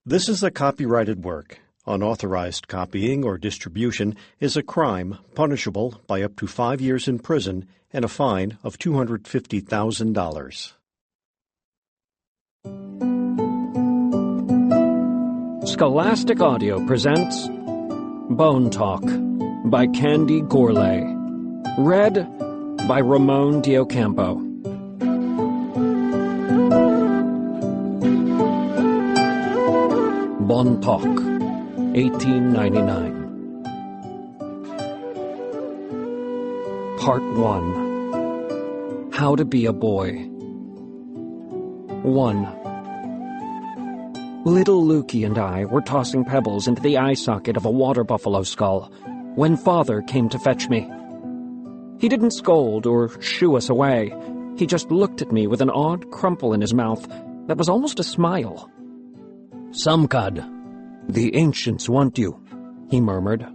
This is a copyrighted work. Unauthorized copying or distribution is a crime punishable by up to 5 years in prison and a fine of $250,000. Scholastic Audio presents Bone Talk by Candy Gourlay. Read by Ramon Diocampo. Bon Talk, 1899. Part 1. How to Be a Boy. 1. Little Lukey and I were tossing pebbles into the eye socket of a water buffalo skull when Father came to fetch me. He didn't scold or shoo us away. He just looked at me with an odd crumple in his mouth that was almost a smile. "Samkad, the ancients want you," he murmured.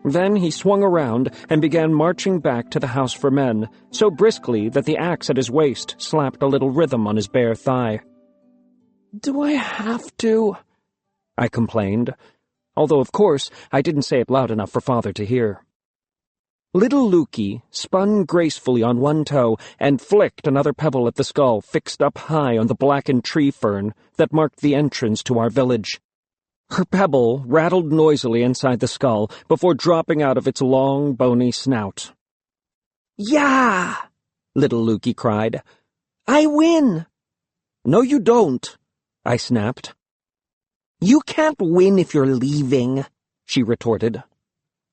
Then he swung around and began marching back to the house for men, so briskly that the axe at his waist slapped a little rhythm on his bare thigh. "Do I have to?" I complained, although of course I didn't say it loud enough for Father to hear. Little Lukey spun gracefully on one toe and flicked another pebble at the skull fixed up high on the blackened tree fern that marked the entrance to our village. Her pebble rattled noisily inside the skull before dropping out of its long, bony snout. "Yah!" little Lukey cried. "I win!" "No, you don't," I snapped. "You can't win if you're leaving," she retorted.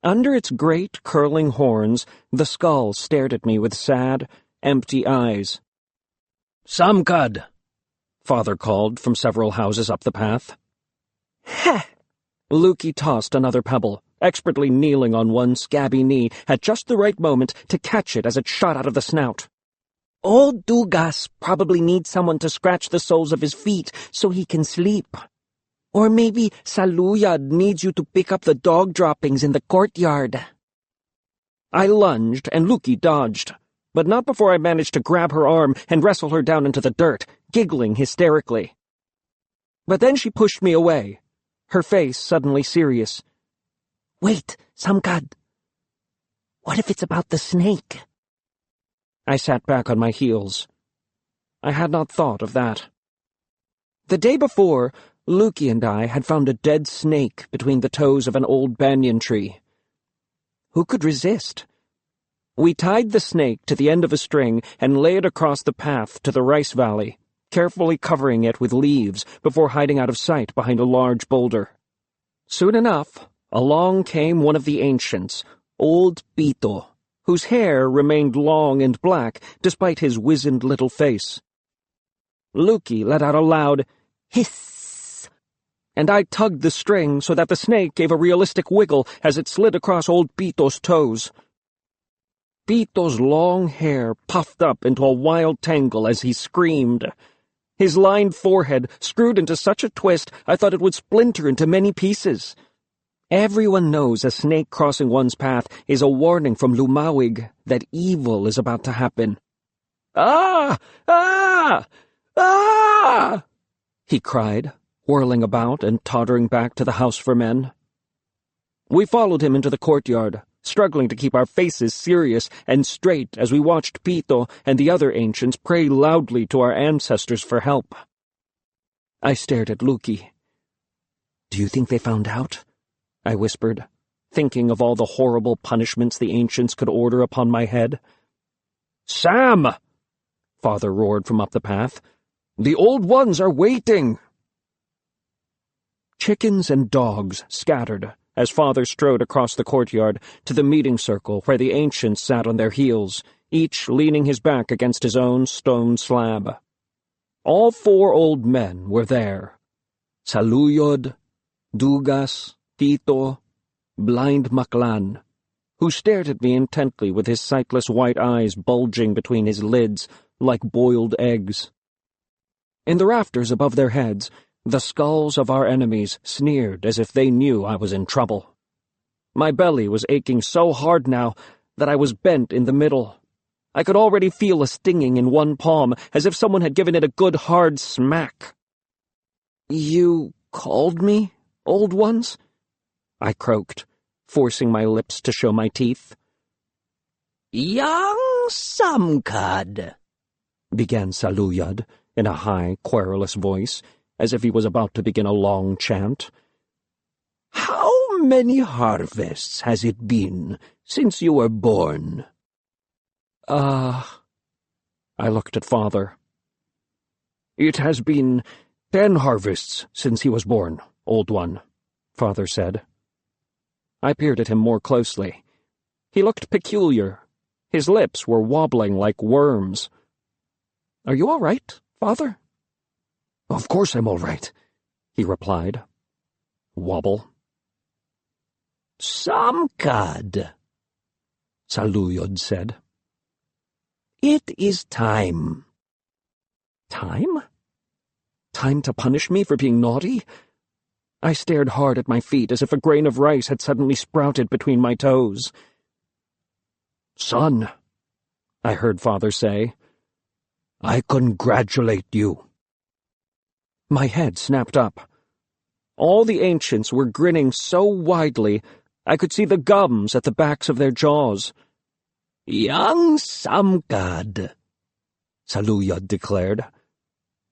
Under its great, curling horns, the skull stared at me with sad, empty eyes. "Samkad," Father called from several houses up the path. "Heh!" Lukey tossed another pebble, expertly kneeling on one scabby knee at just the right moment to catch it as it shot out of the snout. "Old Dugas probably needs someone to scratch the soles of his feet so he can sleep. Or maybe Saluyad needs you to pick up the dog droppings in the courtyard." I lunged, and Lukey dodged, but not before I managed to grab her arm and wrestle her down into the dirt, giggling hysterically. But then she pushed me away, her face suddenly serious. "Wait, Samkad. What if it's about the snake?" I sat back on my heels. I had not thought of that. The day before, Lukey and I had found a dead snake between the toes of an old banyan tree. Who could resist? We tied the snake to the end of a string and lay it across the path to the rice valley, carefully covering it with leaves before hiding out of sight behind a large boulder. Soon enough, along came one of the ancients, old Pito, whose hair remained long and black despite his wizened little face. Lukey let out a loud hiss, and I tugged the string so that the snake gave a realistic wiggle as it slid across old Pito's toes. Pito's long hair puffed up into a wild tangle as he screamed. His lined forehead screwed into such a twist I thought it would splinter into many pieces. Everyone knows a snake crossing one's path is a warning from Lumawig that evil is about to happen. "Ah! Ah! Ah!" he cried, whirling about and tottering back to the house for men. We followed him into the courtyard, struggling to keep our faces serious and straight as we watched Pito and the other ancients pray loudly to our ancestors for help. I stared at Lukey. "Do you think they found out?" I whispered, thinking of all the horrible punishments the ancients could order upon my head. "Sam!" Father roared from up the path. "The old ones are waiting!" Chickens and dogs scattered as Father strode across the courtyard to the meeting circle where the ancients sat on their heels, each leaning his back against his own stone slab. All 4 old men were there. Saluyod, Dugas, Pito, Blind Maklan, who stared at me intently with his sightless white eyes bulging between his lids like boiled eggs. In the rafters above their heads, the skulls of our enemies sneered as if they knew I was in trouble. My belly was aching so hard now that I was bent in the middle. I could already feel a stinging in one palm, as if someone had given it a good hard smack. "You called me, old ones?" I croaked, forcing my lips to show my teeth. "Young Samkad," began Saluyad in a high, querulous voice, as if he was about to begin a long chant. "How many harvests has it been since you were born?" I looked at Father. "It has been 10 harvests since he was born, old one," Father said. I peered at him more closely. He looked peculiar. His lips were wobbling like worms. "Are you all right, Father?" "Of course I'm all right," he replied. Wobble. "Samkad," Saluyod said. "It is time." Time? Time to punish me for being naughty? I stared hard at my feet as if a grain of rice had suddenly sprouted between my toes. "Son," I heard Father say, "I congratulate you." My head snapped up. All the ancients were grinning so widely I could see the gums at the backs of their jaws. "Young Samkad," Saluyod declared,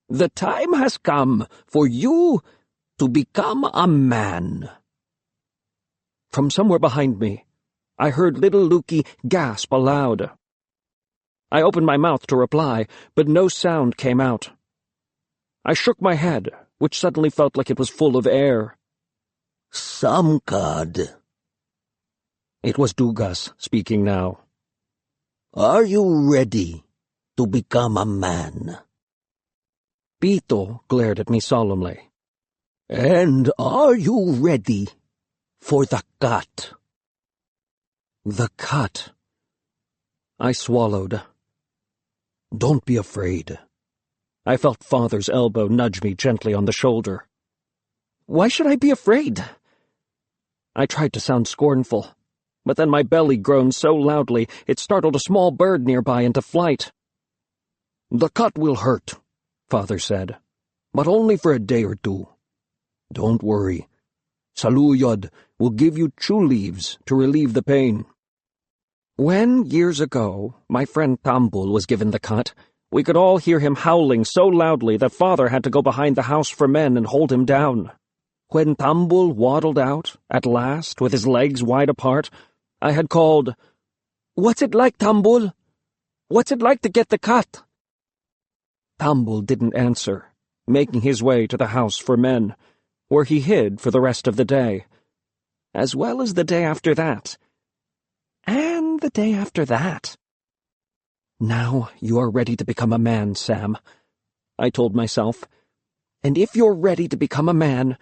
"the time has come for you to become a man." From somewhere behind me, I heard little Lukey gasp aloud. I opened my mouth to reply, but no sound came out. I shook my head, which suddenly felt like it was full of air. "Samkad." It was Dugas speaking now. "Are you ready to become a man?" Pito glared at me solemnly. "And are you ready for the cut?" The cut. I swallowed. "Don't be afraid." I felt Father's elbow nudge me gently on the shoulder. "Why should I be afraid?" I tried to sound scornful, but then my belly groaned so loudly it startled a small bird nearby into flight. "The cut will hurt," Father said, "but only for a day or two. Don't worry. Saluyod will give you chew leaves to relieve the pain." When, years ago, my friend Tambul was given the cut, we could all hear him howling so loudly that Father had to go behind the house for men and hold him down. When Tambul waddled out, at last, with his legs wide apart, I had called, "What's it like, Tambul? What's it like to get the cut?" Tambul didn't answer, making his way to the house for men, where he hid for the rest of the day, as well as the day after that, and the day after that. "Now you are ready to become a man, Sam," I told myself, "and if you're ready to become a man,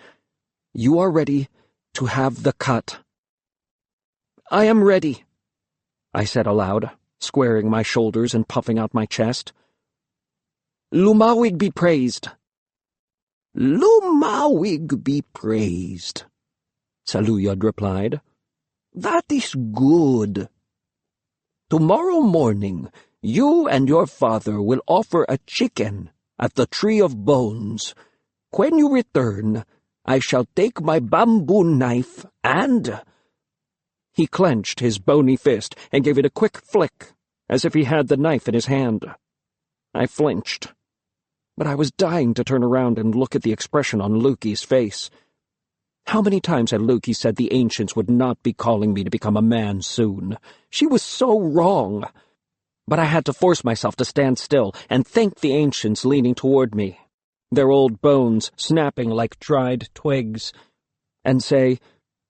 you are ready to have the cut." "I am ready," I said aloud, squaring my shoulders and puffing out my chest. "Lumawig be praised." "Lumawig be praised," Saluyod replied. "That is good. Tomorrow morning, you and your father will offer a chicken at the Tree of Bones. When you return, I shall take my bamboo knife and—" He clenched his bony fist and gave it a quick flick, as if he had the knife in his hand. I flinched, but I was dying to turn around and look at the expression on Lukey's face. How many times had Lukey said the ancients would not be calling me to become a man soon? She was so wrong. But I had to force myself to stand still and thank the ancients leaning toward me, their old bones snapping like dried twigs, and say,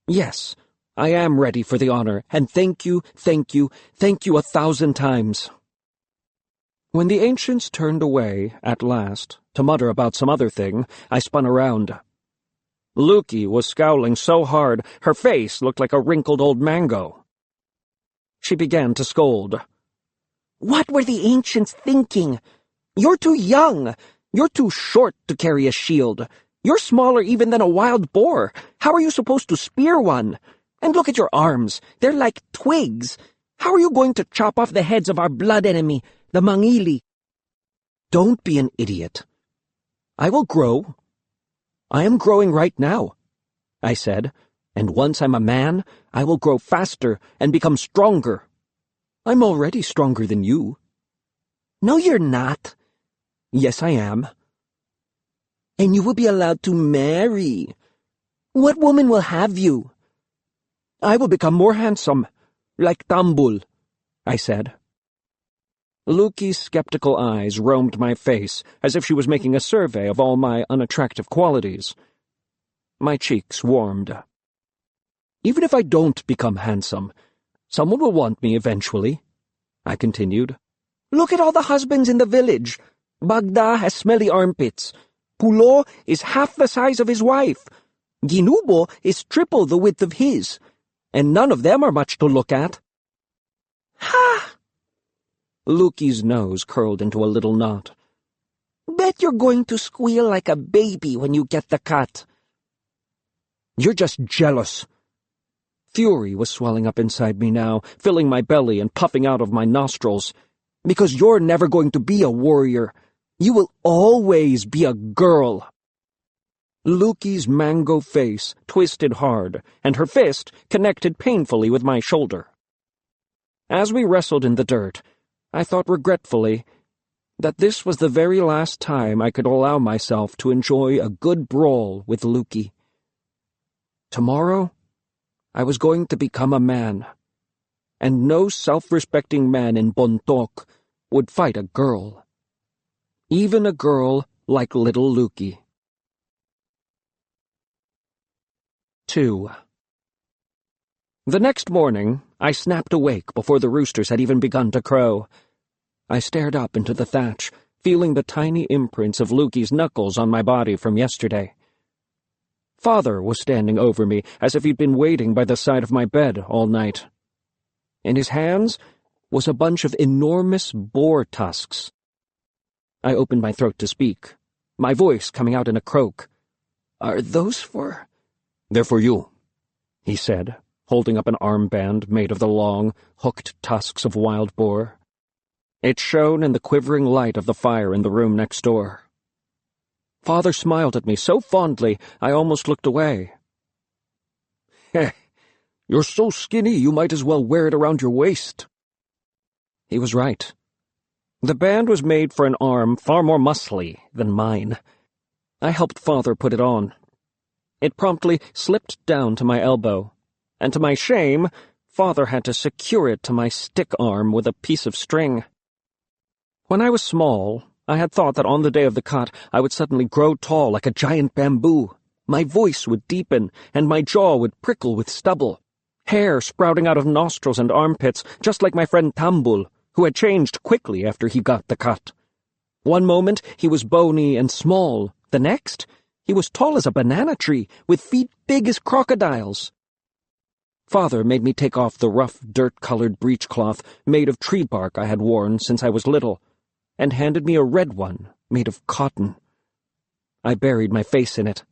"Yes, I am ready for the honor, and thank you, thank you, thank you 1,000 times." When the ancients turned away, at last, to mutter about some other thing, I spun around. Lukey was scowling so hard, her face looked like a wrinkled old mango. She began to scold. "What were the ancients thinking? You're too young. You're too short to carry a shield. You're smaller even than a wild boar. How are you supposed to spear one? And look at your arms. They're like twigs. How are you going to chop off the heads of our blood enemy, the Mangili?" "Don't be an idiot. I will grow. I am growing right now, I said, and once I'm a man, I will grow faster and become stronger. I'm already stronger than you. No, you're not. Yes, I am. And you will be allowed to marry. What woman will have you? I will become more handsome, like Tambul, I said. Luki's skeptical eyes roamed my face as if she was making a survey of all my unattractive qualities. My cheeks warmed. Even if I don't become handsome, someone will want me eventually, I continued. Look at all the husbands in the village. Bagda has smelly armpits. Pulo is half the size of his wife. Ginubo is triple the width of his. And none of them are much to look at. Ha! Luki's nose curled into a little knot. Bet you're going to squeal like a baby when you get the cut. You're just jealous. Fury was swelling up inside me now, filling my belly and puffing out of my nostrils. Because you're never going to be a warrior. You will always be a girl. Luki's mango face twisted hard, and her fist connected painfully with my shoulder. As we wrestled in the dirt, I thought regretfully that this was the very last time I could allow myself to enjoy a good brawl with Luki. Tomorrow, I was going to become a man, and no self-respecting man in Bontok would fight a girl, even a girl like little Luki. 2. The next morning, I snapped awake before the roosters had even begun to crow. I stared up into the thatch, feeling the tiny imprints of Luki's knuckles on my body from yesterday. Father was standing over me, as if he'd been waiting by the side of my bed all night. In his hands was a bunch of enormous boar tusks. I opened my throat to speak, my voice coming out in a croak. Are those for... They're for you, he said, holding up an armband made of the long, hooked tusks of wild boar. It shone in the quivering light of the fire in the room next door. Father smiled at me so fondly I almost looked away. Heh, you're so skinny you might as well wear it around your waist. He was right. The band was made for an arm far more muscly than mine. I helped Father put it on. It promptly slipped down to my elbow, and to my shame, Father had to secure it to my stick arm with a piece of string. When I was small, I had thought that on the day of the cut I would suddenly grow tall like a giant bamboo. My voice would deepen, and my jaw would prickle with stubble. Hair sprouting out of nostrils and armpits, just like my friend Tambul, who had changed quickly after he got the cut. One moment he was bony and small, the next he was tall as a banana tree, with feet big as crocodiles. Father made me take off the rough, dirt-colored breechcloth made of tree bark I had worn since I was little, and handed me a red one made of cotton. I buried my face in it.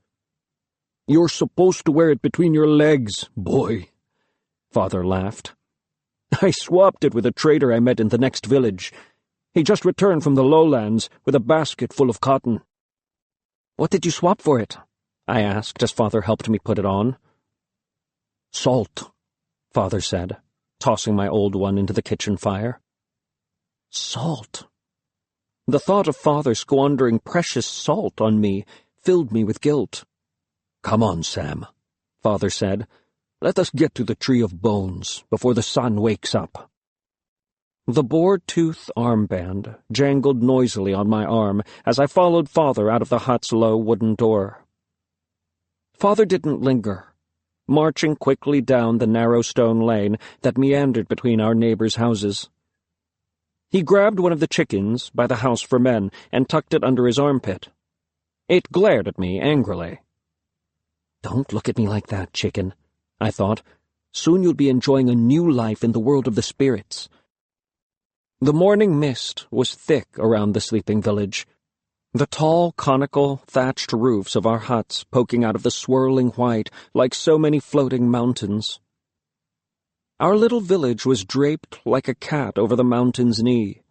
You're supposed to wear it between your legs, boy, Father laughed. I swapped it with a trader I met in the next village. He just returned from the lowlands with a basket full of cotton. What did you swap for it? I asked as Father helped me put it on. Salt, Father said, tossing my old one into the kitchen fire. Salt. The thought of Father squandering precious salt on me filled me with guilt. Come on, Sam, Father said. Let us get to the tree of bones before the sun wakes up. The boar-tooth armband jangled noisily on my arm as I followed Father out of the hut's low wooden door. Father didn't linger, marching quickly down the narrow stone lane that meandered between our neighbors' houses. He grabbed one of the chickens by the house for men and tucked it under his armpit. It glared at me angrily. Don't look at me like that, chicken, I thought. Soon you'll be enjoying a new life in the world of the spirits. The morning mist was thick around the sleeping village, the tall, conical, thatched roofs of our huts poking out of the swirling white like so many floating mountains. Our little village was draped like a cat over the mountain's knee.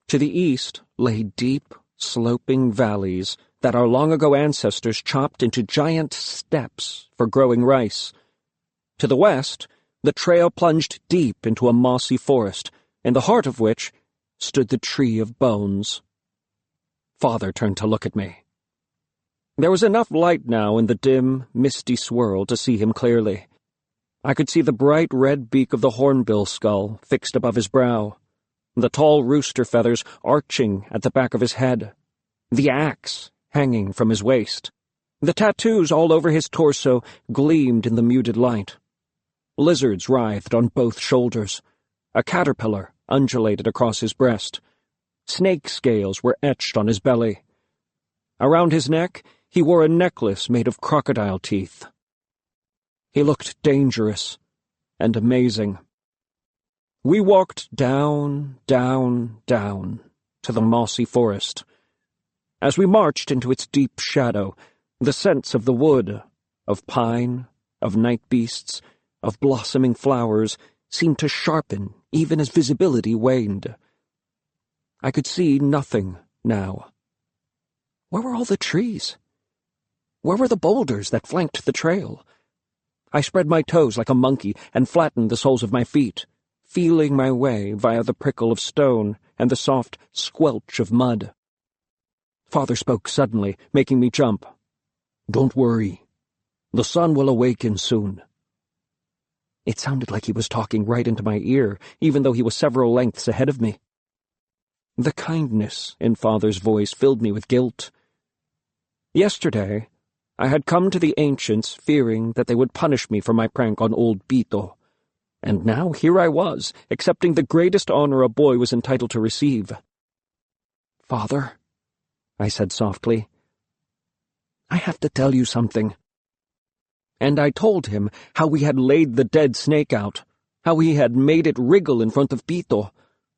To the east lay deep, sloping valleys that our long-ago ancestors chopped into giant steps for growing rice. To the west, the trail plunged deep into a mossy forest, in the heart of which stood the Tree of Bones. Father turned to look at me. There was enough light now in the dim, misty swirl to see him clearly. I could see the bright red beak of the hornbill skull fixed above his brow, the tall rooster feathers arching at the back of his head, the axe hanging from his waist. The tattoos all over his torso gleamed in the muted light. Lizards writhed on both shoulders. A caterpillar undulated across his breast. Snake scales were etched on his belly. Around his neck, he wore a necklace made of crocodile teeth. He looked dangerous and amazing. We walked down, down, down to the mossy forest. As we marched into its deep shadow, the scents of the wood, of pine, of night beasts, of blossoming flowers seemed to sharpen even as visibility waned. I could see nothing now. Where were all the trees? Where were the boulders that flanked the trail? I spread my toes like a monkey and flattened the soles of my feet, feeling my way via the prickle of stone and the soft squelch of mud. Father spoke suddenly, making me jump. "Don't worry. The sun will awaken soon." It sounded like he was talking right into my ear, even though he was several lengths ahead of me. The kindness in Father's voice filled me with guilt. Yesterday, I had come to the ancients fearing that they would punish me for my prank on old Pito, and now here I was, accepting the greatest honor a boy was entitled to receive. "Father," I said softly, "I have to tell you something." And I told him how we had laid the dead snake out, how he had made it wriggle in front of Pito,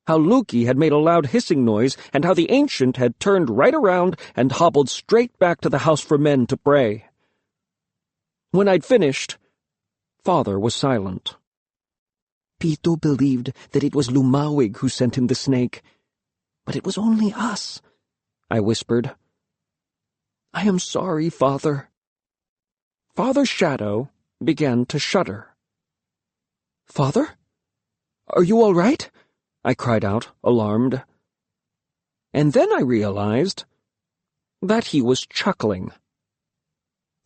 how Luki had made a loud hissing noise, and how the ancient had turned right around and hobbled straight back to the house for men to pray. When I'd finished, Father was silent. "Pito believed that it was Lumawig who sent him the snake, but it was only us," I whispered. "I am sorry, Father." Father's shadow began to shudder. "Father? Are you all right?" I cried out, alarmed. And then I realized that he was chuckling.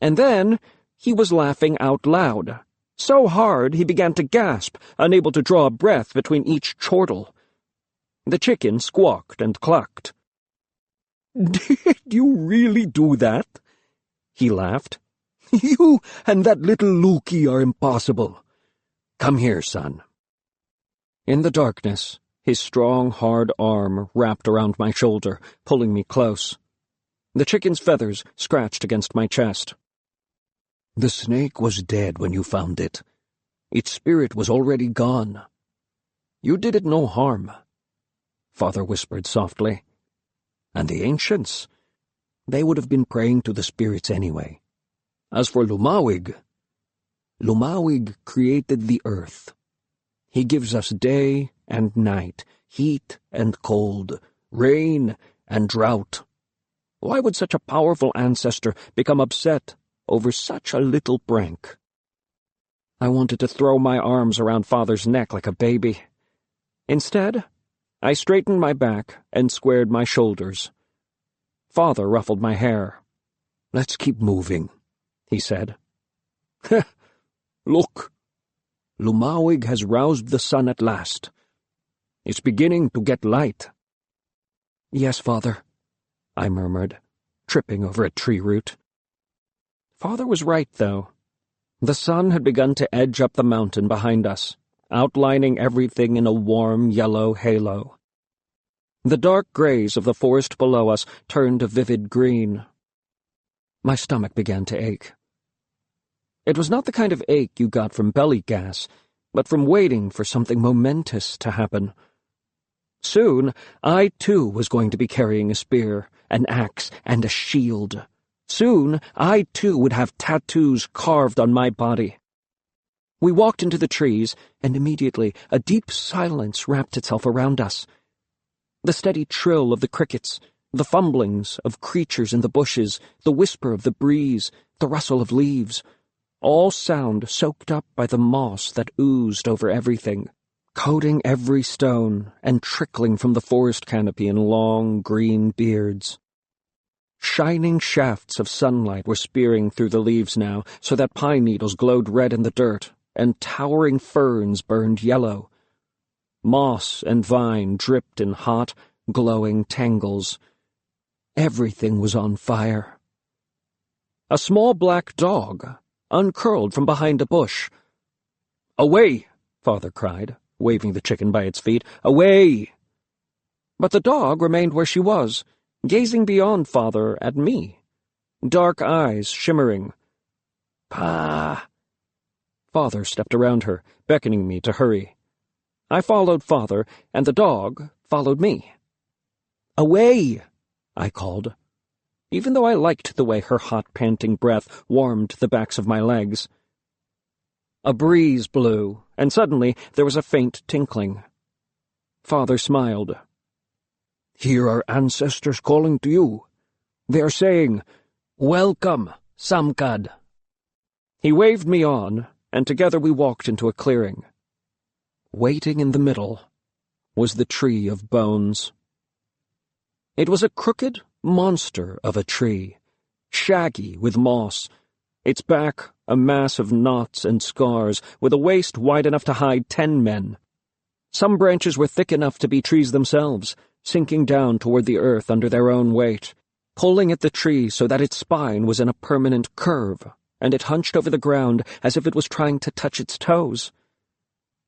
And then he was laughing out loud, so hard he began to gasp, unable to draw a breath between each chortle. The chicken squawked and clucked. "Did you really do that?" He laughed. "You and that little Luki are impossible. Come here, son." In the darkness, his strong, hard arm wrapped around my shoulder, pulling me close. The chicken's feathers scratched against my chest. "The snake was dead when you found it. Its spirit was already gone. You did it no harm," Father whispered softly. "And the ancients, they would have been praying to the spirits anyway. As for Lumawig created the earth. He gives us day and night, heat and cold, rain and drought. Why would such a powerful ancestor become upset over such a little prank?" I wanted to throw my arms around Father's neck like a baby. Instead, I straightened my back and squared my shoulders. Father ruffled my hair. "Let's keep moving," he said. "Look, Lumawig has roused the sun at last. It's beginning to get light." "Yes, Father," I murmured, tripping over a tree root. Father was right, though. The sun had begun to edge up the mountain behind us, outlining everything in a warm yellow halo. The dark grays of the forest below us turned a vivid green. My stomach began to ache. It was not the kind of ache you got from belly gas, but from waiting for something momentous to happen. Soon, I too was going to be carrying a spear, an axe, and a shield. Soon, I too would have tattoos carved on my body. We walked into the trees, and immediately a deep silence wrapped itself around us. The steady trill of the crickets, The fumblings of creatures in the bushes, the whisper of the breeze, the rustle of leaves, all sound soaked up by the moss that oozed over everything, coating every stone and trickling from the forest canopy in long green beards. Shining shafts of sunlight were spearing through the leaves now, so that pine needles glowed red in the dirt, and towering ferns burned yellow. Moss and vine dripped in hot, glowing tangles. Everything was on fire. A small black dog uncurled from behind a bush. "Away!" Father cried, waving the chicken by its feet. "Away!" But the dog remained where she was, gazing beyond Father at me, dark eyes shimmering. "Pa!" Father stepped around her, beckoning me to hurry. I followed Father, and the dog followed me. "Away!" I called, even though I liked the way her hot, panting breath warmed the backs of my legs. A breeze blew, and suddenly there was a faint tinkling. Father smiled. "Hear our ancestors calling to you. They are saying, 'Welcome, Samkad.'" He waved me on, and together we walked into a clearing. Waiting in the middle was the tree of bones. It was a crooked monster of a tree, shaggy with moss, its back a mass of knots and scars, with a waist wide enough to hide 10 men. Some branches were thick enough to be trees themselves, sinking down toward the earth under their own weight, pulling at the tree so that its spine was in a permanent curve, and it hunched over the ground as if it was trying to touch its toes.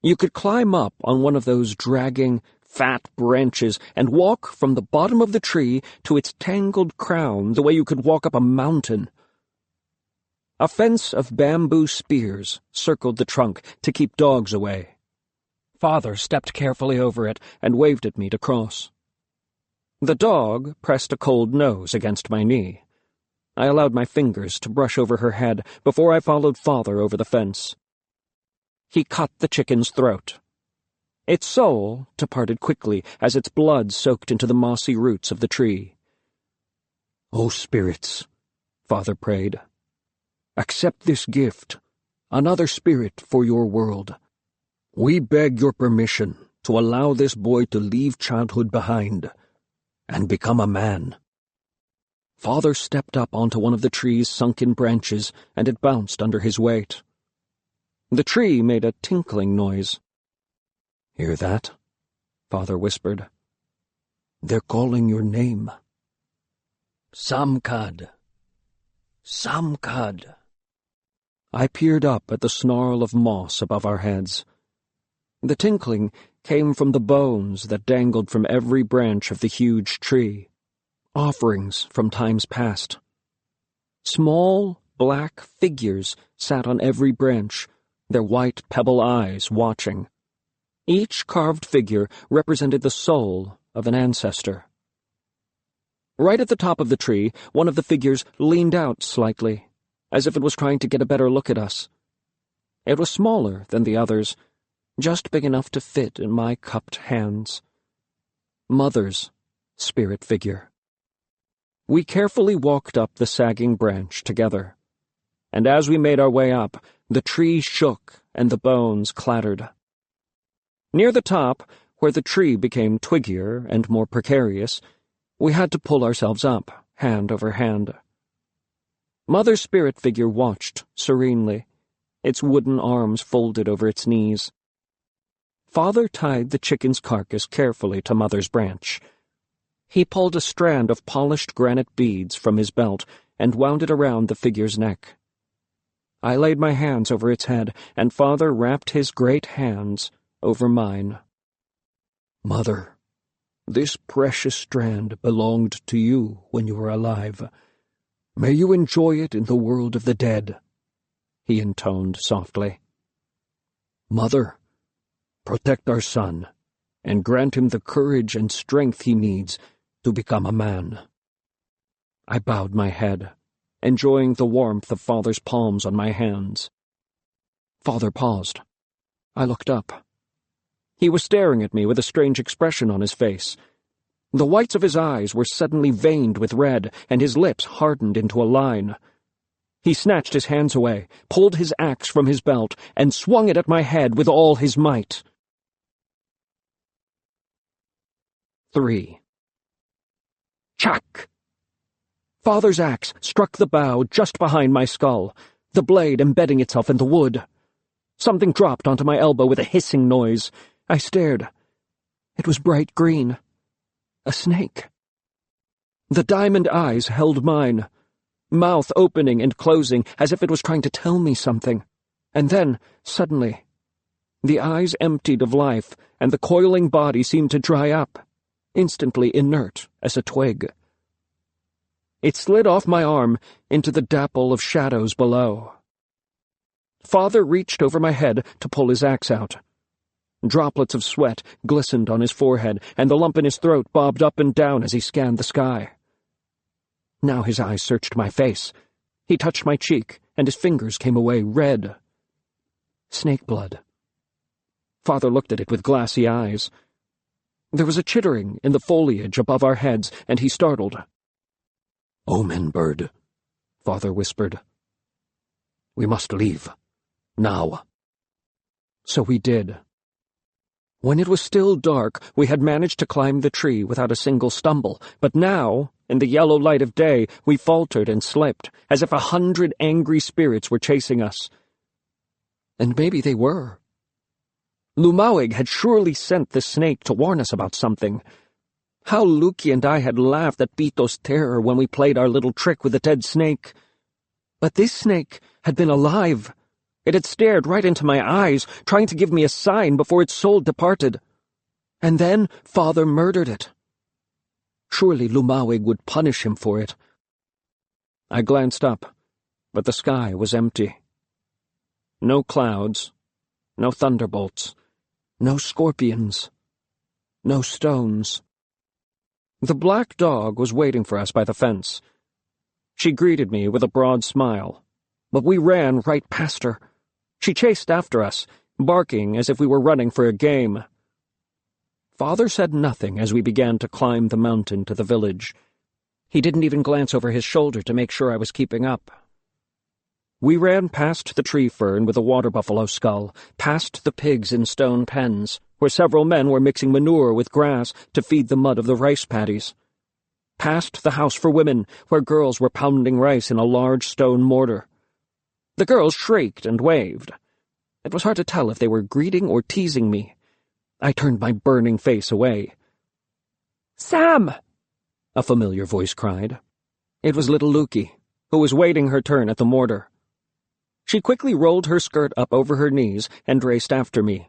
You could climb up on one of those dragging, fat branches and walk from the bottom of the tree to its tangled crown the way you could walk up a mountain. A fence of bamboo spears circled the trunk to keep dogs away. Father stepped carefully over it and waved at me to cross. The dog pressed a cold nose against my knee. I allowed my fingers to brush over her head before I followed Father over the fence. He cut the chicken's throat. Its soul departed quickly as its blood soaked into the mossy roots of the tree. "O spirits," Father prayed, "accept this gift, another spirit for your world. We beg your permission to allow this boy to leave childhood behind and become a man." Father stepped up onto one of the tree's sunken branches, and it bounced under his weight. The tree made a tinkling noise. "Hear that?" Father whispered. "They're calling your name. Samkad. Samkad." I peered up at the snarl of moss above our heads. The tinkling came from the bones that dangled from every branch of the huge tree, offerings from times past. Small, black figures sat on every branch, their white pebble eyes watching. Each carved figure represented the soul of an ancestor. Right at the top of the tree, one of the figures leaned out slightly, as if it was trying to get a better look at us. It was smaller than the others, just big enough to fit in my cupped hands. Mother's spirit figure. We carefully walked up the sagging branch together, and as we made our way up, the tree shook and the bones clattered. Near the top, where the tree became twiggier and more precarious, we had to pull ourselves up, hand over hand. Mother's spirit figure watched serenely, its wooden arms folded over its knees. Father tied the chicken's carcass carefully to Mother's branch. He pulled a strand of polished granite beads from his belt and wound it around the figure's neck. I laid my hands over its head, and Father wrapped his great hands over mine. "Mother, this precious strand belonged to you when you were alive. May you enjoy it in the world of the dead," he intoned softly. "Mother, protect our son, and grant him the courage and strength he needs to become a man." I bowed my head, enjoying the warmth of Father's palms on my hands. Father paused. I looked up. He was staring at me with a strange expression on his face. The whites of his eyes were suddenly veined with red, and his lips hardened into a line. He snatched his hands away, pulled his axe from his belt, and swung it at my head with all his might. 3. Chack! Father's axe struck the bough just behind my skull, the blade embedding itself in the wood. Something dropped onto my elbow with a hissing noise. I stared. It was bright green. A snake. The diamond eyes held mine, mouth opening and closing as if it was trying to tell me something. And then, suddenly, the eyes emptied of life, and the coiling body seemed to dry up, instantly inert as a twig. It slid off my arm into the dapple of shadows below. Father reached over my head to pull his axe out. Droplets of sweat glistened on his forehead, and the lump in his throat bobbed up and down as he scanned the sky. Now his eyes searched my face. He touched my cheek, and his fingers came away red. Snake blood. Father looked at it with glassy eyes. There was a chittering in the foliage above our heads, and he startled. "Omen bird," Father whispered. "We must leave. Now." So we did. When it was still dark, we had managed to climb the tree without a single stumble, but now, in the yellow light of day, we faltered and slipped, as if 100 angry spirits were chasing us. And maybe they were. Lumawig had surely sent the snake to warn us about something. How Luki and I had laughed at Pito's terror when we played our little trick with the dead snake. But this snake had been alive. It had stared right into my eyes, trying to give me a sign before its soul departed. And then Father murdered it. Surely Lumawig would punish him for it. I glanced up, but the sky was empty. No clouds, no thunderbolts, no scorpions, no stones. The black dog was waiting for us by the fence. She greeted me with a broad smile, but we ran right past her. She chased after us, barking as if we were running for a game. Father said nothing as we began to climb the mountain to the village. He didn't even glance over his shoulder to make sure I was keeping up. We ran past the tree fern with a water buffalo skull, past the pigs in stone pens, where several men were mixing manure with grass to feed the mud of the rice paddies, past the house for women, where girls were pounding rice in a large stone mortar. The girls shrieked and waved. It was hard to tell if they were greeting or teasing me. I turned my burning face away. "Sam!" a familiar voice cried. It was little Luki, who was waiting her turn at the mortar. She quickly rolled her skirt up over her knees and raced after me.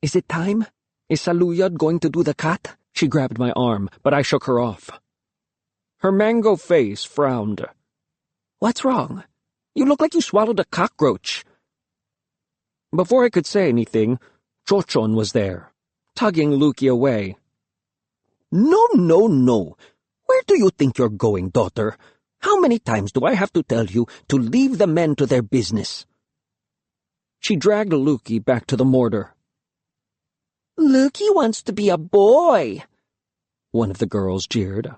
"Is it time? Is Saluyod going to do the cut?" She grabbed my arm, but I shook her off. Her mango face frowned. "What's wrong? You look like you swallowed a cockroach." Before I could say anything, Chochon was there, tugging Luki away. "No, no, no. Where do you think you're going, daughter? How many times do I have to tell you to leave the men to their business?" She dragged Luki back to the mortar. "Luki wants to be a boy," one of the girls jeered.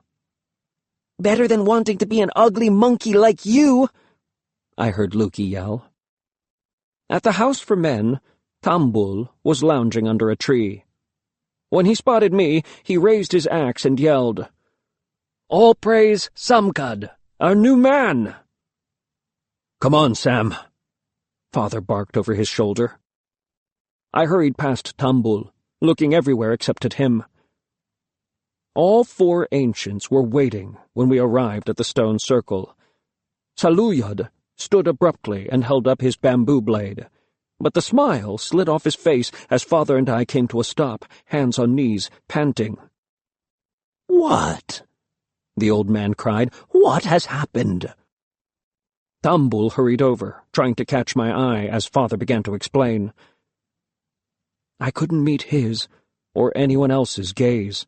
"Better than wanting to be an ugly monkey like you," I heard Luki yell. At the house for men, Tambul was lounging under a tree. When he spotted me, he raised his axe and yelled, "All praise Samkad, our new man!" "Come on, Sam," Father barked over his shoulder. I hurried past Tambul, looking everywhere except at him. All 4 ancients were waiting when we arrived at the stone circle. Saluyod stood abruptly and held up his bamboo blade, but the smile slid off his face as Father and I came to a stop, hands on knees, panting. "What?" the old man cried. "What has happened?" Tambul hurried over, trying to catch my eye as Father began to explain. I couldn't meet his or anyone else's gaze.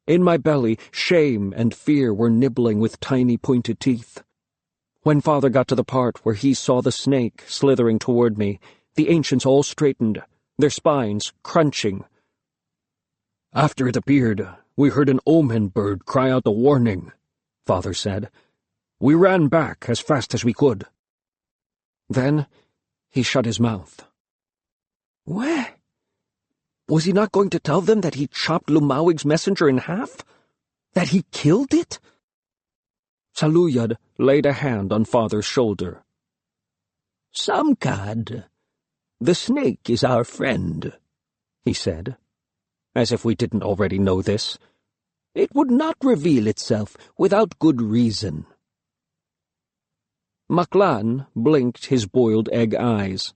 In my belly, shame and fear were nibbling with tiny pointed teeth. When Father got to the part where he saw the snake slithering toward me, the ancients all straightened, their spines crunching. "After it appeared, we heard an omen bird cry out a warning, Father said. We ran back as fast as we could. Then he shut his mouth. What? Was he not going to tell them that he chopped Lumawig's messenger in half? That he killed it? Saluyad laid a hand on Father's shoulder. Samkad, the snake is our friend, he said, as if we didn't already know this. It would not reveal itself without good reason. Maklan blinked his boiled egg eyes.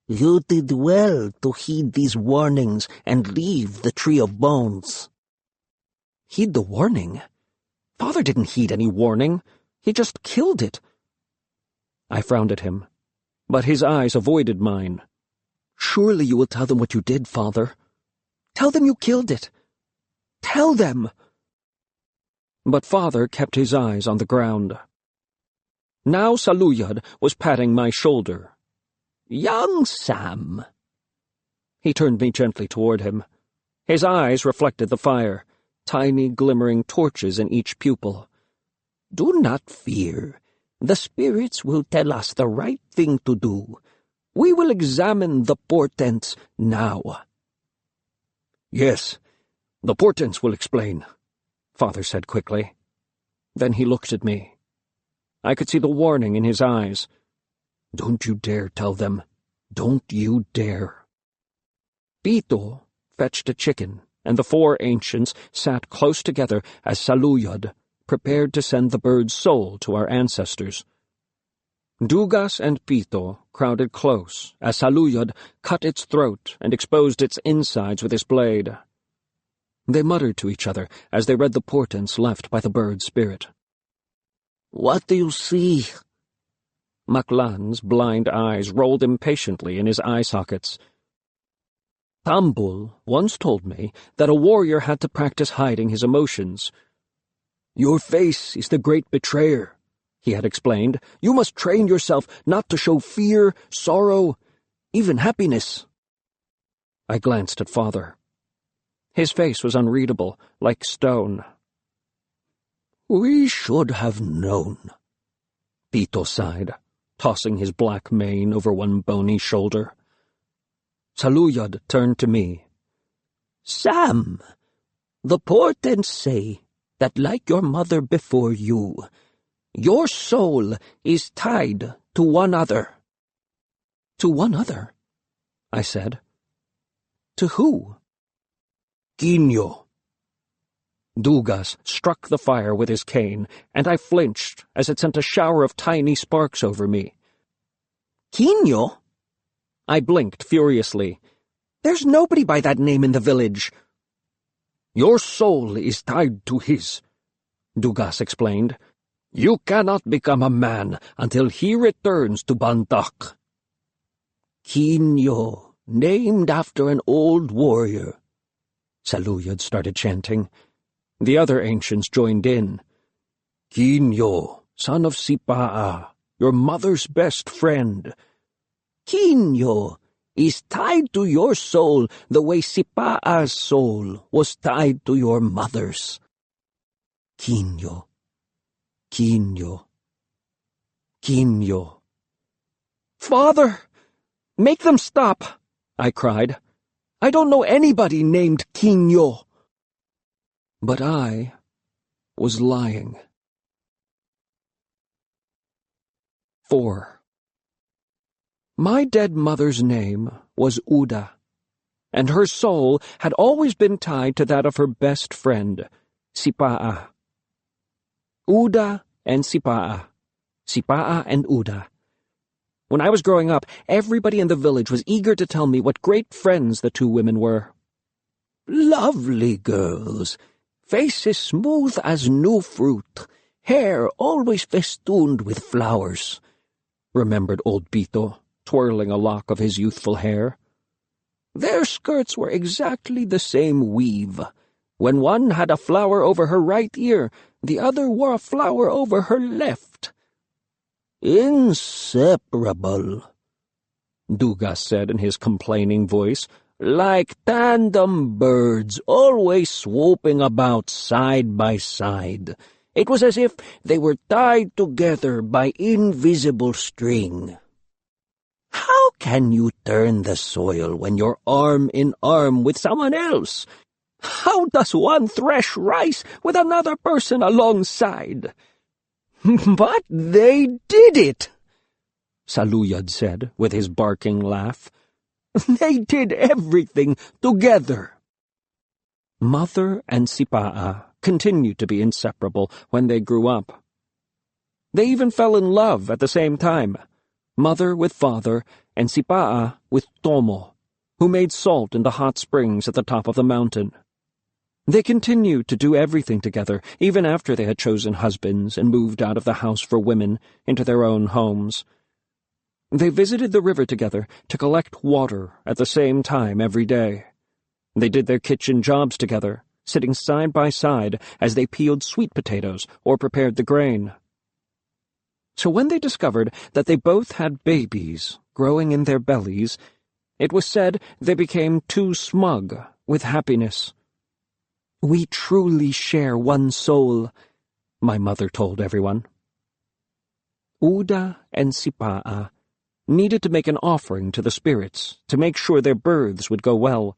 You did well to heed these warnings and leave the Tree of Bones. Heed the warning? Father didn't heed any warning. He just killed it. I frowned at him, but his eyes avoided mine. Surely you will tell them what you did, Father. Tell them you killed it. Tell them! But Father kept his eyes on the ground. Now Saluyad was patting my shoulder. Young Sam. He turned me gently toward him. His eyes reflected the fire, tiny glimmering torches in each pupil. Do not fear. The spirits will tell us the right thing to do. We will examine the portents now. Yes, the portents will explain, Father said quickly. Then he looked at me. I could see the warning in his eyes. Don't you dare tell them. Don't you dare. Pito fetched a chicken, and the 4 ancients sat close together as Saluyad prepared to send the bird's soul to our ancestors. Dugas and Pito crowded close as Saluyad cut its throat and exposed its insides with his blade. They muttered to each other as they read the portents left by the bird's spirit. What do you see? Maklan's blind eyes rolled impatiently in his eye sockets. Tambul once told me that a warrior had to practice hiding his emotions. Your face is the great betrayer, he had explained. You must train yourself not to show fear, sorrow, even happiness. I glanced at Father. His face was unreadable, like stone. We should have known, Pito sighed, tossing his black mane over one bony shoulder. Saluyad turned to me. Sam, the portents say that like your mother before you, your soul is tied to one other. To one other? I said. To who? Quino. Dugas struck the fire with his cane, and I flinched as it sent a shower of tiny sparks over me. Quino? I blinked furiously. There's nobody by that name in the village. Your soul is tied to his, Dugas explained. You cannot become a man until he returns to Bandak. Quino, named after an old warrior, Saluyad started chanting. The other ancients joined in. Quino, son of Sipa'a, your mother's best friend. Quino is tied to your soul the way Sipa'a's soul was tied to your mother's. Quino, Quino, Quino. Father! Make them stop! I cried. I don't know anybody named Quino. But I was lying. 4. My dead mother's name was Uda, and her soul had always been tied to that of her best friend, Sipa'a. Uda and Sipa'a. Sipa'a and Uda. When I was growing up, everybody in the village was eager to tell me what great friends the 2 women were. Lovely girls. Faces smooth as new fruit, hair always festooned with flowers, remembered old Pito, twirling a lock of his youthful hair. Their skirts were exactly the same weave. When one had a flower over her right ear, the other wore a flower over her left. Inseparable, Dugas said in his complaining voice, like tandem birds, always swooping about side by side. It was as if they were tied together by invisible string. How can you turn the soil when you're arm in arm with someone else? How does one thresh rice with another person alongside? But they did it, Saluyad said with his barking laugh. They did everything together. Mother and Sipa'a continued to be inseparable when they grew up. They even fell in love at the same time, Mother with Father and Sipa'a with Tomo, who made salt in the hot springs at the top of the mountain. They continued to do everything together, even after they had chosen husbands and moved out of the house for women into their own homes. They visited the river together to collect water at the same time every day. They did their kitchen jobs together, sitting side by side as they peeled sweet potatoes or prepared the grain. So when they discovered that they both had babies growing in their bellies, it was said they became too smug with happiness. "We truly share one soul," my mother told everyone. Uda and Sipa'a needed to make an offering to the spirits to make sure their births would go well,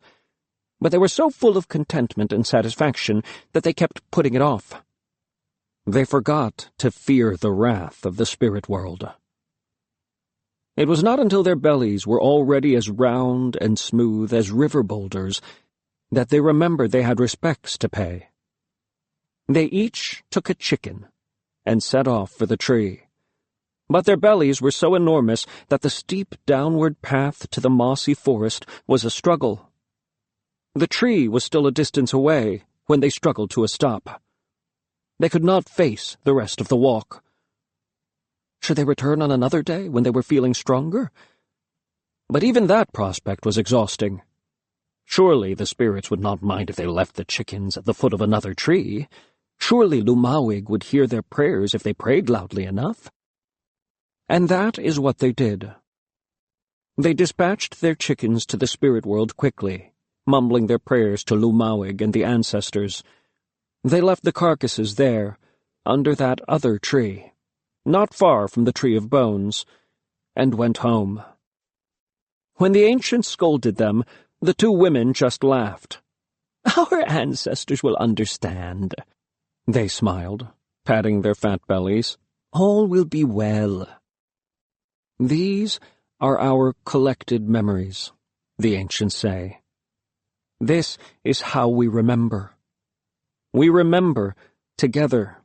but they were so full of contentment and satisfaction that they kept putting it off. They forgot to fear the wrath of the spirit world. It was not until their bellies were already as round and smooth as river boulders that they remembered they had respects to pay. They each took a chicken and set off for the tree. But their bellies were so enormous that the steep downward path to the mossy forest was a struggle. The tree was still a distance away when they struggled to a stop. They could not face the rest of the walk. Should they return on another day when they were feeling stronger? But even that prospect was exhausting. Surely the spirits would not mind if they left the chickens at the foot of another tree. Surely Lumawig would hear their prayers if they prayed loudly enough. And that is what they did. They dispatched their chickens to the spirit world quickly, mumbling their prayers to Lumawig and the ancestors. They left the carcasses there, under that other tree, not far from the Tree of Bones, and went home. When the ancients scolded them, the two women just laughed. "Our ancestors will understand," they smiled, patting their fat bellies. "All will be well." These are our collected memories, the ancients say. This is how we remember. We remember together.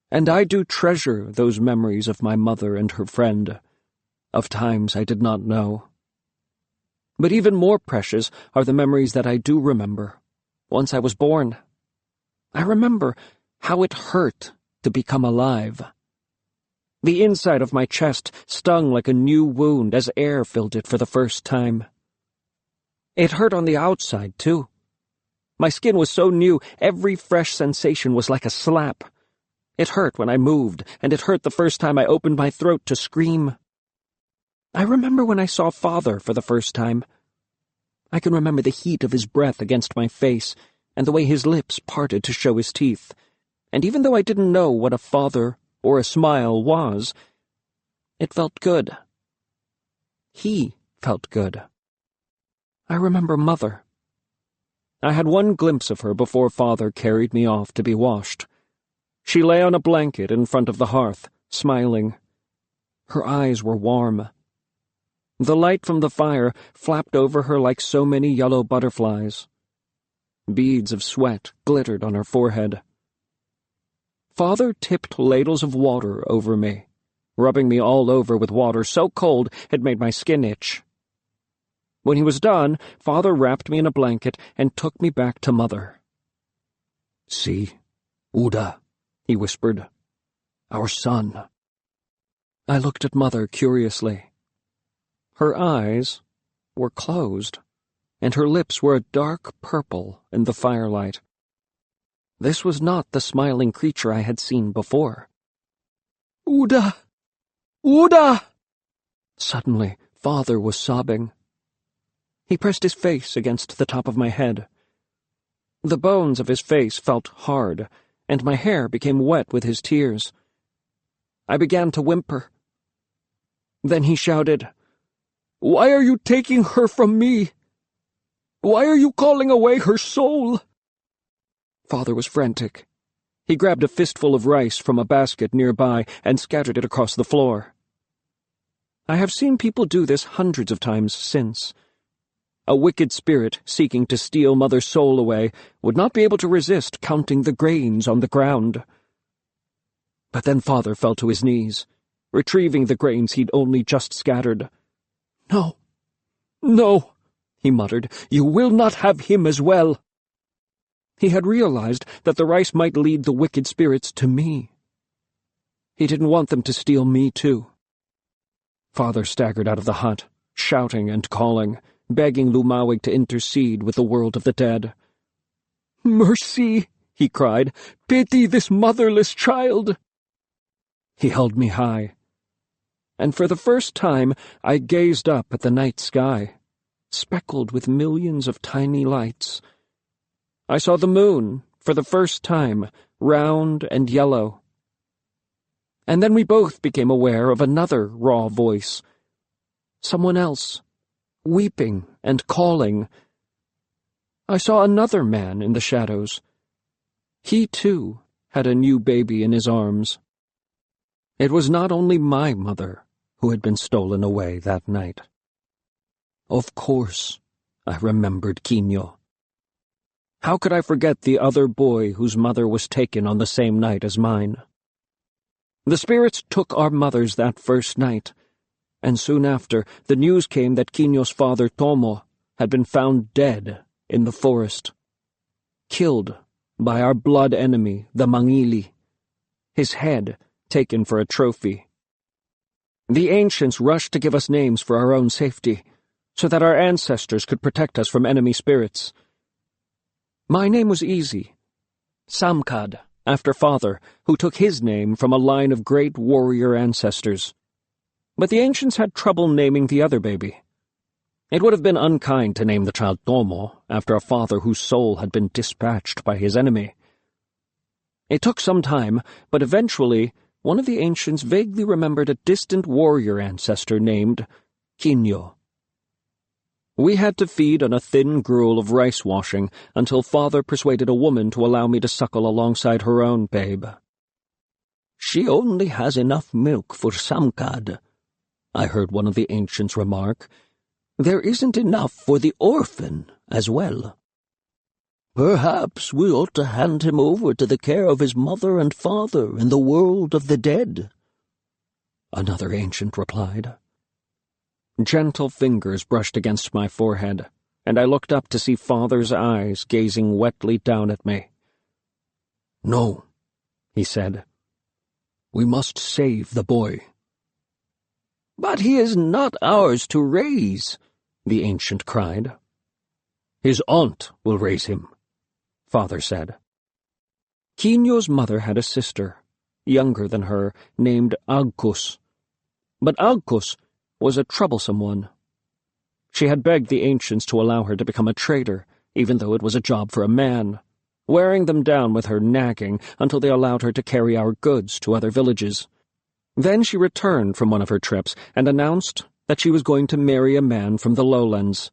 And I do treasure those memories of my mother and her friend, of times I did not know. But even more precious are the memories that I do remember, once I was born. I remember how it hurt to become alive. The inside of my chest stung like a new wound as air filled it for the first time. It hurt on the outside, too. My skin was so new, every fresh sensation was like a slap. It hurt when I moved, and it hurt the first time I opened my throat to scream. I remember when I saw Father for the first time. I can remember the heat of his breath against my face, and the way his lips parted to show his teeth. And even though I didn't know what a father or a smile was, it felt good. He felt good. I remember Mother. I had one glimpse of her before Father carried me off to be washed. She lay on a blanket in front of the hearth, smiling. Her eyes were warm. The light from the fire flapped over her like so many yellow butterflies. Beads of sweat glittered on her forehead. Father tipped ladles of water over me, rubbing me all over with water so cold it made my skin itch. When he was done, Father wrapped me in a blanket and took me back to Mother. "See, Uda," he whispered. "Our son." I looked at Mother curiously. Her eyes were closed, and her lips were a dark purple in the firelight. This was not the smiling creature I had seen before. "Uda! Uda!" Suddenly, Father was sobbing. He pressed his face against the top of my head. The bones of his face felt hard, and my hair became wet with his tears. I began to whimper. Then he shouted, "Why are you taking her from me? Why are you calling away her soul?" Father was frantic. He grabbed a fistful of rice from a basket nearby and scattered it across the floor. I have seen people do this hundreds of times since. A wicked spirit seeking to steal Mother's soul away would not be able to resist counting the grains on the ground. But then Father fell to his knees, retrieving the grains he'd only just scattered. "No, no," he muttered, "you will not have him as well." He had realized that the rice might lead the wicked spirits to me. He didn't want them to steal me, too. Father staggered out of the hut, shouting and calling, begging Lumawig to intercede with the world of the dead. "Mercy," he cried, "pity this motherless child." He held me high, and for the first time I gazed up at the night sky, speckled with millions of tiny lights. I saw the moon, for the first time, round and yellow. And then we both became aware of another raw voice. Someone else, weeping and calling. I saw another man in the shadows. He, too, had a new baby in his arms. It was not only my mother who had been stolen away that night. Of course, I remembered Quino. How could I forget the other boy whose mother was taken on the same night as mine? The spirits took our mothers that first night, and soon after the news came that Quino's father Tomo had been found dead in the forest, killed by our blood enemy, the Mangili, his head taken for a trophy. The ancients rushed to give us names for our own safety, so that our ancestors could protect us from enemy spirits. My name was easy, Samkad, after Father, who took his name from a line of great warrior ancestors. But the ancients had trouble naming the other baby. It would have been unkind to name the child Tomo after a father whose soul had been dispatched by his enemy. It took some time, but eventually one of the ancients vaguely remembered a distant warrior ancestor named Quino. We had to feed on a thin gruel of rice washing until Father persuaded a woman to allow me to suckle alongside her own babe. "She only has enough milk for Samkad," I heard one of the ancients remark. "There isn't enough for the orphan as well. Perhaps we ought to hand him over to the care of his mother and father in the world of the dead," another ancient replied. Gentle fingers brushed against my forehead, and I looked up to see Father's eyes gazing wetly down at me. "No," he said. "We must save the boy." "But he is not ours to raise," the ancient cried. "His aunt will raise him," Father said. Quino's mother had a sister, younger than her, named Agkus. But Agkus was a troublesome one. She had begged the ancients to allow her to become a trader, even though it was a job for a man, wearing them down with her nagging until they allowed her to carry our goods to other villages. Then she returned from one of her trips and announced that she was going to marry a man from the lowlands.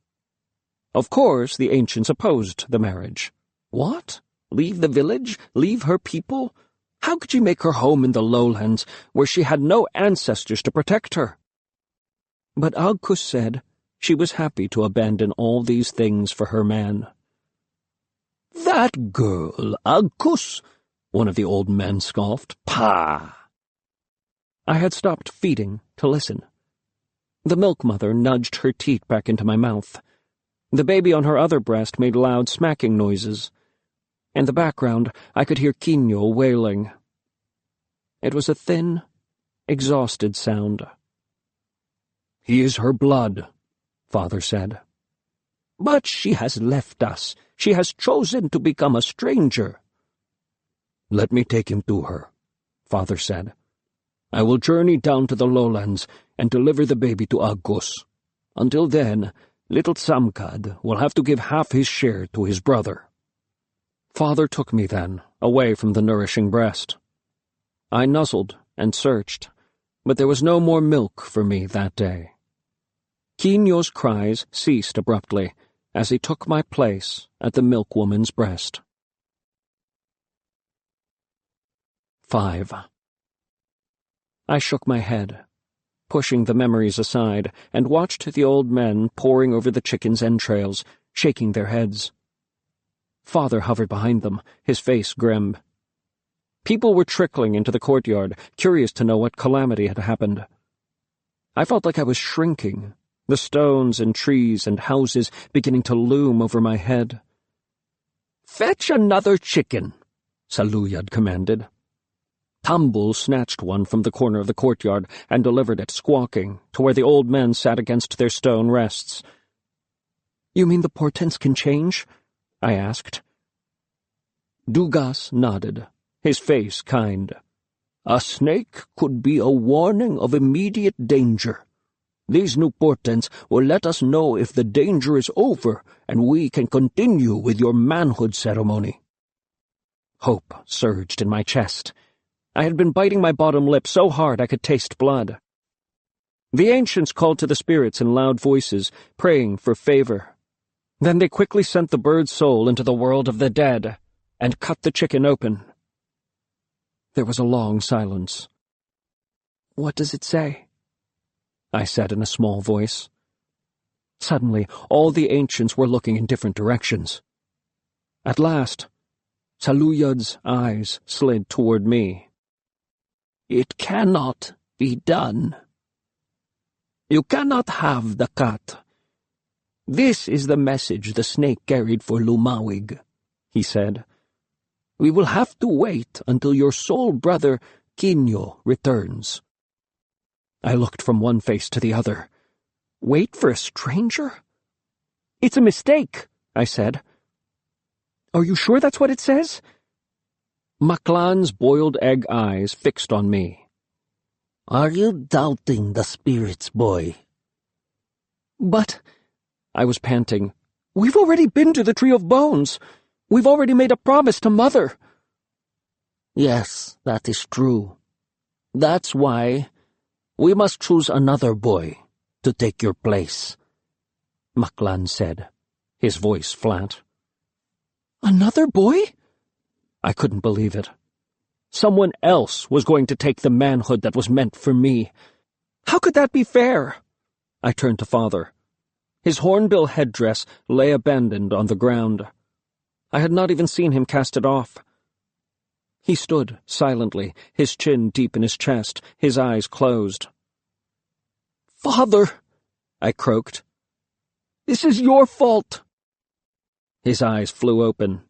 Of course, the ancients opposed the marriage. What? Leave the village? Leave her people? How could she make her home in the lowlands, where she had no ancestors to protect her? But Agkus said she was happy to abandon all these things for her man. "That girl, Agkus," one of the old men scoffed. "Pah!" I had stopped feeding to listen. The milk mother nudged her teat back into my mouth. The baby on her other breast made loud smacking noises. In the background, I could hear Quino wailing. It was a thin, exhausted sound. "He is her blood," Father said. But she has left us. She has chosen to become a stranger. Let me take him to her, Father said. I will journey down to the lowlands and deliver the baby to Aggus. Until then, Little Samkad will have to give half his share to his brother." Father took me then, away from the nourishing breast. I nuzzled and searched, but there was no more milk for me that day. Quinio's cries ceased abruptly as he took my place at the milkwoman's breast. 5. I shook my head, pushing the memories aside, and watched the old men poring over the chicken's entrails, shaking their heads. Father hovered behind them, his face grim. People were trickling into the courtyard, curious to know what calamity had happened. I felt like I was shrinking, the stones and trees and houses beginning to loom over my head. "Fetch another chicken," Saluyad commanded. Tambul snatched one from the corner of the courtyard and delivered it, squawking, to where the old men sat against their stone rests. "You mean the portents can change?" I asked. Dugas nodded, his face kind. "A snake could be a warning of immediate danger. These new portents will let us know if the danger is over and we can continue with your manhood ceremony." Hope surged in my chest. I had been biting my bottom lip so hard I could taste blood. The ancients called to the spirits in loud voices, praying for favor. Then they quickly sent the bird's soul into the world of the dead and cut the chicken open. There was a long silence. "What does it say?" I said in a small voice. Suddenly, all the ancients were looking in different directions. At last, Saluyad's eyes slid toward me. "It cannot be done. You cannot have the cat. This is the message the snake carried for Lumawig," he said. "We will have to wait until your soul brother Quinio returns." I looked from one face to the other. Wait for a stranger? "It's a mistake," I said. "Are you sure that's what it says?" Maklan's boiled egg eyes fixed on me. "Are you doubting the spirits, boy?" "But," I was panting, "we've already been to the Tree of Bones. We've already made a promise to Mother." "Yes, that is true. That's why we must choose another boy to take your place," Maklan said, his voice flat. "Another boy?" I couldn't believe it. Someone else was going to take the manhood that was meant for me. "How could that be fair?" I turned to Father. His hornbill headdress lay abandoned on the ground. I had not even seen him cast it off. He stood silently, his chin deep in his chest, his eyes closed. "Father," I croaked. "this is your fault." His eyes flew open.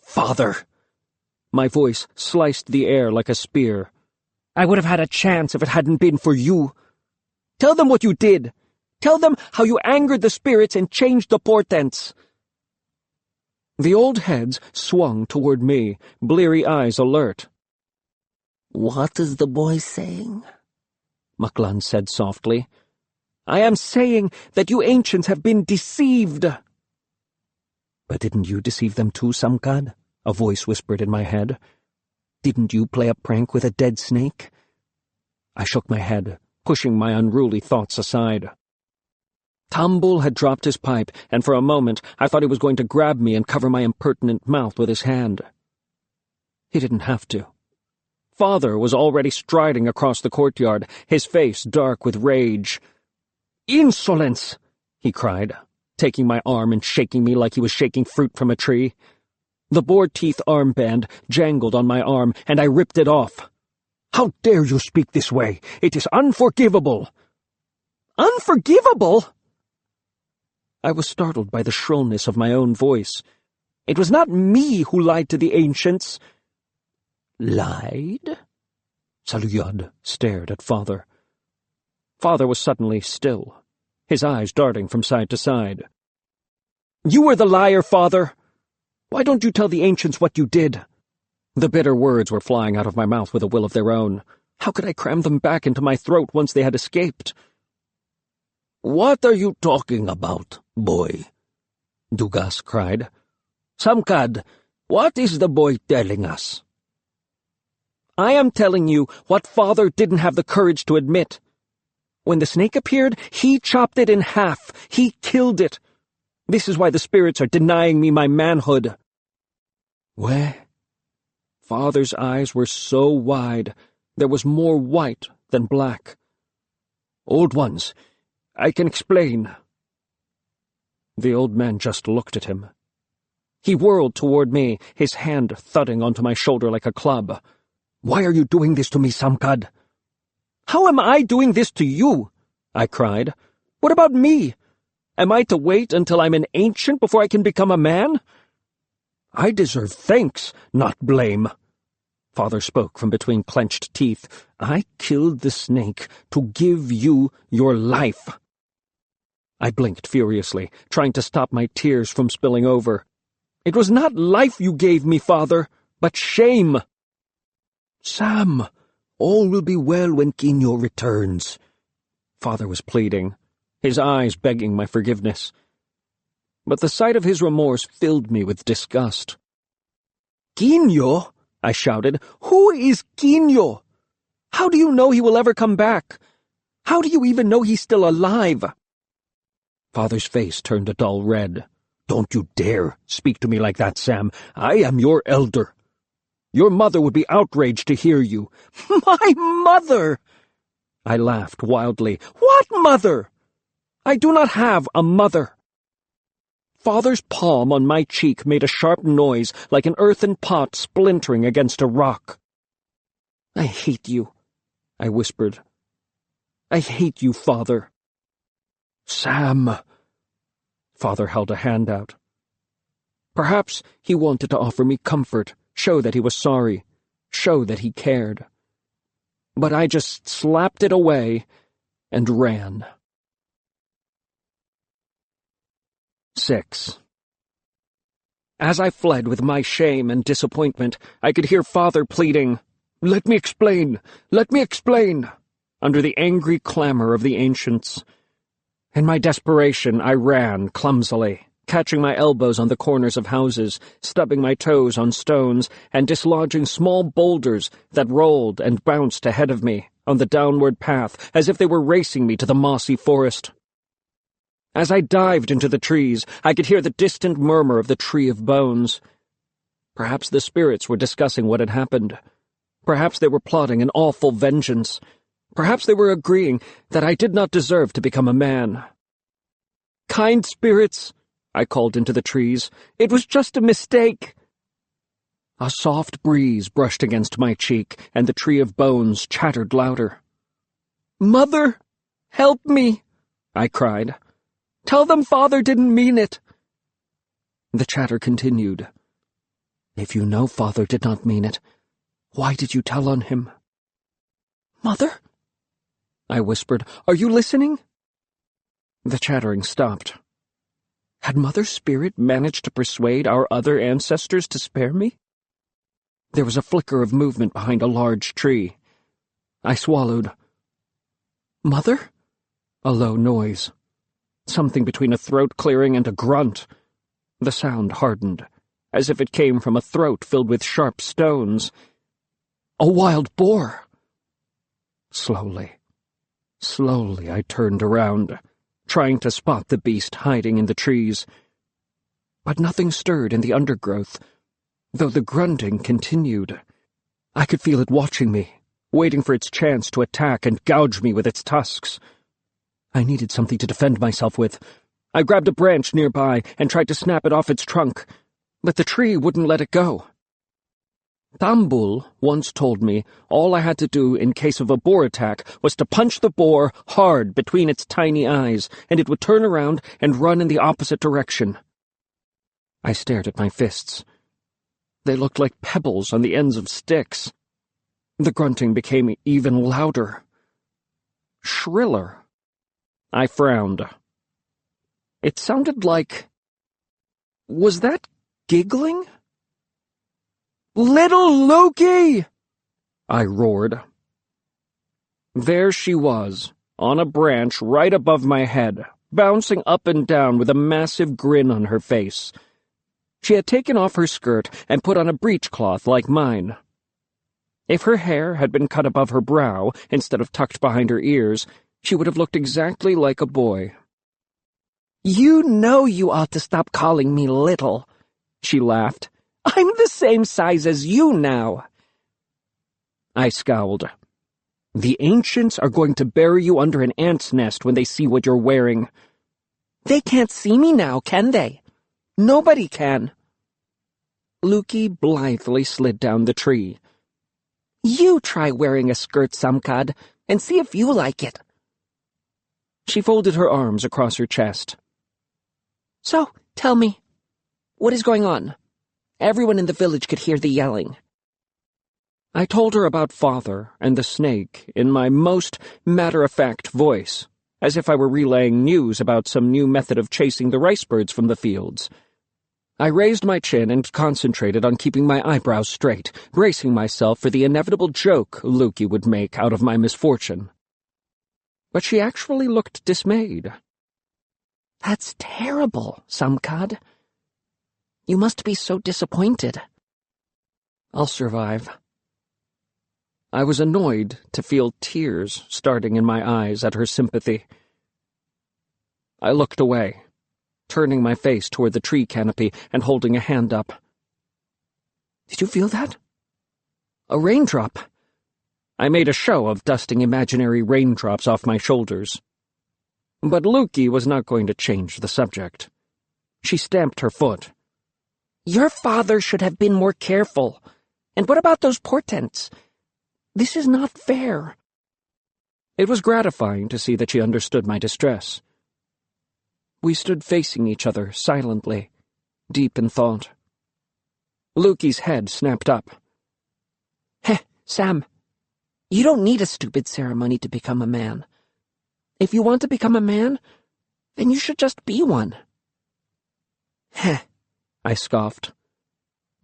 "Father." My voice sliced the air like a spear. "I would have had a chance if it hadn't been for you. Tell them what you did. Tell them how you angered the spirits and changed the portents." The old heads swung toward me, bleary eyes alert. "What is the boy saying?" Maklan said softly. "I am saying that you ancients have been deceived." "But didn't you deceive them too, Samkad?" a voice whispered in my head. "Didn't you play a prank with a dead snake?" I shook my head, pushing my unruly thoughts aside. Tambul had dropped his pipe, and for a moment I thought he was going to grab me and cover my impertinent mouth with his hand. He didn't have to. Father was already striding across the courtyard, his face dark with rage. "Insolence!" he cried, taking my arm and shaking me like he was shaking fruit from a tree. The boar-teeth armband jangled on my arm, and I ripped it off. "How dare you speak this way? It is unforgivable." "Unforgivable?" I was startled by the shrillness of my own voice. "It was not me who lied to the ancients." "Lied?" Saluyad stared at Father. Father was suddenly still, his eyes darting from side to side. "You were the liar, Father. Why don't you tell the ancients what you did?" The bitter words were flying out of my mouth with a will of their own. How could I cram them back into my throat once they had escaped? What are you talking about, boy? Dugas cried. Samkad, what is the boy telling us? I am telling you what Father didn't have the courage to admit. When the snake appeared, he chopped it in half. He killed it. This is why the spirits are denying me my manhood. Where? Father's eyes were so wide, there was more white than black. Old ones, I can explain. The old man just looked at him. He whirled toward me, his hand thudding onto my shoulder like a club. Why are you doing this to me, Samkad? How am I doing this to you? I cried. What about me? Am I to wait until I'm an ancient before I can become a man? I deserve thanks, not blame. Father spoke from between clenched teeth. I killed the snake to give you your life. I blinked furiously, trying to stop my tears from spilling over. It was not life you gave me, Father, but shame. Sam, all will be well when Quino returns. Father was pleading, his eyes begging my forgiveness. But the sight of his remorse filled me with disgust. Quino? I shouted. Who is Quino? How do you know he will ever come back? How do you even know he's still alive? Father's face turned a dull red. Don't you dare speak to me like that, Sam. I am your elder. Your mother would be outraged to hear you. My mother! I laughed wildly. What mother? I do not have a mother. Father's palm on my cheek made a sharp noise like an earthen pot splintering against a rock. I hate you, I whispered. I hate you, Father. Sam. Father held a hand out. Perhaps he wanted to offer me comfort, show that he was sorry, show that he cared. But I just slapped it away and ran. 6. As I fled with my shame and disappointment, I could hear Father pleading, "Let me explain! Let me explain!" under the angry clamor of the ancients. In my desperation, I ran clumsily, catching my elbows on the corners of houses, stubbing my toes on stones, and dislodging small boulders that rolled and bounced ahead of me on the downward path as if they were racing me to the mossy forest. As I dived into the trees, I could hear the distant murmur of the Tree of Bones. Perhaps the spirits were discussing what had happened. Perhaps they were plotting an awful vengeance. Perhaps they were agreeing that I did not deserve to become a man. "Kind spirits," I called into the trees, "it was just a mistake." A soft breeze brushed against my cheek, and the Tree of Bones chattered louder. "Mother, help me," I cried. "Tell them Father didn't mean it." The chatter continued. "If you know Father did not mean it, why did you tell on him?" "Mother?" I whispered. "Are you listening?" The chattering stopped. Had Mother's spirit managed to persuade our other ancestors to spare me? There was a flicker of movement behind a large tree. I swallowed. "Mother?" A low noise. Something between a throat clearing and a grunt. The sound hardened, as if it came from a throat filled with sharp stones. A wild boar! Slowly, I turned around, trying to spot the beast hiding in the trees. But nothing stirred in the undergrowth, though the grunting continued. I could feel it watching me, waiting for its chance to attack and gouge me with its tusks. I needed something to defend myself with. I grabbed a branch nearby and tried to snap it off its trunk, but the tree wouldn't let it go. Tambul once told me all I had to do in case of a boar attack was to punch the boar hard between its tiny eyes, and it would turn around and run in the opposite direction. I stared at my fists. They looked like pebbles on the ends of sticks. The grunting became even louder. Shriller. I frowned. It sounded like... Was that giggling? "Little Loki!" I roared. There she was, on a branch right above my head, bouncing up and down with a massive grin on her face. She had taken off her skirt and put on a breechcloth like mine. If her hair had been cut above her brow instead of tucked behind her ears, she would have looked exactly like a boy. "You know you ought to stop calling me little," she laughed. "I'm the same size as you now." I scowled. "The ancients are going to bury you under an ant's nest when they see what you're wearing." "They can't see me now, can they? Nobody can." Lukey blithely slid down the tree. "You try wearing a skirt, Samkad, and see if you like it." She folded her arms across her chest. "So, tell me, what is going on? Everyone in the village could hear the yelling." I told her about Father and the snake in my most matter-of-fact voice, as if I were relaying news about some new method of chasing the rice birds from the fields. I raised my chin and concentrated on keeping my eyebrows straight, bracing myself for the inevitable joke Lukey would make out of my misfortune. But she actually looked dismayed. "That's terrible, Samkad. You must be so disappointed." "I'll survive." I was annoyed to feel tears starting in my eyes at her sympathy. I looked away, turning my face toward the tree canopy and holding a hand up. "Did you feel that? A raindrop?" I made a show of dusting imaginary raindrops off my shoulders. But Lukey was not going to change the subject. She stamped her foot. "Your father should have been more careful. And what about those portents? This is not fair." It was gratifying to see that she understood my distress. We stood facing each other silently, deep in thought. Lukey's head snapped up. "Heh, Sam, you don't need a stupid ceremony to become a man. If you want to become a man, then you should just be one." "Heh," I scoffed.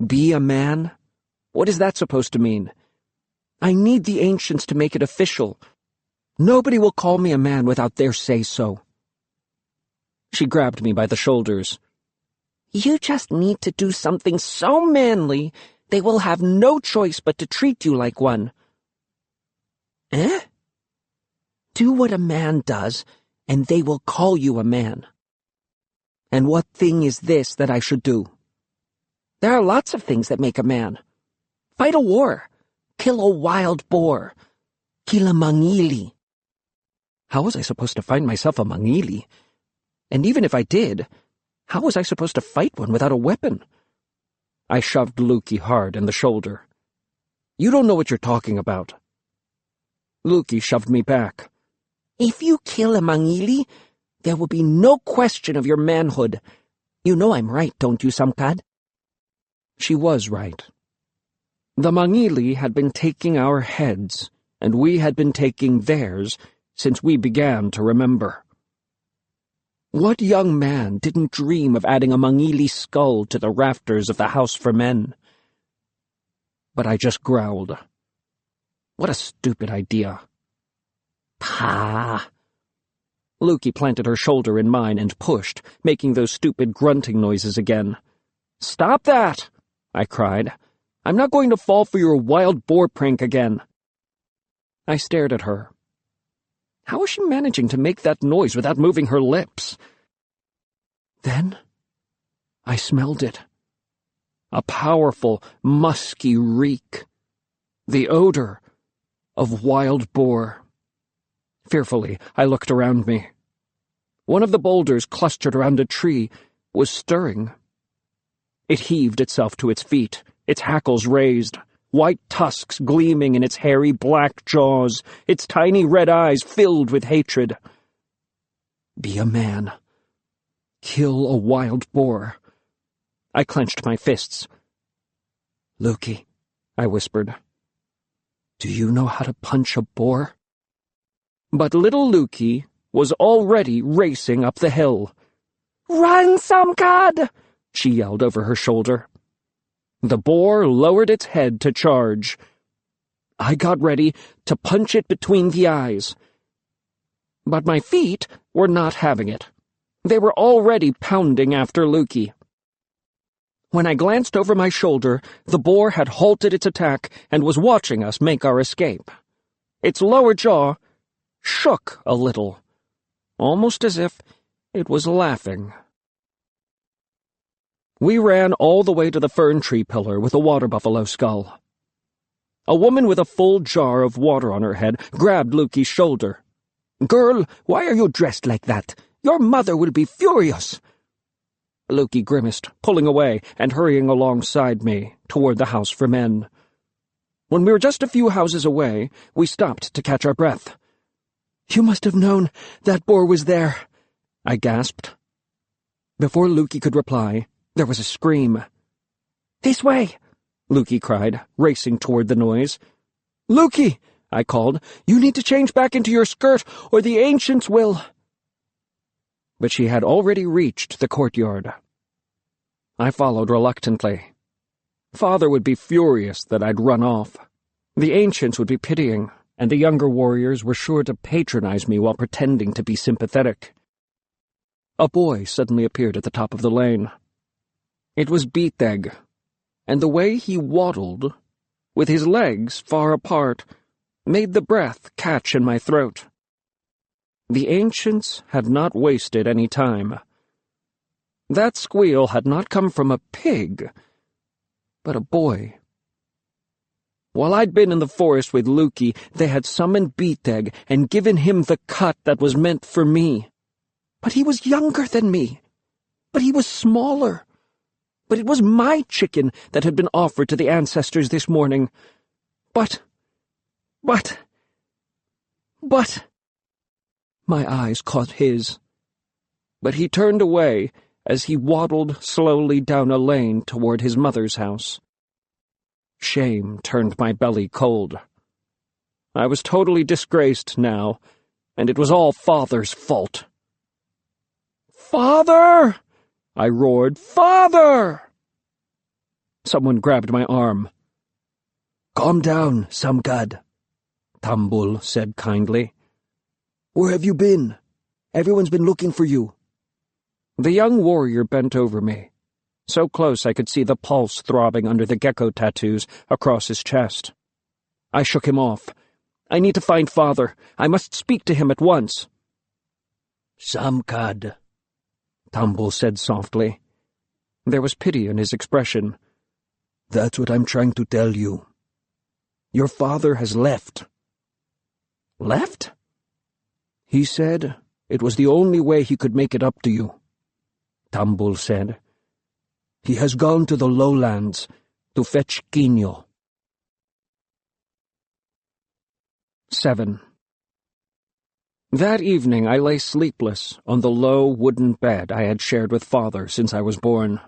"Be a man? What is that supposed to mean? I need the ancients to make it official. Nobody will call me a man without their say-so." She grabbed me by the shoulders. "You just need to do something so manly, they will have no choice but to treat you like one." "Eh?" "Do what a man does, and they will call you a man." "And what thing is this that I should do?" "There are lots of things that make a man. Fight a war. Kill a wild boar. Kill a mangili." How was I supposed to find myself a mangili? And even if I did, how was I supposed to fight one without a weapon? I shoved Lukey hard in the shoulder. "You don't know what you're talking about." Lukey shoved me back. "If you kill a mangili, there will be no question of your manhood. You know I'm right, don't you, Samkad?" She was right. The mangili had been taking our heads, and we had been taking theirs since we began to remember. What young man didn't dream of adding a mangili skull to the rafters of the house for men? But I just growled. What a stupid idea. "Pah!" Lukey planted her shoulder in mine and pushed, making those stupid grunting noises again. "Stop that!" I cried. "I'm not going to fall for your wild boar prank again." I stared at her. How was she managing to make that noise without moving her lips? Then I smelled it. A powerful, musky reek. The odor of wild boar. Fearfully, I looked around me. One of the boulders clustered around a tree was stirring. It heaved itself to its feet, its hackles raised, white tusks gleaming in its hairy black jaws, its tiny red eyes filled with hatred. Be a man. Kill a wild boar. I clenched my fists. "Lukey," I whispered, "do you know how to punch a boar?" But little Lukey was already racing up the hill. "Run, Samkad!" she yelled over her shoulder. The boar lowered its head to charge. I got ready to punch it between the eyes. But my feet were not having it. They were already pounding after Lukey. When I glanced over my shoulder, the boar had halted its attack and was watching us make our escape. Its lower jaw shook a little, almost as if it was laughing. We ran all the way to the fern tree pillar with a water buffalo skull. A woman with a full jar of water on her head grabbed Lukey's shoulder. "Girl, why are you dressed like that? Your mother will be furious." Lukey grimaced, pulling away and hurrying alongside me toward the house for men. When we were just a few houses away, we stopped to catch our breath. "You must have known that boar was there," I gasped. Before Lukey could reply, there was a scream. "This way!" Lukey cried, racing toward the noise. "Lukey!" I called. "You need to change back into your skirt, or the ancients will—" But she had already reached the courtyard. I followed reluctantly. Father would be furious that I'd run off. The ancients would be pitying, and the younger warriors were sure to patronize me while pretending to be sympathetic. A boy suddenly appeared at the top of the lane. It was Beateg, and the way he waddled, with his legs far apart, made the breath catch in my throat. The ancients had not wasted any time. That squeal had not come from a pig, but a boy. While I'd been in the forest with Lukey, they had summoned Beateg and given him the cut that was meant for me. But he was younger than me. But he was smaller. But it was my chicken that had been offered to the ancestors this morning. But... My eyes caught his. But he turned away as he waddled slowly down a lane toward his mother's house. Shame turned my belly cold. I was totally disgraced now, and it was all Father's fault. "Father!" I roared. "Father!" Someone grabbed my arm. "Calm down, Samgad," Tambul said kindly. "Where have you been? Everyone's been looking for you." The young warrior bent over me, so close I could see the pulse throbbing under the gecko tattoos across his chest. I shook him off. "I need to find Father. I must speak to him at once." "Samgad," Tambul said softly. There was pity in his expression. "That's what I'm trying to tell you. Your father has left." "Left?" "He said it was the only way he could make it up to you," Tambul said. "He has gone to the lowlands to fetch Quino." 7. That evening I lay sleepless on the low wooden bed I had shared with Father since I was born.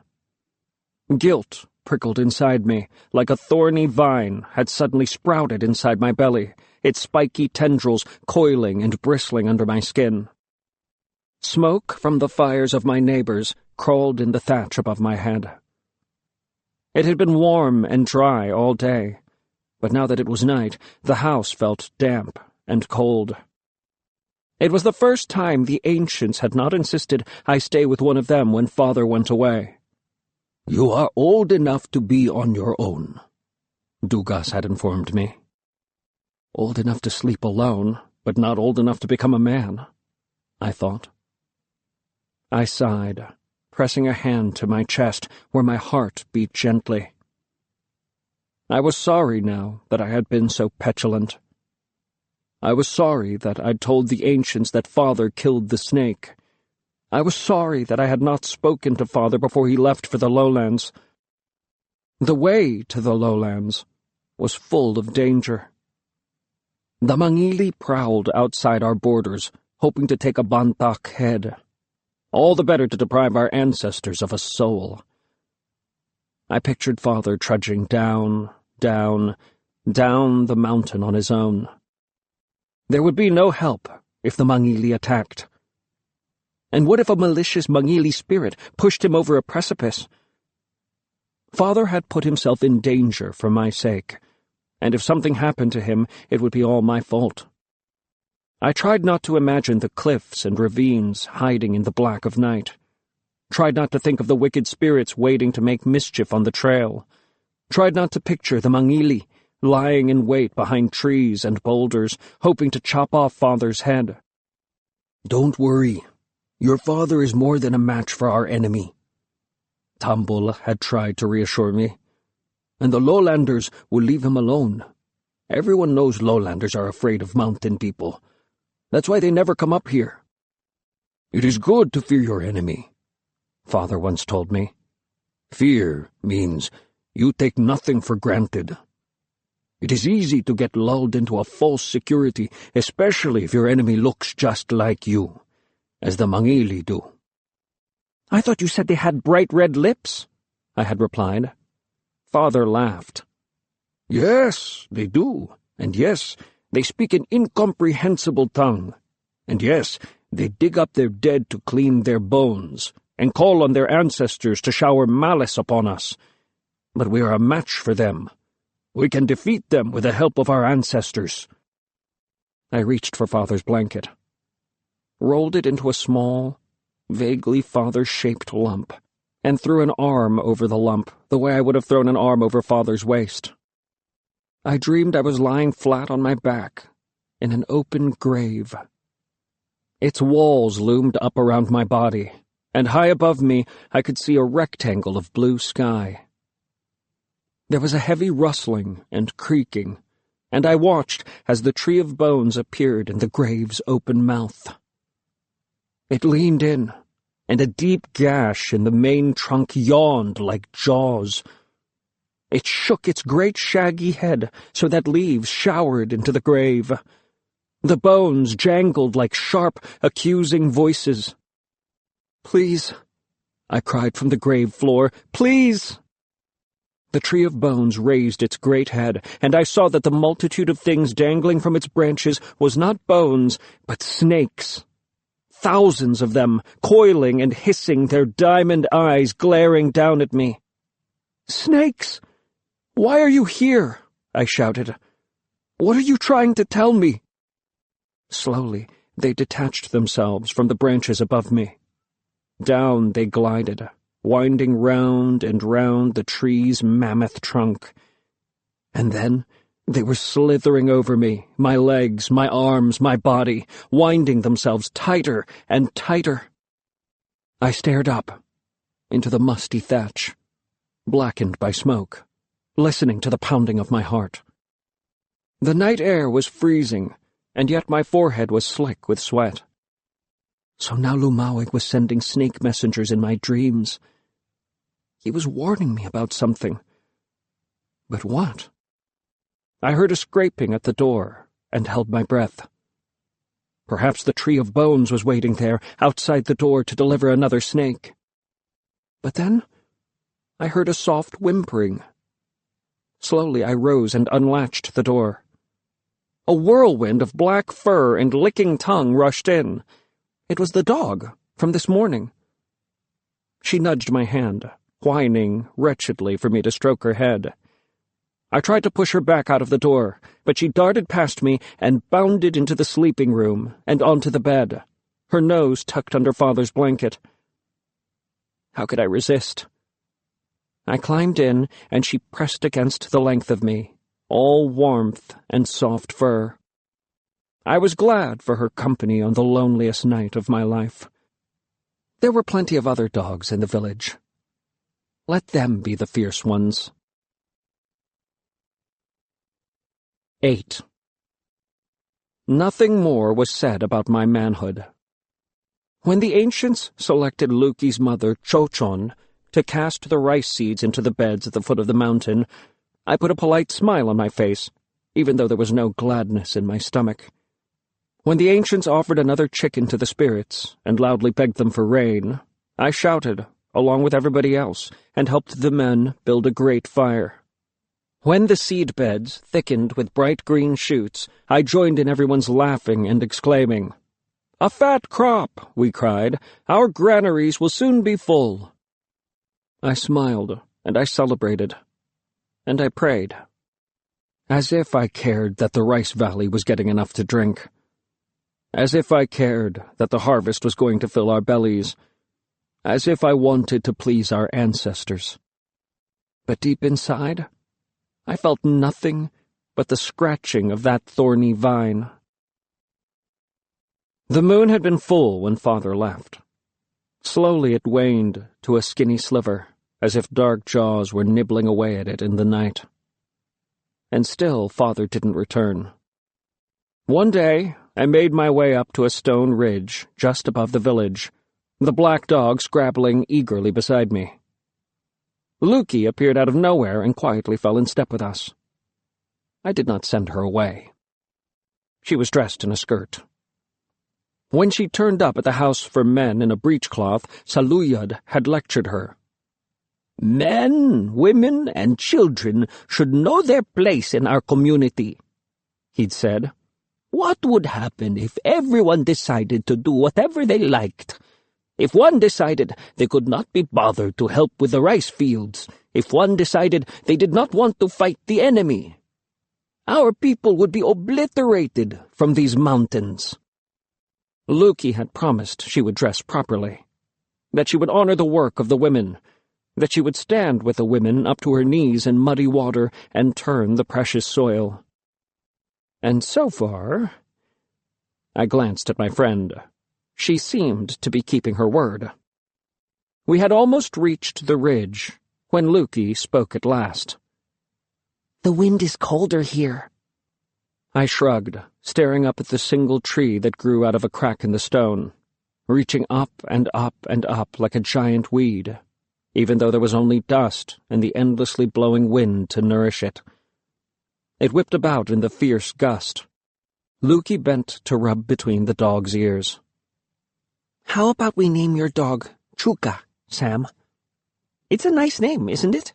Guilt prickled inside me, like a thorny vine had suddenly sprouted inside my belly, its spiky tendrils coiling and bristling under my skin. Smoke from the fires of my neighbors crawled in the thatch above my head. It had been warm and dry all day, but now that it was night, the house felt damp and cold. It was the first time the ancients had not insisted I stay with one of them when Father went away. "You are old enough to be on your own," Dugas had informed me. Old enough to sleep alone, but not old enough to become a man, I thought. I sighed, pressing a hand to my chest where my heart beat gently. I was sorry now that I had been so petulant. I was sorry that I'd told the ancients that Father killed the snake. I was sorry that I had not spoken to Father before he left for the lowlands. The way to the lowlands was full of danger. The Mangili prowled outside our borders, hoping to take a Bantak head. All the better to deprive our ancestors of a soul. I pictured Father trudging down the mountain on his own. There would be no help if the Mangili attacked. And what if a malicious Mangili spirit pushed him over a precipice? Father had put himself in danger for my sake, and if something happened to him, it would be all my fault. I tried not to imagine the cliffs and ravines hiding in the black of night. Tried not to think of the wicked spirits waiting to make mischief on the trail. Tried not to picture the Mangili lying in wait behind trees and boulders, hoping to chop off Father's head. "Don't worry. Your father is more than a match for our enemy," Tambul had tried to reassure me. "And the lowlanders will leave him alone. Everyone knows lowlanders are afraid of mountain people. That's why they never come up here." "It is good to fear your enemy," Father once told me. "Fear means you take nothing for granted. It is easy to get lulled into a false security, especially if your enemy looks just like you, as the Mangili do." "I thought you said they had bright red lips," I had replied. Father laughed. "Yes, they do, and yes, they speak an incomprehensible tongue, and yes, they dig up their dead to clean their bones, and call on their ancestors to shower malice upon us. But we are a match for them. We can defeat them with the help of our ancestors." I reached for Father's blanket, rolled it into a small, vaguely father-shaped lump, and threw an arm over the lump, the way I would have thrown an arm over Father's waist. I dreamed I was lying flat on my back, in an open grave. Its walls loomed up around my body, and high above me I could see a rectangle of blue sky. There was a heavy rustling and creaking, and I watched as the tree of bones appeared in the grave's open mouth. It leaned in, and a deep gash in the main trunk yawned like jaws. It shook its great shaggy head so that leaves showered into the grave. The bones jangled like sharp, accusing voices. "Please," I cried from the grave floor, "please!" The tree of bones raised its great head, and I saw that the multitude of things dangling from its branches was not bones, but snakes. Thousands of them, coiling and hissing, their diamond eyes glaring down at me. "Snakes! Why are you here?" I shouted. "What are you trying to tell me?" Slowly, they detached themselves from the branches above me. Down they glided, winding round and round the tree's mammoth trunk. And then they were slithering over me, my legs, my arms, my body, winding themselves tighter and tighter. I stared up, into the musty thatch, blackened by smoke, listening to the pounding of my heart. The night air was freezing, and yet my forehead was slick with sweat. So now Lumawig was sending snake messengers in my dreams. He was warning me about something. But what? I heard a scraping at the door and held my breath. Perhaps the tree of bones was waiting there, outside the door, to deliver another snake. But then I heard a soft whimpering. Slowly I rose and unlatched the door. A whirlwind of black fur and licking tongue rushed in. It was the dog from this morning. She nudged my hand, whining wretchedly for me to stroke her head. I tried to push her back out of the door, but she darted past me and bounded into the sleeping room and onto the bed, her nose tucked under Father's blanket. How could I resist? I climbed in, and she pressed against the length of me, all warmth and soft fur. I was glad for her company on the loneliest night of my life. There were plenty of other dogs in the village. Let them be the fierce ones. 8. Nothing more was said about my manhood. When the ancients selected Luki's mother, Chochon, to cast the rice seeds into the beds at the foot of the mountain, I put a polite smile on my face, even though there was no gladness in my stomach. When the ancients offered another chicken to the spirits and loudly begged them for rain, I shouted, along with everybody else, and helped the men build a great fire. When the seed beds thickened with bright green shoots, I joined in everyone's laughing and exclaiming, "A fat crop," we cried. "Our granaries will soon be full." I smiled, and I celebrated, and I prayed. As if I cared that the rice valley was getting enough to drink. As if I cared that the harvest was going to fill our bellies. As if I wanted to please our ancestors. But deep inside, I felt nothing but the scratching of that thorny vine. The moon had been full when Father left. Slowly it waned to a skinny sliver, as if dark jaws were nibbling away at it in the night. And still Father didn't return. One day, I made my way up to a stone ridge just above the village, the black dog scrabbling eagerly beside me. Lukey appeared out of nowhere and quietly fell in step with us. I did not send her away. She was dressed in a skirt. When she turned up at the house for men in a breechcloth, Saluyad had lectured her. "Men, women, and children should know their place in our community," he'd said. "What would happen if everyone decided to do whatever they liked? If one decided they could not be bothered to help with the rice fields, if one decided they did not want to fight the enemy, our people would be obliterated from these mountains." Lukey had promised she would dress properly, that she would honor the work of the women, that she would stand with the women up to her knees in muddy water and turn the precious soil. And so far, I glanced at my friend. She seemed to be keeping her word. We had almost reached the ridge when Lukey spoke at last. "The wind is colder here." I shrugged, staring up at the single tree that grew out of a crack in the stone, reaching up and up and up like a giant weed, even though there was only dust and the endlessly blowing wind to nourish it. It whipped about in the fierce gust. Lukey bent to rub between the dog's ears. "How about we name your dog Chuka, Sam? It's a nice name, isn't it?"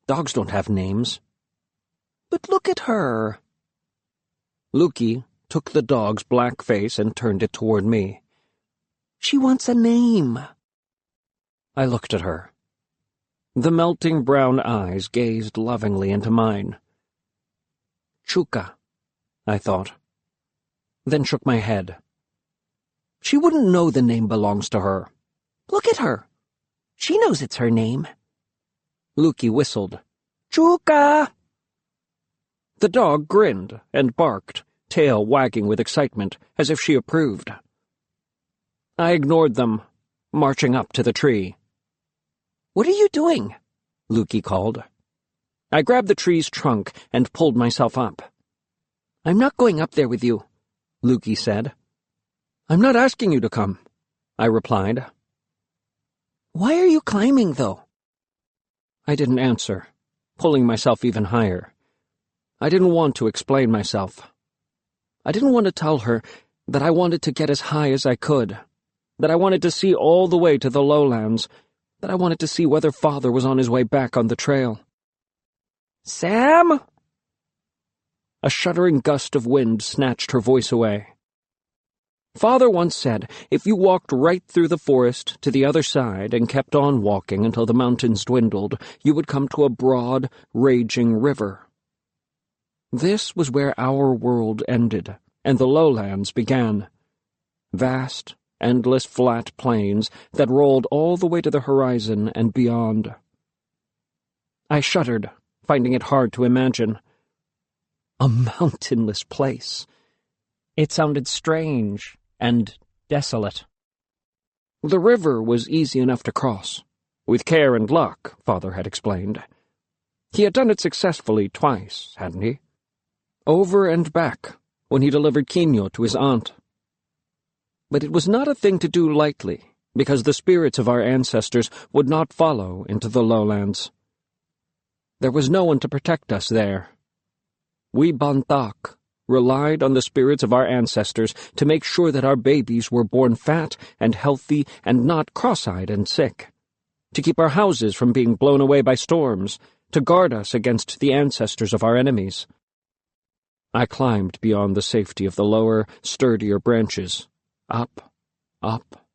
"Dogs don't have names." "But look at her." Lukey took the dog's black face and turned it toward me. "She wants a name." I looked at her. The melting brown eyes gazed lovingly into mine. Chuka, I thought, then shook my head. "She wouldn't know the name belongs to her. Look at her. She knows it's her name." Lukey whistled. "Chuka!" The dog grinned and barked, tail wagging with excitement, as if she approved. I ignored them, marching up to the tree. "What are you doing?" Lukey called. I grabbed the tree's trunk and pulled myself up. "I'm not going up there with you," Lukey said. "I'm not asking you to come," I replied. "Why are you climbing, though?" I didn't answer, pulling myself even higher. I didn't want to explain myself. I didn't want to tell her that I wanted to get as high as I could, that I wanted to see all the way to the lowlands, that I wanted to see whether Father was on his way back on the trail. "Sam!" A shuddering gust of wind snatched her voice away. Father once said, if you walked right through the forest to the other side and kept on walking until the mountains dwindled, you would come to a broad, raging river. This was where our world ended, and the lowlands began. Vast, endless flat plains that rolled all the way to the horizon and beyond. I shuddered, finding it hard to imagine. A mountainless place. It sounded strange and desolate. The river was easy enough to cross. With care and luck, Father had explained. He had done it successfully twice, hadn't he? Over and back, when he delivered quinoa to his aunt. But it was not a thing to do lightly, because the spirits of our ancestors would not follow into the lowlands. There was no one to protect us there. We Bantak relied on the spirits of our ancestors to make sure that our babies were born fat and healthy and not cross-eyed and sick, to keep our houses from being blown away by storms, to guard us against the ancestors of our enemies. I climbed beyond the safety of the lower, sturdier branches, up, up,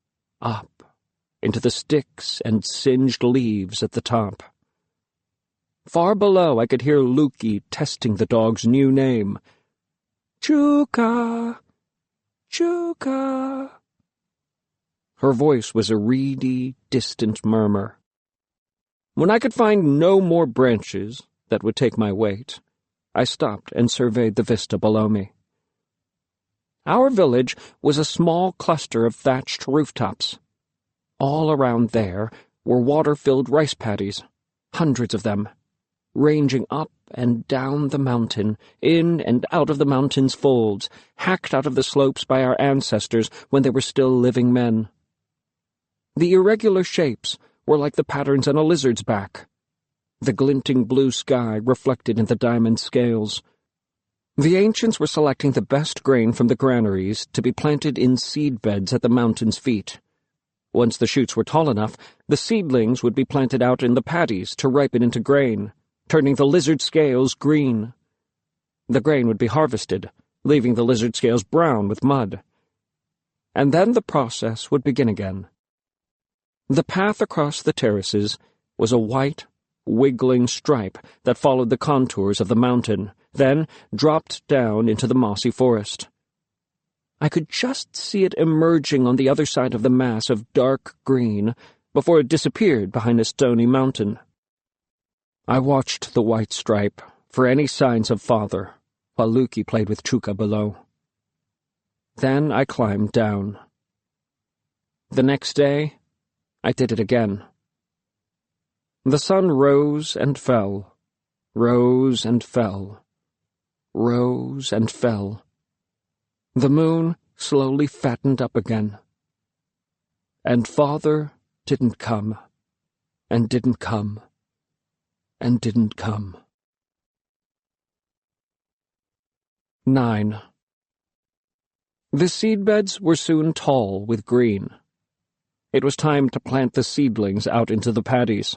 up, into the sticks and singed leaves at the top. Far below I could hear Lukey testing the dog's new name. Chuka! Chuka. Her voice was a reedy, distant murmur. When I could find no more branches that would take my weight, I stopped and surveyed the vista below me. Our village was a small cluster of thatched rooftops. All around there were water-filled rice paddies, hundreds of them, ranging up and down the mountain, in and out of the mountain's folds, hacked out of the slopes by our ancestors when they were still living men. The irregular shapes were like the patterns on a lizard's back, the glinting blue sky reflected in the diamond scales. The ancients were selecting the best grain from the granaries to be planted in seed beds at the mountain's feet. Once the shoots were tall enough, the seedlings would be planted out in the paddies to ripen into grain, turning the lizard scales green. The grain would be harvested, leaving the lizard scales brown with mud. And then the process would begin again. The path across the terraces was a white, wiggling stripe that followed the contours of the mountain, then dropped down into the mossy forest. I could just see it emerging on the other side of the mass of dark green before it disappeared behind a stony mountain. I watched the white stripe for any signs of father, while Luki played with Chuka below. Then I climbed down. The next day, I did it again. The sun rose and fell, rose and fell, rose and fell. The moon slowly fattened up again. And father didn't come, and didn't come, and didn't come. 9. The seedbeds were soon tall with green. It was time to plant the seedlings out into the paddies.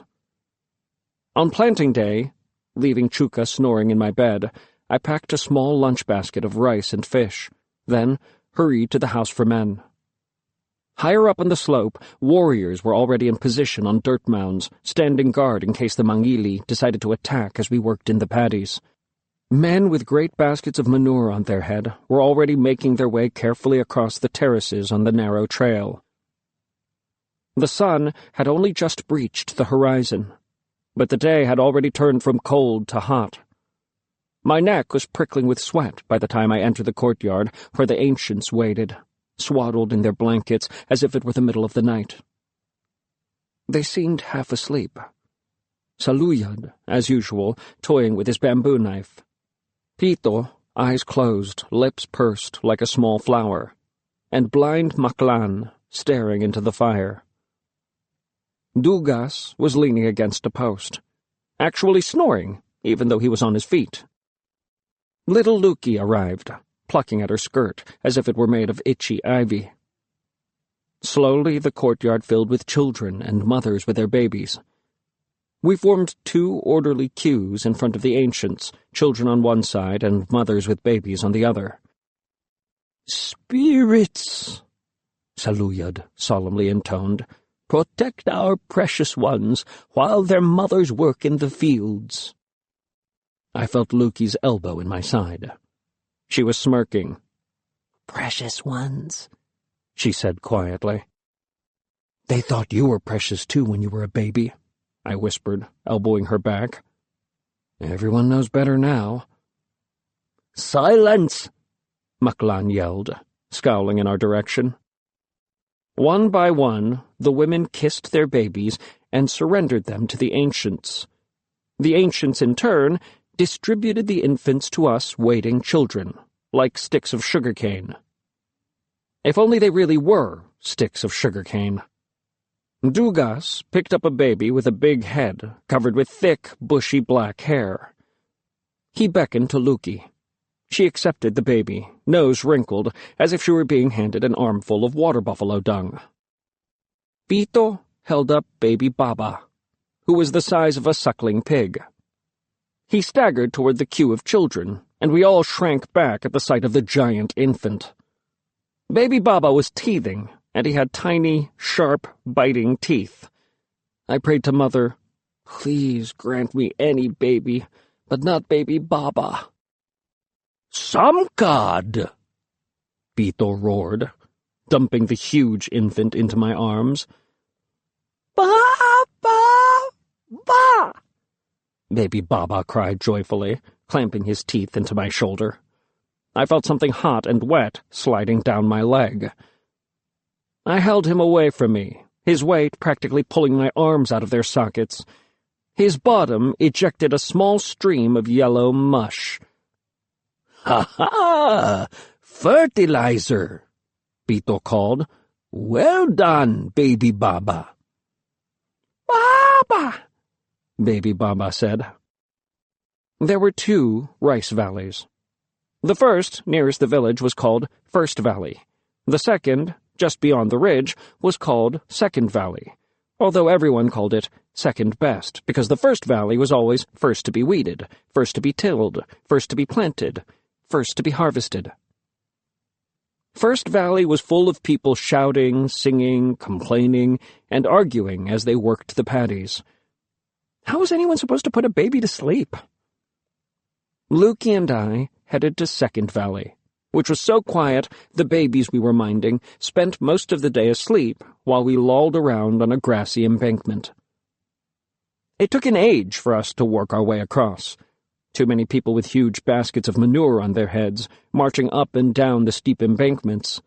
On planting day, leaving Chuka snoring in my bed, I packed a small lunch basket of rice and fish, then hurried to the house for men. Higher up on the slope, warriors were already in position on dirt mounds, standing guard in case the Mangili decided to attack as we worked in the paddies. Men with great baskets of manure on their head were already making their way carefully across the terraces on the narrow trail. The sun had only just breached the horizon, but the day had already turned from cold to hot. My neck was prickling with sweat by the time I entered the courtyard where the ancients waited, swaddled in their blankets as if it were the middle of the night. They seemed half asleep. Saluyad, as usual, toying with his bamboo knife. Pito, eyes closed, lips pursed like a small flower, and blind Maklan, staring into the fire. Dugas was leaning against a post, actually snoring, even though he was on his feet. Little Luki arrived, plucking at her skirt as if it were made of itchy ivy. Slowly the courtyard filled with children and mothers with their babies. We formed 2 orderly queues in front of the ancients, children on one side and mothers with babies on the other. "Spirits," Saluyad solemnly intoned, "protect our precious ones while their mothers work in the fields." I felt Luki's elbow in my side. She was smirking. "Precious ones," she said quietly. "They thought you were precious too when you were a baby," I whispered, elbowing her back. "Everyone knows better now." "Silence!" Maklan yelled, scowling in our direction. One by one, the women kissed their babies and surrendered them to the ancients. The ancients, in turn, distributed the infants to us waiting children, like sticks of sugarcane. If only they really were sticks of sugarcane. Dugas picked up a baby with a big head, covered with thick, bushy black hair. He beckoned to Luki. She accepted the baby, nose wrinkled, as if she were being handed an armful of water buffalo dung. Pito held up baby Baba, who was the size of a suckling pig. He staggered toward the queue of children, and we all shrank back at the sight of the giant infant. Baby Baba was teething, and he had tiny, sharp, biting teeth. I prayed to Mother, "Please grant me any baby, but not baby Baba." "Some god!" Beetle roared, dumping the huge infant into my arms. Ba, ba, ba! Baby Baba cried joyfully, clamping his teeth into my shoulder. I felt something hot and wet sliding down my leg. I held him away from me, his weight practically pulling my arms out of their sockets. His bottom ejected a small stream of yellow mush. "Ha-ha! Fertilizer!" Beetle called. "Well done, Baby Baba." Baba! Baby Baba said. There were 2 rice valleys. The first, nearest the village, was called First Valley. The second, just beyond the ridge, was called Second Valley, although everyone called it Second Best, because the First Valley was always first to be weeded, first to be tilled, first to be planted, first to be harvested. First Valley was full of people shouting, singing, complaining, and arguing as they worked the paddies. How was anyone supposed to put a baby to sleep? Lukey and I headed to Second Valley, which was so quiet the babies we were minding spent most of the day asleep while we lolled around on a grassy embankment. It took an age for us to work our way across. Too many people with huge baskets of manure on their heads, marching up and down the steep embankments.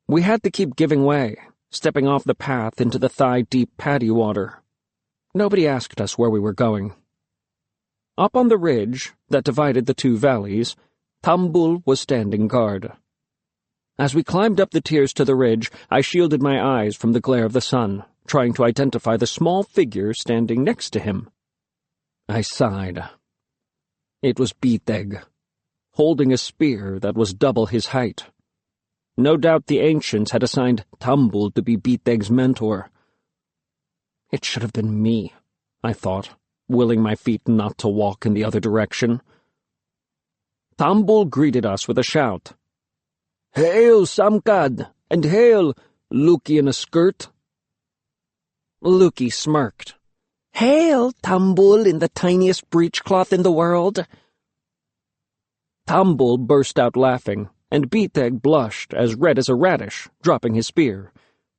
We had to keep giving way, stepping off the path into the thigh-deep paddy water. Nobody asked us where we were going. Up on the ridge that divided the 2 valleys, Tambul was standing guard. As we climbed up the tiers to the ridge, I shielded my eyes from the glare of the sun, trying to identify the small figure standing next to him. I sighed. It was Beetegg, holding a spear that was double his height. No doubt the ancients had assigned Tambul to be Beetegg's mentor. It should have been me, I thought, willing my feet not to walk in the other direction. Tambul greeted us with a shout. "Hail, Samkad! And hail, Lukey in a skirt!" Lukey smirked. Hail, Tambul in the tiniest breechcloth in the world! Tambul burst out laughing, and Beetegg blushed as red as a radish, dropping his spear.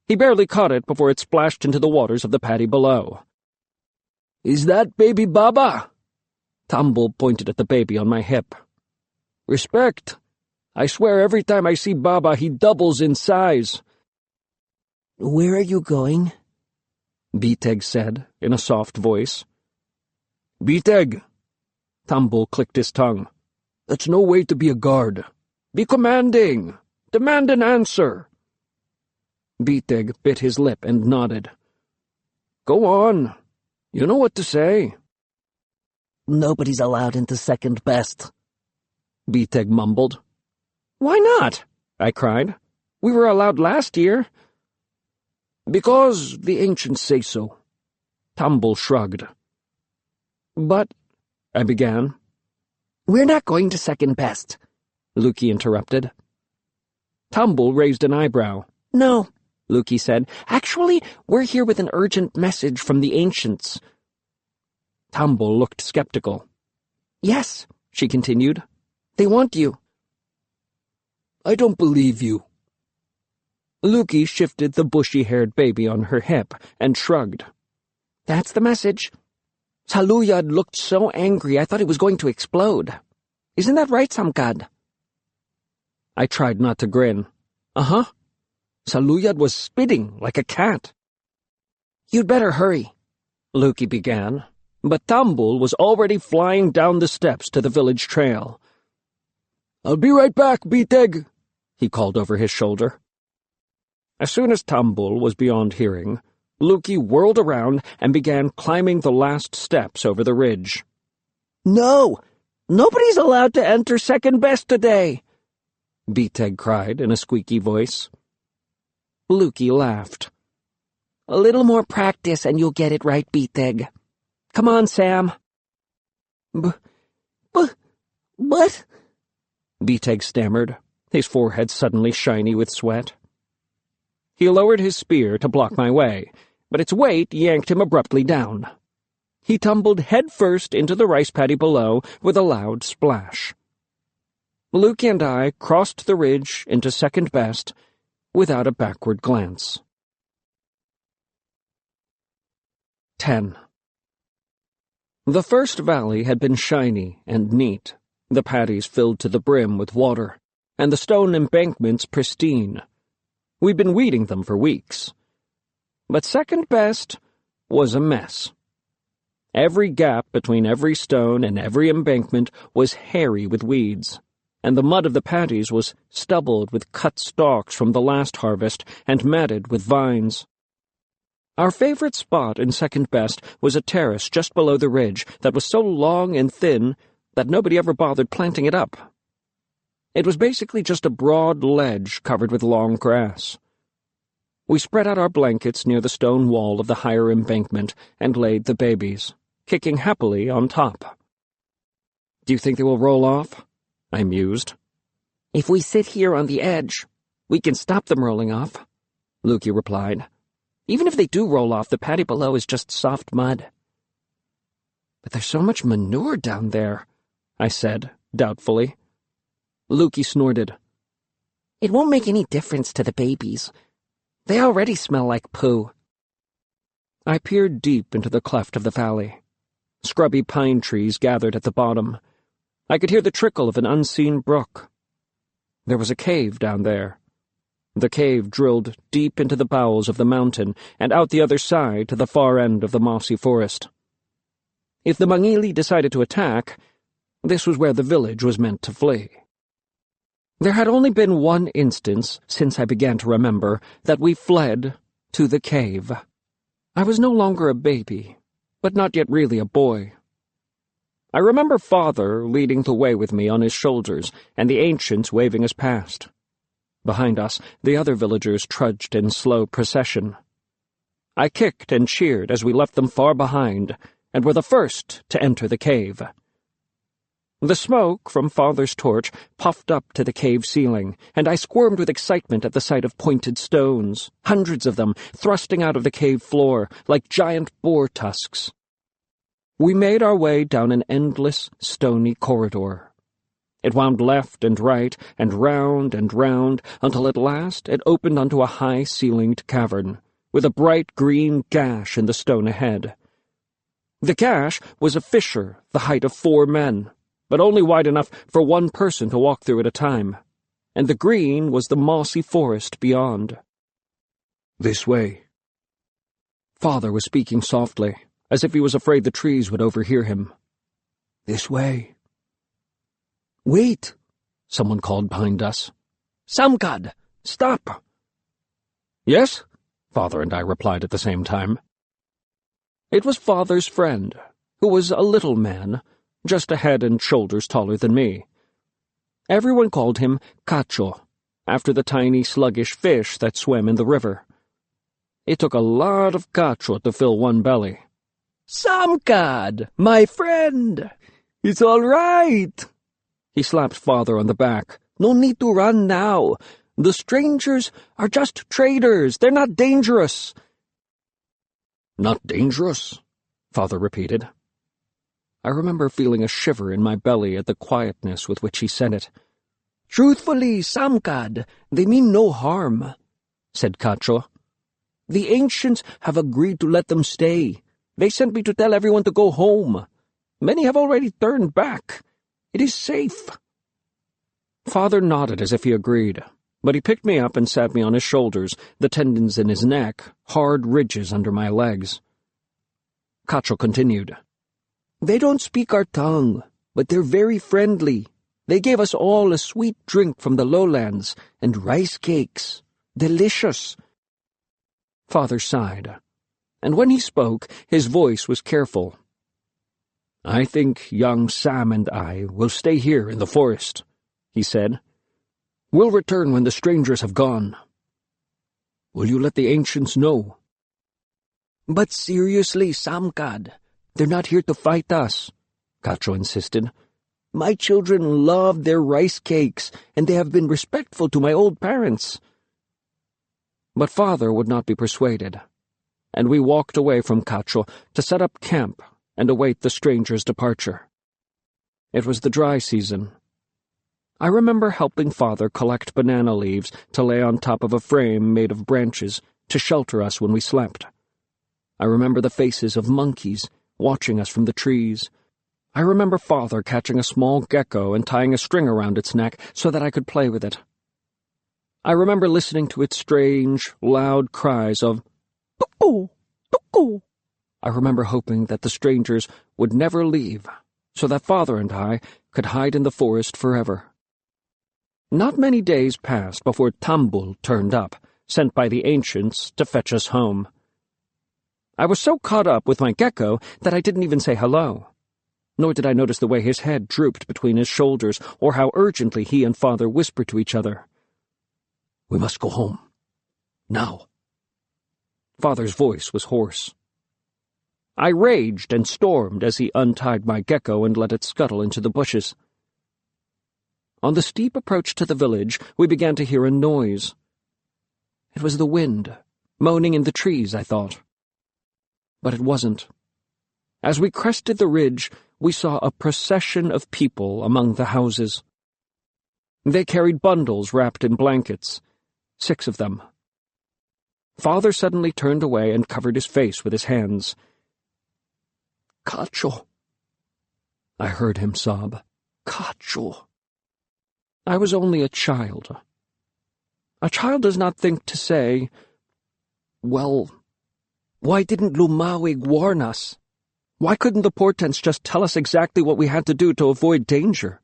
He barely caught it before it splashed into the waters of the paddy below. "Is that Baby Baba?" Tambul pointed at the baby on my hip. "Respect. I swear every time I see Baba he doubles in size." Where are you going? Beetegg said, in a soft voice. "Beetegg!" Tambul clicked his tongue. "That's no way to be a guard. Be commanding! Demand an answer!" Beetegg bit his lip and nodded. "Go on. You know what to say." Nobody's allowed into Second Best. Beetegg mumbled. "Why not?" I cried. "We were allowed last year." "Because the ancients say so." Tambul shrugged. "But—" I began. We're not going to Second Best, Lukey interrupted. Tambul raised an eyebrow. No, Lukey said. Actually, we're here with an urgent message from the ancients. Tambul looked skeptical. Yes, she continued. They want you. I don't believe you. Lukey shifted the bushy-haired baby on her hip and shrugged. That's the message. Saluyad looked so angry I thought he was going to explode. Isn't that right, Samkad? I tried not to grin. Uh-huh. Saluyad was spitting like a cat. You'd better hurry, Lukey began, but Tambul was already flying down the steps to the village trail. I'll be right back, Beetegg, he called over his shoulder. As soon as Tambul was beyond hearing, Lukey whirled around and began climbing the last steps over the ridge. No! Nobody's allowed to enter Second Best today! Beetegg cried in a squeaky voice. Lukey laughed. A little more practice and you'll get it right, Beetegg. Come on, Sam. But... Beetegg stammered, his forehead suddenly shiny with sweat. He lowered his spear to block my way, but its weight yanked him abruptly down. He tumbled headfirst into the rice paddy below with a loud splash. Lukey and I crossed the ridge into second best without a backward glance. 10. The first valley had been shiny and neat, the paddies filled to the brim with water, and the stone embankments pristine. We'd been weeding them for weeks. But second best was a mess. Every gap between every stone and every embankment was hairy with weeds, and the mud of the paddies was stubbled with cut stalks from the last harvest and matted with vines. Our favorite spot in second best was a terrace just below the ridge that was so long and thin that nobody ever bothered planting it up. It was basically just a broad ledge covered with long grass. We spread out our blankets near the stone wall of the higher embankment and laid the babies, kicking happily on top. "Do you think they will roll off?" I mused. "If we sit here on the edge, we can stop them rolling off," Lukey replied. "Even if they do roll off, the paddy below is just soft mud." "But there's so much manure down there," I said, doubtfully. Lukey snorted. "It won't make any difference to the babies. They already smell like poo." I peered deep into the cleft of the valley. Scrubby pine trees gathered at the bottom. I could hear the trickle of an unseen brook. There was a cave down there. The cave drilled deep into the bowels of the mountain and out the other side to the far end of the mossy forest. If the Mangili decided to attack, this was where the village was meant to flee. There had only been one instance, since I began to remember, that we fled to the cave. I was no longer a baby, but not yet really a boy. I remember Father leading the way with me on his shoulders and the ancients waving us past. Behind us, the other villagers trudged in slow procession. I kicked and cheered as we left them far behind and were the first to enter the cave. The smoke from Father's torch puffed up to the cave ceiling, and I squirmed with excitement at the sight of pointed stones, hundreds of them, thrusting out of the cave floor like giant boar tusks. We made our way down an endless, stony corridor. It wound left and right and round until at last it opened onto a high-ceilinged cavern, with a bright green gash in the stone ahead. The gash was a fissure the height of 4 men, but only wide enough for one person to walk through at a time, and the green was the mossy forest beyond. "This way." Father was speaking softly, as if he was afraid the trees would overhear him. "This way." "Wait," someone called behind us. "Samkad, stop!" "Yes?" Father and I replied at the same time. It was Father's friend, who was a little man, just a head and shoulders taller than me. Everyone called him Cacho, after the tiny sluggish fish that swam in the river. It took a lot of Cacho to fill one belly. "Samkad, my friend! It's all right!" He slapped Father on the back. "No need to run now. The strangers are just traders. They're not dangerous." "Not dangerous?" Father repeated. I remember feeling a shiver in my belly at the quietness with which he said it. "Truthfully, Samkad, they mean no harm," said Cacho. "The ancients have agreed to let them stay. They sent me to tell everyone to go home. Many have already turned back. It is safe." Father nodded as if he agreed, but he picked me up and sat me on his shoulders, the tendons in his neck, hard ridges under my legs. Cacho continued. "They don't speak our tongue, but they're very friendly. They gave us all a sweet drink from the lowlands and rice cakes. Delicious." Father sighed, and when he spoke, his voice was careful. "I think young Sam and I will stay here in the forest," he said. "We'll return when the strangers have gone. Will you let the ancients know?" "But seriously, Samkad, they're not here to fight us," Cacho insisted. "My children love their rice cakes, and they have been respectful to my old parents." But Father would not be persuaded, and we walked away from Cacho to set up camp and await the strangers' departure. It was the dry season. I remember helping Father collect banana leaves to lay on top of a frame made of branches to shelter us when we slept. I remember the faces of monkeys watching us from the trees. I remember Father catching a small gecko and tying a string around its neck so that I could play with it. I remember listening to its strange, loud cries of "Tuku! Tuku!" I remember hoping that the strangers would never leave, so that Father and I could hide in the forest forever. Not many days passed before Tambul turned up, sent by the ancients to fetch us home. I was so caught up with my gecko that I didn't even say hello. Nor did I notice the way his head drooped between his shoulders, or how urgently he and Father whispered to each other. "We must go home. Now." Father's voice was hoarse. I raged and stormed as he untied my gecko and let it scuttle into the bushes. On the steep approach to the village, we began to hear a noise. It was the wind, moaning in the trees, I thought. But it wasn't. As we crested the ridge, we saw a procession of people among the houses. They carried bundles wrapped in blankets, 6 of them. Father suddenly turned away and covered his face with his hands. "Cacho," I heard him sob. "Cacho." I was only a child. A child does not think to say, "Well, why didn't Lumawig warn us? Why couldn't the portents just tell us exactly what we had to do to avoid danger?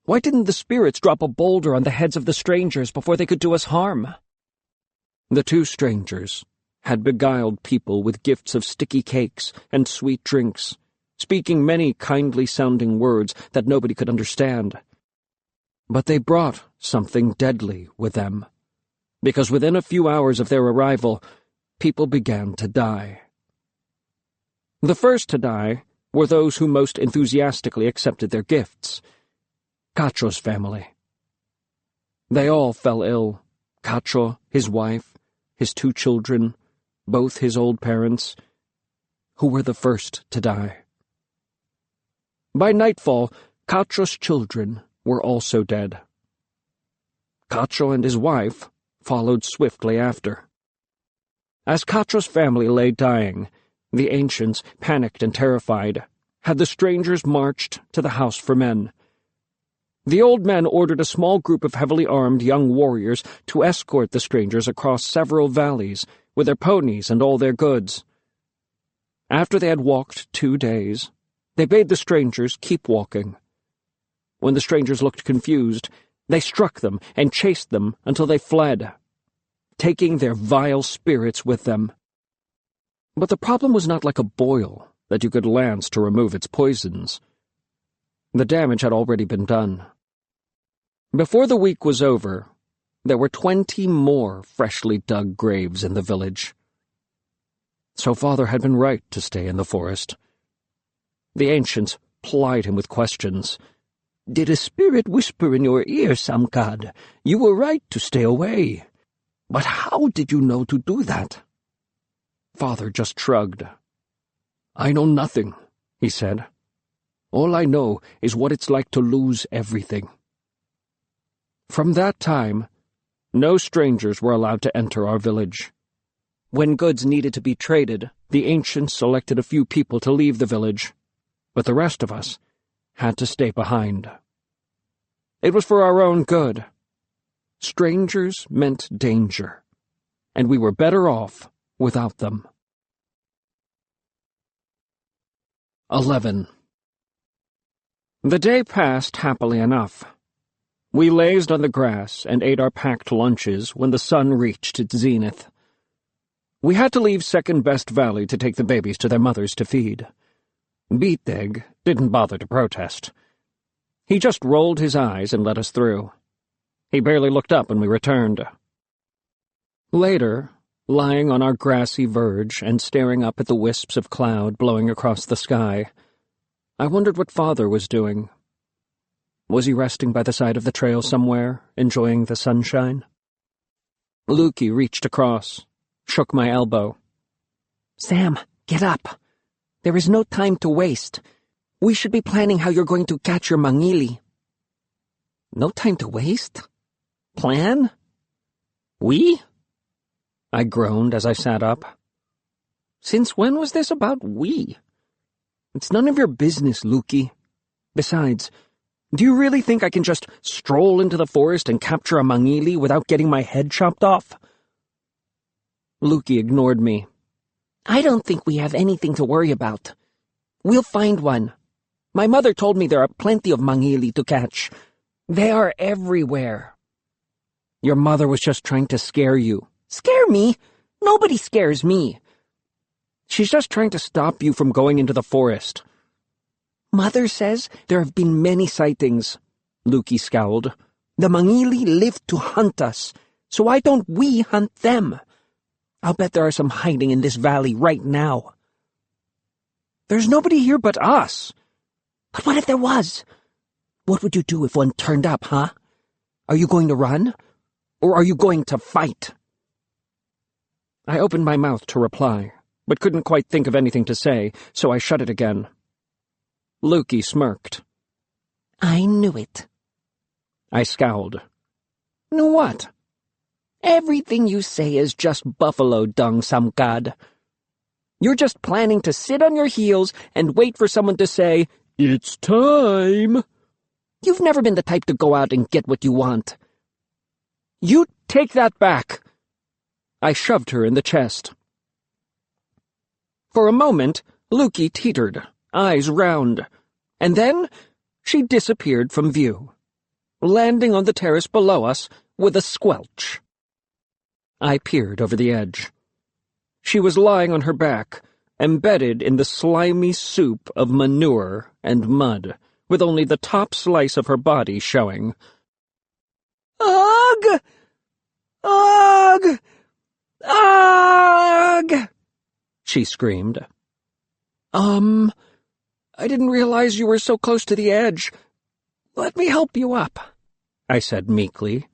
Why didn't the spirits drop a boulder on the heads of the strangers before they could do us harm?" The 2 strangers had beguiled people with gifts of sticky cakes and sweet drinks, speaking many kindly-sounding words that nobody could understand. But they brought something deadly with them, because within a few hours of their arrival, people began to die. The first to die were those who most enthusiastically accepted their gifts, Cacho's family. They all fell ill, Cacho, his wife, his 2 children, both his old parents, who were the first to die. By nightfall, Cacho's children were also dead. Cacho and his wife followed swiftly after. As Cacho's family lay dying, the ancients, panicked and terrified, had the strangers marched to the house for men. The old men ordered a small group of heavily armed young warriors to escort the strangers across several valleys with their ponies and all their goods. After they had walked 2 days, they bade the strangers keep walking. When the strangers looked confused, they struck them and chased them until they fled, taking their vile spirits with them. But the problem was not like a boil that you could lance to remove its poisons. The damage had already been done. Before the week was over, there were 20 more freshly dug graves in the village. So Father had been right to stay in the forest. The ancients plied him with questions. "Did a spirit whisper in your ear, Samkad? You were right to stay away. But how did you know to do that?" Father just shrugged. "I know nothing," he said. "All I know is what it's like to lose everything." From that time, no strangers were allowed to enter our village. When goods needed to be traded, the ancients selected a few people to leave the village, but the rest of us had to stay behind. It was for our own good. Strangers meant danger, and we were better off without them. 11. The day passed happily enough. We lazed on the grass and ate our packed lunches when the sun reached its zenith. We had to leave Second Best Valley to take the babies to their mothers to feed. Beateg didn't bother to protest. He just rolled his eyes and let us through. He barely looked up when we returned. Later, lying on our grassy verge and staring up at the wisps of cloud blowing across the sky, I wondered what Father was doing. Was he resting by the side of the trail somewhere, enjoying the sunshine? Lukey reached across, shook my elbow. "Sam, get up. There is no time to waste. We should be planning how you're going to catch your mangili." No time to waste? Plan? We? I groaned as I sat up. Since when was this about we? It's none of your business, Lukey. Besides, do you really think I can just stroll into the forest and capture a mangili without getting my head chopped off? Lukey ignored me. I don't think we have anything to worry about. We'll find one. My mother told me there are plenty of mangili to catch. They are everywhere. Your mother was just trying to scare you. Scare me? Nobody scares me. She's just trying to stop you from going into the forest. Mother says there have been many sightings. Lukey scowled. The mangili live to hunt us, so why don't we hunt them? I'll bet there are some hiding in this valley right now. There's nobody here but us. But what if there was? What would you do if one turned up, huh? Are you going to run? Or are you going to fight? I opened my mouth to reply, but couldn't quite think of anything to say, so I shut it again. Lukey smirked. I knew it. I scowled. Knew what? Everything you say is just buffalo dung, some god. You're just planning to sit on your heels and wait for someone to say, "It's time." You've never been the type to go out and get what you want. You take that back. I shoved her in the chest. For a moment, Lukey teetered, eyes round, and then she disappeared from view, landing on the terrace below us with a squelch. I peered over the edge. She was lying on her back, embedded in the slimy soup of manure and mud, with only the top slice of her body showing. Ugh! Ugh! Ugh! She screamed. I didn't realize you were so close to the edge. Let me help you up, I said meekly.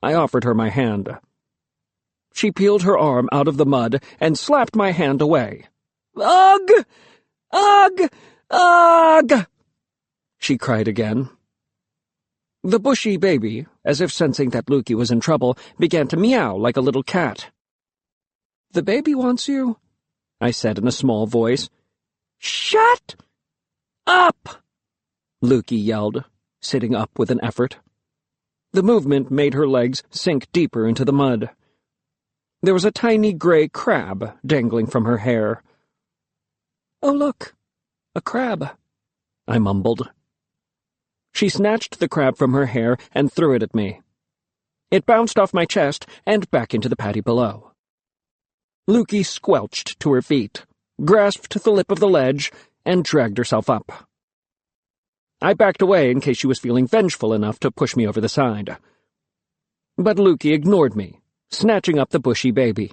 I offered her my hand. She peeled her arm out of the mud and slapped my hand away. Ugh! Ugh! Ugh! She cried again. The bushy baby, as if sensing that Lukey was in trouble, began to meow like a little cat. The baby wants you, I said in a small voice. Shut up! Lukey yelled, sitting up with an effort. The movement made her legs sink deeper into the mud. There was a tiny gray crab dangling from her hair. Oh, look, a crab, I mumbled. She snatched the crab from her hair and threw it at me. It bounced off my chest and back into the paddy below. Lukey squelched to her feet, grasped the lip of the ledge, and dragged herself up. I backed away in case she was feeling vengeful enough to push me over the side. But Lukey ignored me, snatching up the bushy baby.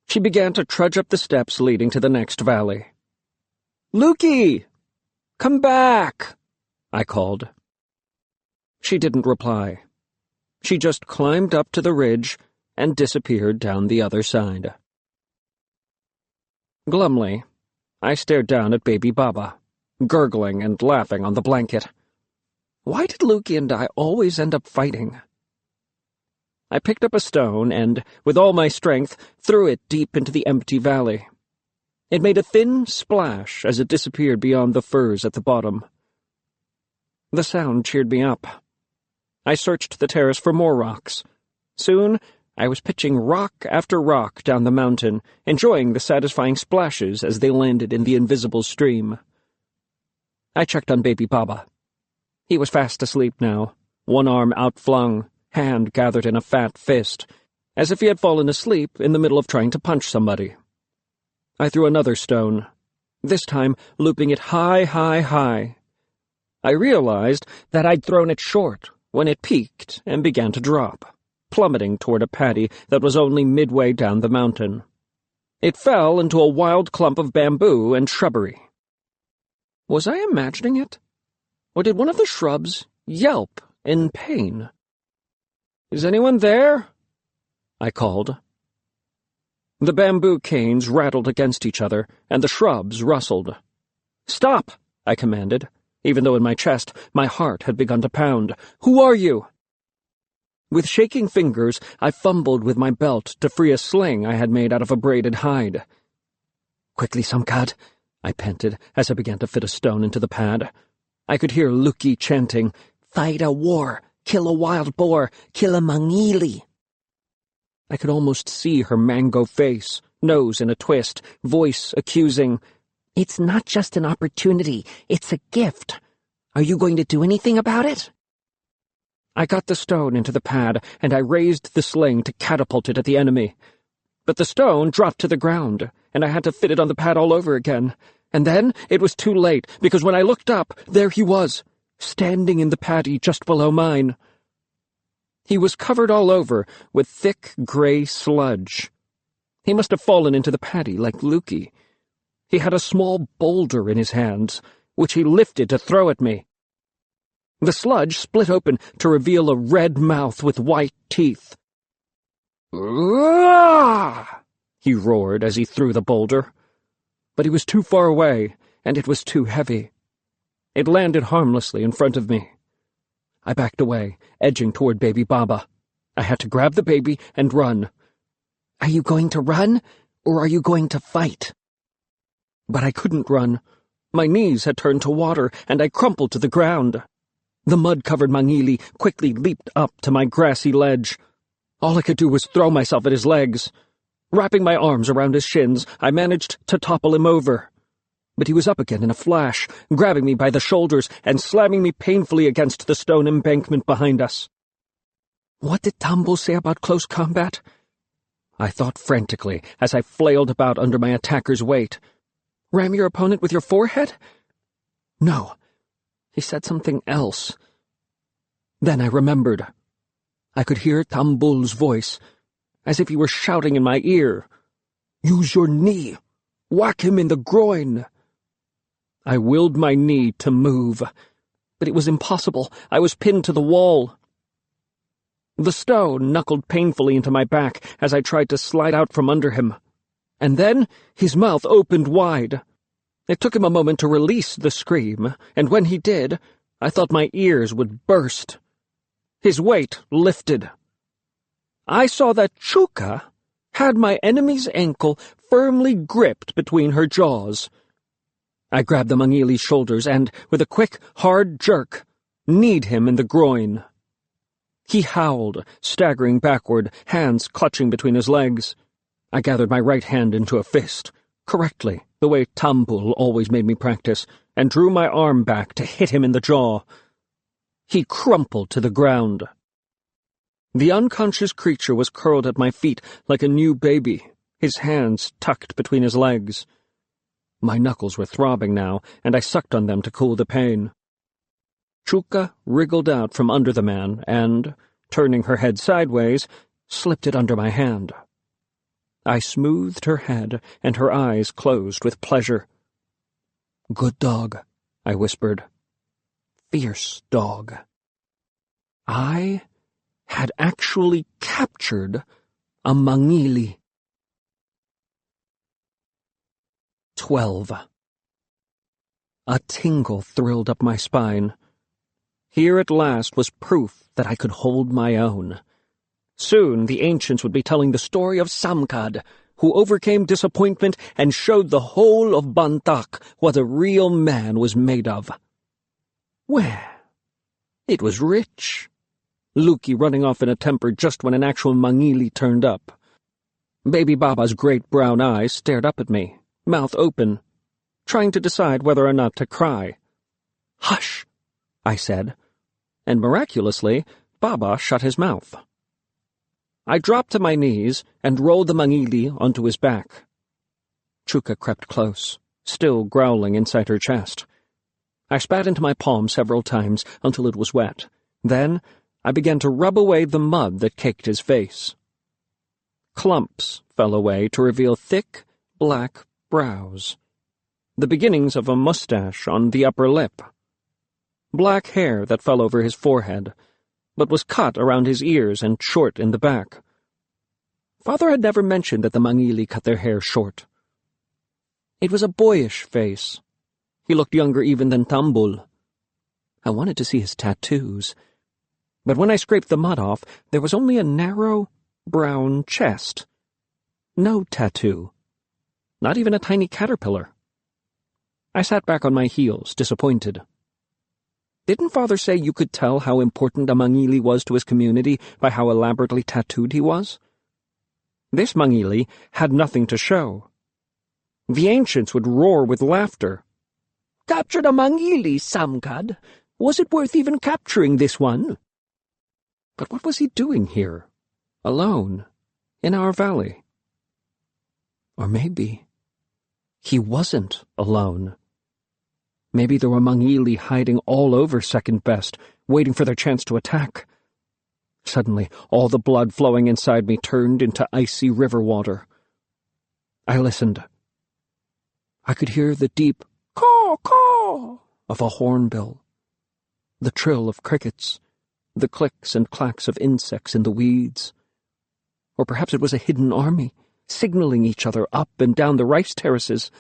She began to trudge up the steps leading to the next valley. Lukey! Come back! I called. She didn't reply. She just climbed up to the ridge and disappeared down the other side. Glumly, I stared down at baby Baba, gurgling and laughing on the blanket. Why did Lukey and I always end up fighting? I picked up a stone and, with all my strength, threw it deep into the empty valley. It made a thin splash as it disappeared beyond the firs at the bottom. The sound cheered me up. I searched the terrace for more rocks. Soon, I was pitching rock after rock down the mountain, enjoying the satisfying splashes as they landed in the invisible stream. I checked on baby Baba. He was fast asleep now, one arm outflung, hand gathered in a fat fist, as if he had fallen asleep in the middle of trying to punch somebody. I threw another stone, this time looping it high, high, high. I realized that I'd thrown it short when it peaked and began to drop, plummeting toward a paddy that was only midway down the mountain. It fell into a wild clump of bamboo and shrubbery. Was I imagining it? Or did one of the shrubs yelp in pain? Is anyone there? I called. The bamboo canes rattled against each other, and the shrubs rustled. Stop, I commanded. even though in my chest my heart had begun to pound. "Who are you?" With shaking fingers, I fumbled with my belt to free a sling I had made out of a braided hide. "Quickly, Samkad," I panted as I began to fit a stone into the pad. I could hear Luki chanting, "Fight a war, kill a wild boar, kill a mangili." I could almost see her mango face, nose in a twist, voice accusing, "It's not just an opportunity, it's a gift. Are you going to do anything about it?" I got the stone into the pad, and I raised the sling to catapult it at the enemy. But the stone dropped to the ground, and I had to fit it on the pad all over again. And then it was too late, because when I looked up, there he was, standing in the paddy just below mine. He was covered all over with thick gray sludge. He must have fallen into the paddy like Luki. He had a small boulder in his hands, which he lifted to throw at me. The sludge split open to reveal a red mouth with white teeth. "Ah!" he roared as he threw the boulder. But he was too far away, and it was too heavy. It landed harmlessly in front of me. I backed away, edging toward baby Baba. I had to grab the baby and run. "Are you going to run, or are you going to fight?" But I couldn't run. My knees had turned to water, and I crumpled to the ground. The mud-covered mangili quickly leaped up to my grassy ledge. All I could do was throw myself at his legs. Wrapping my arms around his shins, I managed to topple him over. But he was up again in a flash, grabbing me by the shoulders and slamming me painfully against the stone embankment behind us. What did Tambul say about close combat? I thought frantically as I flailed about under my attacker's weight. Ram your opponent with your forehead? No. He said something else. Then I remembered. I could hear Tambul's voice, as if he were shouting in my ear. "Use your knee! Whack him in the groin!" I willed my knee to move, but it was impossible. I was pinned to the wall. The stone knuckled painfully into my back as I tried to slide out from under him. And then his mouth opened wide. It took him a moment to release the scream, and when he did, I thought my ears would burst. His weight lifted. I saw that Chuka had my enemy's ankle firmly gripped between her jaws. I grabbed the Mangili's shoulders and, with a quick, hard jerk, kneed him in the groin. He howled, staggering backward, hands clutching between his legs. I gathered my right hand into a fist, correctly, the way Tambul always made me practice, and drew my arm back to hit him in the jaw. He crumpled to the ground. The unconscious creature was curled at my feet like a new baby, his hands tucked between his legs. My knuckles were throbbing now, and I sucked on them to cool the pain. Chuka wriggled out from under the man and, turning her head sideways, slipped it under my hand. I smoothed her head, and her eyes closed with pleasure. "Good dog," I whispered. "Fierce dog." I had actually captured a Mangili. 12. A tingle thrilled up my spine. Here at last was proof that I could hold my own. Soon the ancients would be telling the story of Samkad, who overcame disappointment and showed the whole of Bantak what a real man was made of. Well, it was rich. Luki running off in a temper just when an actual Mangili turned up. Baby Baba's great brown eyes stared up at me, mouth open, trying to decide whether or not to cry. "Hush," I said, and miraculously, Baba shut his mouth. I dropped to my knees and rolled the Mangili onto his back. Chuka crept close, still growling inside her chest. I spat into my palm several times until it was wet. Then I began to rub away the mud that caked his face. Clumps fell away to reveal thick, black brows, the beginnings of a mustache on the upper lip, black hair that fell over his forehead, but was cut around his ears and short in the back. Father had never mentioned that the Mangili cut their hair short. It was a boyish face. He looked younger even than Tambul. I wanted to see his tattoos. But when I scraped the mud off, there was only a narrow, brown chest. No tattoo. Not even a tiny caterpillar. I sat back on my heels, disappointed. Didn't Father say you could tell how important a Mangili was to his community by how elaborately tattooed he was? This Mangili had nothing to show. The ancients would roar with laughter. Captured a Mangili, Samkad. Was it worth even capturing this one? But what was he doing here? Alone? In our valley? Or maybe he wasn't alone. Maybe there were Mangili hiding all over Second Best, waiting for their chance to attack. Suddenly, all the blood flowing inside me turned into icy river water. I listened. I could hear the deep caw-caw of a hornbill, the trill of crickets, the clicks and clacks of insects in the weeds. Or perhaps it was a hidden army, signaling each other up and down the rice terraces.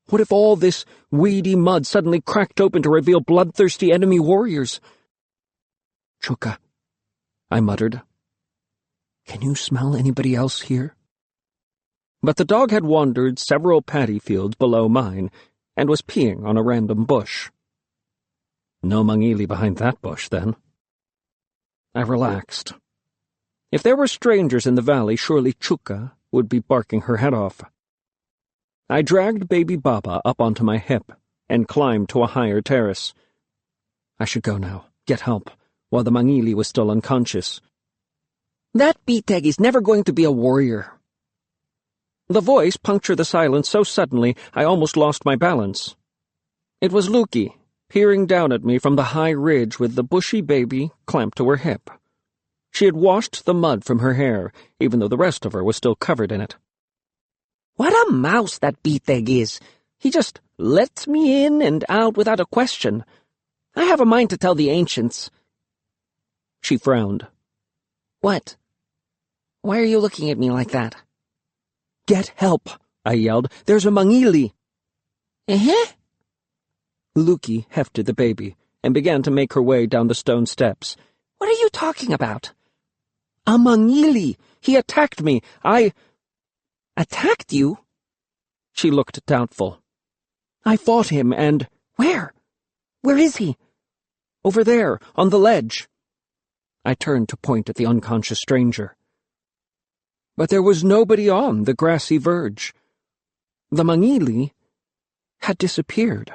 What if all this weedy mud suddenly cracked open to reveal bloodthirsty enemy warriors? Chuka, I muttered. Can you smell anybody else here? But the dog had wandered several paddy fields below mine and was peeing on a random bush. No Mangili behind that bush, then. I relaxed. If there were strangers in the valley, surely Chuka would be barking her head off. I dragged baby Baba up onto my hip and climbed to a higher terrace. I should go now, get help, while the Mangili was still unconscious. That Biteg is never going to be a warrior. The voice punctured the silence so suddenly I almost lost my balance. It was Luki, peering down at me from the high ridge with the bushy baby clamped to her hip. She had washed the mud from her hair, even though the rest of her was still covered in it. What a mouse that Biteg is! He just lets me in and out without a question. I have a mind to tell the ancients. She frowned. What? Why are you looking at me like that? Get help, I yelled. There's a Mangili. Eh? Luki hefted the baby and began to make her way down the stone steps. What are you talking about? A Mangili! He attacked me! Attacked you? She looked doubtful. I fought him and— Where? Where is he? Over there, on the ledge. I turned to point at the unconscious stranger. But there was nobody on the grassy verge. The Mangili had disappeared.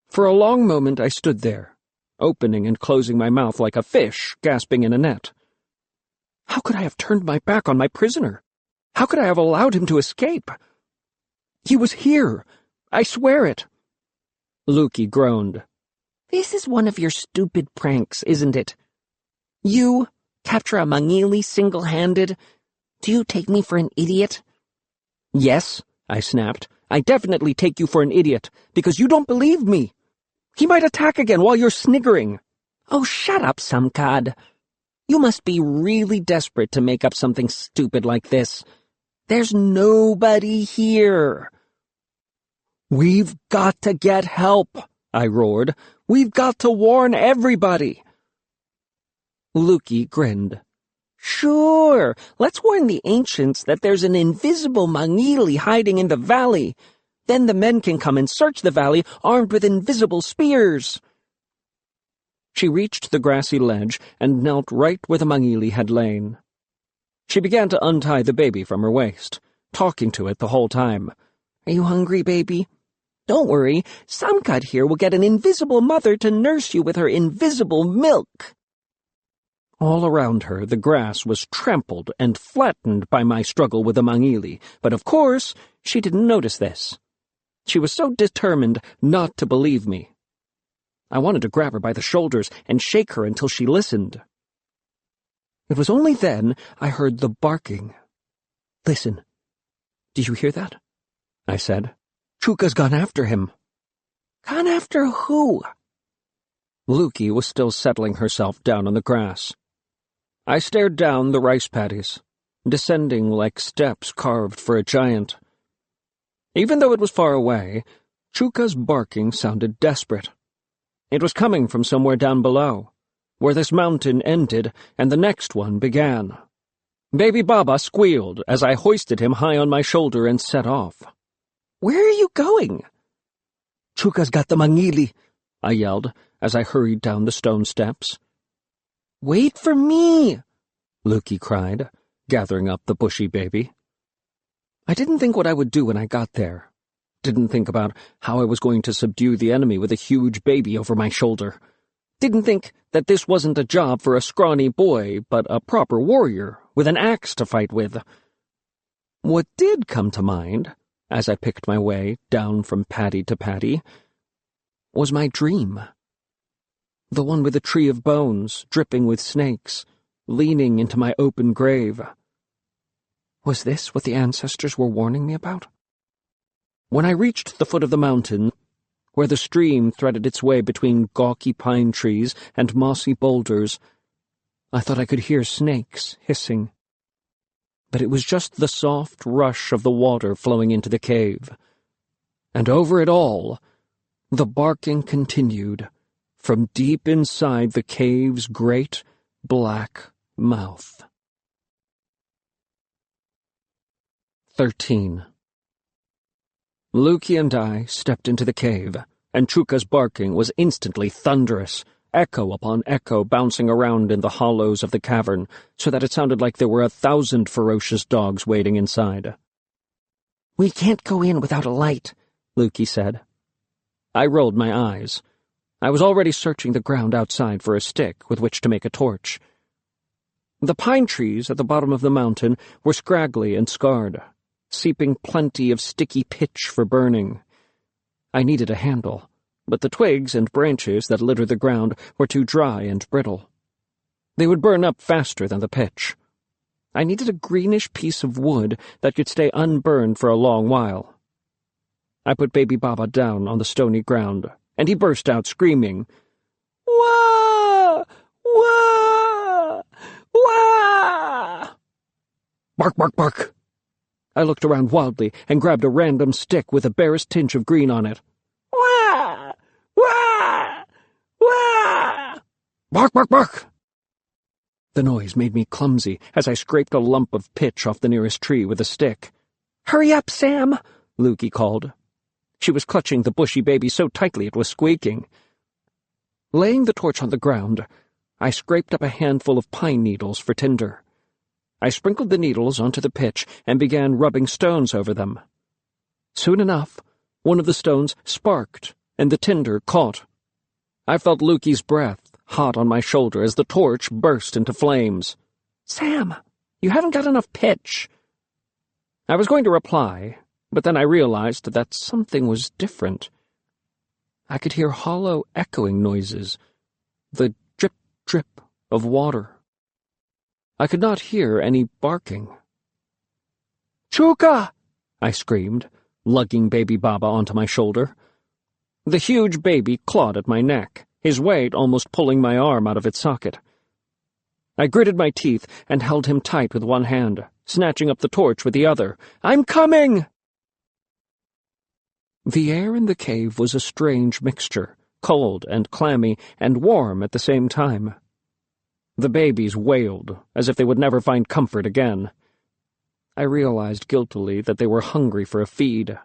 For a long moment I stood there, opening and closing my mouth like a fish gasping in a net. How could I have turned my back on my prisoner? How could I have allowed him to escape? He was here. I swear it. Luki groaned. This is one of your stupid pranks, isn't it? You capture a Mangili single-handed? Do you take me for an idiot? Yes, I snapped. I definitely take you for an idiot, because you don't believe me. He might attack again while you're sniggering. Oh, shut up, Samkad. You must be really desperate to make up something stupid like this. There's nobody here. We've got to get help, I roared. We've got to warn everybody. Luki grinned. Sure, let's warn the ancients that there's an invisible Mangili hiding in the valley. Then the men can come and search the valley armed with invisible spears. She reached the grassy ledge and knelt right where the Mangili had lain. She began to untie the baby from her waist, talking to it the whole time. Are you hungry, baby? Don't worry, Samkad here will get an invisible mother to nurse you with her invisible milk. All around her, the grass was trampled and flattened by my struggle with the Mangili, but of course, she didn't notice this. She was so determined not to believe me. I wanted to grab her by the shoulders and shake her until she listened. It was only then I heard the barking. Listen. Do you hear that? I said. Chuka's gone after him. Gone after who? Luki was still settling herself down on the grass. I stared down the rice paddies, descending like steps carved for a giant. Even though it was far away, Chuka's barking sounded desperate. It was coming from somewhere down below, where this mountain ended and the next one began. Baby Baba squealed as I hoisted him high on my shoulder and set off. "Where are you going?" "Chuka's got the mangili," I yelled as I hurried down the stone steps. "Wait for me!" Lukey cried, gathering up the bushy baby. I didn't think what I would do when I got there. Didn't think about how I was going to subdue the enemy with a huge baby over my shoulder. Didn't think that this wasn't a job for a scrawny boy, but a proper warrior with an axe to fight with. What did come to mind, as I picked my way down from paddy to paddy, was my dream. The one with the tree of bones, dripping with snakes, leaning into my open grave. Was this what the ancestors were warning me about? When I reached the foot of the mountain, where the stream threaded its way between gawky pine trees and mossy boulders, I thought I could hear snakes hissing. But it was just the soft rush of the water flowing into the cave. And over it all, the barking continued from deep inside the cave's great black mouth. 13. Lukey and I stepped into the cave, and Chuka's barking was instantly thunderous, echo upon echo bouncing around in the hollows of the cavern, so that it sounded like there were 1,000 ferocious dogs waiting inside. "We can't go in without a light," Lukey said. I rolled my eyes. I was already searching the ground outside for a stick with which to make a torch. The pine trees at the bottom of the mountain were scraggly and scarred, seeping plenty of sticky pitch for burning. I needed a handle, but the twigs and branches that littered the ground were too dry and brittle. They would burn up faster than the pitch. I needed a greenish piece of wood that could stay unburned for a long while. I put Baby Baba down on the stony ground, and he burst out screaming, "Wah! Wah! Wah!" "Bark, bark, bark!" I looked around wildly and grabbed a random stick with the barest tinge of green on it. "Wah! Wah! Wah! Bark, bark, bark!" The noise made me clumsy as I scraped a lump of pitch off the nearest tree with a stick. "Hurry up, Sam!" Lukey called. She was clutching the bushy baby so tightly it was squeaking. Laying the torch on the ground, I scraped up a handful of pine needles for tinder. I sprinkled the needles onto the pitch and began rubbing stones over them. Soon enough, one of the stones sparked, and the tinder caught. I felt Lukey's breath hot on my shoulder as the torch burst into flames. "Sam, you haven't got enough pitch." I was going to reply, but then I realized that something was different. I could hear hollow, echoing noises, the drip-drip of water. I could not hear any barking. "Chuka!" I screamed, lugging Baby Baba onto my shoulder. The huge baby clawed at my neck, his weight almost pulling my arm out of its socket. I gritted my teeth and held him tight with one hand, snatching up the torch with the other. "I'm coming!" The air in the cave was a strange mixture, cold and clammy and warm at the same time. The babies wailed, as if they would never find comfort again. I realized guiltily that they were hungry for a feed.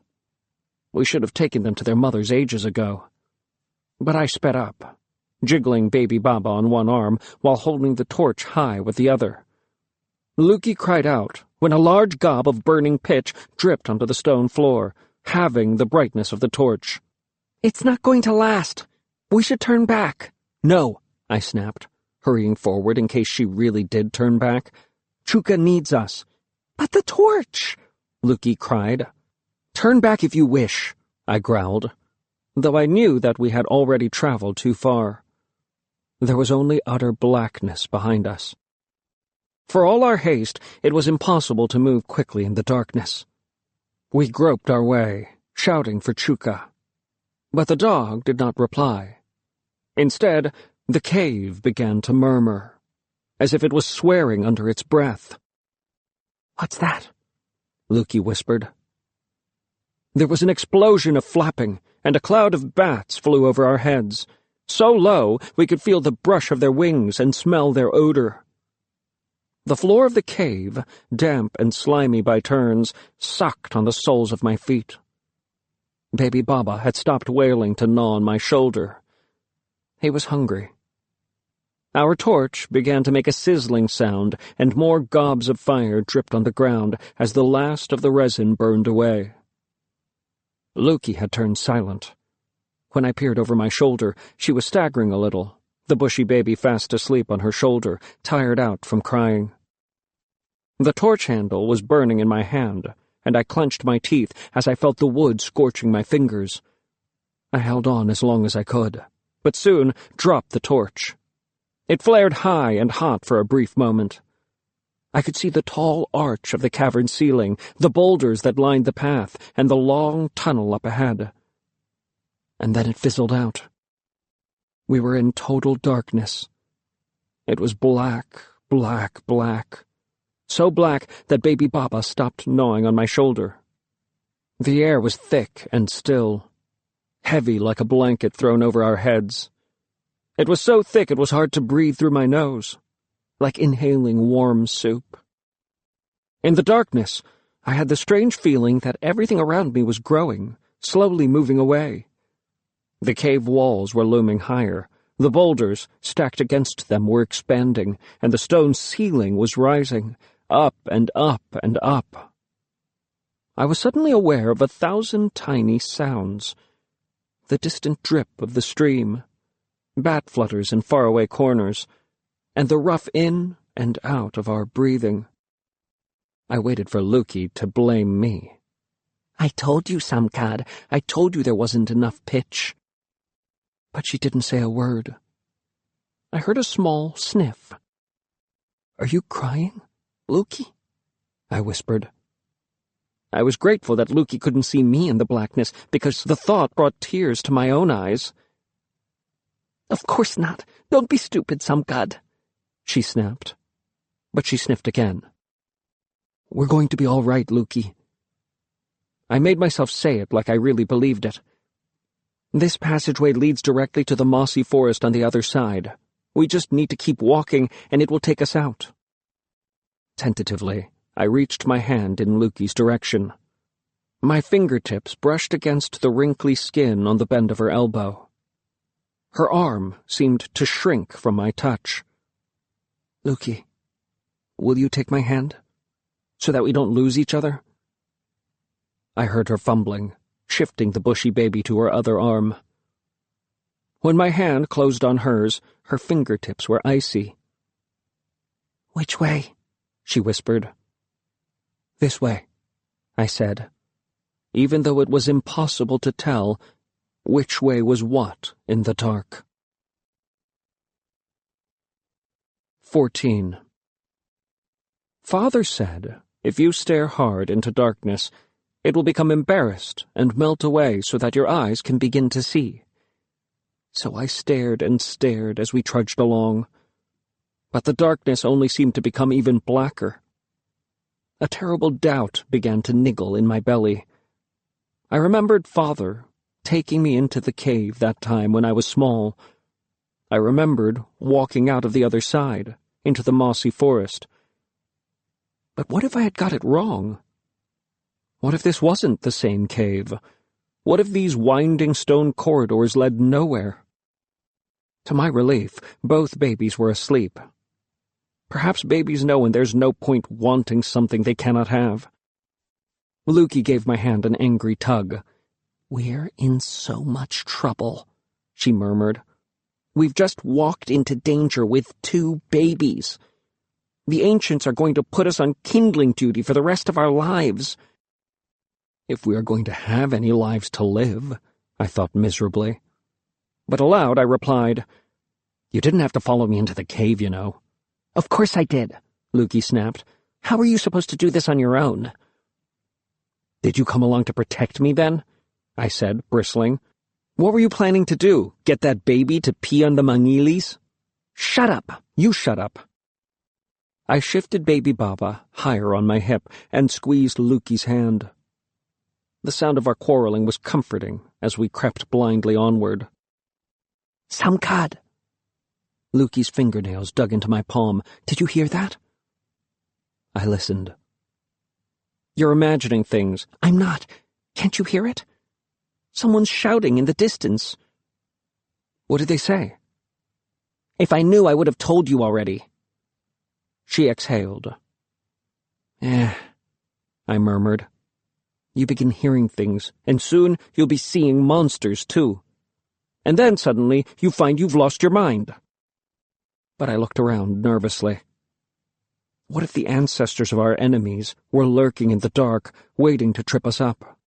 We should have taken them to their mothers ages ago. But I sped up, jiggling Baby Baba on one arm while holding the torch high with the other. Lukey cried out when a large gob of burning pitch dripped onto the stone floor, halving the brightness of the torch. "It's not going to last. We should turn back." "No," I snapped, hurrying forward in case she really did turn back. "Chuka needs us." "But the torch!" Lukey cried. "Turn back if you wish," I growled, though I knew that we had already traveled too far. There was only utter blackness behind us. For all our haste, it was impossible to move quickly in the darkness. We groped our way, shouting for Chuka. But the dog did not reply. Instead, the cave began to murmur, as if it was swearing under its breath. "What's that?" Lukey whispered. There was an explosion of flapping, and a cloud of bats flew over our heads. So low we could feel the brush of their wings and smell their odor. The floor of the cave, damp and slimy by turns, sucked on the soles of my feet. Baby Baba had stopped wailing to gnaw on my shoulder. He was hungry. Our torch began to make a sizzling sound, and more gobs of fire dripped on the ground as the last of the resin burned away. Lukey had turned silent. When I peered over my shoulder, she was staggering a little, the bushy baby fast asleep on her shoulder, tired out from crying. The torch handle was burning in my hand, and I clenched my teeth as I felt the wood scorching my fingers. I held on as long as I could, but soon dropped the torch. It flared high and hot for a brief moment. I could see the tall arch of the cavern ceiling, the boulders that lined the path, and the long tunnel up ahead. And then it fizzled out. We were in total darkness. It was black, black, black. So black that Baby Baba stopped gnawing on my shoulder. The air was thick and still, heavy like a blanket thrown over our heads. It was so thick it was hard to breathe through my nose, like inhaling warm soup. In the darkness, I had the strange feeling that everything around me was growing, slowly moving away. The cave walls were looming higher, the boulders stacked against them were expanding, and the stone ceiling was rising, up and up and up. I was suddenly aware of 1,000 tiny sounds. The distant drip of the stream, bat flutters in faraway corners, and the rough in and out of our breathing. I waited for Lukey to blame me. I told you, Samkad. I told you there wasn't enough pitch. But she didn't say a word. I heard a small sniff. Are you crying, Lukey? I whispered. I was grateful that Lukey couldn't see me in the blackness, because the thought brought tears to my own eyes. Of course not. Don't be stupid, Samkad, she snapped. But she sniffed again. We're going to be all right, Lukey. I made myself say it like I really believed it. This passageway leads directly to the mossy forest on the other side. We just need to keep walking, and it will take us out. Tentatively, I reached my hand in Lukey's direction. My fingertips brushed against the wrinkly skin on the bend of her elbow. Her arm seemed to shrink from my touch. Lukey, will you take my hand, so that we don't lose each other? I heard her fumbling, shifting the bushy baby to her other arm. When my hand closed on hers, her fingertips were icy. Which way? She whispered. This way, I said, even though it was impossible to tell which way was what in the dark. 14. Father said, if you stare hard into darkness, it will become embarrassed and melt away so that your eyes can begin to see. So I stared and stared as we trudged along, but the darkness only seemed to become even blacker. A terrible doubt began to niggle in my belly. I remembered Father taking me into the cave that time when I was small. I remembered walking out of the other side, into the mossy forest. But what if I had got it wrong? What if this wasn't the same cave? What if these winding stone corridors led nowhere? To my relief, both babies were asleep. Perhaps babies know when there's no point wanting something they cannot have. Lukey gave my hand an angry tug. We're in so much trouble, she murmured. We've just walked into danger with 2 babies. The ancients are going to put us on kindling duty for the rest of our lives. If we are going to have any lives to live, I thought miserably. But aloud I replied, You didn't have to follow me into the cave, you know. Of course I did, Lukey snapped. How are you supposed to do this on your own? Did you come along to protect me then? I said, bristling. What were you planning to do? Get that baby to pee on the mangilis? Shut up. You shut up. I shifted Baby Baba higher on my hip and squeezed Lukey's hand. The sound of our quarreling was comforting as we crept blindly onward. Samkad. Luki's fingernails dug into my palm. Did you hear that? I listened. You're imagining things. I'm not. Can't you hear it? Someone's shouting in the distance. What did they say? If I knew, I would have told you already. She exhaled. I murmured. You begin hearing things, and soon you'll be seeing monsters, too. And then suddenly you find you've lost your mind. But I looked around nervously. What if the ancestors of our enemies were lurking in the dark, waiting to trip us up?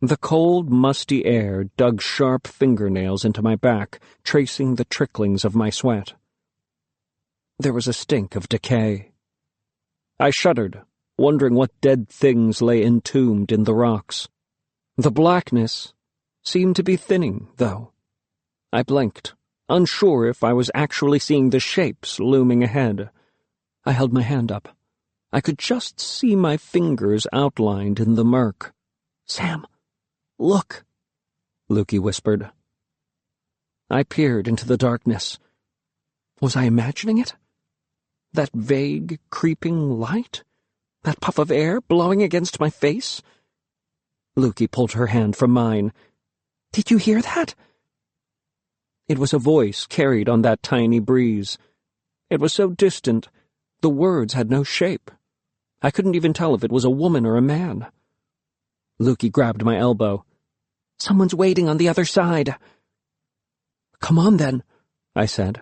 The cold, musty air dug sharp fingernails into my back, tracing the tricklings of my sweat. There was a stink of decay. I shuddered, wondering what dead things lay entombed in the rocks. The blackness seemed to be thinning, though. I blinked, unsure if I was actually seeing the shapes looming ahead. I held my hand up. I could just see my fingers outlined in the murk. Sam, look, Luki whispered. I peered into the darkness. Was I imagining it? That vague, creeping light? That puff of air blowing against my face? Luki pulled her hand from mine. Did you hear that? It was a voice carried on that tiny breeze. It was so distant, the words had no shape. I couldn't even tell if it was a woman or a man. Luki grabbed my elbow. Someone's waiting on the other side. Come on, then, I said.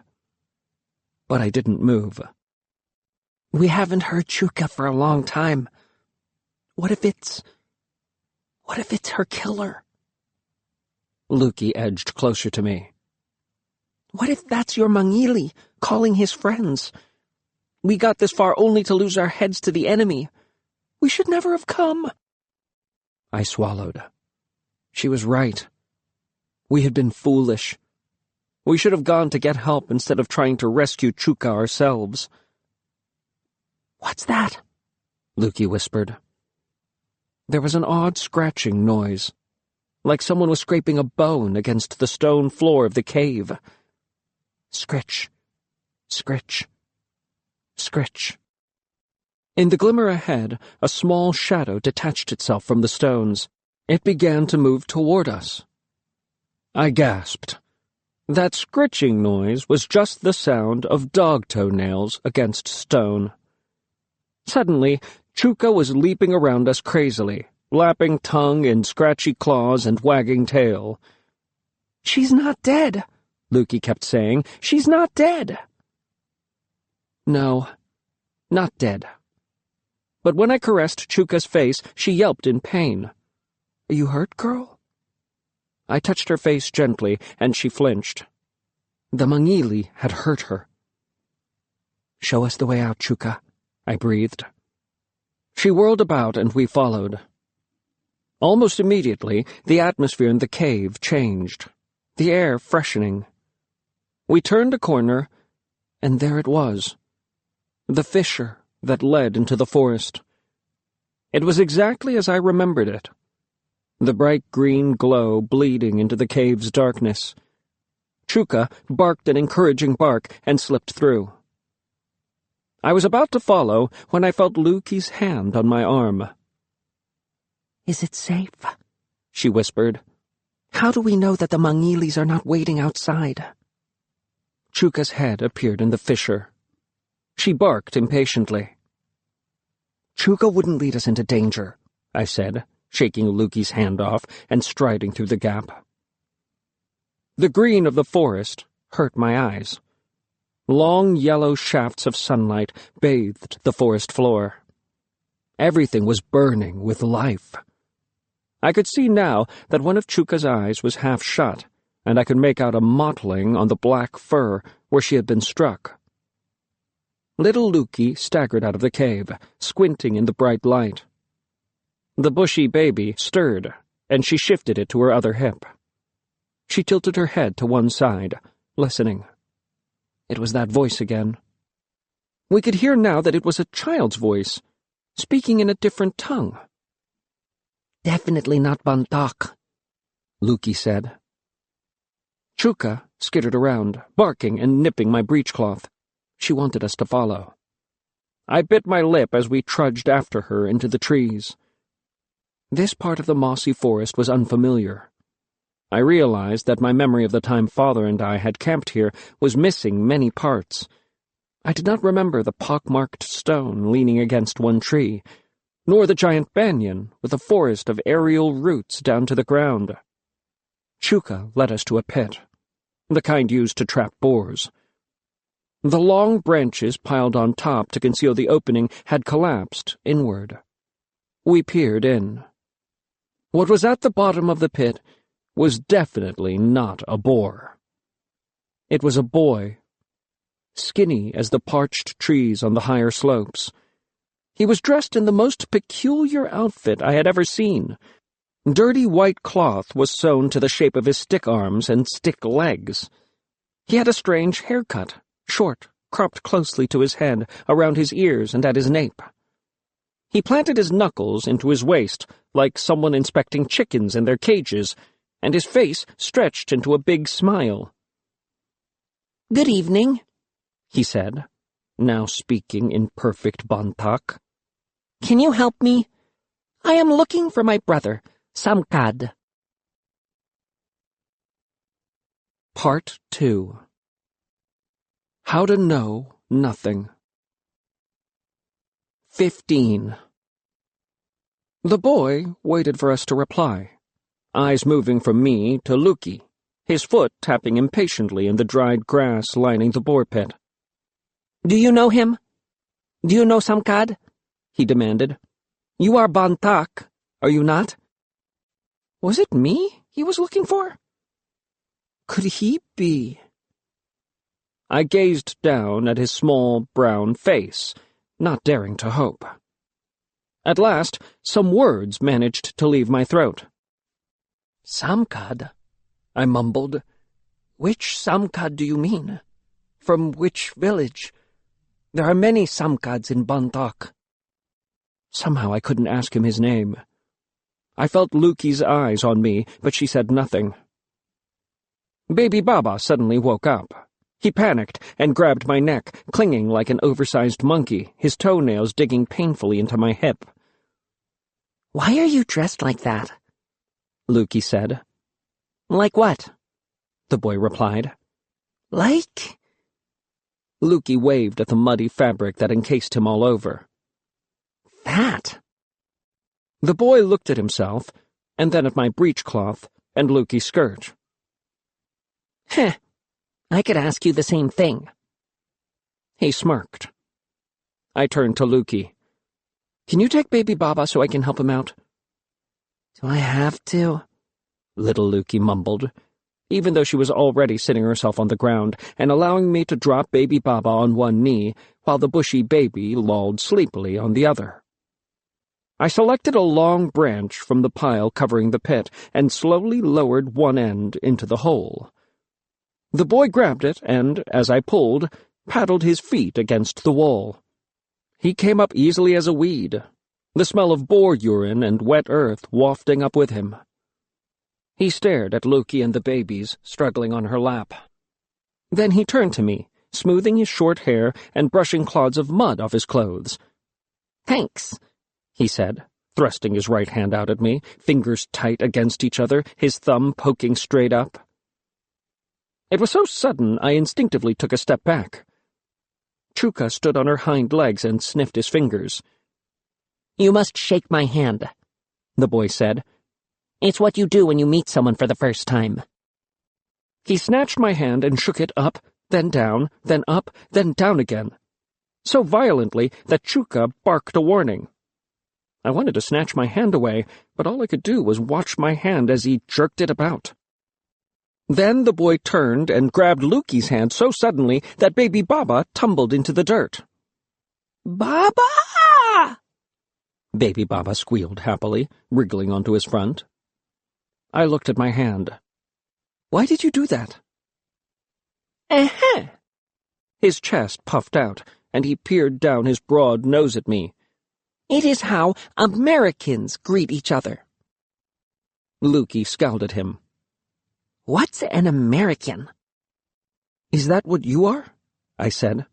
But I didn't move. We haven't heard Chuka for a long time. What if it's her killer? Luki edged closer to me. What if that's your Mangili calling his friends? We got this far only to lose our heads to the enemy. We should never have come. I swallowed. She was right. We had been foolish. We should have gone to get help instead of trying to rescue Chuka ourselves. What's that? Luki whispered. There was an odd scratching noise, like someone was scraping a bone against the stone floor of the cave. Scritch, scritch, scritch. In the glimmer ahead, a small shadow detached itself from the stones. It began to move toward us. I gasped. That scritching noise was just the sound of dog toenails against stone. Suddenly, Chuka was leaping around us crazily, lapping tongue in scratchy claws and wagging tail. She's not dead, Luki kept saying. She's not dead. No, not dead. But when I caressed Chuka's face, she yelped in pain. Are you hurt, girl? I touched her face gently, and she flinched. The Mangili had hurt her. Show us the way out, Chuka, I breathed. She whirled about, and we followed. Almost immediately, the atmosphere in the cave changed, the air freshening. We turned a corner, and there it was, the fissure that led into the forest. It was exactly as I remembered it, the bright green glow bleeding into the cave's darkness. Chuka barked an encouraging bark and slipped through. I was about to follow when I felt Luki's hand on my arm. Is it safe? She whispered. How do we know that the Mangilis are not waiting outside? Chuka's head appeared in the fissure. She barked impatiently. Chuka wouldn't lead us into danger, I said, shaking Luki's hand off and striding through the gap. The green of the forest hurt my eyes. Long yellow shafts of sunlight bathed the forest floor. Everything was burning with life. I could see now that one of Chuka's eyes was half shut, and I could make out a mottling on the black fur where she had been struck. Little Luki staggered out of the cave, squinting in the bright light. The bushy baby stirred, and she shifted it to her other hip. She tilted her head to one side, listening. It was that voice again. We could hear now that it was a child's voice, speaking in a different tongue. Definitely not Bantak, Luki said. Chuka skittered around, barking and nipping my breechcloth. She wanted us to follow. I bit my lip as we trudged after her into the trees. This part of the mossy forest was unfamiliar. I realized that my memory of the time Father and I had camped here was missing many parts. I did not remember the pock-marked stone leaning against one tree, nor the giant banyan with a forest of aerial roots down to the ground. Chuka led us to a pit, the kind used to trap boars. The long branches piled on top to conceal the opening had collapsed inward. We peered in. What was at the bottom of the pit was definitely not a boar. It was a boy, skinny as the parched trees on the higher slopes. He was dressed in the most peculiar outfit I had ever seen. Dirty white cloth was sewn to the shape of his stick arms and stick legs. He had a strange haircut, short, cropped closely to his head, around his ears and at his nape. He planted his knuckles into his waist, like someone inspecting chickens in their cages, and his face stretched into a big smile. "Good evening," he said, now speaking in perfect Bontak. "Can you help me? I am looking for my brother, Samkad." Part 2. How to Know Nothing. 15. The boy waited for us to reply, eyes moving from me to Luki, his foot tapping impatiently in the dried grass lining the boar pit. "Do you know him? Do you know Samkad?" he demanded. "You are Bontak, are you not?" Was it me he was looking for? Could he be? I gazed down at his small brown face, not daring to hope. At last, some words managed to leave my throat. "Samkad," I mumbled. "Which Samkad do you mean? From which village? There are many Samkads in Bontak." Somehow I couldn't ask him his name. I felt Luki's eyes on me, but she said nothing. Baby Baba suddenly woke up. He panicked and grabbed my neck, clinging like an oversized monkey, his toenails digging painfully into my hip. "Why are you dressed like that?" Luki said. "Like what?" the boy replied. "Like—" Luki waved at the muddy fabric that encased him all over. "That." The boy looked at himself, and then at my breechcloth and Luki's skirt. "Heh, I could ask you the same thing." He smirked. I turned to Luki. "Can you take Baby Baba so I can help him out?" "Do I have to?" little Luki mumbled, even though she was already sitting herself on the ground and allowing me to drop Baby Baba on one knee while the bushy baby lolled sleepily on the other. I selected a long branch from the pile covering the pit and slowly lowered one end into the hole. The boy grabbed it and, as I pulled, paddled his feet against the wall. He came up easily as a weed, the smell of boar urine and wet earth wafting up with him. He stared at Luki and the babies struggling on her lap. Then he turned to me, smoothing his short hair and brushing clods of mud off his clothes. "Thanks," he said, thrusting his right hand out at me, fingers tight against each other, his thumb poking straight up. It was so sudden I instinctively took a step back. Chuka stood on her hind legs and sniffed his fingers. "You must shake my hand," the boy said. "It's what you do when you meet someone for the first time." He snatched my hand and shook it up, then down, then up, then down again, so violently that Chuka barked a warning. I wanted to snatch my hand away, but all I could do was watch my hand as he jerked it about. Then the boy turned and grabbed Luki's hand so suddenly that Baby Baba tumbled into the dirt. "Baba!" Baby Baba squealed happily, wriggling onto his front. I looked at my hand. "Why did you do that?" "Uh-huh." His chest puffed out, and he peered down his broad nose at me. "It is how Americans greet each other." Luki scowled at him. What's an American? Is that what you are? I said.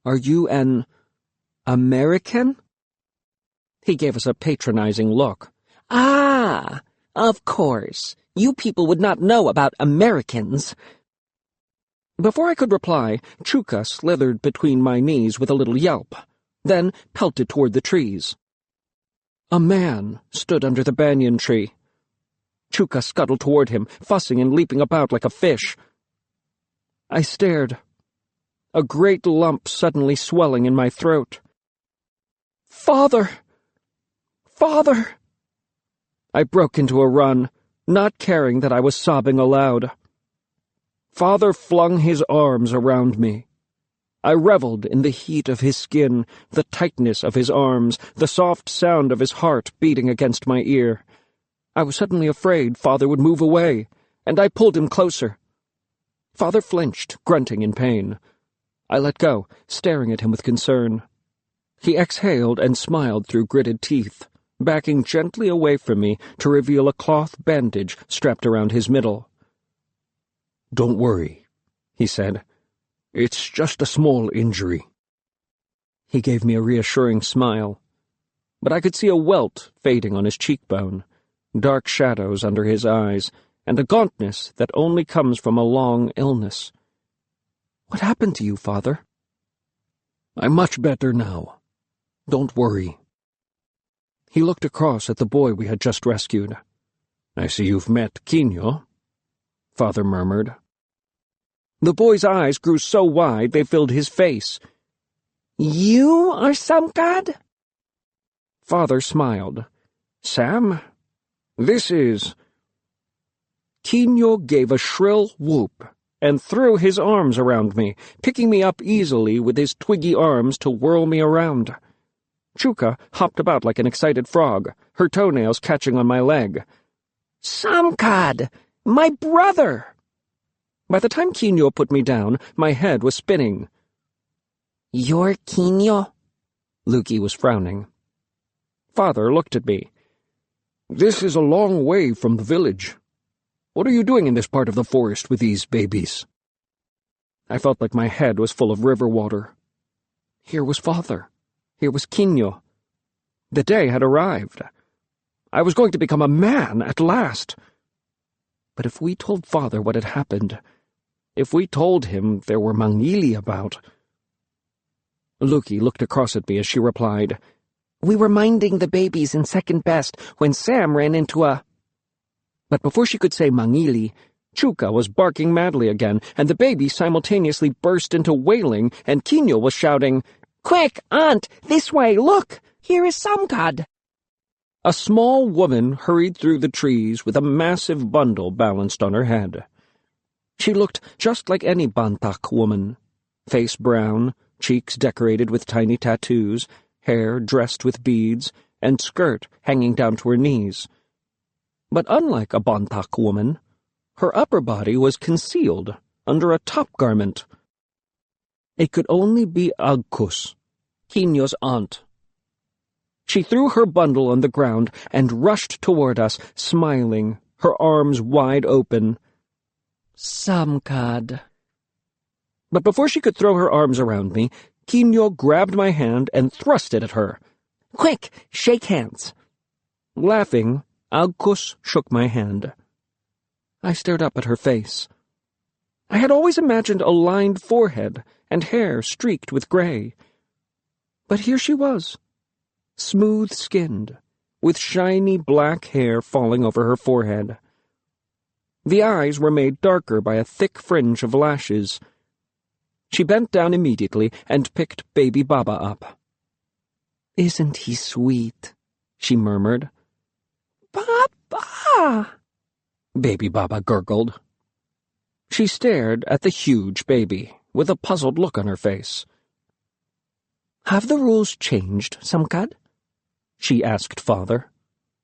Are you an American? He gave us a patronizing look. Ah, of course. You people would not know about Americans. Before I could reply, Chuka slithered between my knees with a little yelp, then pelted toward the trees. A man stood under the banyan tree. Chuka scuttled toward him, fussing and leaping about like a fish. I stared, a great lump suddenly swelling in my throat. "Father! Father!" I broke into a run, not caring that I was sobbing aloud. Father flung his arms around me. I reveled in the heat of his skin, the tightness of his arms, the soft sound of his heart beating against my ear. I was suddenly afraid Father would move away, and I pulled him closer. Father flinched, grunting in pain. I let go, staring at him with concern. He exhaled and smiled through gritted teeth, backing gently away from me to reveal a cloth bandage strapped around his middle. "Don't worry," he said. "It's just a small injury." He gave me a reassuring smile, but I could see a welt fading on his cheekbone, dark shadows under his eyes, and a gauntness that only comes from a long illness. "What happened to you, Father?" "I'm much better now. Don't worry." He looked across at the boy we had just rescued. "I see you've met Quino," Father murmured. The boy's eyes grew so wide they filled his face. You are some god? Father smiled. "Sam, this is—" Quino gave a shrill whoop and threw his arms around me, picking me up easily with his twiggy arms to whirl me around. Chuka hopped about like an excited frog, her toenails catching on my leg. Samkad! My brother! By the time Quino put me down, my head was spinning. You're Quino? Lukey was frowning. Father looked at me. "This is a long way from the village. What are you doing in this part of the forest with these babies?" I felt like my head was full of river water. Here was Father. Here was Quino. The day had arrived. I was going to become a man at last. But if we told Father what had happened, if we told him there were Mangili about— Lukey looked across at me as she replied, "We were minding the babies in second best when Sam ran into a—" But before she could say Mangili, Chuka was barking madly again, and the baby simultaneously burst into wailing, and Quino was shouting, "Quick, Aunt! This way! Look! Here is Samkad!" A small woman hurried through the trees with a massive bundle balanced on her head. She looked just like any Bantak woman, face brown, cheeks decorated with tiny tattoos, hair dressed with beads, and skirt hanging down to her knees. But unlike a Bantak woman, her upper body was concealed under a top garment. It could only be Agkus, Quino's aunt. She threw her bundle on the ground and rushed toward us, smiling, her arms wide open. Samkad. But before she could throw her arms around me, Quino grabbed my hand and thrust it at her. "Quick, shake hands." Laughing, Agkus shook my hand. I stared up at her face. I had always imagined a lined forehead and hair streaked with gray. But here she was, smooth-skinned, with shiny black hair falling over her forehead. The eyes were made darker by a thick fringe of lashes. She bent down immediately and picked baby Baba up. "Isn't he sweet?" she murmured. "Papa!" Baby Baba gurgled. She stared at the huge baby, with a puzzled look on her face. "Have the rules changed, Samkad?" she asked Father.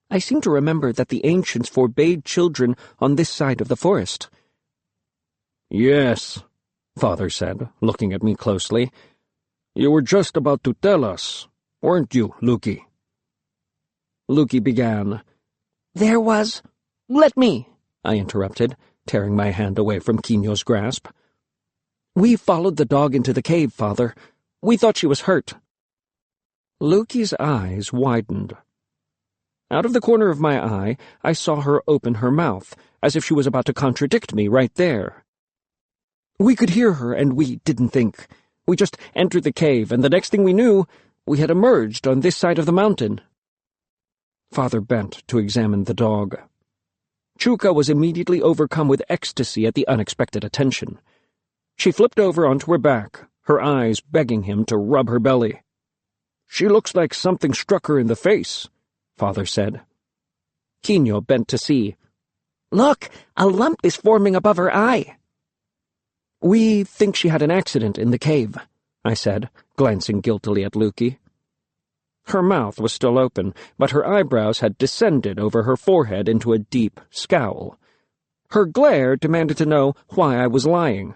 "I seem to remember that the ancients forbade children on this side of the forest." "Yes," Father said, looking at me closely. "You were just about to tell us, weren't you, Lukey?" Lukey began. "There was—" "Let me," I interrupted. tearing my hand away from Quino's grasp. "We followed the dog into the cave, Father. We thought she was hurt." Loki's eyes widened. Out of the corner of my eye, I saw her open her mouth, as if she was about to contradict me right there. We could hear her, and we didn't think. We just entered the cave, and the next thing we knew, we had emerged on this side of the mountain. Father bent to examine the dog. Chuka was immediately overcome with ecstasy at the unexpected attention. She flipped over onto her back, her eyes begging him to rub her belly. "She looks like something struck her in the face," Father said. Quino bent to see. "Look, a lump is forming above her eye." "We think she had an accident in the cave," I said, glancing guiltily at Luki. Her mouth was still open, but her eyebrows had descended over her forehead into a deep scowl. Her glare demanded to know why I was lying.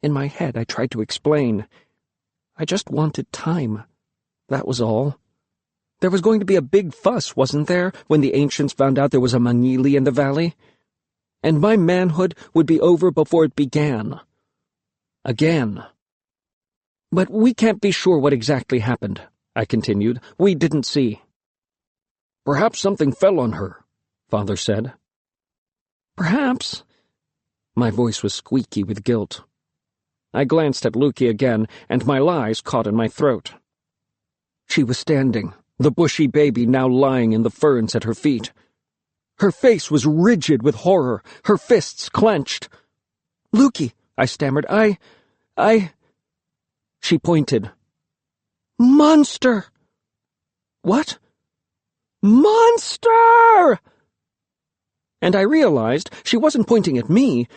In my head, I tried to explain. I just wanted time. That was all. There was going to be a big fuss, wasn't there, when the ancients found out there was a Mangili in the valley? And my manhood would be over before it began. Again. "But we can't be sure what exactly happened," I continued. "We didn't see." "Perhaps something fell on her," Father said. "Perhaps." My voice was squeaky with guilt. I glanced at Luki again, and my lies caught in my throat. She was standing, the bushy baby now lying in the ferns at her feet. Her face was rigid with horror, her fists clenched. "Luki," I stammered, I... She pointed. "Monster!" "What?" "Monster!" And I realized she wasn't pointing at me,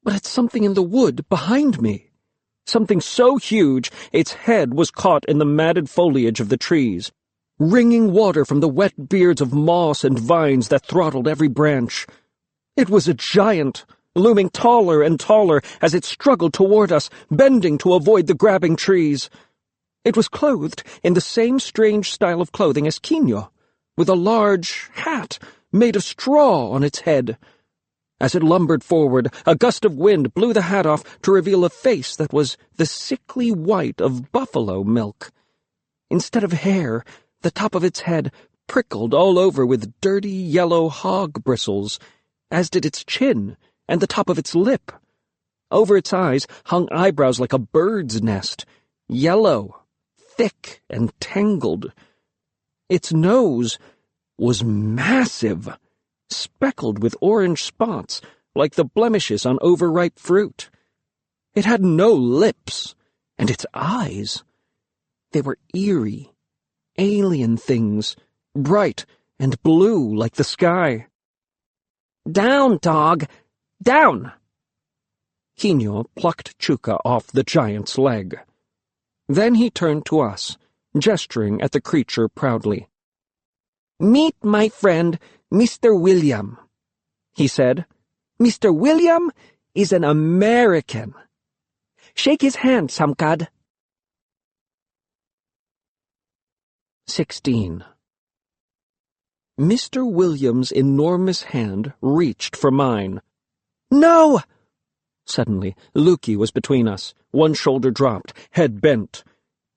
but at something in the wood behind me. Something so huge its head was caught in the matted foliage of the trees, wringing water from the wet beards of moss and vines that throttled every branch. It was a giant, looming taller and taller as it struggled toward us, bending to avoid the grabbing trees. It was clothed in the same strange style of clothing as Quino, with a large hat made of straw on its head. As it lumbered forward, a gust of wind blew the hat off to reveal a face that was the sickly white of buffalo milk. Instead of hair, the top of its head prickled all over with dirty yellow hog bristles, as did its chin and the top of its lip. Over its eyes hung eyebrows like a bird's nest, yellow, thick and tangled. Its nose was massive, speckled with orange spots, like the blemishes on overripe fruit. It had no lips, and its eyes, they were eerie, alien things, bright and blue like the sky. "Down, dog! Down!" Quino plucked Chuka off the giant's leg. Then he turned to us, gesturing at the creature proudly. "Meet my friend, Mr. William," he said. "Mr. William is an American. Shake his hand, Samkad." 16. Mr. William's enormous hand reached for mine. "No!" Suddenly, Luki was between us, one shoulder dropped, head bent.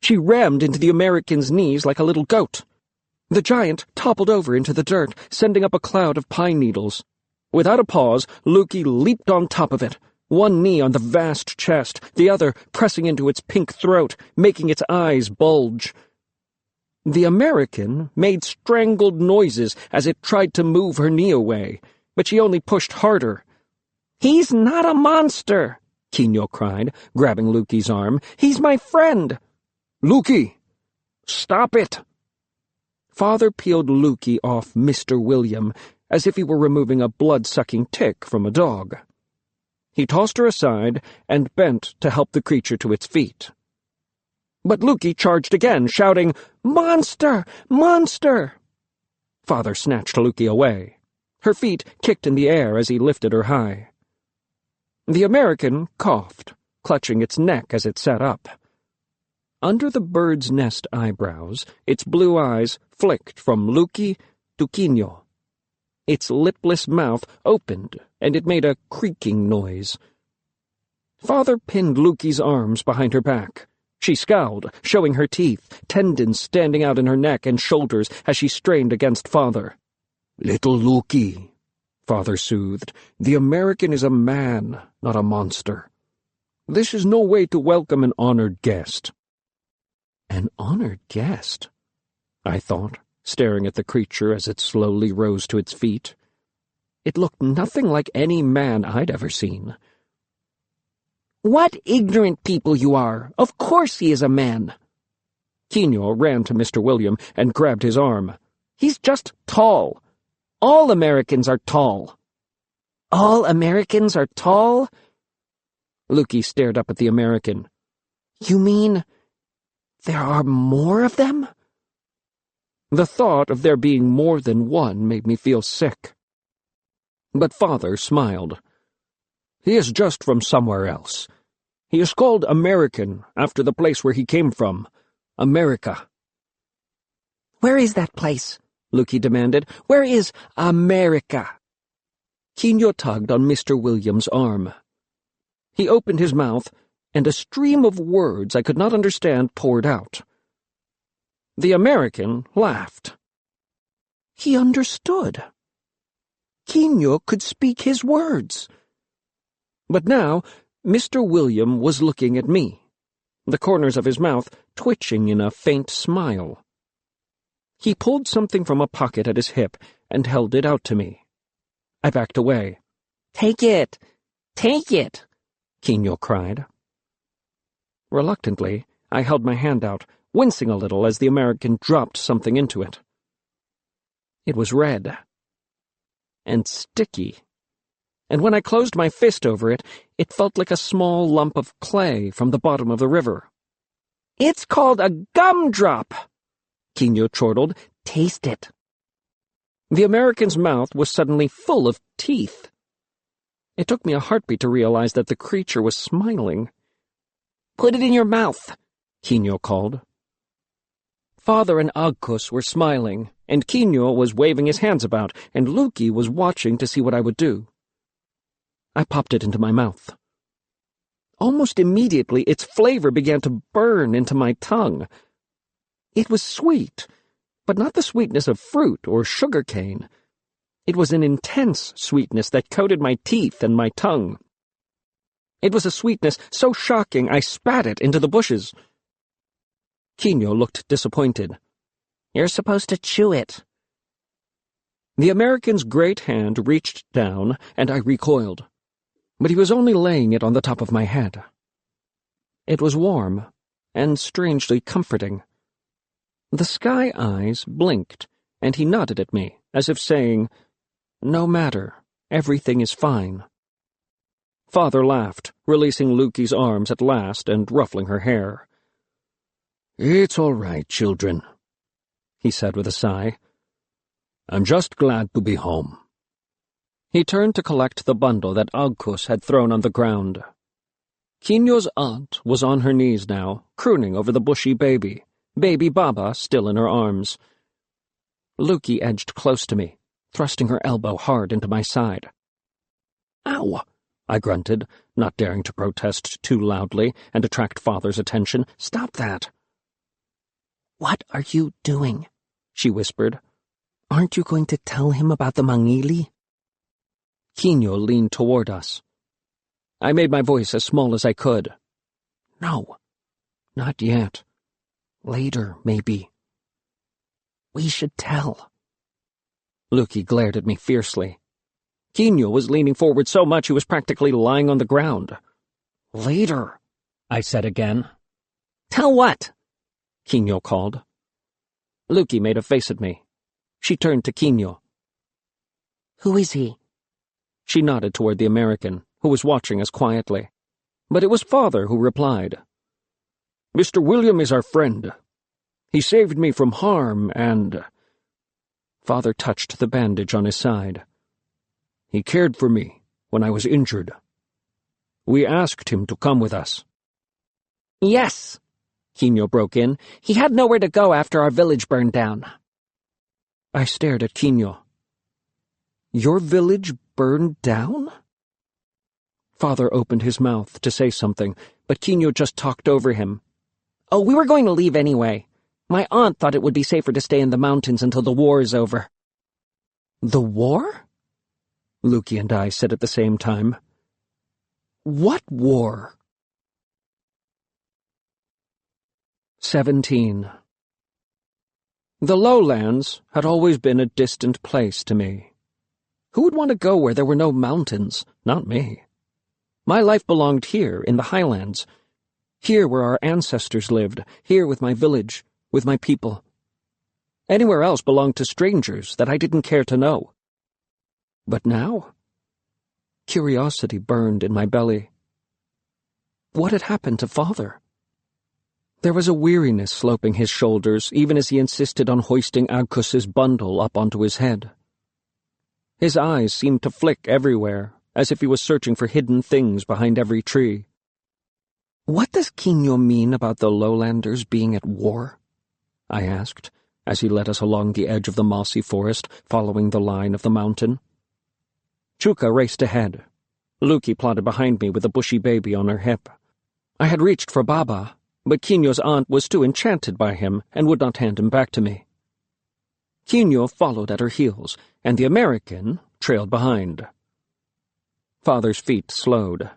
She rammed into the American's knees like a little goat. The giant toppled over into the dirt, sending up a cloud of pine needles. Without a pause, Luki leaped on top of it, one knee on the vast chest, the other pressing into its pink throat, making its eyes bulge. The American made strangled noises as it tried to move her knee away, but she only pushed harder. "He's not a monster," Quino cried, grabbing Luki's arm. "He's my friend." "Luki! Stop it!" Father peeled Luki off Mr. William, as if he were removing a blood-sucking tick from a dog. He tossed her aside and bent to help the creature to its feet. But Luki charged again, shouting, "Monster! Monster!" Father snatched Luki away. Her feet kicked in the air as he lifted her high. The American coughed, clutching its neck as it sat up. Under the bird's nest eyebrows, its blue eyes flicked from Luki to Quino. Its lipless mouth opened, and it made a creaking noise. Father pinned Lukey's arms behind her back. She scowled, showing her teeth, tendons standing out in her neck and shoulders as she strained against Father. "Little Lukey," Father soothed, "the American is a man, not a monster. This is no way to welcome an honored guest." An honored guest? I thought, staring at the creature as it slowly rose to its feet. It looked nothing like any man I'd ever seen. "What ignorant people you are! Of course he is a man!" Quino ran to Mr. William and grabbed his arm. "He's just tall. All Americans are tall." "All Americans are tall?" Lukey stared up at the American. "You mean there are more of them?" The thought of there being more than one made me feel sick. But Father smiled. "He is just from somewhere else. He is called American after the place where he came from, America." "Where is that place?" Lukey demanded. "Where is America?" Quino tugged on Mr. William's arm. He opened his mouth, and a stream of words I could not understand poured out. The American laughed. He understood. Quino could speak his words. But now Mr. William was looking at me, the corners of his mouth twitching in a faint smile. He pulled something from a pocket at his hip and held it out to me. I backed away. "Take it! Take it!" Quino cried. Reluctantly, I held my hand out, wincing a little as the American dropped something into it. It was red. And sticky. And when I closed my fist over it, it felt like a small lump of clay from the bottom of the river. "It's called a gumdrop," Quino chortled. "Taste it." The American's mouth was suddenly full of teeth. It took me a heartbeat to realize that the creature was smiling. "Put it in your mouth," Quino called. Father and Agkus were smiling, and Quino was waving his hands about, and Lukey was watching to see what I would do. I popped it into my mouth. Almost immediately, its flavor began to burn into my tongue. It was sweet, but not the sweetness of fruit or sugar cane. It was an intense sweetness that coated my teeth and my tongue. It was a sweetness so shocking I spat it into the bushes. Quino looked disappointed. "You're supposed to chew it." The American's great hand reached down, and I recoiled. But he was only laying it on the top of my head. It was warm, and strangely comforting. The sky eyes blinked, and he nodded at me, as if saying, "No matter, everything is fine." Father laughed, releasing Lukey's arms at last and ruffling her hair. "It's all right, children," he said with a sigh. "I'm just glad to be home." He turned to collect the bundle that Agkus had thrown on the ground. Quino's aunt was on her knees now, crooning over the bushy baby Baba still in her arms. Lukey edged close to me, thrusting her elbow hard into my side. "Ow!" I grunted, not daring to protest too loudly and attract Father's attention. "Stop that." "What are you doing?" she whispered. "Aren't you going to tell him about the mangili?" Quino leaned toward us. I made my voice as small as I could. "No, not yet. Later, maybe. We should tell." Lukey glared at me fiercely. Quino was leaning forward so much he was practically lying on the ground. "Later," I said again. "Tell what?" Quino called. Lukey made a face at me. She turned to Quino. "Who is he?" She nodded toward the American, who was watching us quietly. But it was Father who replied. "Mr. William is our friend. He saved me from harm and—" Father touched the bandage on his side. "He cared for me when I was injured. We asked him to come with us." "Yes," Quino broke in. "He had nowhere to go after our village burned down." I stared at Quino. Your village burned down? Father opened his mouth to say something, but Quino just talked over him. Oh, we were going to leave anyway. My aunt thought it would be safer to stay in the mountains until the war is over. The war? Lukey and I said at the same time. What war? 17. The lowlands had always been a distant place to me. Who would want to go where there were no mountains? Not me. My life belonged here, in the highlands. Here where our ancestors lived, here with my village, with my people. Anywhere else belonged to strangers that I didn't care to know. But now, curiosity burned in my belly. What had happened to Father? There was a weariness sloping his shoulders, even as he insisted on hoisting Agkus's bundle up onto his head. His eyes seemed to flick everywhere, as if he was searching for hidden things behind every tree. What does Quino mean about the lowlanders being at war? I asked, as he led us along the edge of the mossy forest, following the line of the mountain. Chuka raced ahead. Lukey plodded behind me with a bushy baby on her hip. I had reached for Baba, but Quino's aunt was too enchanted by him and would not hand him back to me. Quino followed at her heels, and the American trailed behind. Father's feet slowed.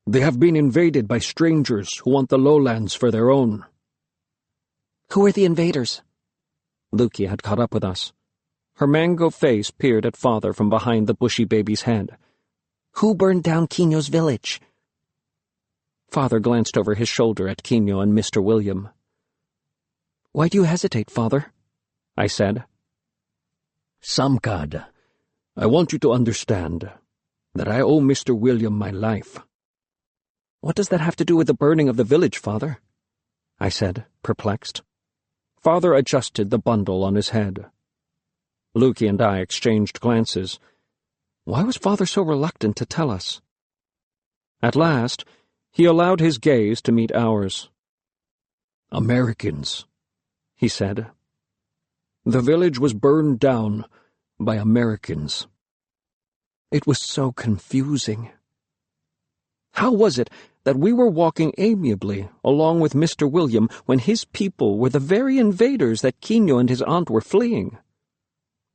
They have been invaded by strangers who want the lowlands for their own. Who are the invaders? Lukey had caught up with us. Her mango face peered at Father from behind the bushy baby's head. Who burned down Quino's village? Father glanced over his shoulder at Quino and Mr. William. Why do you hesitate, Father? I said. Samkad, I want you to understand that I owe Mr. William my life. What does that have to do with the burning of the village, Father? I said, perplexed. Father adjusted the bundle on his head. Lukey and I exchanged glances. Why was Father so reluctant to tell us? At last, he allowed his gaze to meet ours. Americans, he said. The village was burned down by Americans. It was so confusing. How was it that we were walking amiably along with Mr. William when his people were the very invaders that Quino and his aunt were fleeing?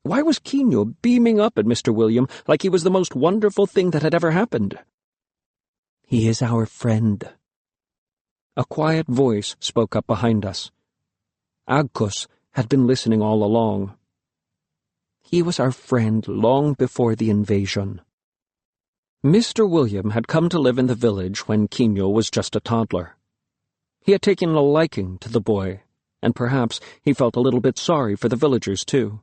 Why was Quino beaming up at Mr. William like he was the most wonderful thing that had ever happened? He is our friend. A quiet voice spoke up behind us. Agkus had been listening all along. He was our friend long before the invasion. Mr. William had come to live in the village when Quino was just a toddler. He had taken a liking to the boy, and perhaps he felt a little bit sorry for the villagers, too,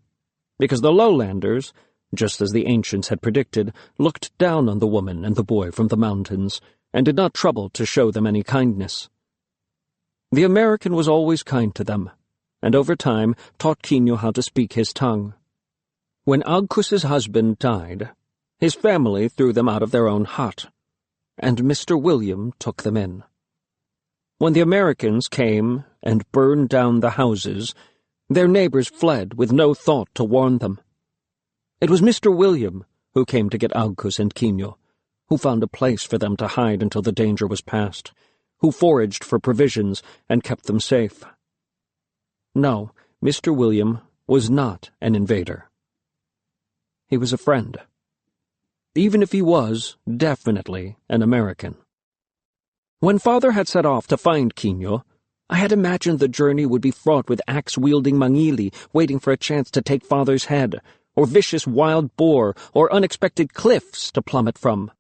because the lowlanders, just as the ancients had predicted, looked down on the woman and the boy from the mountains, and did not trouble to show them any kindness. The American was always kind to them, and over time taught Quino how to speak his tongue. When Agkus's husband died, his family threw them out of their own hut, and Mr. William took them in. When the Americans came and burned down the houses, their neighbors fled with no thought to warn them. It was Mr. William who came to get Agkus and Quino, who found a place for them to hide until the danger was past, who foraged for provisions and kept them safe. No, Mr. William was not an invader. He was a friend. Even if he was definitely an American. When Father had set off to find Quino, I had imagined the journey would be fraught with axe-wielding mangili waiting for a chance to take Father's head, or vicious wild boar, or unexpected cliffs to plummet from.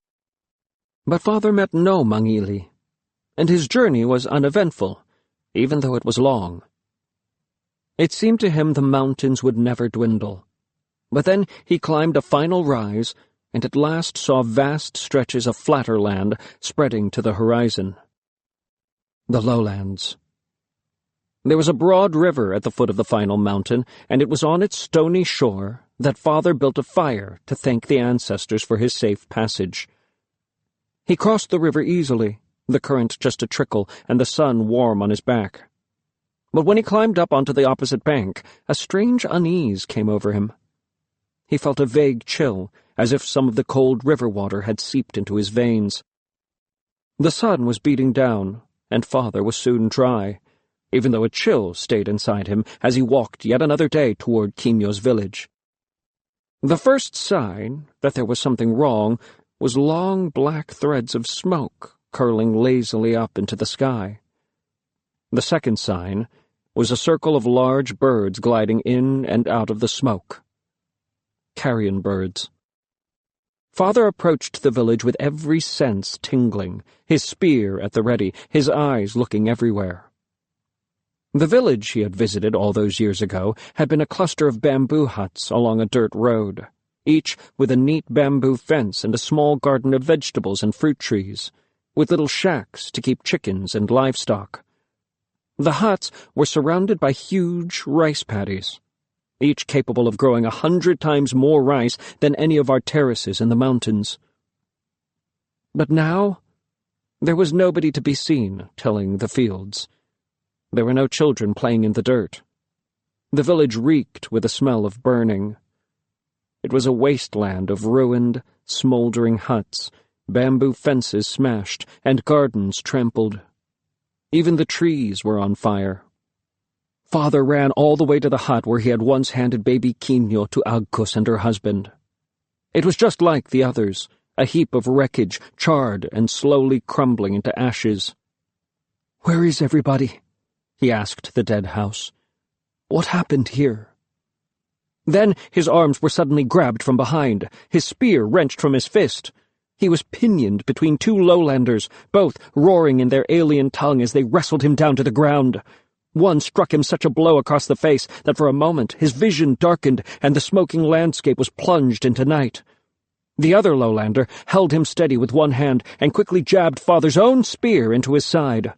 But Father met no mangili, and his journey was uneventful, even though it was long. It seemed to him the mountains would never dwindle, but then he climbed a final rise and at last saw vast stretches of flatter land spreading to the horizon. The lowlands. There was a broad river at the foot of the final mountain, and it was on its stony shore that Father built a fire to thank the ancestors for his safe passage. He crossed the river easily, the current just a trickle and the sun warm on his back. But when he climbed up onto the opposite bank, a strange unease came over him. He felt a vague chill, as if some of the cold river water had seeped into his veins. The sun was beating down, and Father was soon dry, even though a chill stayed inside him as he walked yet another day toward Quino's village. The first sign that there was something wrong was long black threads of smoke curling lazily up into the sky. The second sign was a circle of large birds gliding in and out of the smoke. Carrion birds. Father approached the village with every sense tingling, his spear at the ready, his eyes looking everywhere. The village he had visited all those years ago had been a cluster of bamboo huts along a dirt road, each with a neat bamboo fence and a small garden of vegetables and fruit trees, with little shacks to keep chickens and livestock. The huts were surrounded by huge rice paddies, each capable of growing 100 times more rice than any of our terraces in the mountains. But now, there was nobody to be seen tilling the fields. There were no children playing in the dirt. The village reeked with the smell of burning. It was a wasteland of ruined, smoldering huts, bamboo fences smashed, and gardens trampled. Even the trees were on fire. Father ran all the way to the hut where he had once handed baby Quino to Agcus and her husband. It was just like the others, a heap of wreckage, charred and slowly crumbling into ashes. "Where is everybody?" he asked the dead house. "What happened here?" Then his arms were suddenly grabbed from behind, his spear wrenched from his fist. He was pinioned between two lowlanders, both roaring in their alien tongue as they wrestled him down to the ground. One struck him such a blow across the face that for a moment his vision darkened and the smoking landscape was plunged into night. The other lowlander held him steady with one hand and quickly jabbed Father's own spear into his side.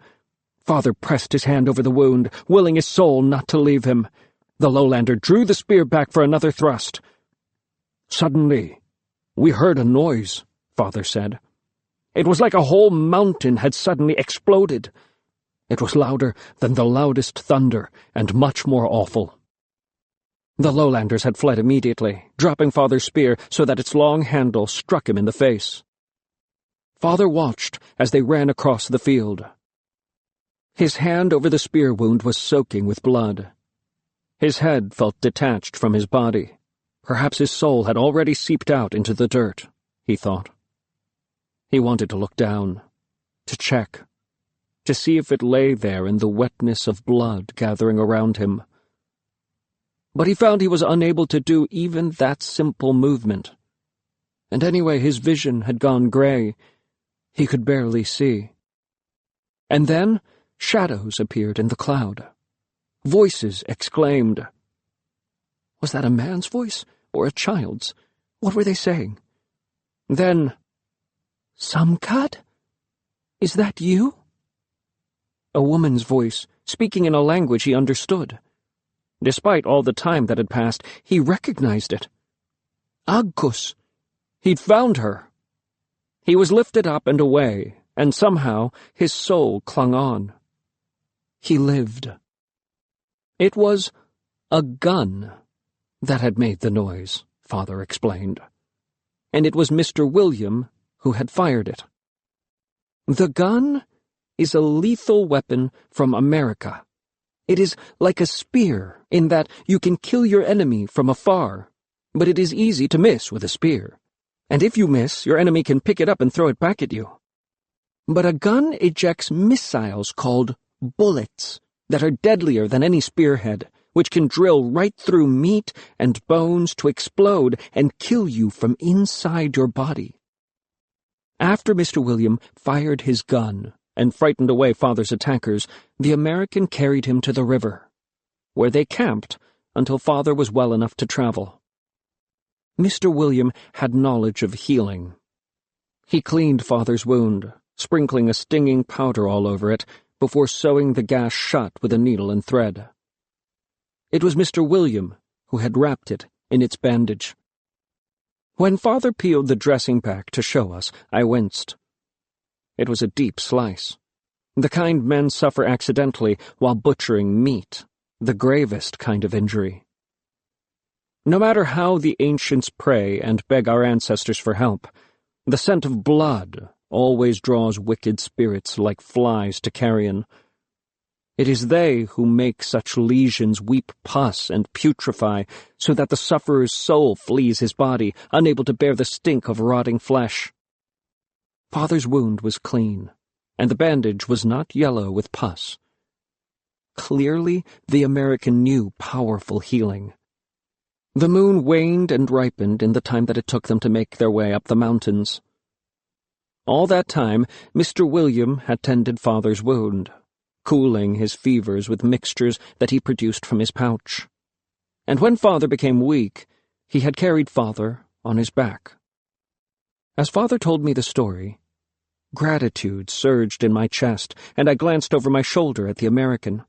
Father pressed his hand over the wound, willing his soul not to leave him. The lowlander drew the spear back for another thrust. "Suddenly, we heard a noise," Father said. It was like a whole mountain had suddenly exploded. It was louder than the loudest thunder, and much more awful. The lowlanders had fled immediately, dropping Father's spear so that its long handle struck him in the face. Father watched as they ran across the field. His hand over the spear wound was soaking with blood. His head felt detached from his body. Perhaps his soul had already seeped out into the dirt, he thought. He wanted to look down, to check, to see if it lay there in the wetness of blood gathering around him. But he found he was unable to do even that simple movement. And anyway, his vision had gone gray. He could barely see. And then shadows appeared in the cloud. Voices exclaimed. Was that a man's voice or a child's? What were they saying? Then, "Samkat? Is that you?" A woman's voice, speaking in a language he understood. Despite all the time that had passed, he recognized it. Agcus! He'd found her. He was lifted up and away, and somehow his soul clung on. He lived. It was a gun that had made the noise, Father explained. And it was Mr. William who had fired it. The gun is a lethal weapon from America. It is like a spear in that you can kill your enemy from afar, but it is easy to miss with a spear. And if you miss, your enemy can pick it up and throw it back at you. But a gun ejects missiles called bullets that are deadlier than any spearhead, which can drill right through meat and bones to explode and kill you from inside your body. After Mr. William fired his gun and frightened away Father's attackers, the American carried him to the river, where they camped until Father was well enough to travel. Mr. William had knowledge of healing. He cleaned Father's wound, sprinkling a stinging powder all over it before sewing the gash shut with a needle and thread. It was Mr. William who had wrapped it in its bandage. When Father peeled the dressing pack to show us, I winced. It was a deep slice, the kind men suffer accidentally while butchering meat, the gravest kind of injury. No matter how the ancients pray and beg our ancestors for help, the scent of blood always draws wicked spirits like flies to carrion. It is they who make such lesions weep pus and putrefy, so that the sufferer's soul flees his body, unable to bear the stink of rotting flesh. Father's wound was clean, and the bandage was not yellow with pus. Clearly, the American knew powerful healing. The moon waned and ripened in the time that it took them to make their way up the mountains. All that time, Mr. William had tended Father's wound, cooling his fevers with mixtures that he produced from his pouch. And when Father became weak, he had carried Father on his back. As Father told me the story, gratitude surged in my chest, and I glanced over my shoulder at the American.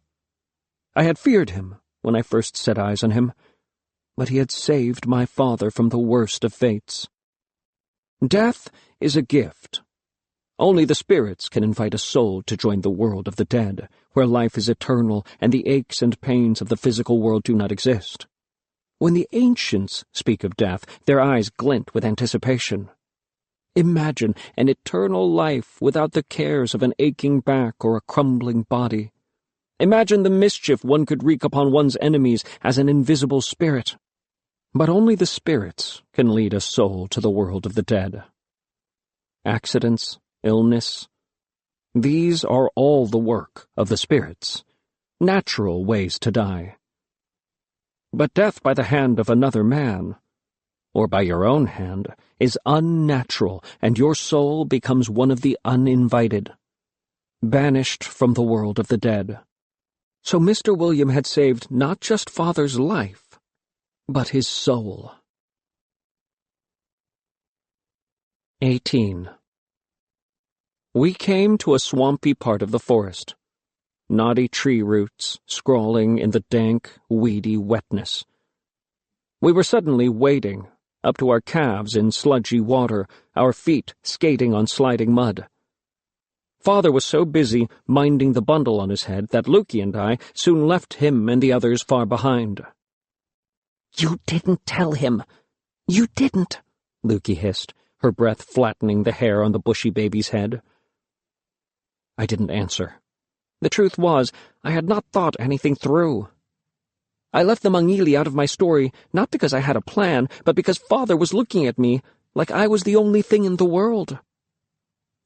I had feared him when I first set eyes on him, but he had saved my father from the worst of fates. Death is a gift. Only the spirits can invite a soul to join the world of the dead, where life is eternal and the aches and pains of the physical world do not exist. When the ancients speak of death, their eyes glint with anticipation. Imagine an eternal life without the cares of an aching back or a crumbling body. Imagine the mischief one could wreak upon one's enemies as an invisible spirit. But only the spirits can lead a soul to the world of the dead. Accidents, illness, these are all the work of the spirits, natural ways to die. But death by the hand of another man, or by your own hand, is unnatural, and your soul becomes one of the uninvited, banished from the world of the dead. So Mr. William had saved not just Father's life, but his soul. 18. We came to a swampy part of the forest, knotty tree roots scrawling in the dank, weedy wetness. We were suddenly wading, up to our calves in sludgy water, our feet skating on sliding mud. Father was so busy minding the bundle on his head that Lukey and I soon left him and the others far behind. "You didn't tell him. You didn't," Lukey hissed, her breath flattening the hair on the bushy baby's head. I didn't answer. The truth was, I had not thought anything through. I left the Mangili out of my story, not because I had a plan, but because Father was looking at me like I was the only thing in the world.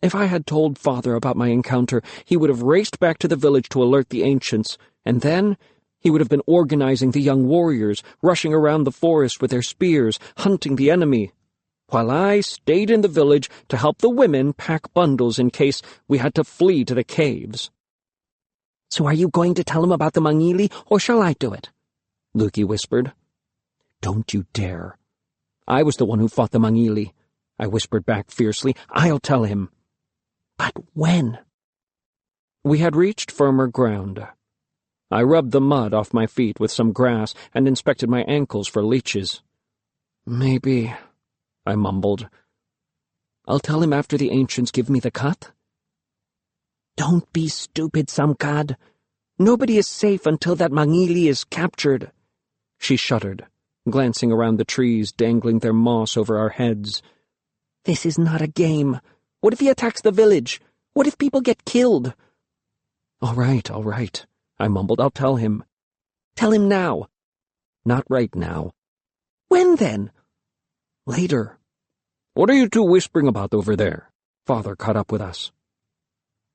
If I had told Father about my encounter, he would have raced back to the village to alert the ancients, and then he would have been organizing the young warriors, rushing around the forest with their spears, hunting the enemy, while I stayed in the village to help the women pack bundles in case we had to flee to the caves. "So are you going to tell him about the Mangili, or shall I do it?" Lukey whispered. "Don't you dare. I was the one who fought the Mangili," I whispered back fiercely. "I'll tell him." "But when?" We had reached firmer ground. I rubbed the mud off my feet with some grass and inspected my ankles for leeches. "Maybe," I mumbled. "I'll tell him after the ancients give me the cut." "Don't be stupid, Samkad. Nobody is safe until that Mangili is captured." She shuddered, glancing around the trees dangling their moss over our heads. "This is not a game. What if he attacks the village? What if people get killed?" All right, I mumbled. "I'll tell him." "Tell him now." "Not right now." "When then?" "Later." "What are you two whispering about over there?" Father caught up with us.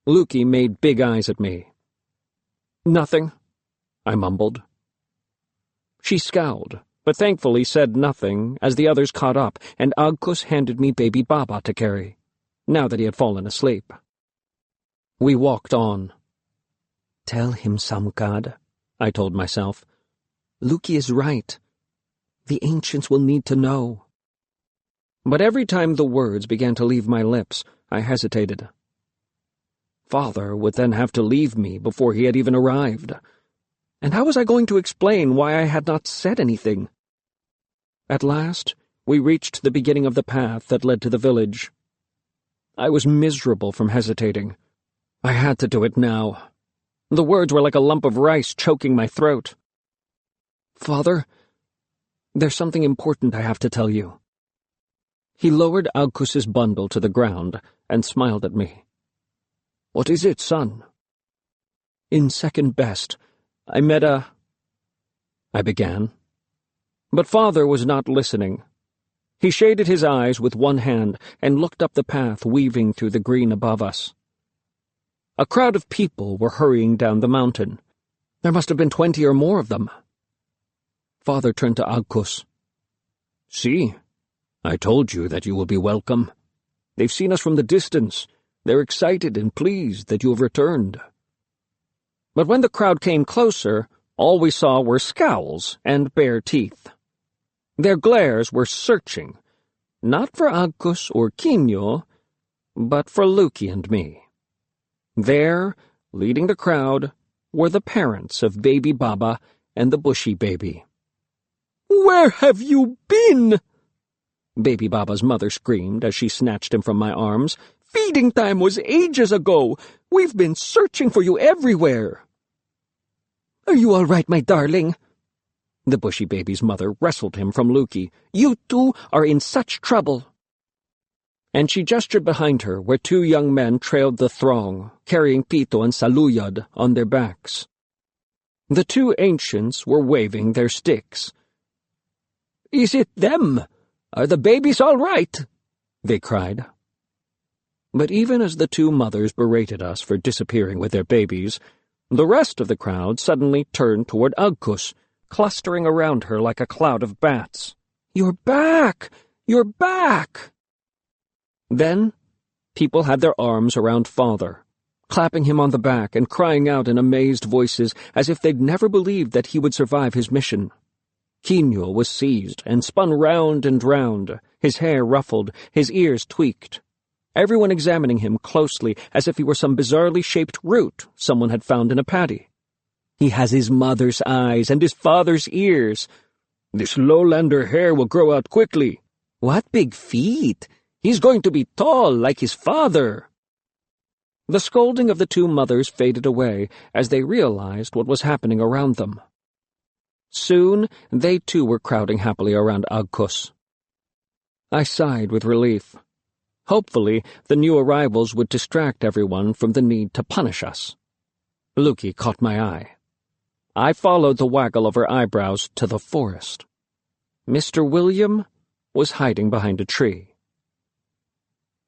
Lukey made big eyes at me. "Nothing," I mumbled. She scowled, but thankfully said nothing as the others caught up, and Agkus handed me baby Baba to carry, now that he had fallen asleep. We walked on. "Tell him, Samkad," I told myself. "Lukey is right. The ancients will need to know." But every time the words began to leave my lips, I hesitated. Father would then have to leave me before he had even arrived. And how was I going to explain why I had not said anything? At last, we reached the beginning of the path that led to the village. I was miserable from hesitating. I had to do it now. The words were like a lump of rice choking my throat. "Father, There's something important I have to tell you." He lowered Augus's bundle to the ground and smiled at me. "What is it, son?" "In second best, I met I began. But Father was not listening. He shaded his eyes with one hand and looked up the path weaving through the green above us. A crowd of people were hurrying down the mountain. There must have been 20 or more of them. Father turned to Agus. "See, I told you that you will be welcome. They've seen us from the distance. They're excited and pleased that you have returned." But when the crowd came closer, all we saw were scowls and bare teeth. Their glares were searching, not for Agus or Quino, but for Lukey and me. There, leading the crowd, were the parents of Baby Baba and the bushy baby. "Where have you been?" Baby Baba's mother screamed as she snatched him from my arms. "Feeding time was ages ago. We've been searching for you everywhere." "Are you all right, my darling?" The bushy baby's mother wrestled him from Lukey. "You two are in such trouble." And she gestured behind her, where 2 young men trailed the throng, carrying Pito and Saluyod on their backs. The 2 ancients were waving their sticks. "Is it them? Are the babies all right?" they cried. But even as the 2 mothers berated us for disappearing with their babies, the rest of the crowd suddenly turned toward Agus, clustering around her like a cloud of bats. "You're back! You're back!" Then, people had their arms around Father, clapping him on the back and crying out in amazed voices as if they'd never believed that he would survive his mission. Quino was seized and spun round and round, his hair ruffled, his ears tweaked, everyone examining him closely as if he were some bizarrely shaped root someone had found in a paddy. "He has his mother's eyes and his father's ears. This lowlander hair will grow out quickly. What big feet! He's going to be tall like his father." The scolding of the 2 mothers faded away as they realized what was happening around them. Soon, they too were crowding happily around Agus. I sighed with relief. Hopefully, the new arrivals would distract everyone from the need to punish us. Lukey caught my eye. I followed the waggle of her eyebrows to the forest. Mr. William was hiding behind a tree.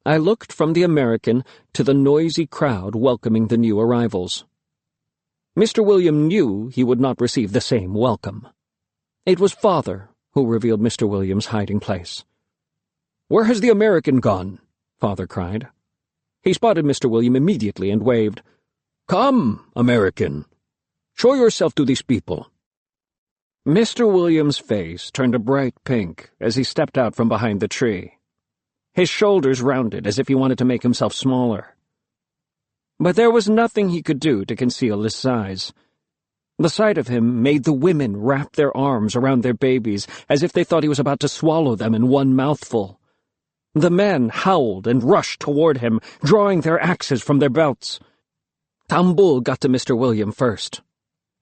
I looked from the American to the noisy crowd welcoming the new arrivals. Mr. William knew he would not receive the same welcome. It was Father who revealed Mr. William's hiding place. "Where has the American gone?" Father cried. He spotted Mr. William immediately and waved. "Come, American. Show yourself to these people." Mr. William's face turned a bright pink as he stepped out from behind the tree. His shoulders rounded as if he wanted to make himself smaller. But there was nothing he could do to conceal his size. The sight of him made the women wrap their arms around their babies as if they thought he was about to swallow them in one mouthful. The men howled and rushed toward him, drawing their axes from their belts. Tambul got to Mr. William first.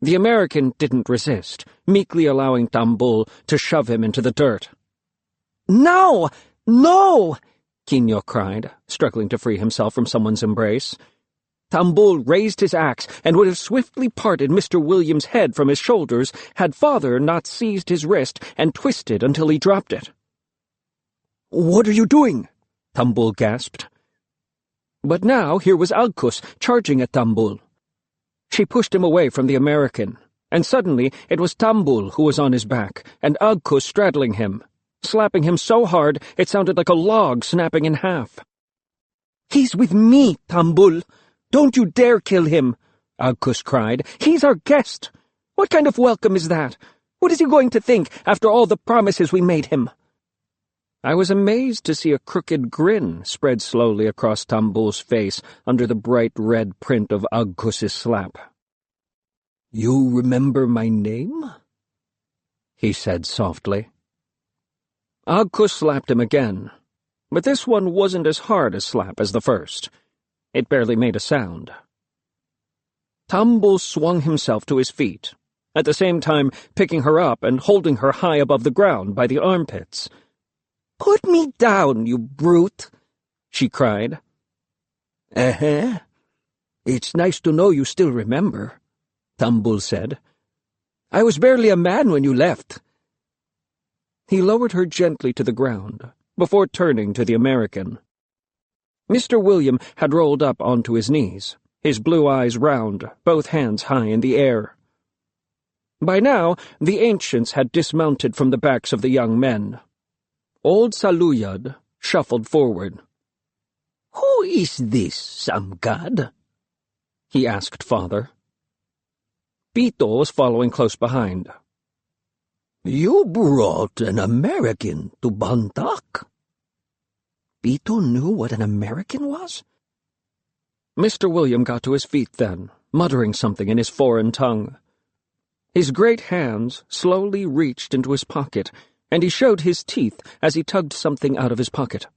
The American didn't resist, meekly allowing Tambul to shove him into the dirt. "No! No!" Quino cried, struggling to free himself from someone's embrace. Tambul raised his axe and would have swiftly parted Mr. William's head from his shoulders had Father not seized his wrist and twisted until he dropped it. "What are you doing?" Tambul gasped. But now here was Agus charging at Tambul. She pushed him away from the American, and suddenly it was Tambul who was on his back, and Agus straddling him, slapping him so hard it sounded like a log snapping in half. "He's with me, Tambul! Don't you dare kill him!" Agus cried. "He's our guest! What kind of welcome is that? What is he going to think after all the promises we made him?" I was amazed to see a crooked grin spread slowly across Tambul's face under the bright red print of Agus's slap. "You remember my name?" he said softly. Agus slapped him again, but this one wasn't as hard a slap as the first. It barely made a sound. Tambul swung himself to his feet, at the same time picking her up and holding her high above the ground by the armpits. "Put me down, you brute!" she cried. Uh-huh. It's nice to know you still remember, Tumbul said. I was barely a man when you left. He lowered her gently to the ground, before turning to the American. Mr. William had rolled up onto his knees, his blue eyes round, both hands high in the air. By now, the ancients had dismounted from the backs of the young men. Old Saluyad shuffled forward. "Who is this, some god?" he asked Father. Pito was following close behind. "You brought an American to Bantak?" Pito knew what an American was? Mr. William got to his feet then, muttering something in his foreign tongue. His great hands slowly reached into his pocket, and he showed his teeth as he tugged something out of his pocket.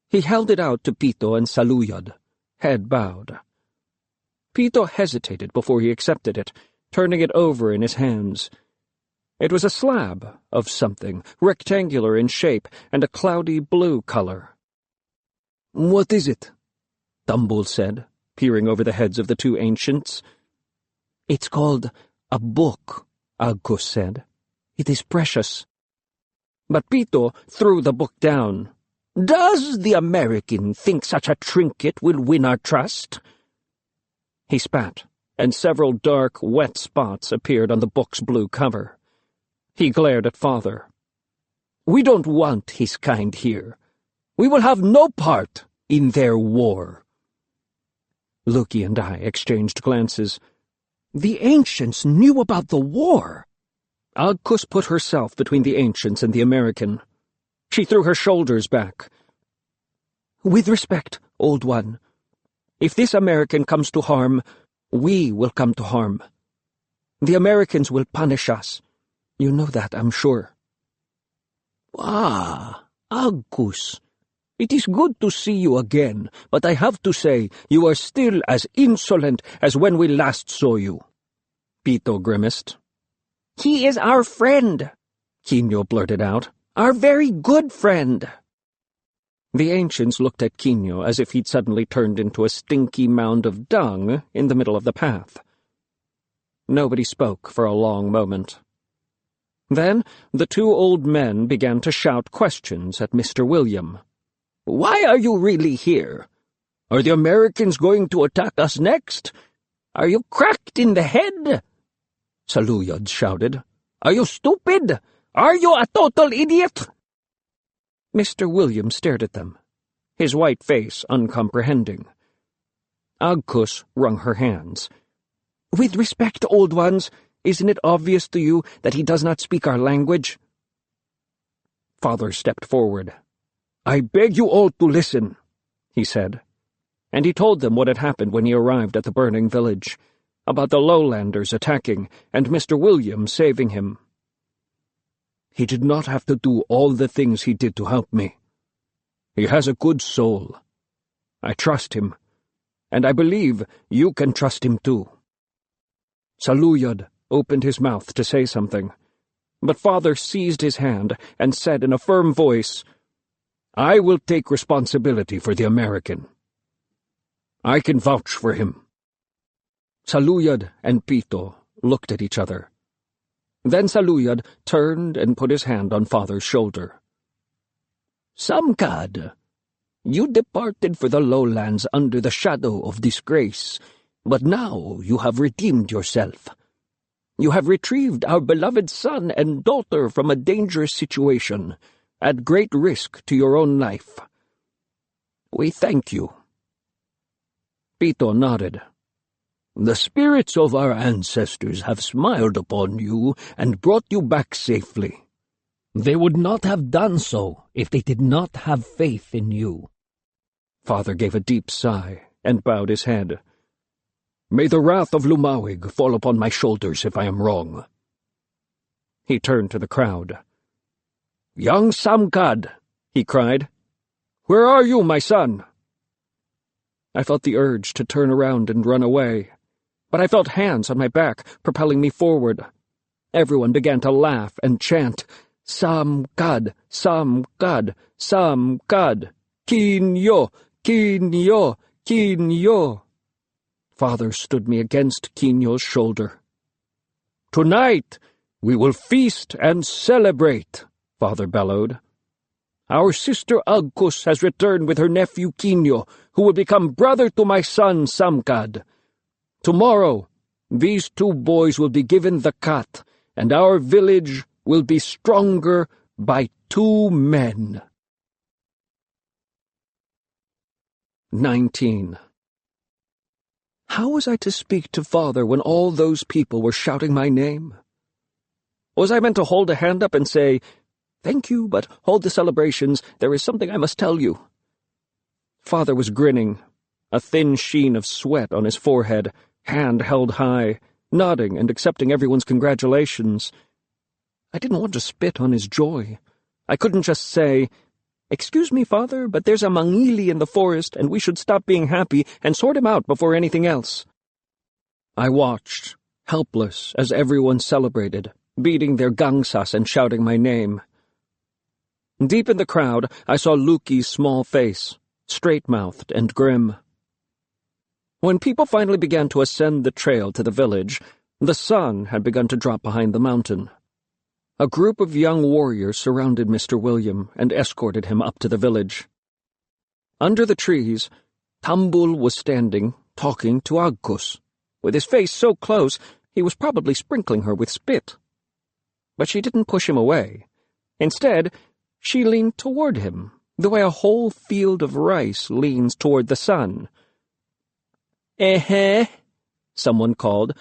He held it out to Pito and Saluyad, head bowed. Pito hesitated before he accepted it, turning it over in his hands. It was a slab of something, rectangular in shape and a cloudy blue color. "What is it?" Tumbul said, peering over the heads of the two ancients. "It's called a book," Agkus said. "It is precious." But Pito threw the book down. "Does the American think such a trinket will win our trust?" He spat, and several dark, wet spots appeared on the book's blue cover. He glared at Father. "We don't want his kind here. We will have no part in their war." Luki and I exchanged glances. "The ancients knew about the war." Agkus put herself between the ancients and the American. She threw her shoulders back. "With respect, Old One, if this American comes to harm, we will come to harm. The Americans will punish us. You know that, I'm sure." "Ah, Agkus, it is good to see you again, but I have to say you are still as insolent as when we last saw you," Pito grimaced. "He is our friend," Quino blurted out. "Our very good friend." The ancients looked at Quino as if he'd suddenly turned into a stinky mound of dung in the middle of the path. Nobody spoke for a long moment. Then the two old men began to shout questions at Mr. William. "Why are you really here? Are the Americans going to attack us next? Are you cracked in the head?" Saluyad shouted. "Are you stupid? Are you a total idiot?" Mr. William stared at them, his white face uncomprehending. Agkus wrung her hands. "With respect, Old Ones, isn't it obvious to you that he does not speak our language?" Father stepped forward. "I beg you all to listen," he said, and he told them what had happened when he arrived at the burning village, about the lowlanders attacking and Mr. William saving him. "He did not have to do all the things he did to help me. He has a good soul. I trust him, and I believe you can trust him too." Saluyad opened his mouth to say something, but Father seized his hand and said in a firm voice, "I will take responsibility for the American. I can vouch for him." Saluyad and Pito looked at each other. Then Saluyad turned and put his hand on Father's shoulder. "Samkad, you departed for the lowlands under the shadow of disgrace, but now you have redeemed yourself. You have retrieved our beloved son and daughter from a dangerous situation, at great risk to your own life. We thank you." Pito nodded. "The spirits of our ancestors have smiled upon you and brought you back safely. They would not have done so if they did not have faith in you." Father gave a deep sigh and bowed his head. "May the wrath of Lumawig fall upon my shoulders if I am wrong." He turned to the crowd. "Young Samkad," he cried, "where are you, my son?" I felt the urge to turn around and run away, but I felt hands on my back, propelling me forward. Everyone began to laugh and chant, "Sam God, Sam God, Sam God, Kinyo, Kinyo, Kinyo." Father stood me against Kinyo's shoulder. "Tonight we will feast and celebrate," Father bellowed. "Our sister Agkus has returned with her nephew Kinyo, who will become brother to my son Samkad. Tomorrow, these two boys will be given the cut, and our village will be stronger by 2 men. 19. How was I to speak to Father when all those people were shouting my name? Was I meant to hold a hand up and say, "Thank you, but hold the celebrations, there is something I must tell you"? Father was grinning, a thin sheen of sweat on his forehead, hand held high, nodding and accepting everyone's congratulations. I didn't want to spit on his joy. I couldn't just say, "Excuse me, Father, but there's a mangili in the forest, and we should stop being happy and sort him out before anything else." I watched, helpless, as everyone celebrated, beating their gangsas and shouting my name. Deep in the crowd, I saw Luki's small face, straight-mouthed and grim. When people finally began to ascend the trail to the village, the sun had begun to drop behind the mountain. A group of young warriors surrounded Mr. William and escorted him up to the village. Under the trees, Tambul was standing, talking to Agkus, with his face so close he was probably sprinkling her with spit. But she didn't push him away. Instead, she leaned toward him, the way a whole field of rice leans toward the sun. "Eh-heh," someone called.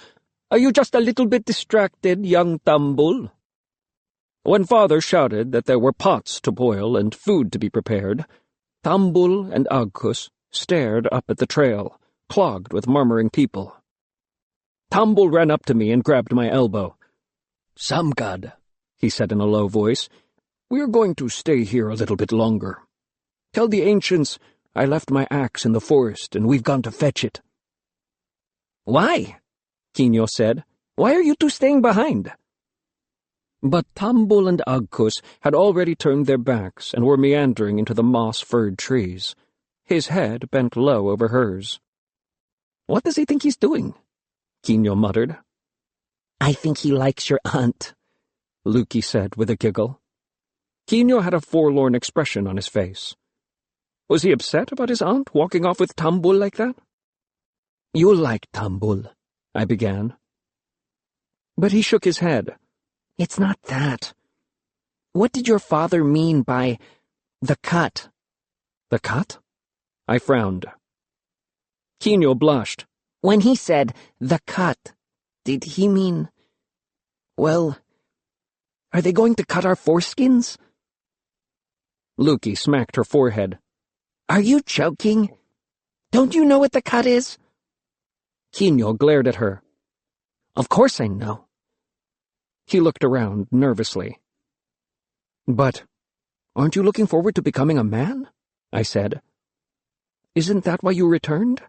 "Are you just a little bit distracted, young Tambul?" When Father shouted that there were pots to boil and food to be prepared, Tambul and Agkus stared up at the trail, clogged with murmuring people. Tambul ran up to me and grabbed my elbow. "Samkad," he said in a low voice, "we're going to stay here a little bit longer. Tell the ancients I left my axe in the forest and we've gone to fetch it." "Why?" Kinyo said. "Why are you two staying behind?" But Tambul and Agkus had already turned their backs and were meandering into the moss-furred trees, his head bent low over hers. "What does he think he's doing?" Kinyo muttered. "I think he likes your aunt," Luki said with a giggle. Kinyo had a forlorn expression on his face. Was he upset about his aunt walking off with Tambul like that? "You like Tambul," I began. But he shook his head. "It's not that. What did your father mean by the cut?" "The cut?" I frowned. Kinyo blushed. "When he said the cut, did he mean, well, are they going to cut our foreskins?" Luki smacked her forehead. "Are you joking? Don't you know what the cut is?" Kinyo glared at her. "Of course I know." He looked around nervously. "But aren't you looking forward to becoming a man?" I said. "Isn't that why you returned?"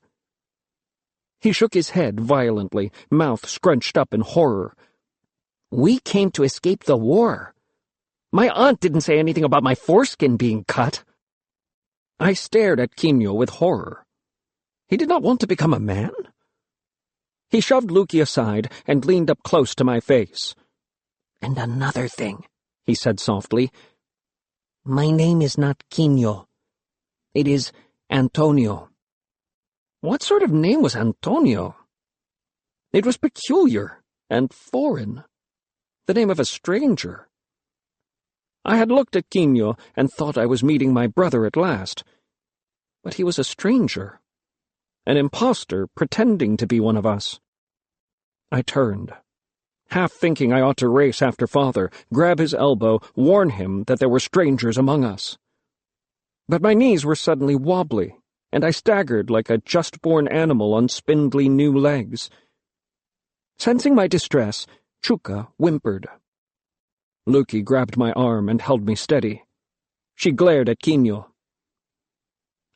He shook his head violently, mouth scrunched up in horror. "We came to escape the war. My aunt didn't say anything about my foreskin being cut." I stared at Kinyo with horror. He did not want to become a man? He shoved Luki aside and leaned up close to my face. "And another thing," he said softly. "My name is not Kinyo. It is Antonio." What sort of name was Antonio? It was peculiar and foreign. The name of a stranger. I had looked at Kinyo and thought I was meeting my brother at last. But he was a stranger. An impostor pretending to be one of us. I turned, half thinking I ought to race after Father, grab his elbow, warn him that there were strangers among us. But my knees were suddenly wobbly, and I staggered like a just-born animal on spindly new legs. Sensing my distress, Chuka whimpered. Luki grabbed my arm and held me steady. She glared at Kinyo.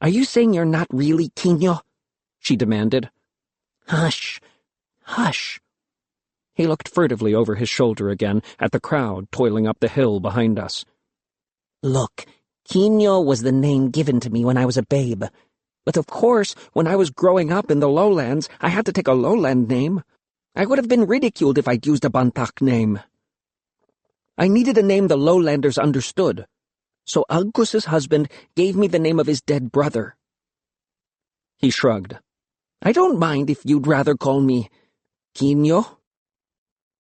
"Are you saying you're not really Kinyo?" she demanded. "Hush. Hush. He looked furtively over his shoulder again at the crowd toiling up the hill behind us. Look, Quino was the name given to me when I was a babe. But of course, when I was growing up in the lowlands, I had to take a lowland name. I would have been ridiculed if I'd used a Bantak name. I needed a name the lowlanders understood, so Agus's husband gave me the name of his dead brother. He shrugged. I don't mind if you'd rather call me Quino.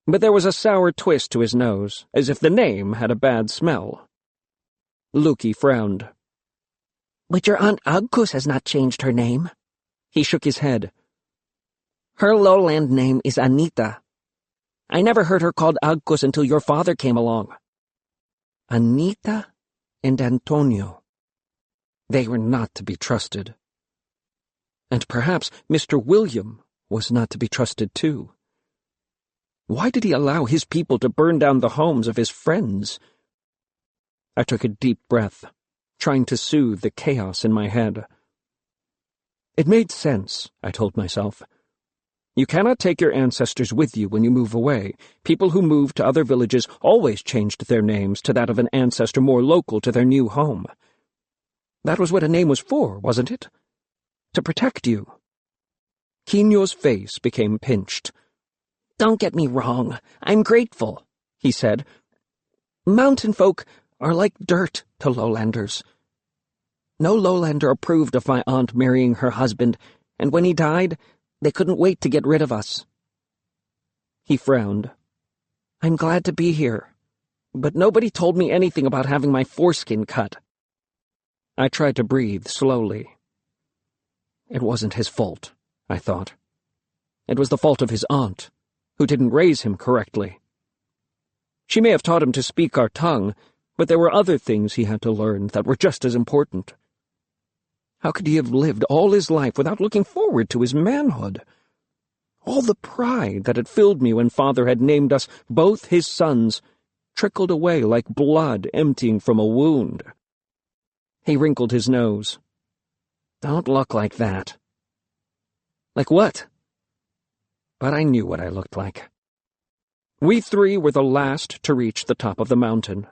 But there was a sour twist to his nose, as if the name had a bad smell. Luki frowned. But your Aunt Agus has not changed her name. He shook his head. Her lowland name is Anita. I never heard her called Agus until your father came along. Anita and Antonio. They were not to be trusted. And perhaps Mr. William was not to be trusted too. Why did he allow his people to burn down the homes of his friends? I took a deep breath, trying to soothe the chaos in my head. It made sense, I told myself. You cannot take your ancestors with you when you move away. People who moved to other villages always changed their names to that of an ancestor more local to their new home. That was what a name was for, wasn't it? To protect you. Quino's face became pinched. Don't get me wrong. I'm grateful, he said. Mountain folk are like dirt to lowlanders. No lowlander approved of my aunt marrying her husband, and when he died, they couldn't wait to get rid of us. He frowned. I'm glad to be here, but nobody told me anything about having my foreskin cut. I tried to breathe slowly. It wasn't his fault, I thought. It was the fault of his aunt, who didn't raise him correctly. She may have taught him to speak our tongue, but there were other things he had to learn that were just as important. How could he have lived all his life without looking forward to his manhood? All the pride that had filled me when Father had named us both his sons trickled away like blood emptying from a wound. He wrinkled his nose. Don't look like that. Like what? But I knew what I looked like. We three were the last to reach the top of the mountain.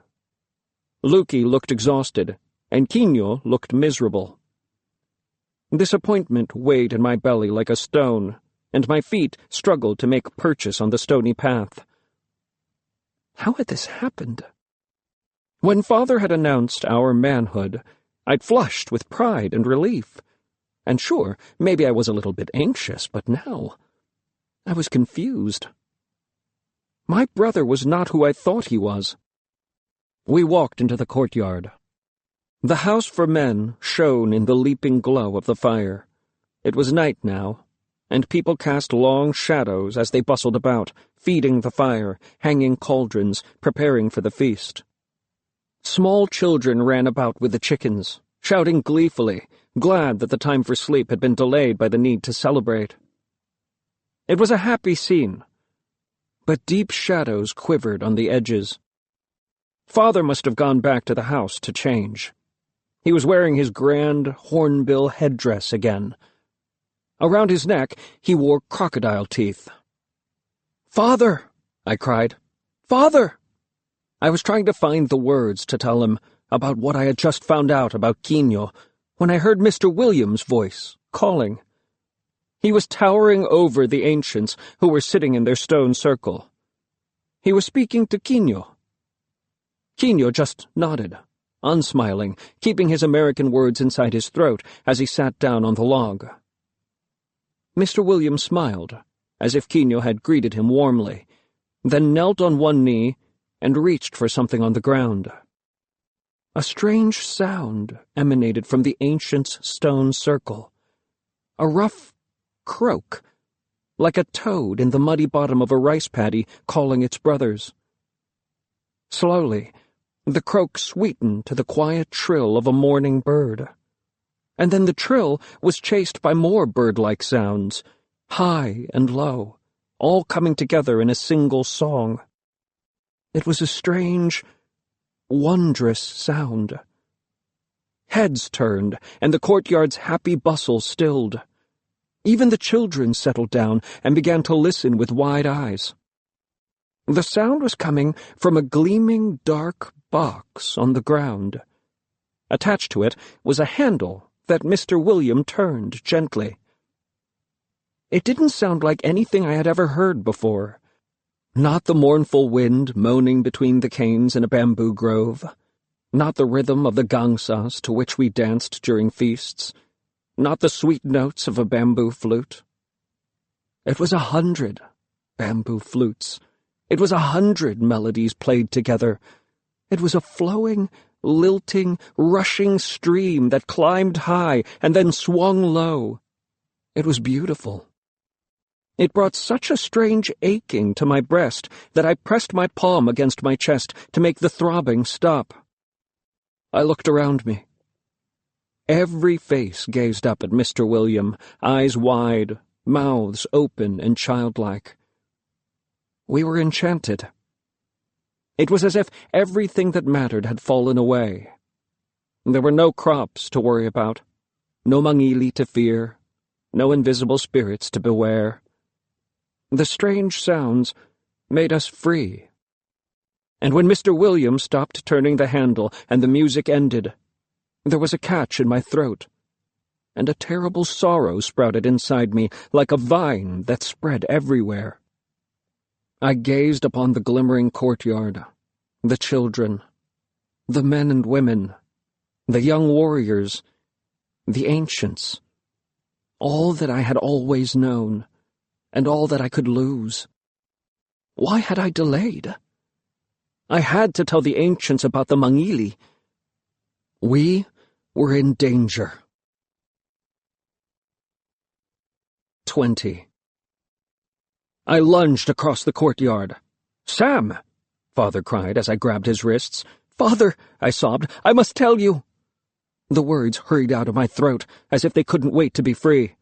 Luki looked exhausted, and Quino looked miserable. Disappointment weighed in my belly like a stone, and my feet struggled to make purchase on the stony path. How had this happened? When Father had announced our manhood, I'd flushed with pride and relief. And sure, maybe I was a little bit anxious, but now I was confused. My brother was not who I thought he was. We walked into the courtyard. The house for men shone in the leaping glow of the fire. It was night now, and people cast long shadows as they bustled about, feeding the fire, hanging cauldrons, preparing for the feast. Small children ran about with the chickens, shouting gleefully, glad that the time for sleep had been delayed by the need to celebrate. It was a happy scene, but deep shadows quivered on the edges. Father must have gone back to the house to change. He was wearing his grand hornbill headdress again. Around his neck, he wore crocodile teeth. "Father!" I cried. "Father!" I was trying to find the words to tell him about what I had just found out about Quino when I heard Mr. Williams' voice, calling. He was towering over the ancients who were sitting in their stone circle. He was speaking to Quino. Quino just nodded, unsmiling, keeping his American words inside his throat as he sat down on the log. Mr. Williams smiled, as if Quino had greeted him warmly, then knelt on one knee and reached for something on the ground. A strange sound emanated from the ancient's stone circle. A rough croak, like a toad in the muddy bottom of a rice paddy calling its brothers. Slowly, the croak sweetened to the quiet trill of a morning bird. And then the trill was chased by more bird-like sounds, high and low, all coming together in a single song. It was a strange, wondrous sound. Heads turned, and the courtyard's happy bustle stilled. Even the children settled down and began to listen with wide eyes. The sound was coming from a gleaming dark box on the ground. Attached to it was a handle that Mr. William turned gently. It didn't sound like anything I had ever heard before. Not the mournful wind moaning between the canes in a bamboo grove. Not the rhythm of the gangsas to which we danced during feasts. Not the sweet notes of a bamboo flute. It was 100 bamboo flutes. It was 100 melodies played together. It was a flowing, lilting, rushing stream that climbed high and then swung low. It was beautiful. It brought such a strange aching to my breast that I pressed my palm against my chest to make the throbbing stop. I looked around me. Every face gazed up at Mr. William, eyes wide, mouths open and childlike. We were enchanted. It was as if everything that mattered had fallen away. There were no crops to worry about, no mangili to fear, no invisible spirits to beware. The strange sounds made us free. And when Mr. William stopped turning the handle and the music ended, there was a catch in my throat, and a terrible sorrow sprouted inside me like a vine that spread everywhere. I gazed upon the glimmering courtyard, the children, the men and women, the young warriors, the ancients, all that I had always known, and all that I could lose. Why had I delayed? I had to tell the ancients about the mangili. We were in danger. 20. I lunged across the courtyard. "Sam!" Father cried as I grabbed his wrists. "Father," I sobbed, "I must tell you." The words hurried out of my throat as if they couldn't wait to be free.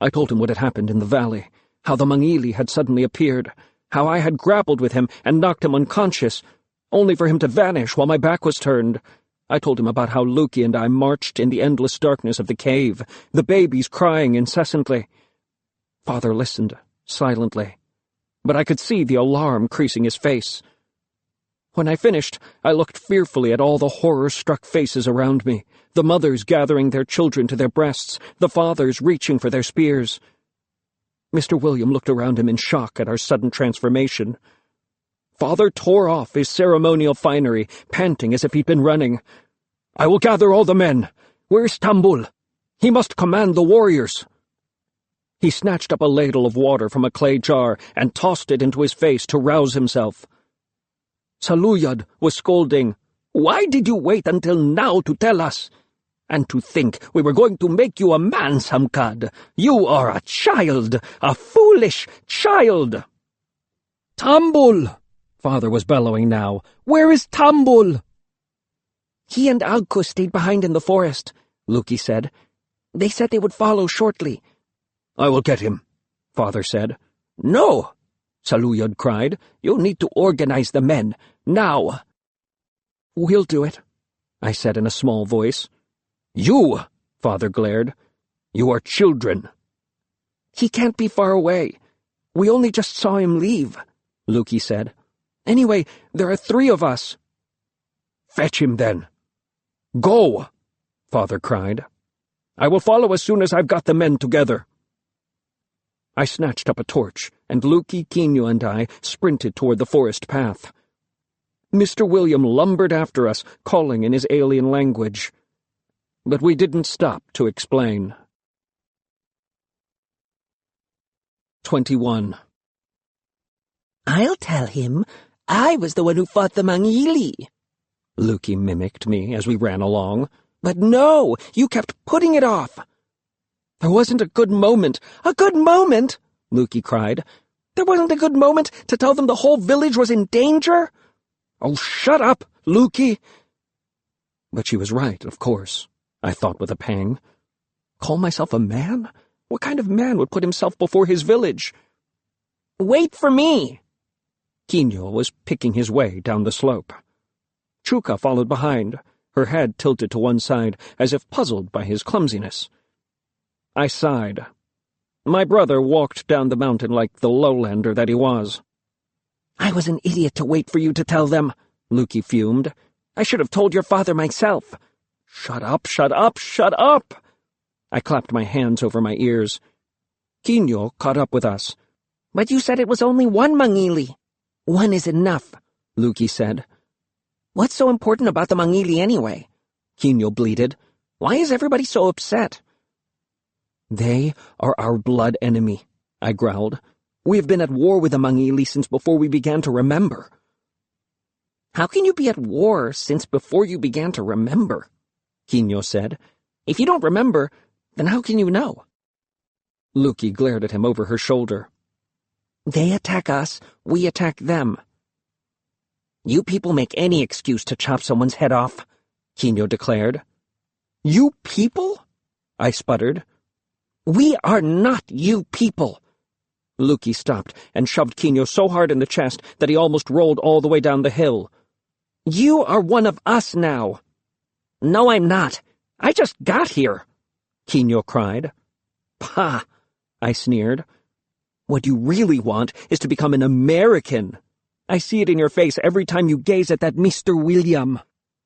I told him what had happened in the valley, how the mangili had suddenly appeared, how I had grappled with him and knocked him unconscious, only for him to vanish while my back was turned. I told him about how Lukey and I marched in the endless darkness of the cave, the babies crying incessantly. Father listened, silently, but I could see the alarm creasing his face. When I finished, I looked fearfully at all the horror-struck faces around me, the mothers gathering their children to their breasts, the fathers reaching for their spears. Mr. William looked around him in shock at our sudden transformation. Father tore off his ceremonial finery, panting as if he'd been running. "I will gather all the men. Where's Tambul? He must command the warriors." He snatched up a ladle of water from a clay jar and tossed it into his face to rouse himself. Saluyad was scolding. "Why did you wait until now to tell us? And to think we were going to make you a man, Samkad. You are a child, a foolish child." "Tambul!" Father was bellowing now. "Where is Tambul?" "He and Agko stayed behind in the forest," Lukey said. "They said they would follow shortly." "I will get him," Father said. "No!" Saluyad cried. "You need to organize the men, now." "We'll do it," I said in a small voice. "You!" Father glared. "You are children." "He can't be far away. We only just saw him leave," Lukey said. "Anyway, there are 3 of us." "Fetch him, then." "Go!" Father cried. "I will follow as soon as I've got the men together." I snatched up a torch, and Lukey, Quino, and I sprinted toward the forest path. Mr. William lumbered after us, calling in his alien language. But we didn't stop to explain. 21. "I'll tell him I was the one who fought the mangili," Lukey mimicked me as we ran along. "But no, you kept putting it off." "There wasn't a good moment." "A good moment?" Lukey cried. "There wasn't a good moment to tell them the whole village was in danger?" "Oh, shut up, Lukey!" But she was right, of course, I thought with a pang. Call myself a man? What kind of man would put himself before his village? "Wait for me!" Quino was picking his way down the slope. Chuka followed behind, her head tilted to one side, as if puzzled by his clumsiness. I sighed. My brother walked down the mountain like the lowlander that he was. I was an idiot to wait for you to tell them, Lukey fumed. I should have told your father myself. Shut up, shut up, shut up! I clapped my hands over my ears. Quino caught up with us. But you said it was only one mangili. One is enough, Lukey said. What's so important about the mangili anyway? Quino bleated. Why is everybody so upset? They are our blood enemy, I growled. We have been at war with the mangili since before we began to remember. How can you be at war since before you began to remember? Quino said. If you don't remember, then how can you know? Lukey glared at him over her shoulder. They attack us, we attack them. You people make any excuse to chop someone's head off, Quino declared. You people? I sputtered. We are not you people. Lukey stopped and shoved Quino so hard in the chest that he almost rolled all the way down the hill. You are one of us now. No, I'm not. I just got here, Quino cried. Pah, I sneered. What you really want is to become an American. I see it in your face every time you gaze at that Mr. William.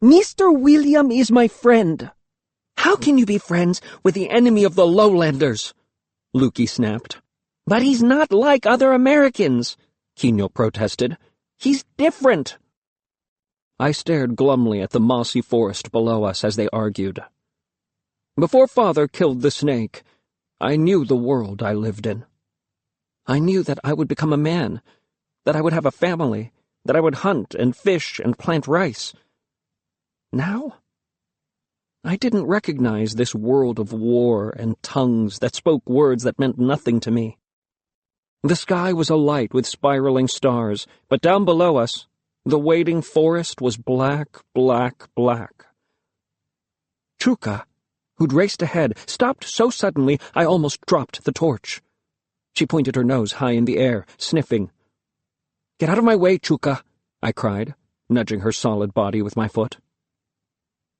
Mr. William is my friend. How can you be friends with the enemy of the lowlanders? Lukey snapped. But he's not like other Americans, Quino protested. He's different. I stared glumly at the mossy forest below us as they argued. Before Father killed the snake, I knew the world I lived in. I knew that I would become a man, that I would have a family, that I would hunt and fish and plant rice. Now, I didn't recognize this world of war and tongues that spoke words that meant nothing to me. The sky was alight with spiraling stars, but down below us, the waiting forest was black, black, black. Chuka, who'd raced ahead, stopped so suddenly I almost dropped the torch. She pointed her nose high in the air, sniffing. "Get out of my way, Chuka," I cried, nudging her solid body with my foot.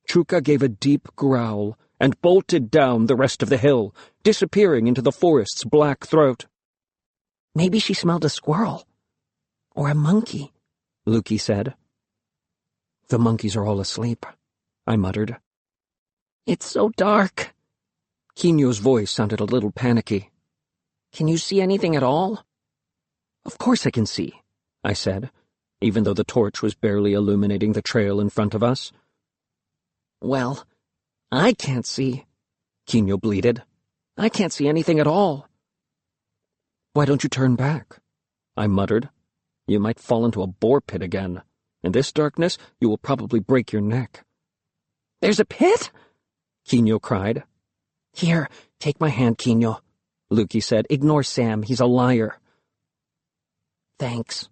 Chuka gave a deep growl and bolted down the rest of the hill, disappearing into the forest's black throat. "Maybe she smelled a squirrel. Or a monkey," Lukey said. "The monkeys are all asleep," I muttered. "It's so dark." Quino's voice sounded a little panicky. "Can you see anything at all?" "Of course I can see," I said, even though the torch was barely illuminating the trail in front of us. "Well, I can't see," Quino bleated. "I can't see anything at all." "Why don't you turn back?" I muttered. "You might fall into a boar pit again. In this darkness, you will probably break your neck." "There's a pit?" Quino cried. "Here, take my hand, Quino," Lukey said. "Ignore Sam, he's a liar." "Thanks,"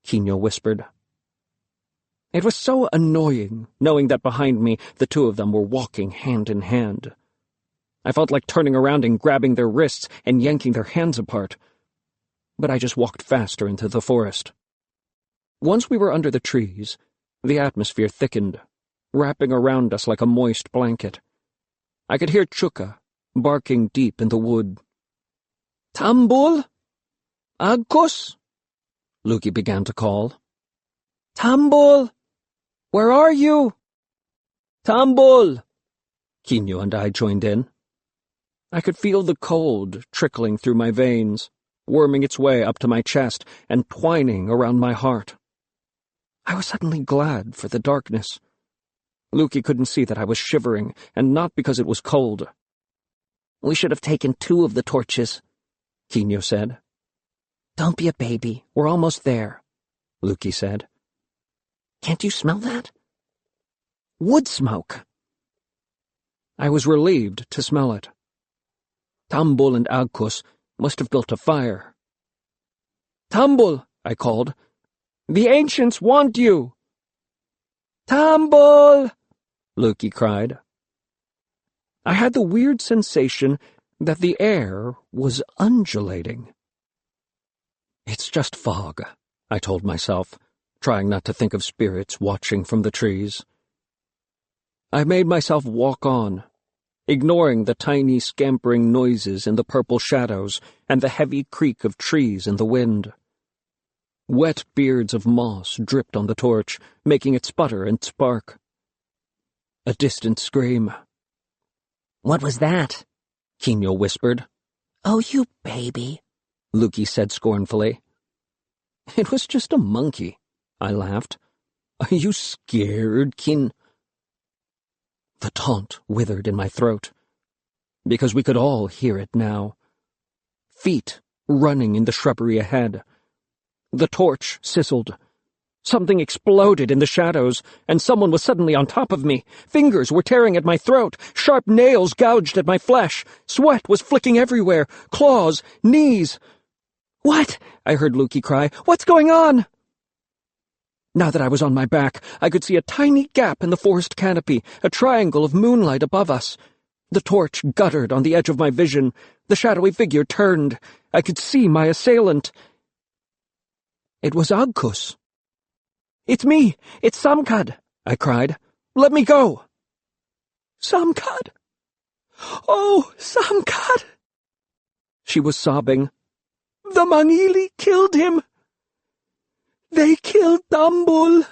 Quino whispered. It was so annoying, knowing that behind me the two of them were walking hand in hand. I felt like turning around and grabbing their wrists and yanking their hands apart. But I just walked faster into the forest. Once we were under the trees, the atmosphere thickened, wrapping around us like a moist blanket. I could hear Chuka barking deep in the wood. "Tambul? Agkus?" Lukey began to call. "Tambul! Where are you?" "Tambul!" Quino and I joined in. I could feel the cold trickling through my veins, worming its way up to my chest and twining around my heart. I was suddenly glad for the darkness. Lukey couldn't see that I was shivering, and not because it was cold. "We should have taken 2 of the torches," Quino said. "Don't be a baby, we're almost there," Lukey said. "Can't you smell that? Wood smoke." I was relieved to smell it. Tambul and Agkus must have built a fire. "Tambul," I called. "The ancients want you." "Tambul!" Lukey cried. I had the weird sensation that the air was undulating. It's just fog, I told myself, trying not to think of spirits watching from the trees. I made myself walk on, ignoring the tiny scampering noises in the purple shadows and the heavy creak of trees in the wind. Wet beards of moss dripped on the torch, making it sputter and spark. A distant scream. "What was that?" Quino whispered. "Oh, you baby," Lukey said scornfully. "It was just a monkey," I laughed. "Are you scared, Kin?" The taunt withered in my throat, because we could all hear it now. Feet running in the shrubbery ahead. The torch sizzled. Something exploded in the shadows, and someone was suddenly on top of me. Fingers were tearing at my throat. Sharp nails gouged at my flesh. Sweat was flicking everywhere. Claws, knees. "What?" I heard Lukey cry. "What's going on?" Now that I was on my back, I could see a tiny gap in the forest canopy, a triangle of moonlight above us. The torch guttered on the edge of my vision. The shadowy figure turned. I could see my assailant. It was Agkus. "It's me! It's Samkad!" I cried. "Let me go!" "Samkad! Oh, Samkad!" She was sobbing. "The Mangili killed him! They killed Tambul!"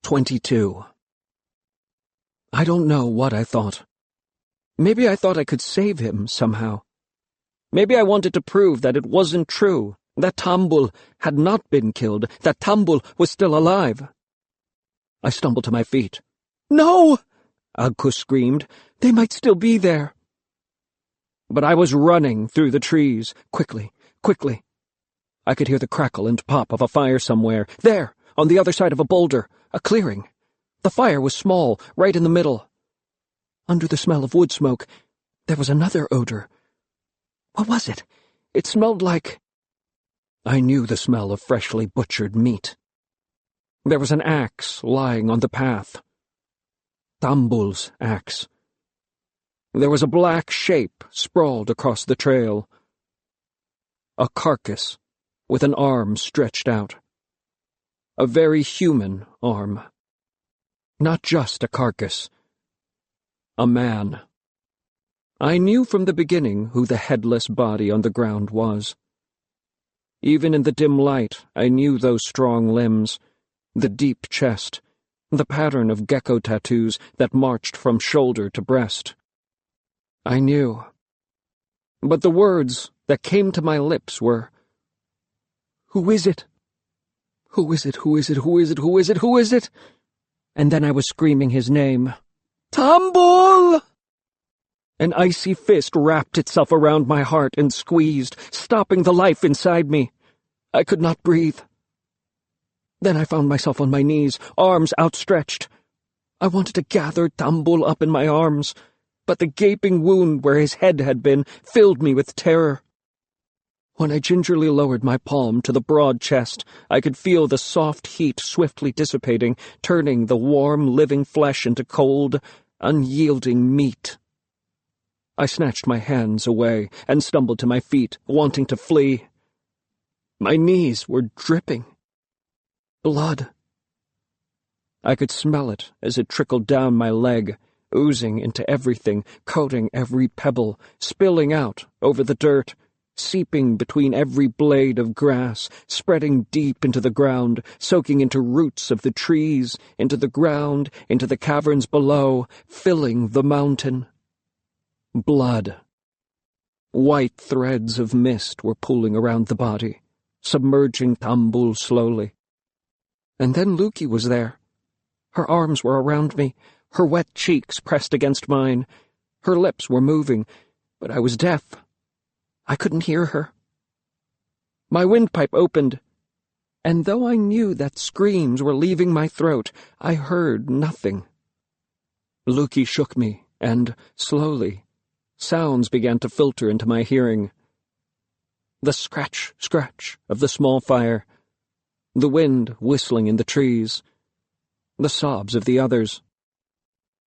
22. I don't know what I thought. Maybe I thought I could save him somehow. Maybe I wanted to prove that it wasn't true, that Tambul had not been killed, that Tambul was still alive. I stumbled to my feet. "No!" Agkus screamed. "They might still be there." But I was running through the trees, quickly, quickly. I could hear the crackle and pop of a fire somewhere. There, on the other side of a boulder, a clearing. The fire was small, right in the middle. Under the smell of wood smoke, there was another odor. What was it? It smelled like... I knew the smell of freshly butchered meat. There was an axe lying on the path. Tambul's axe. There was a black shape sprawled across the trail. A carcass with an arm stretched out. A very human arm. Not just a carcass. A man. I knew from the beginning who the headless body on the ground was. Even in the dim light, I knew those strong limbs, the deep chest, the pattern of gecko tattoos that marched from shoulder to breast. I knew. But the words that came to my lips were, "Who is it? Who is it? Who is it? Who is it? Who is it? Who is it?" And then I was screaming his name. "Tambul!" An icy fist wrapped itself around my heart and squeezed, stopping the life inside me. I could not breathe. Then I found myself on my knees, arms outstretched. I wanted to gather Tambul up in my arms, but the gaping wound where his head had been filled me with terror. When I gingerly lowered my palm to the broad chest, I could feel the soft heat swiftly dissipating, turning the warm, living flesh into cold, unyielding meat. I snatched my hands away and stumbled to my feet, wanting to flee. My knees were dripping. Blood. I could smell it as it trickled down my leg, oozing into everything, coating every pebble, spilling out over the dirt, seeping between every blade of grass, spreading deep into the ground, soaking into roots of the trees, into the ground, into the caverns below, filling the mountain. Blood. White threads of mist were pooling around the body, submerging Tambul slowly. And then Lukey was there. Her arms were around me, her wet cheeks pressed against mine. Her lips were moving, but I was deaf. I couldn't hear her. My windpipe opened, and though I knew that screams were leaving my throat, I heard nothing. Lukey shook me, and, slowly, sounds began to filter into my hearing. The scratch, scratch of the small fire, the wind whistling in the trees, the sobs of the others.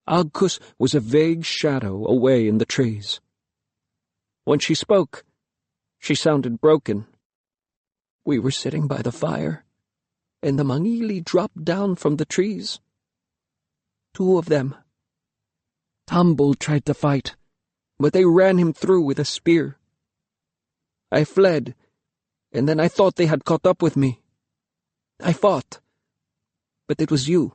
Agkus was a vague shadow away in the trees. When she spoke, she sounded broken. We were sitting by the fire, and the Mangili dropped down from the trees. 2 of them. Tambul tried to fight, but they ran him through with a spear. I fled, and then I thought they had caught up with me. I fought, but it was you."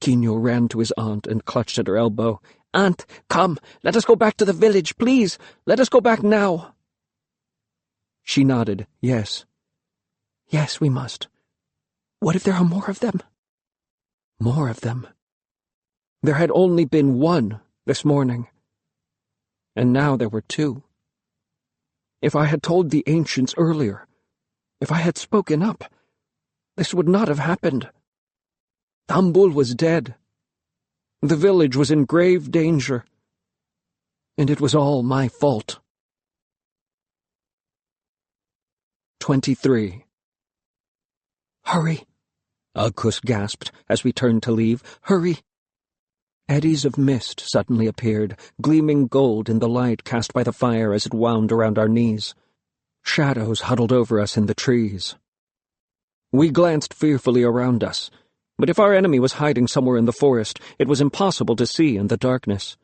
Quino ran to his aunt and clutched at her elbow. "Aunt, come, let us go back to the village, please. Let us go back now." She nodded, yes. "Yes, we must. What if there are more of them?" More of them. There had only been 1 this morning, and now there were 2. If I had told the ancients earlier, if I had spoken up, this would not have happened. Tambul was dead. The village was in grave danger, and it was all my fault. 23. "Hurry," Agkus gasped as we turned to leave. "Hurry." Eddies of mist suddenly appeared, gleaming gold in the light cast by the fire as it wound around our knees. Shadows huddled over us in the trees. We glanced fearfully around us, but if our enemy was hiding somewhere in the forest, it was impossible to see in the darkness.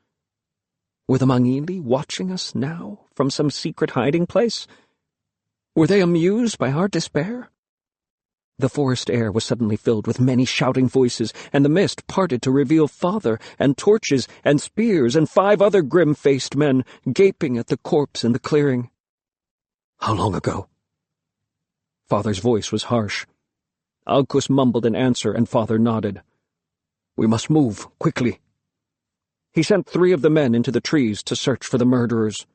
Were the Mangili watching us now from some secret hiding place? Were they amused by our despair? The forest air was suddenly filled with many shouting voices, and the mist parted to reveal Father and torches and spears and 5 other grim-faced men gaping at the corpse in the clearing. "How long ago?" Father's voice was harsh. Agkus mumbled an answer, and Father nodded. "We must move, quickly." He sent 3 of the men into the trees to search for the murderers.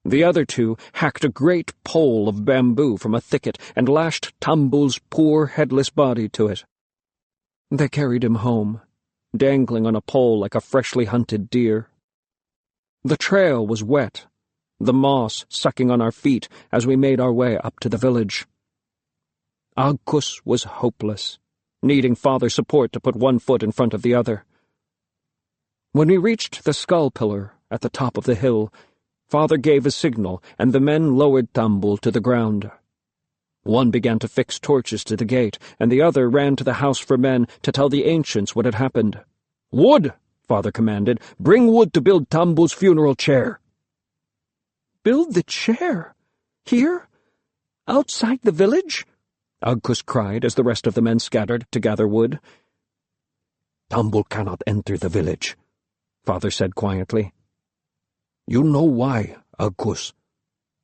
The other 2 hacked a great pole of bamboo from a thicket and lashed Tambul's poor headless body to it. They carried him home, dangling on a pole like a freshly hunted deer. The trail was wet, the moss sucking on our feet as we made our way up to the village. Agkus was hopeless, needing Father's support to put one foot in front of the other. When we reached the skull pillar at the top of the hill, Father gave a signal, and the men lowered Tambul to the ground. One began to fix torches to the gate, and the other ran to the house for men to tell the ancients what had happened. "Wood!" Father commanded. "Bring wood to build Tambul's funeral chair." "Build the chair? Here? Outside the village?" Agkus cried as the rest of the men scattered to gather wood. "Tambul cannot enter the village," Father said quietly. "You know why, Agkus."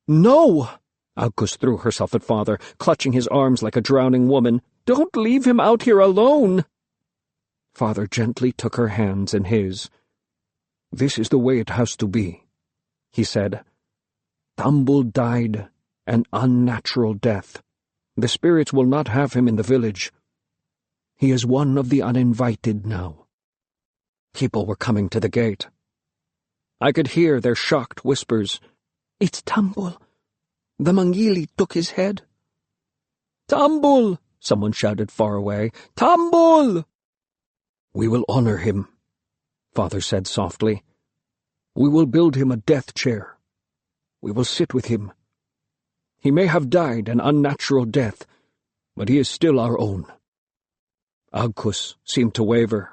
"No!" Agkus threw herself at Father, clutching his arms like a drowning woman. "Don't leave him out here alone!" Father gently took her hands in his. "This is the way it has to be," he said. "Tambul died an unnatural death. The spirits will not have him in the village. He is one of the uninvited now." People were coming to the gate. I could hear their shocked whispers. "It's Tambul. The Mangili took his head." "Tambul!" someone shouted far away. "Tambul!" "We will honor him," Father said softly. "We will build him a death chair. We will sit with him. He may have died an unnatural death, but he is still our own." Agkus seemed to waver.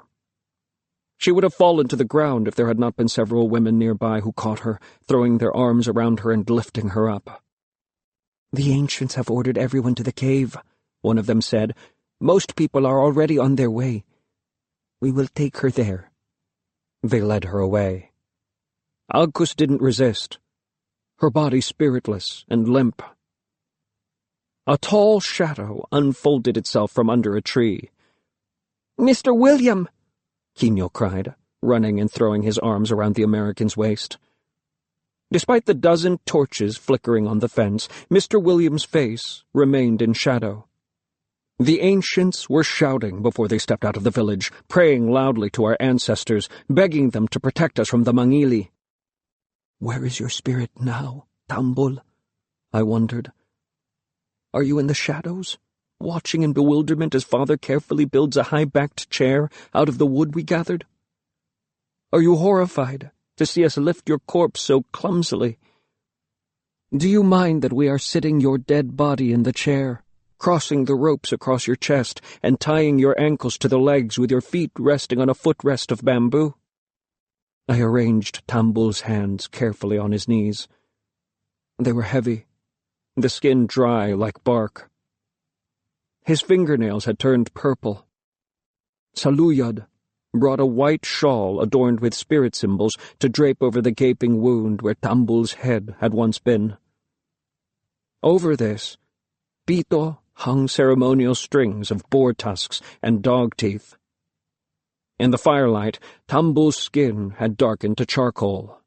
She would have fallen to the ground if there had not been several women nearby who caught her, throwing their arms around her and lifting her up. "The ancients have ordered everyone to the cave," one of them said. "Most people are already on their way. We will take her there." They led her away. Agkus didn't resist, her body spiritless and limp. A tall shadow unfolded itself from under a tree. "Mr. William!" Quino cried, running and throwing his arms around the American's waist. Despite the dozen torches flickering on the fence, Mr. William's face remained in shadow. The ancients were shouting before they stepped out of the village, praying loudly to our ancestors, begging them to protect us from the Mangili. "Where is your spirit now, Tambul?" I wondered. "Are you in the shadows, watching in bewilderment as Father carefully builds a high-backed chair out of the wood we gathered? Are you horrified to see us lift your corpse so clumsily? Do you mind that we are sitting your dead body in the chair, crossing the ropes across your chest and tying your ankles to the legs with your feet resting on a footrest of bamboo. I arranged Tambul's hands carefully on his knees. They were heavy, the skin dry like bark. His fingernails had turned purple. Saluyad brought a white shawl adorned with spirit symbols to drape over the gaping wound where Tambul's head had once been. Over this, Pito hung ceremonial strings of boar tusks and dog teeth. In the firelight, Tambul's skin had darkened to charcoal.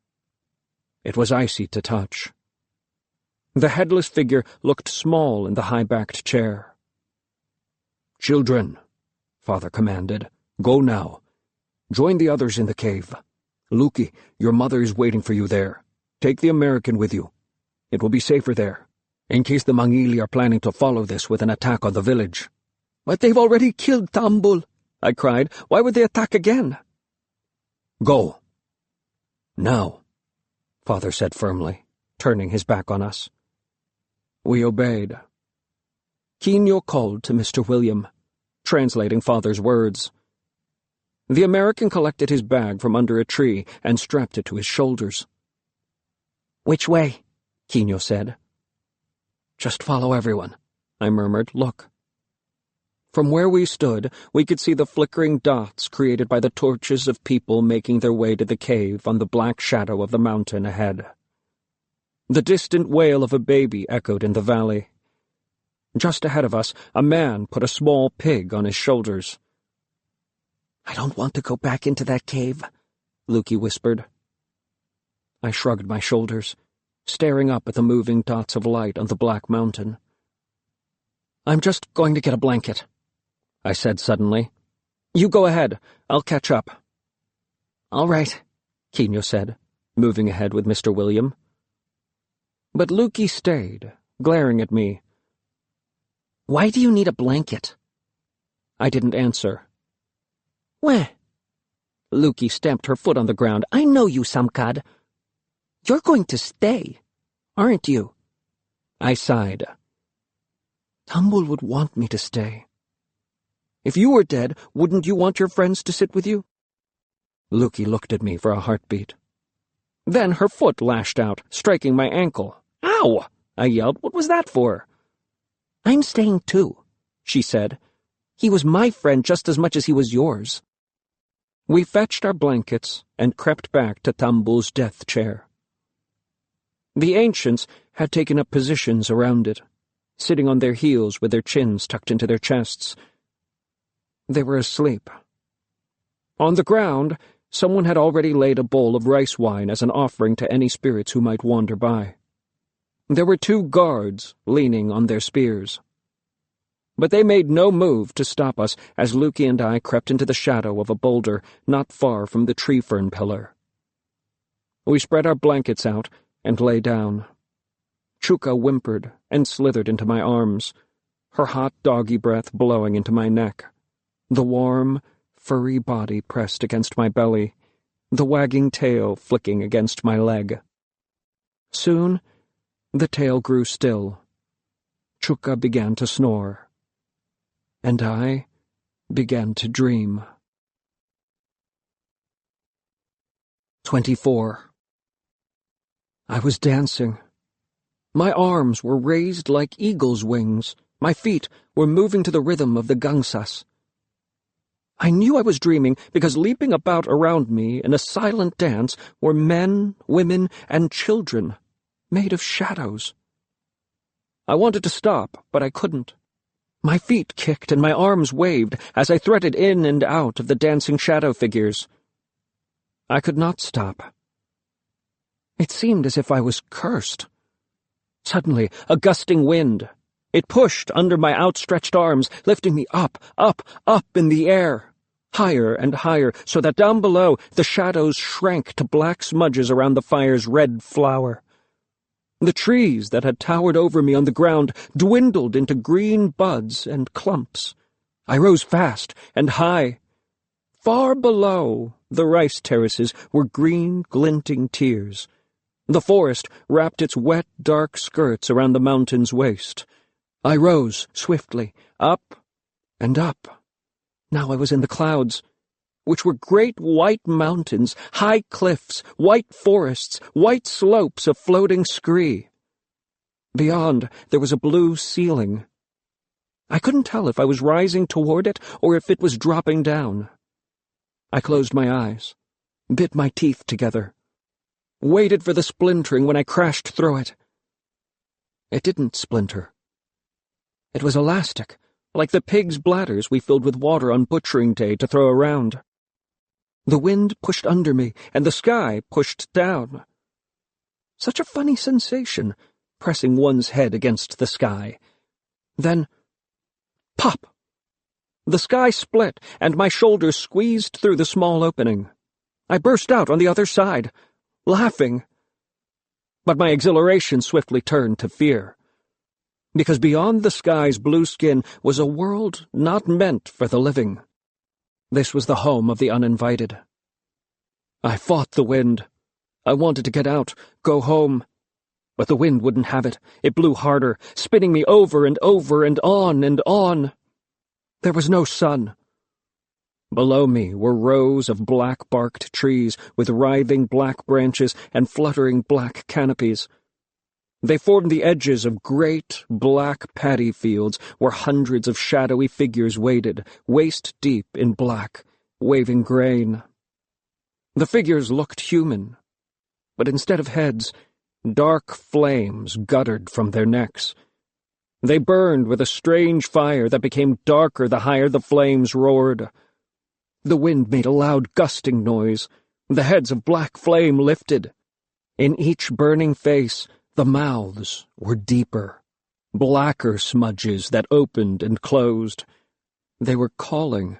It was icy to touch. The headless figure looked small in the high-backed chair. "Children," Father commanded, "go now. Join the others in the cave. Luki, your mother is waiting for you there. Take the American with you. It will be safer there, in case the Mangili are planning to follow this with an attack on the village." "But they've already killed Tambul," I cried. "Why would they attack again?" "Go. Now," Father said firmly, turning his back on us. We obeyed. Quino called to Mr. William, translating Father's words. The American collected his bag from under a tree and strapped it to his shoulders. "Which way?" Quino said. "Just follow everyone," I murmured. "Look." From where we stood, we could see the flickering dots created by the torches of people making their way to the cave on the black shadow of the mountain ahead. The distant wail of a baby echoed in the valley. Just ahead of us, a man put a small pig on his shoulders. "I don't want to go back into that cave," Luki whispered. I shrugged my shoulders, staring up at the moving dots of light on the black mountain. "I'm just going to get a blanket," I said suddenly. "You go ahead. I'll catch up." "All right," Quino said, moving ahead with Mr. William. But Luki stayed, glaring at me. "Why do you need a blanket?" I didn't answer. "Weh?" Luki stamped her foot on the ground. "I know you, Samkad. You're going to stay, aren't you?" I sighed. "Tambul would want me to stay." "If you were dead, wouldn't you want your friends to sit with you?" Luki looked at me for a heartbeat. Then her foot lashed out, striking my ankle. "Ow!" I yelled. "What was that for?" "I'm staying too," she said. "He was my friend just as much as he was yours." We fetched our blankets and crept back to Tambul's death chair. The ancients had taken up positions around it, sitting on their heels with their chins tucked into their chests. They were asleep. On the ground, someone had already laid a bowl of rice wine as an offering to any spirits who might wander by. There were 2 guards leaning on their spears. But they made no move to stop us as Luki and I crept into the shadow of a boulder not far from the tree fern pillar. We spread our blankets out and lay down. Chuka whimpered and slithered into my arms, her hot doggy breath blowing into my neck, the warm, furry body pressed against my belly, the wagging tail flicking against my leg. Soon, the tail grew still. Chuka began to snore. And I began to dream. 24. I was dancing. My arms were raised like eagle's wings. My feet were moving to the rhythm of the gangsas. I knew I was dreaming because leaping about around me in a silent dance were men, women, and children, made of shadows. I wanted to stop, but I couldn't. My feet kicked and my arms waved as I threaded in and out of the dancing shadow figures. I could not stop. It seemed as if I was cursed. Suddenly, a gusting wind. It pushed under my outstretched arms, lifting me up, up, up in the air, higher and higher, so that down below the shadows shrank to black smudges around the fire's red flower. The trees that had towered over me on the ground dwindled into green buds and clumps. I rose fast and high. Far below, the rice terraces were green, glinting tiers. The forest wrapped its wet, dark skirts around the mountain's waist. I rose swiftly, up and up. Now I was in the clouds, which were great white mountains, high cliffs, white forests, white slopes of floating scree. Beyond, there was a blue ceiling. I couldn't tell if I was rising toward it or if it was dropping down. I closed my eyes, bit my teeth together, waited for the splintering when I crashed through it. It didn't splinter. It was elastic, like the pigs' bladders we filled with water on butchering day to throw around. The wind pushed under me, and the sky pushed down. Such a funny sensation, pressing one's head against the sky. Then, pop! The sky split, and my shoulders squeezed through the small opening. I burst out on the other side, laughing. But my exhilaration swiftly turned to fear, because beyond the sky's blue skin was a world not meant for the living. This was the home of the uninvited. I fought the wind. I wanted to get out, go home. But the wind wouldn't have it. It blew harder, spinning me over and over and on and on. There was no sun. Below me were rows of black-barked trees with writhing black branches and fluttering black canopies. They formed the edges of great, black paddy fields where hundreds of shadowy figures waded, waist-deep in black, waving grain. The figures looked human, but instead of heads, dark flames guttered from their necks. They burned with a strange fire that became darker the higher the flames roared. The wind made a loud gusting noise. The heads of black flame lifted. In each burning face, the mouths were deeper, blacker smudges that opened and closed. They were calling,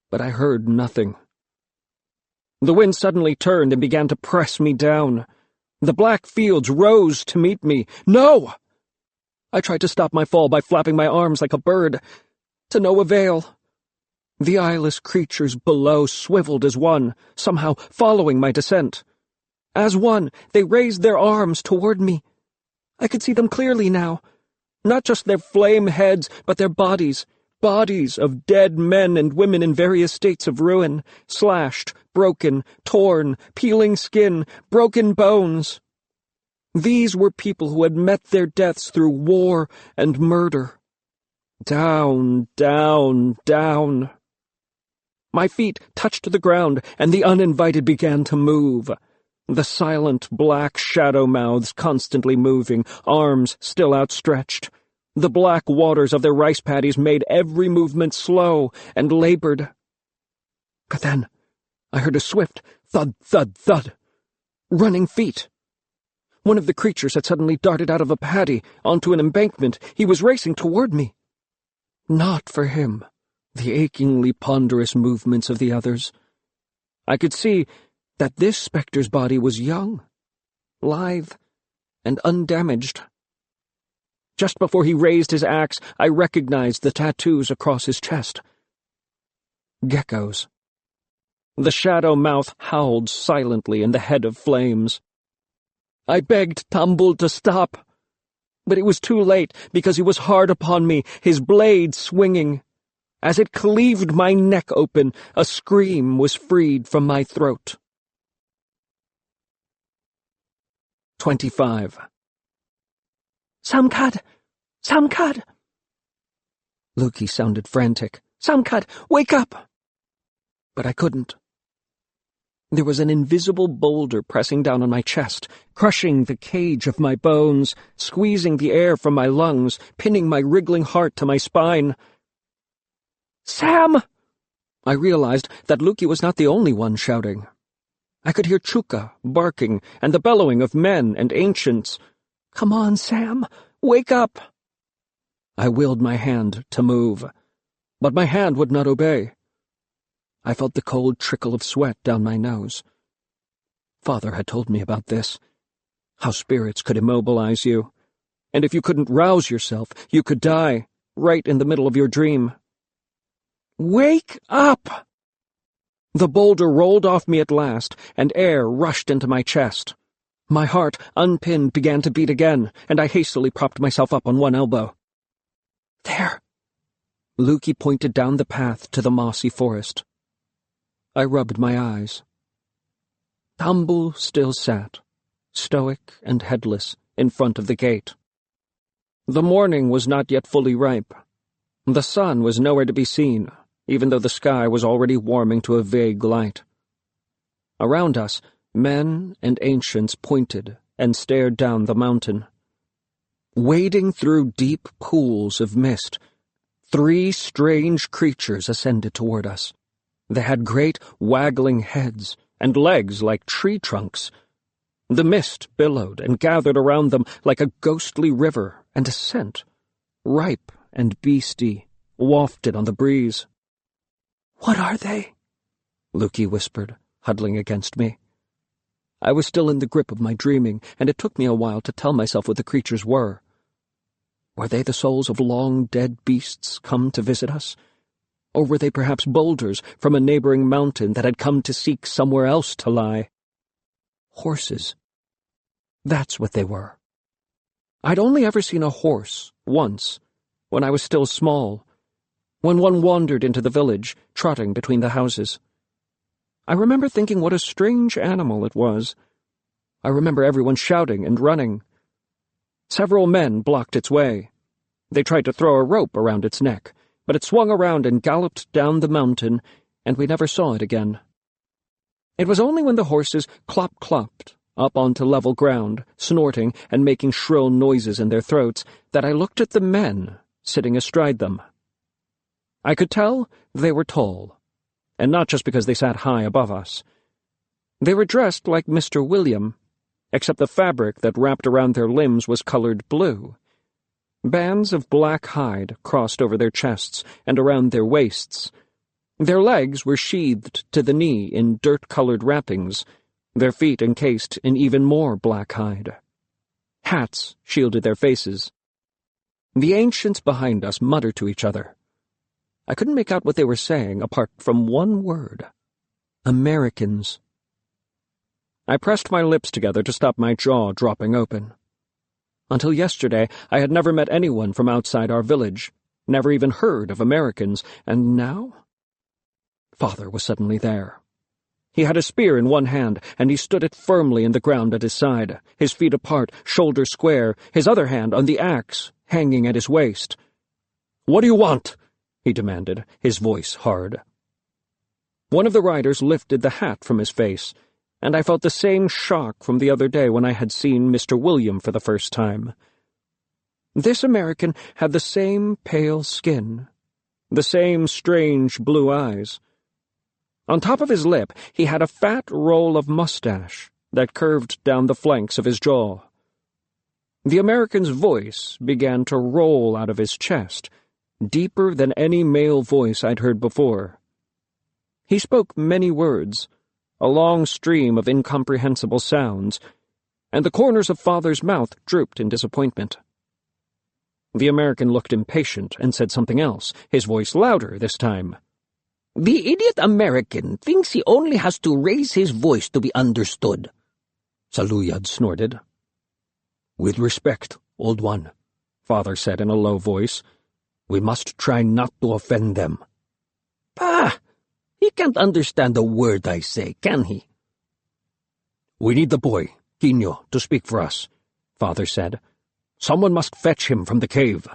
but I heard nothing. The wind suddenly turned and began to press me down. The black fields rose to meet me. No! I tried to stop my fall by flapping my arms like a bird. To no avail. The eyeless creatures below swiveled as one, somehow following my descent. As one, they raised their arms toward me. I could see them clearly now. Not just their flame heads, but their bodies. Bodies of dead men and women in various states of ruin, slashed, broken, torn, peeling skin, broken bones. These were people who had met their deaths through war and murder. Down, down, down. My feet touched the ground, and the uninvited began to move. The silent black shadow mouths constantly moving, arms still outstretched. The black waters of their rice paddies made every movement slow and labored. But then I heard a swift thud, thud, thud. Running feet. One of the creatures had suddenly darted out of a paddy onto an embankment. He was racing toward me. Not for him, the achingly ponderous movements of the others. I could see that this spectre's body was young, lithe, and undamaged. Just before he raised his axe, I recognized the tattoos across his chest. Geckos. The shadow mouth howled silently in the head of flames. I begged Tumble to stop, but it was too late because he was hard upon me, his blade swinging. As it cleaved my neck open, a scream was freed from my throat. 25. Samkad! Samkad! Luki sounded frantic. Samkad, wake up! But I couldn't. There was an invisible boulder pressing down on my chest, crushing the cage of my bones, squeezing the air from my lungs, pinning my wriggling heart to my spine. Sam! I realized that Luki was not the only one shouting. I could hear Chuka barking and the bellowing of men and ancients. Come on, Sam, wake up! I willed my hand to move, but my hand would not obey. I felt the cold trickle of sweat down my nose. Father had told me about this, how spirits could immobilize you, and if you couldn't rouse yourself, you could die, right in the middle of your dream. Wake up! The boulder rolled off me at last, and air rushed into my chest. My heart, unpinned, began to beat again, and I hastily propped myself up on one elbow. There. Lukey pointed down the path to the mossy forest. I rubbed my eyes. Tambul still sat, stoic and headless, in front of the gate. The morning was not yet fully ripe. The sun was nowhere to be seen, even though the sky was already warming to a vague light. Around us, men and ancients pointed and stared down the mountain. Wading through deep pools of mist, 3 strange creatures ascended toward us. They had great waggling heads and legs like tree trunks. The mist billowed and gathered around them like a ghostly river, and a scent, ripe and beastie, wafted on the breeze. "What are they?" Lukey whispered, huddling against me. I was still in the grip of my dreaming, and it took me a while to tell myself what the creatures were. Were they the souls of long-dead beasts come to visit us? Or were they perhaps boulders from a neighboring mountain that had come to seek somewhere else to lie? Horses. That's what they were. I'd only ever seen a horse, once, when I was still small, when one wandered into the village, trotting between the houses. I remember thinking what a strange animal it was. I remember everyone shouting and running. Several men blocked its way. They tried to throw a rope around its neck, but it swung around and galloped down the mountain, and we never saw it again. It was only when the horses clop-clopped up onto level ground, snorting and making shrill noises in their throats, that I looked at the men sitting astride them. I could tell they were tall, and not just because they sat high above us. They were dressed like Mr. William, except the fabric that wrapped around their limbs was colored blue. Bands of black hide crossed over their chests and around their waists. Their legs were sheathed to the knee in dirt-colored wrappings, their feet encased in even more black hide. Hats shielded their faces. The ancients behind us muttered to each other. I couldn't make out what they were saying apart from one word. Americans. I pressed my lips together to stop my jaw dropping open. Until yesterday, I had never met anyone from outside our village, never even heard of Americans, and now? Father was suddenly there. He had a spear in one hand, and he stood it firmly in the ground at his side, his feet apart, shoulders square, his other hand on the axe, hanging at his waist. "What do you want?" he demanded, his voice hard. One of the riders lifted the hat from his face, and I felt the same shock from the other day when I had seen Mr. William for the first time. This American had the same pale skin, the same strange blue eyes. On top of his lip, he had a fat roll of mustache that curved down the flanks of his jaw. The American's voice began to roll out of his chest, deeper than any male voice I'd heard before. He spoke many words, a long stream of incomprehensible sounds, and the corners of Father's mouth drooped in disappointment. The American looked impatient and said something else, his voice louder this time. "The idiot American thinks he only has to raise his voice to be understood," Saluyad snorted. "With respect, old one," Father said in a low voice, "we must try not to offend them." "Bah! He can't understand a word I say, can he?" "We need the boy, Quino, to speak for us," Father said. "Someone must fetch him from the cave."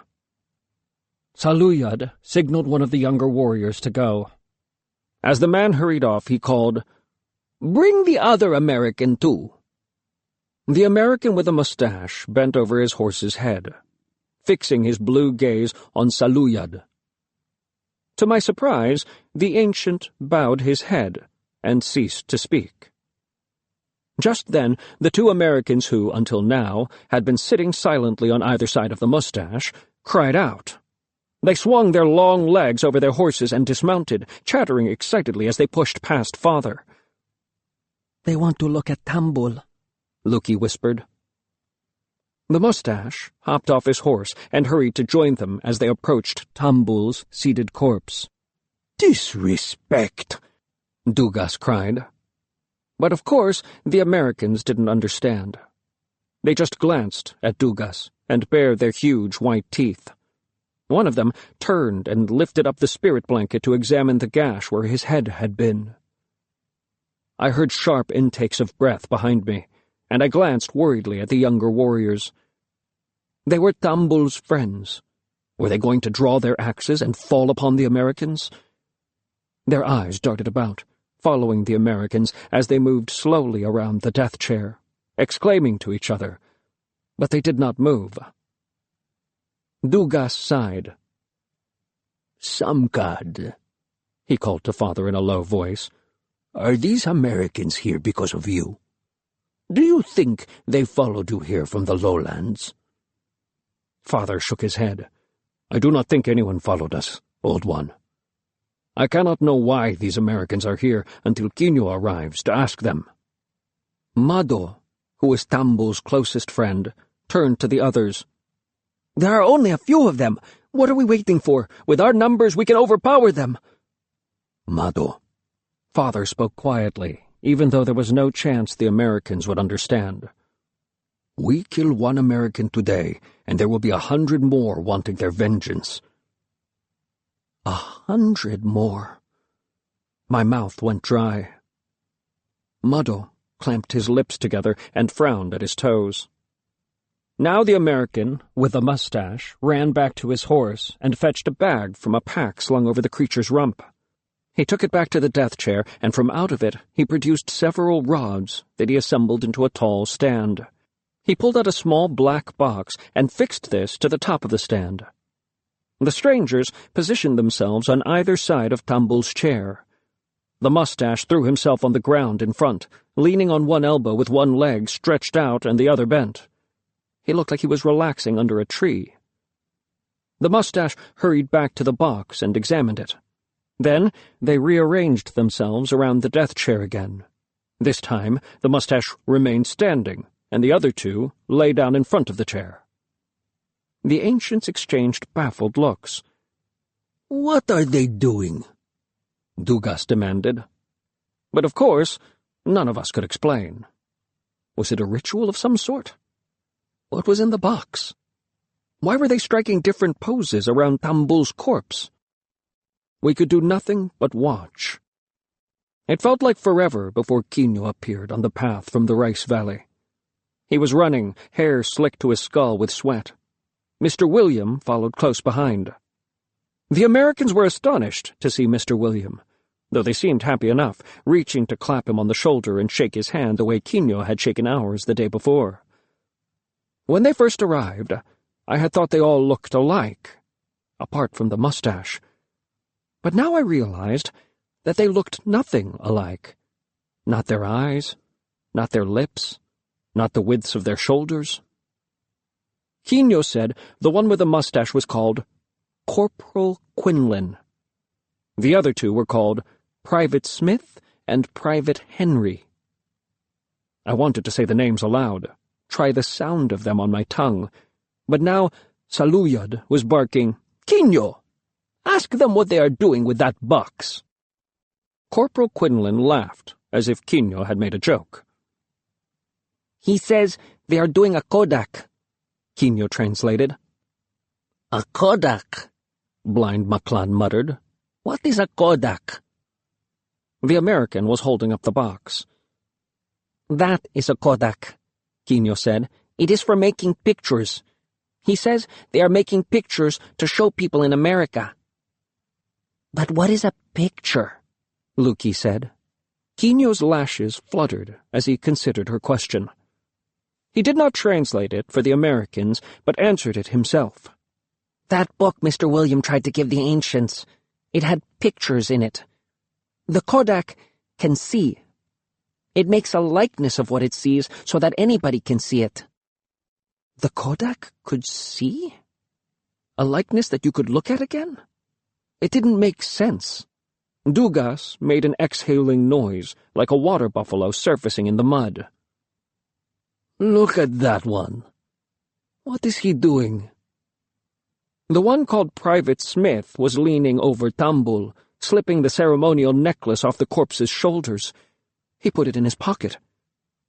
Saluyad signaled one of the younger warriors to go. As the man hurried off, he called, "Bring the other American, too." The American with a mustache bent over his horse's head, fixing his blue gaze on Saluyad. To my surprise, the ancient bowed his head and ceased to speak. Just then, the 2 Americans who, until now, had been sitting silently on either side of the mustache, cried out. They swung their long legs over their horses and dismounted, chattering excitedly as they pushed past Father. "They want to look at Tambul," Lukey whispered. The mustache hopped off his horse and hurried to join them as they approached Tambul's seated corpse. "Disrespect!" Dugas cried. But of course the Americans didn't understand. They just glanced at Dugas and bared their huge white teeth. One of them turned and lifted up the spirit blanket to examine the gash where his head had been. I heard sharp intakes of breath behind me, and I glanced worriedly at the younger warriors. They were Tambul's friends. Were they going to draw their axes and fall upon the Americans? Their eyes darted about, following the Americans as they moved slowly around the death chair, exclaiming to each other, but they did not move. Dugas sighed. "Samkad," he called to Father in a low voice, "are these Americans here because of you? Do you think they followed you here from the lowlands?" Father shook his head. "I do not think anyone followed us, Old One. I cannot know why these Americans are here until Quino arrives to ask them." Mado, who was Tambul's closest friend, turned to the others. "There are only a few of them. What are we waiting for? With our numbers, we can overpower them." "Mado," Father spoke quietly, even though there was no chance the Americans would understand. "We kill one American today, and there will be 100 more wanting their vengeance." 100 more. My mouth went dry. Mado clamped his lips together and frowned at his toes. Now the American, with a mustache, ran back to his horse and fetched a bag from a pack slung over the creature's rump. He took it back to the death chair, and from out of it he produced several rods that he assembled into a tall stand. He pulled out a small black box and fixed this to the top of the stand. The strangers positioned themselves on either side of Tambul's chair. The mustache threw himself on the ground in front, leaning on one elbow with one leg stretched out and the other bent. He looked like he was relaxing under a tree. The mustache hurried back to the box and examined it. Then they rearranged themselves around the death chair again. This time the mustache remained standing, and the other two lay down in front of the chair. The ancients exchanged baffled looks. "What are they doing?" Dugas demanded. But of course, none of us could explain. Was it a ritual of some sort? What was in the box? Why were they striking different poses around Tambul's corpse? We could do nothing but watch. It felt like forever before Quino appeared on the path from the rice valley. He was running, hair slicked to his skull with sweat. Mr. William followed close behind. The Americans were astonished to see Mr. William, though they seemed happy enough, reaching to clap him on the shoulder and shake his hand the way Quino had shaken ours the day before. When they first arrived, I had thought they all looked alike, apart from the mustache. But now I realized that they looked nothing alike. Not their eyes, not their lips, not the widths of their shoulders. Quino said the one with the mustache was called Corporal Quinlan. The other two were called Private Smith and Private Henry. I wanted to say the names aloud, try the sound of them on my tongue, but now Saluyod was barking, "Quino! Ask them what they are doing with that box." Corporal Quinlan laughed, as if Quino had made a joke. "He says they are doing a Kodak," Quino translated. "A Kodak," Blind Maklan muttered. "What is a Kodak?" The American was holding up the box. "That is a Kodak," Quino said. "It is for making pictures. He says they are making pictures to show people in America." "But what is a picture?" Luki said. Quino's lashes fluttered as he considered her question. He did not translate it for the Americans, but answered it himself. "That book Mr. William tried to give the ancients. It had pictures in it. The Kodak can see. It makes a likeness of what it sees so that anybody can see it." The Kodak could see? A likeness that you could look at again? It didn't make sense. Dugas made an exhaling noise, like a water buffalo surfacing in the mud. "Look at that one. What is he doing?" The one called Private Smith was leaning over Tambul, slipping the ceremonial necklace off the corpse's shoulders. He put it in his pocket.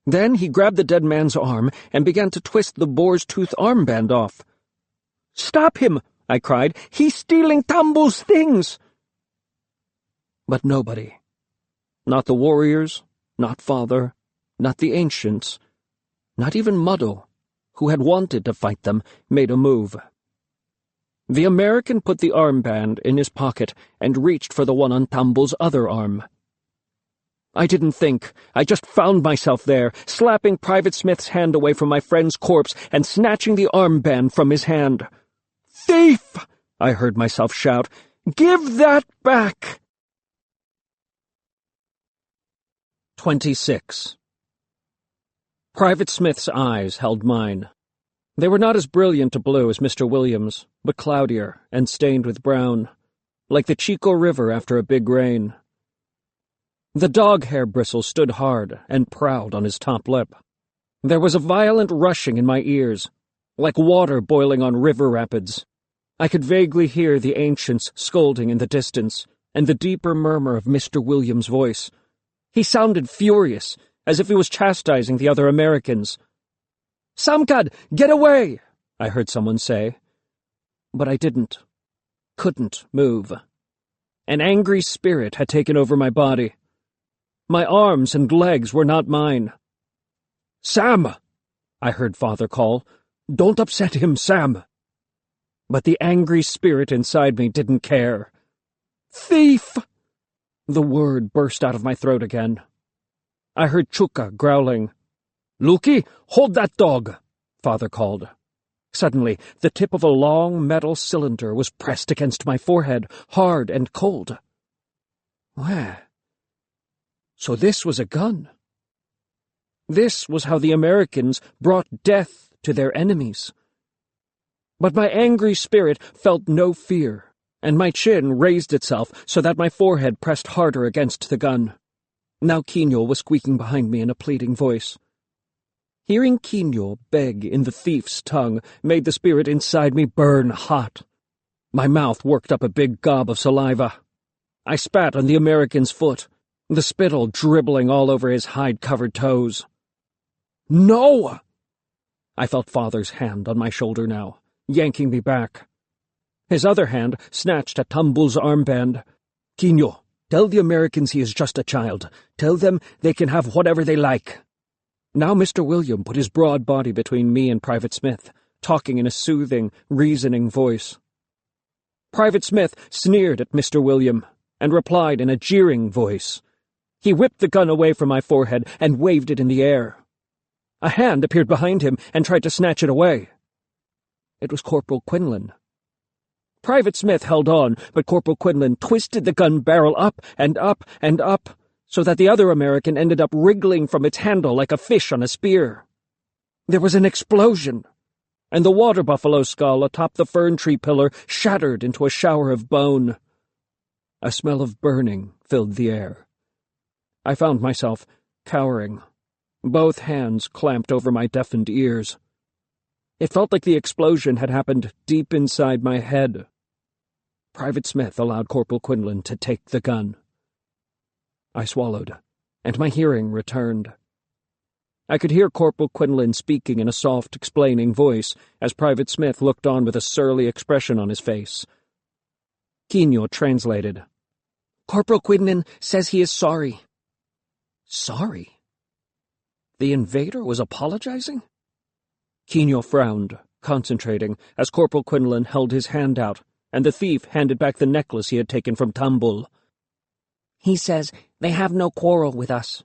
Then he grabbed the dead man's arm and began to twist the boar's tooth armband off. "Stop him!" I cried. "He's stealing Tambul's things!" But nobody. Not the warriors, not father, not the ancients, not even Muddle, who had wanted to fight them, made a move. The American put the armband in his pocket and reached for the one on Tambul's other arm. I didn't think. I just found myself there, slapping Private Smith's hand away from my friend's corpse and snatching the armband from his hand. "Thief!" I heard myself shout. "Give that back!" 26. Private Smith's eyes held mine. They were not as brilliant a blue as Mr. Williams, but cloudier and stained with brown, like the Chico River after a big rain. The dog-hair bristle stood hard and proud on his top lip. There was a violent rushing in my ears, like water boiling on river rapids. I could vaguely hear the ancients scolding in the distance, and the deeper murmur of Mr. Williams' voice. He sounded furious, as if he was chastising the other Americans. "Samkad, get away!" I heard someone say. But I couldn't move. An angry spirit had taken over my body. My arms and legs were not mine. "Sam!" I heard Father call. "Don't upset him, Sam!" But the angry spirit inside me didn't care. "Thief!" The word burst out of my throat again. I heard Chuka growling. "Lukey, hold that dog!" Father called. Suddenly, the tip of a long metal cylinder was pressed against my forehead, hard and cold. Where? So this was a gun. This was how the Americans brought death to their enemies. But my angry spirit felt no fear, and my chin raised itself so that my forehead pressed harder against the gun. Now Quino was squeaking behind me in a pleading voice. Hearing Quino beg in the thief's tongue made the spirit inside me burn hot. My mouth worked up a big gob of saliva. I spat on the American's foot, the spittle dribbling all over his hide-covered toes. "No!" I felt Father's hand on my shoulder now, yanking me back. His other hand snatched at Tambul's armband. "Quino, tell the Americans he is just a child. Tell them they can have whatever they like." Now Mr. William put his broad body between me and Private Smith, talking in a soothing, reasoning voice. Private Smith sneered at Mr. William and replied in a jeering voice. He whipped the gun away from my forehead and waved it in the air. A hand appeared behind him and tried to snatch it away. It was Corporal Quinlan. Private Smith held on, but Corporal Quinlan twisted the gun barrel up and up and up, so that the other American ended up wriggling from its handle like a fish on a spear. There was an explosion, and the water buffalo skull atop the fern tree pillar shattered into a shower of bone. A smell of burning filled the air. I found myself cowering, both hands clamped over my deafened ears. It felt like the explosion had happened deep inside my head. Private Smith allowed Corporal Quinlan to take the gun. I swallowed, and my hearing returned. I could hear Corporal Quinlan speaking in a soft, explaining voice as Private Smith looked on with a surly expression on his face. Quino translated. "Corporal Quinlan says he is sorry." Sorry? The invader was apologizing? Quino frowned, concentrating, as Corporal Quinlan held his hand out, and the thief handed back the necklace he had taken from Tambul. "He says they have no quarrel with us.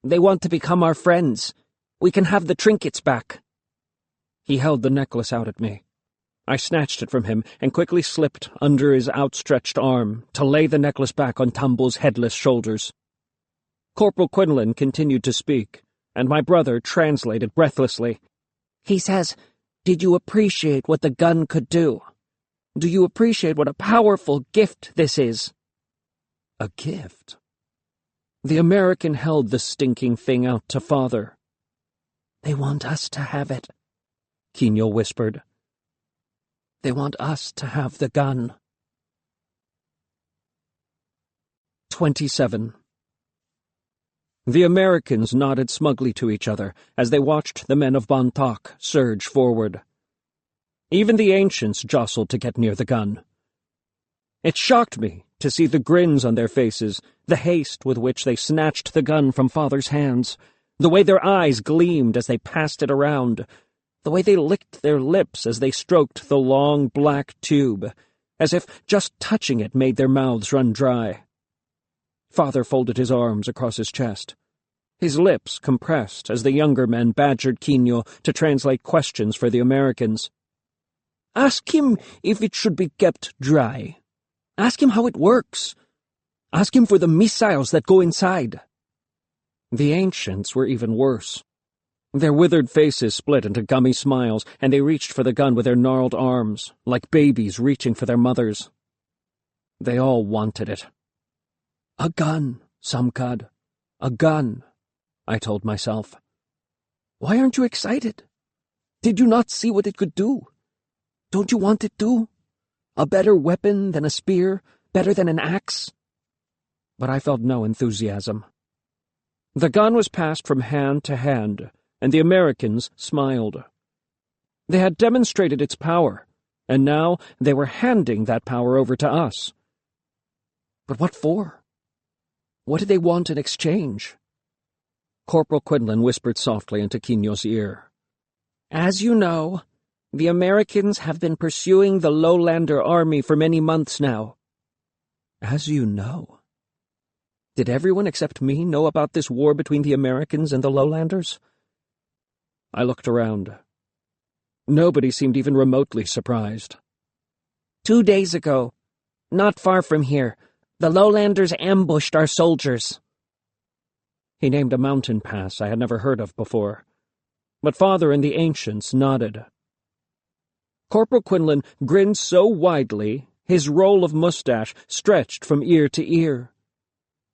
They want to become our friends. We can have the trinkets back." He held the necklace out at me. I snatched it from him and quickly slipped under his outstretched arm to lay the necklace back on Tambul's headless shoulders. Corporal Quinlan continued to speak, and my brother translated breathlessly. "He says, did you appreciate what the gun could do? Do you appreciate what a powerful gift this is?" A gift? The American held the stinking thing out to Father. "They want us to have it," Quino whispered. "They want us to have the gun." 27. The Americans nodded smugly to each other as they watched the men of Bontoc surge forward. Even the ancients jostled to get near the gun. It shocked me to see the grins on their faces, the haste with which they snatched the gun from Father's hands, the way their eyes gleamed as they passed it around, the way they licked their lips as they stroked the long black tube, as if just touching it made their mouths run dry. Father folded his arms across his chest. His lips compressed as the younger men badgered Quino to translate questions for the Americans. "Ask him if it should be kept dry. Ask him how it works. Ask him for the missiles that go inside." The ancients were even worse. Their withered faces split into gummy smiles, and they reached for the gun with their gnarled arms, like babies reaching for their mothers. They all wanted it. "A gun, Samkad. A gun," I told myself. "Why aren't you excited? Did you not see what it could do? Don't you want it to? A better weapon than a spear, better than an axe?" But I felt no enthusiasm. The gun was passed from hand to hand, and the Americans smiled. They had demonstrated its power, and now they were handing that power over to us. But what for? What did they want in exchange? Corporal Quinlan whispered softly into Quino's ear. "As you know, the Americans have been pursuing the Lowlander army for many months now." As you know? Did everyone except me know about this war between the Americans and the Lowlanders? I looked around. Nobody seemed even remotely surprised. 2 days ago, not far from here, the Lowlanders ambushed our soldiers." He named a mountain pass I had never heard of before, but Father and the ancients nodded. Corporal Quinlan grinned so widely his roll of mustache stretched from ear to ear.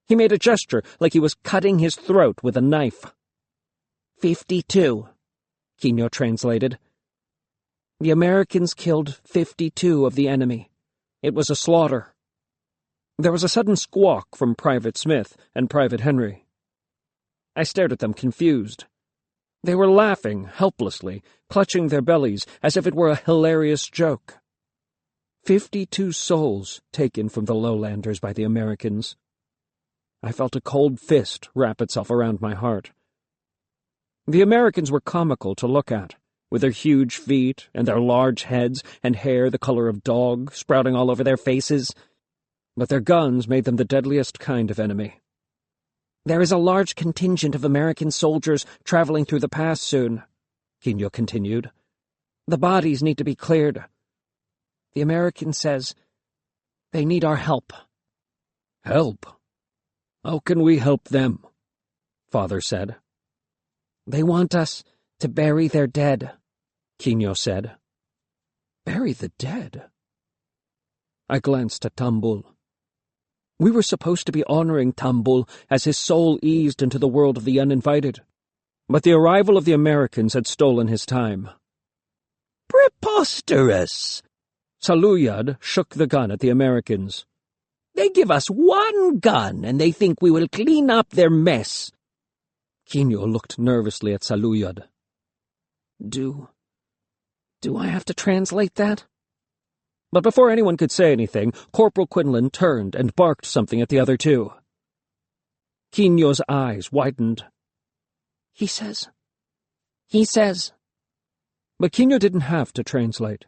He made a gesture like he was cutting his throat with a knife. 52, Quino translated. The Americans killed 52 of the enemy. It was a slaughter. There was a sudden squawk from Private Smith and Private Henry. I stared at them confused. They were laughing helplessly, clutching their bellies as if it were a hilarious joke. 52 souls taken from the Lowlanders by the Americans. I felt a cold fist wrap itself around my heart. The Americans were comical to look at, with their huge feet and their large heads and hair the color of dog sprouting all over their faces, but their guns made them the deadliest kind of enemy. "There is a large contingent of American soldiers traveling through the pass soon," Quino continued. "The bodies need to be cleared. The American says they need our help." "Help? How can we help them?" Father said. "They want us to bury their dead," Quino said. "Bury the dead?" I glanced at Tambul. We were supposed to be honoring Tambul as his soul eased into the world of the uninvited, but the arrival of the Americans had stolen his time. "Preposterous!" Saluyad shook the gun at the Americans. "They give us one gun, and they think we will clean up their mess." Quino looked nervously at Saluyad. Do I have to translate that?" But before anyone could say anything, Corporal Quinlan turned and barked something at the other two. Quino's eyes widened. He says. But Quino didn't have to translate.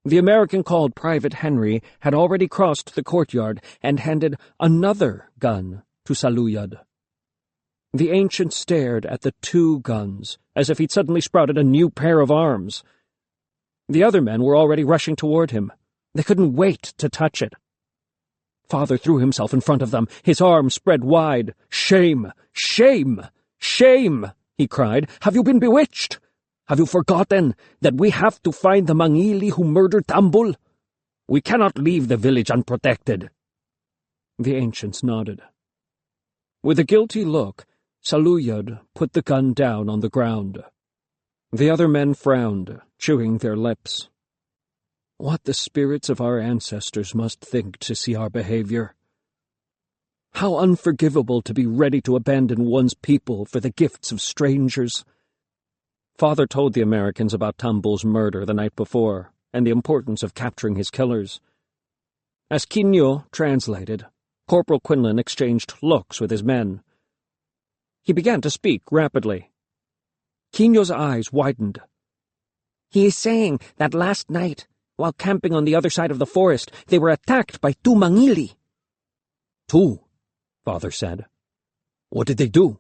The American called Private Henry had already crossed the courtyard and handed another gun to Saluyad. The ancient stared at the 2 guns, as if he'd suddenly sprouted a new pair of arms. The other men were already rushing toward him. They couldn't wait to touch it. Father threw himself in front of them, his arms spread wide. "Shame! Shame! Shame!" he cried. "Have you been bewitched? Have you forgotten that we have to find the Mangili who murdered Tambul? We cannot leave the village unprotected." The ancients nodded. With a guilty look, Saluyad put the gun down on the ground. The other men frowned, chewing their lips. What the spirits of our ancestors must think to see our behavior. How unforgivable to be ready to abandon one's people for the gifts of strangers. Father told the Americans about Tambul's murder the night before and the importance of capturing his killers. As Quinio translated, Corporal Quinlan exchanged looks with his men. He began to speak rapidly. Quinio's eyes widened. He is saying that last night, while camping on the other side of the forest, they were attacked by 2 mangili. 2, Father said. What did they do?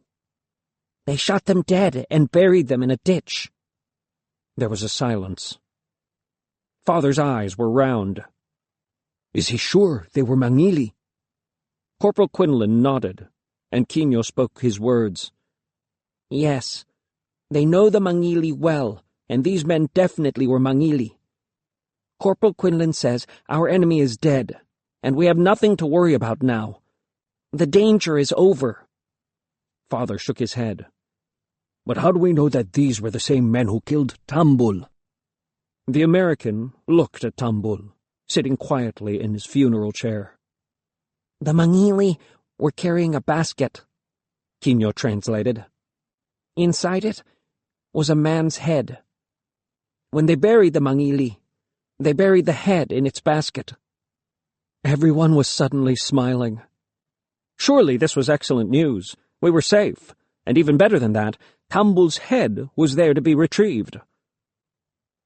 They shot them dead and buried them in a ditch. There was a silence. Father's eyes were round. Is he sure they were mangili? Corporal Quinlan nodded, and Quinio spoke his words. Yes, they know the mangili well, and these men definitely were mangili. Corporal Quinlan says our enemy is dead, and we have nothing to worry about now. The danger is over. Father shook his head. But how do we know that these were the same men who killed Tambul? The American looked at Tambul, sitting quietly in his funeral chair. The mangili were carrying a basket, Quinio translated. Inside it was a man's head. When they buried the mangili, they buried the head in its basket. Everyone was suddenly smiling. Surely this was excellent news. We were safe, and even better than that, Tambul's head was there to be retrieved.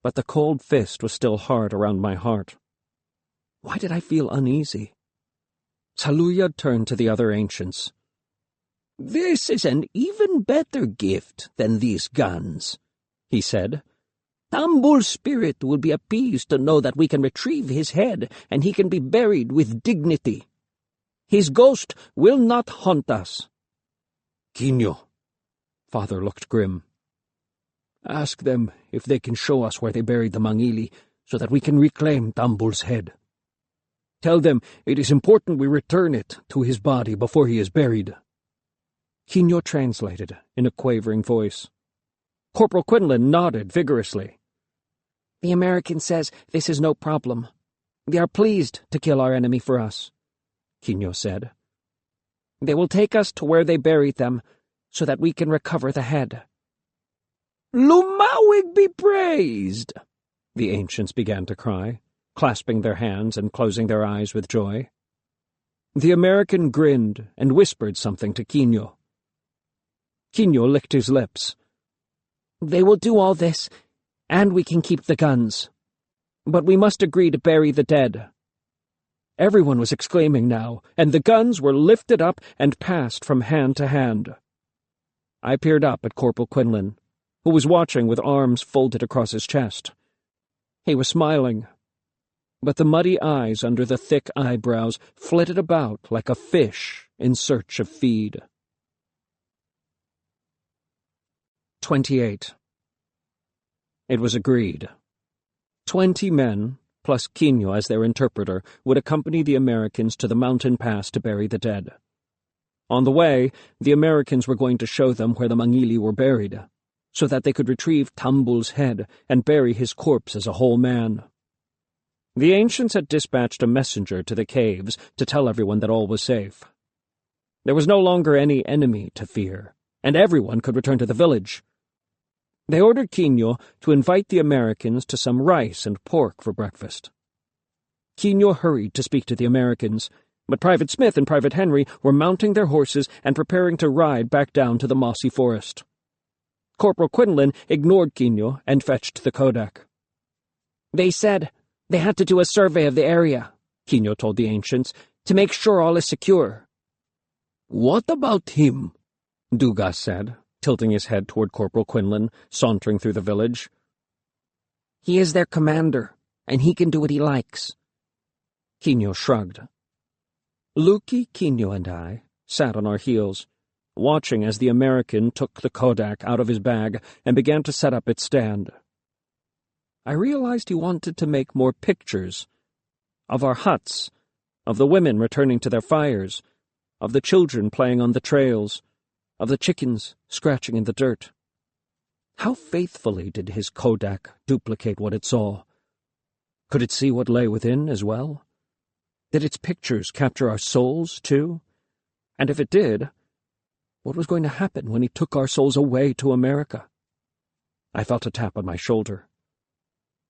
But the cold fist was still hard around my heart. Why did I feel uneasy? Saluyad turned to the other ancients. This is an even better gift than these guns, he said. Tambul's spirit will be appeased to know that we can retrieve his head and he can be buried with dignity. His ghost will not haunt us. Quinio, Father looked grim. Ask them if they can show us where they buried the mangili so that we can reclaim Tambul's head. Tell them it is important we return it to his body before he is buried. Quinio translated in a quavering voice. Corporal Quinlan nodded vigorously. The American says this is no problem. They are pleased to kill our enemy for us, Quinio said. They will take us to where they buried them so that we can recover the head. Lumawig be praised, the ancients began to cry, clasping their hands and closing their eyes with joy. The American grinned and whispered something to Quinio. Quinio licked his lips. They will do all this, and we can keep the guns. But we must agree to bury the dead. Everyone was exclaiming now, and the guns were lifted up and passed from hand to hand. I peered up at Corporal Quinlan, who was watching with arms folded across his chest. He was smiling, but the muddy eyes under the thick eyebrows flitted about like a fish in search of feed. 28. It was agreed. 20 men, plus Quinio as their interpreter, would accompany the Americans to the mountain pass to bury the dead. On the way, the Americans were going to show them where the mangili were buried, so that they could retrieve Tambul's head and bury his corpse as a whole man. The ancients had dispatched a messenger to the caves to tell everyone that all was safe. There was no longer any enemy to fear, and everyone could return to the village. They ordered Quinio to invite the Americans to some rice and pork for breakfast. Quinio hurried to speak to the Americans, but Private Smith and Private Henry were mounting their horses and preparing to ride back down to the mossy forest. Corporal Quinlan ignored Quinio and fetched the kodak. They said they had to do a survey of the area, Quinio told the ancients, to make sure all is secure. What about him? Dugas said, tilting his head toward Corporal Quinlan, sauntering through the village. He is their commander, and he can do what he likes. Quinio shrugged. Luki, Quinio, and I sat on our heels, watching as the American took the kodak out of his bag and began to set up its stand. I realized he wanted to make more pictures of our huts, of the women returning to their fires, of the children playing on the trails, of the chickens scratching in the dirt. How faithfully did his kodak duplicate what it saw? Could it see what lay within as well? Did its pictures capture our souls, too? And if it did, what was going to happen when he took our souls away to America? I felt a tap on my shoulder.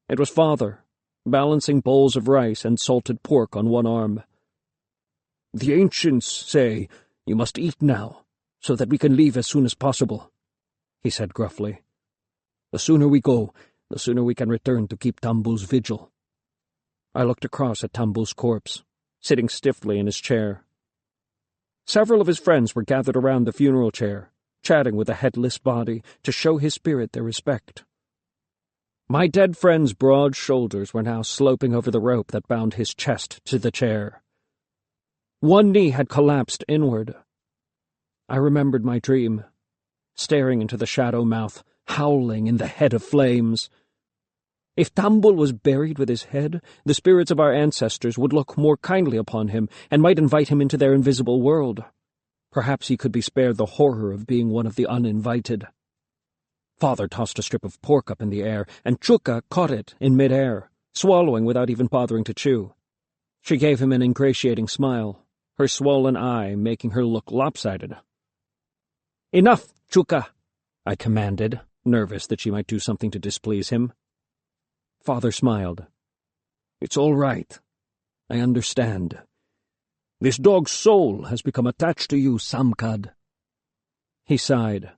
It was Father, balancing bowls of rice and salted pork on one arm. "The ancients say you must eat now, so that we can leave as soon as possible," he said gruffly. "The sooner we go, the sooner we can return to keep Tambul's vigil." I looked across at Tambul's corpse, sitting stiffly in his chair. Several of his friends were gathered around the funeral chair, chatting with the headless body to show his spirit their respect. My dead friend's broad shoulders were now sloping over the rope that bound his chest to the chair. One knee had collapsed inward. I remembered my dream, staring into the shadow mouth, howling in the head of flames. If Tambul was buried with his head, the spirits of our ancestors would look more kindly upon him and might invite him into their invisible world. Perhaps he could be spared the horror of being one of the uninvited. Father tossed a strip of pork up in the air, and Chuka caught it in mid-air, swallowing without even bothering to chew. She gave him an ingratiating smile, her swollen eye making her look lopsided. "Enough, Chuka," I commanded, nervous that she might do something to displease him. Father smiled. "It's all right. I understand. This dog's soul has become attached to you, Samkad." He sighed.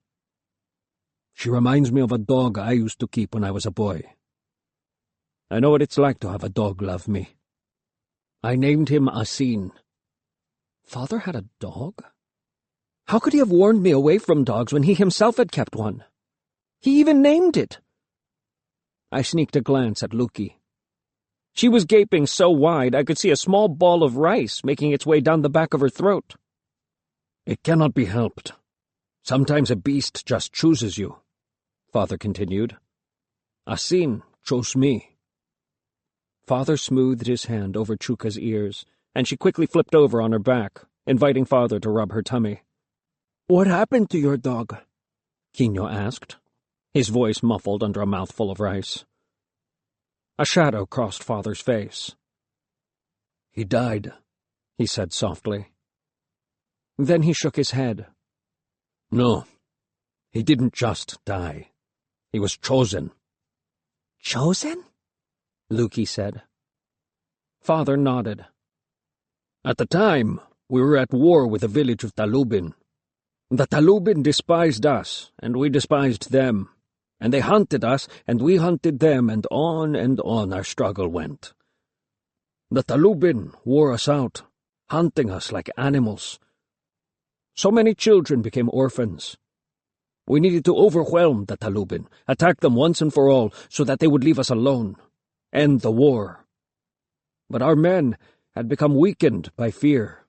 "She reminds me of a dog I used to keep when I was a boy. I know what it's like to have a dog love me. I named him Asin." Father had a dog? How could he have warned me away from dogs when he himself had kept one? He even named it. I sneaked a glance at Luki. She was gaping so wide I could see a small ball of rice making its way down the back of her throat. "It cannot be helped. Sometimes a beast just chooses you," Father continued. "Asin chose me." Father smoothed his hand over Chuka's ears, and she quickly flipped over on her back, inviting Father to rub her tummy. "What happened to your dog?" Quino asked, his voice muffled under a mouthful of rice. A shadow crossed Father's face. "He died," he said softly. Then he shook his head. "No, he didn't just die. He was chosen." "Chosen?" Luki said. Father nodded. "At the time, we were at war with the village of Talubin. The Talubin despised us, and we despised them. And they hunted us, and we hunted them, and on our struggle went. The Talubin wore us out, hunting us like animals. So many children became orphans. We needed to overwhelm the Talubin, attack them once and for all, so that they would leave us alone, end the war. But our men had become weakened by fear,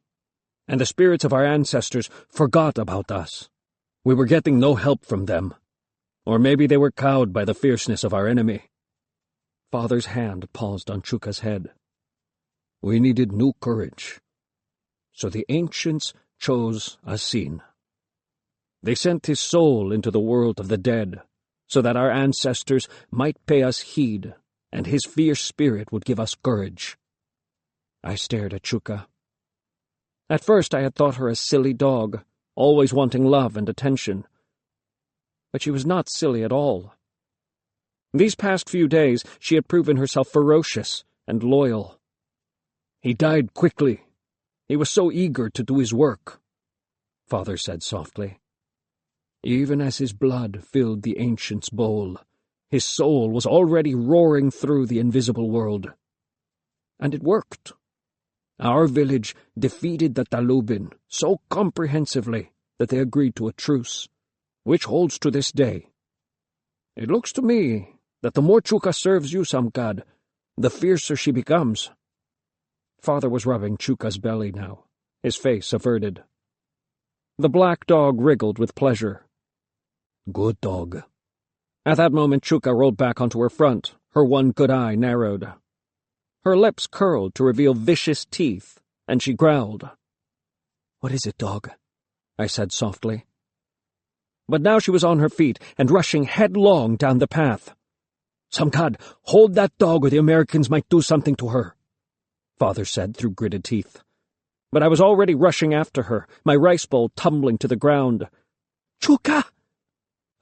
and the spirits of our ancestors forgot about us. We were getting no help from them. Or maybe they were cowed by the fierceness of our enemy." Father's hand paused on Chuka's head. "We needed new courage. So the ancients chose Asin. They sent his soul into the world of the dead, so that our ancestors might pay us heed, and his fierce spirit would give us courage." I stared at Chuka. At first I had thought her a silly dog, always wanting love and attention. But she was not silly at all. These past few days she had proven herself ferocious and loyal. "He died quickly. He was so eager to do his work," Father said softly. "Even as his blood filled the ancient's bowl, his soul was already roaring through the invisible world. And it worked. Our village defeated the Talubin so comprehensively that they agreed to a truce, which holds to this day. It looks to me that the more Chuka serves you, Samkad, the fiercer she becomes." Father was rubbing Chuka's belly now, his face averted. The black dog wriggled with pleasure. "Good dog." At that moment Chuka rolled back onto her front, her one good eye narrowed. Her lips curled to reveal vicious teeth, and she growled. "What is it, dog?" I said softly. But now she was on her feet and rushing headlong down the path. "Samkad, hold that dog or the Americans might do something to her," Father said through gritted teeth. But I was already rushing after her, my rice bowl tumbling to the ground. "Chuka!"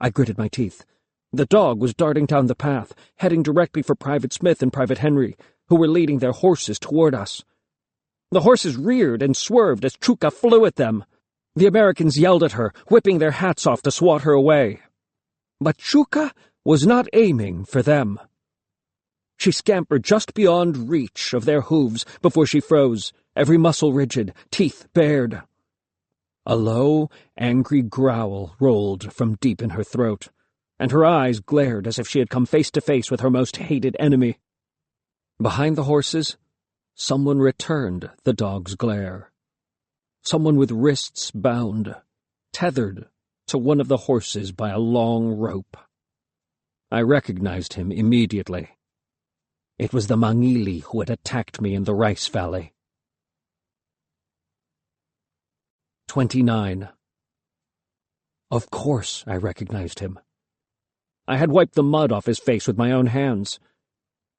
I gritted my teeth. The dog was darting down the path, heading directly for Private Smith and Private Henry, who were leading their horses toward us. The horses reared and swerved as Chuka flew at them. The Americans yelled at her, whipping their hats off to swat her away. But Chuka was not aiming for them. She scampered just beyond reach of their hooves before she froze, every muscle rigid, teeth bared. A low, angry growl rolled from deep in her throat, and her eyes glared as if she had come face to face with her most hated enemy. Behind the horses, someone returned the dog's glare. Someone with wrists bound, tethered to one of the horses by a long rope. I recognized him immediately. It was the Mangili who had attacked me in the rice valley. 29. Of course I recognized him. I had wiped the mud off his face with my own hands.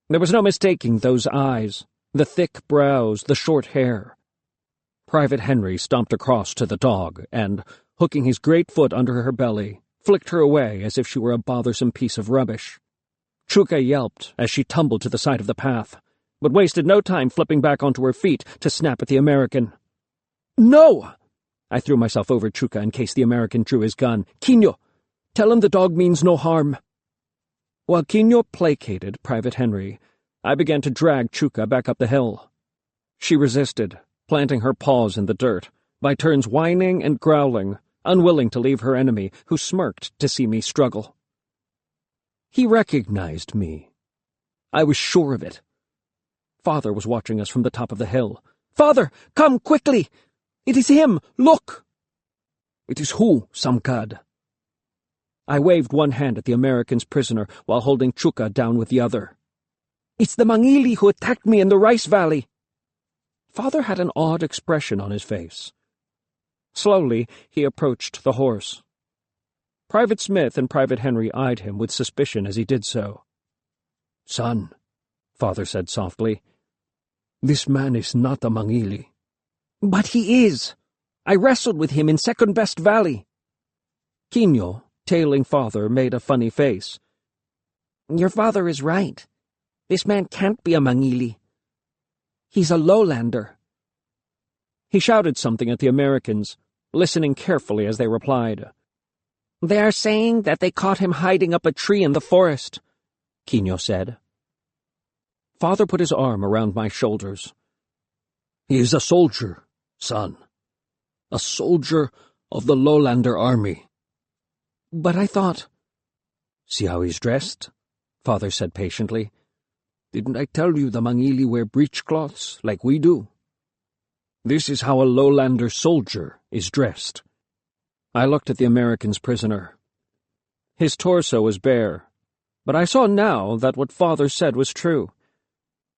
There was no mistaking those eyes, the thick brows, the short hair. Private Henry stomped across to the dog and, hooking his great foot under her belly, flicked her away as if she were a bothersome piece of rubbish. Chuka yelped as she tumbled to the side of the path, but wasted no time flipping back onto her feet to snap at the American. "No!" I threw myself over Chuka in case the American drew his gun. "Quino, tell him the dog means no harm." While Quino placated Private Henry, I began to drag Chuka back up the hill. She resisted, planting her paws in the dirt, by turns whining and growling, unwilling to leave her enemy, who smirked to see me struggle. He recognized me. I was sure of it. Father was watching us from the top of the hill. "Father, come quickly! It is him! Look!" "It is who, Samkad?" I waved one hand at the American's prisoner while holding Chuka down with the other. "It's the Mangili who attacked me in the rice valley." Father had an odd expression on his face. Slowly, he approached the horse. Private Smith and Private Henry eyed him with suspicion as he did so. "Son," Father said softly, "this man is not a Mangili." "But he is. I wrestled with him in Second Best Valley." Quino, tailing Father, made a funny face. "Your father is right. This man can't be a Mangili. He's a lowlander." He shouted something at the Americans, listening carefully as they replied. "They are saying that they caught him hiding up a tree in the forest," Quino said. Father put his arm around my shoulders. "He is a soldier, son. A soldier of the Lowlander army." "But I thought—" "See how he's dressed?" Father said patiently. "Didn't I tell you the Mangili wear breechcloths like we do? This is how a Lowlander soldier is dressed." I looked at the American's prisoner. His torso was bare, but I saw now that what Father said was true.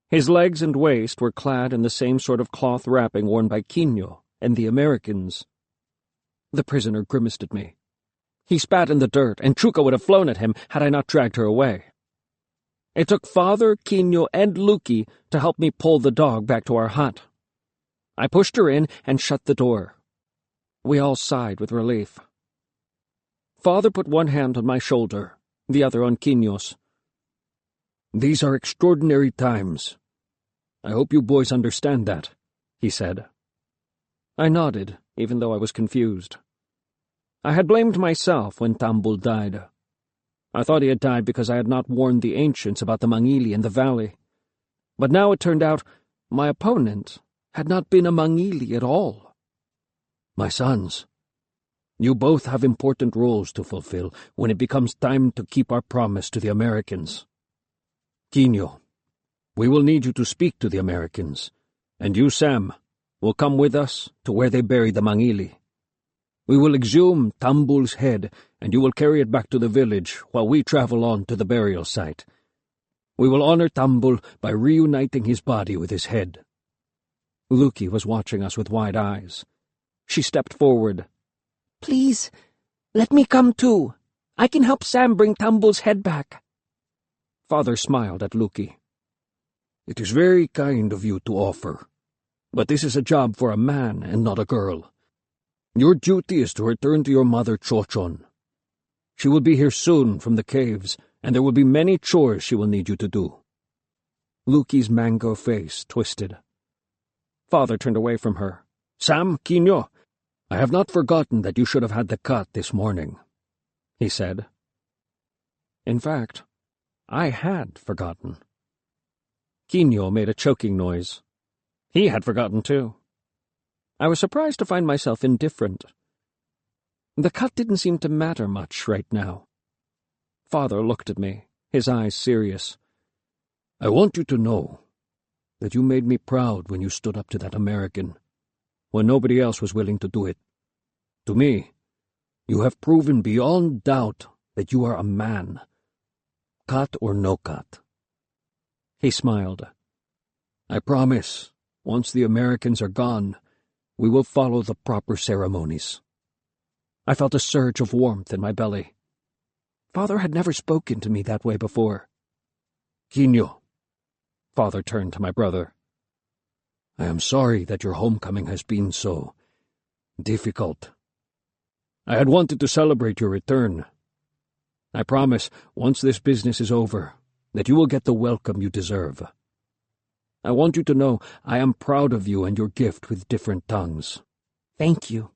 His legs and waist were clad in the same sort of cloth wrapping worn by Quino and the Americans. The prisoner grimaced at me. He spat in the dirt, and Chuka would have flown at him had I not dragged her away. It took Father, Quino, and Luki to help me pull the dog back to our hut. I pushed her in and shut the door. We all sighed with relief. Father put one hand on my shoulder, the other on Quino's. "These are extraordinary times. I hope you boys understand that," he said. I nodded, even though I was confused. I had blamed myself when Tambul died. I thought he had died because I had not warned the ancients about the Mangili in the valley. But now it turned out my opponent had not been a Mangili at all. "My sons, you both have important roles to fulfill when it becomes time to keep our promise to the Americans. Quino, we will need you to speak to the Americans, and you, Sam, will come with us to where they bury the Mangili. We will exhume Tambul's head, and you will carry it back to the village while we travel on to the burial site. We will honor Tambul by reuniting his body with his head." Luki was watching us with wide eyes. She stepped forward. "Please, let me come too. I can help Sam bring Tambul's head back." Father smiled at Luki. "It is very kind of you to offer, but this is a job for a man and not a girl. Your duty is to return to your mother Chochon. She will be here soon from the caves, and there will be many chores she will need you to do." Luki's mango face twisted. Father turned away from her. "Sam, Quino, I have not forgotten that you should have had the cut this morning," he said. In fact, I had forgotten. Quino made a choking noise. He had forgotten too. I was surprised to find myself indifferent. The cut didn't seem to matter much right now. Father looked at me, his eyes serious. "I want you to know that you made me proud when you stood up to that American, when nobody else was willing to do it. To me, you have proven beyond doubt that you are a man, cut or no cut." He smiled. "I promise, once the Americans are gone, we will follow the proper ceremonies." I felt a surge of warmth in my belly. Father had never spoken to me that way before. "Quino," Father turned to my brother, "I am sorry that your homecoming has been so difficult. I had wanted to celebrate your return. I promise, once this business is over, that you will get the welcome you deserve. I want you to know I am proud of you and your gift with different tongues." "Thank you,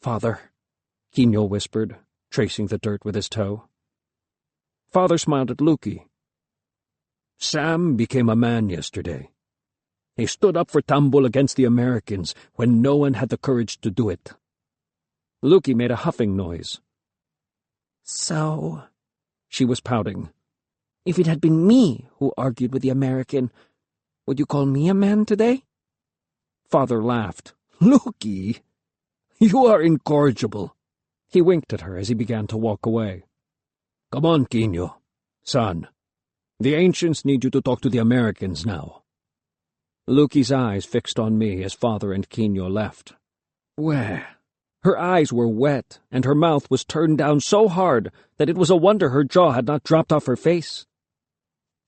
Father," Quino whispered, tracing the dirt with his toe. Father smiled at Luki. "Sam became a man yesterday. He stood up for Tambul against the Americans when no one had the courage to do it." Luki made a huffing noise. "So," she was pouting, "if it had been me who argued with the American, would you call me a man today?" Father laughed. "Luki, you are incorrigible." He winked at her as he began to walk away. "Come on, Quino. Son, the ancients need you to talk to the Americans now." Luki's eyes fixed on me as Father and Quino left. Where? Her eyes were wet, and her mouth was turned down so hard that it was a wonder her jaw had not dropped off her face.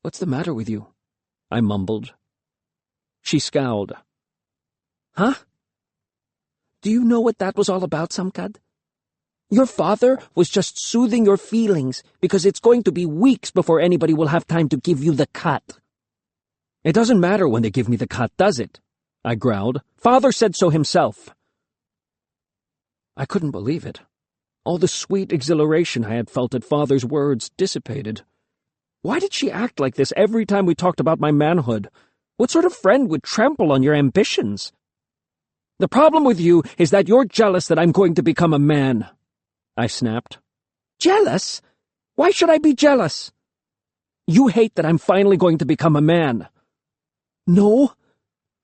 "What's the matter with you?" I mumbled. She scowled. "Huh? Do you know what that was all about, Samkad? Your father was just soothing your feelings because it's going to be weeks before anybody will have time to give you the cut." "It doesn't matter when they give me the cut, does it?" I growled. "Father said so himself." I couldn't believe it. All the sweet exhilaration I had felt at Father's words dissipated. Why did she act like this every time we talked about my manhood? What sort of friend would trample on your ambitions? "The problem with you is that you're jealous that I'm going to become a man," I snapped. "Jealous? Why should I be jealous?" "You hate that I'm finally going to become a man." "No,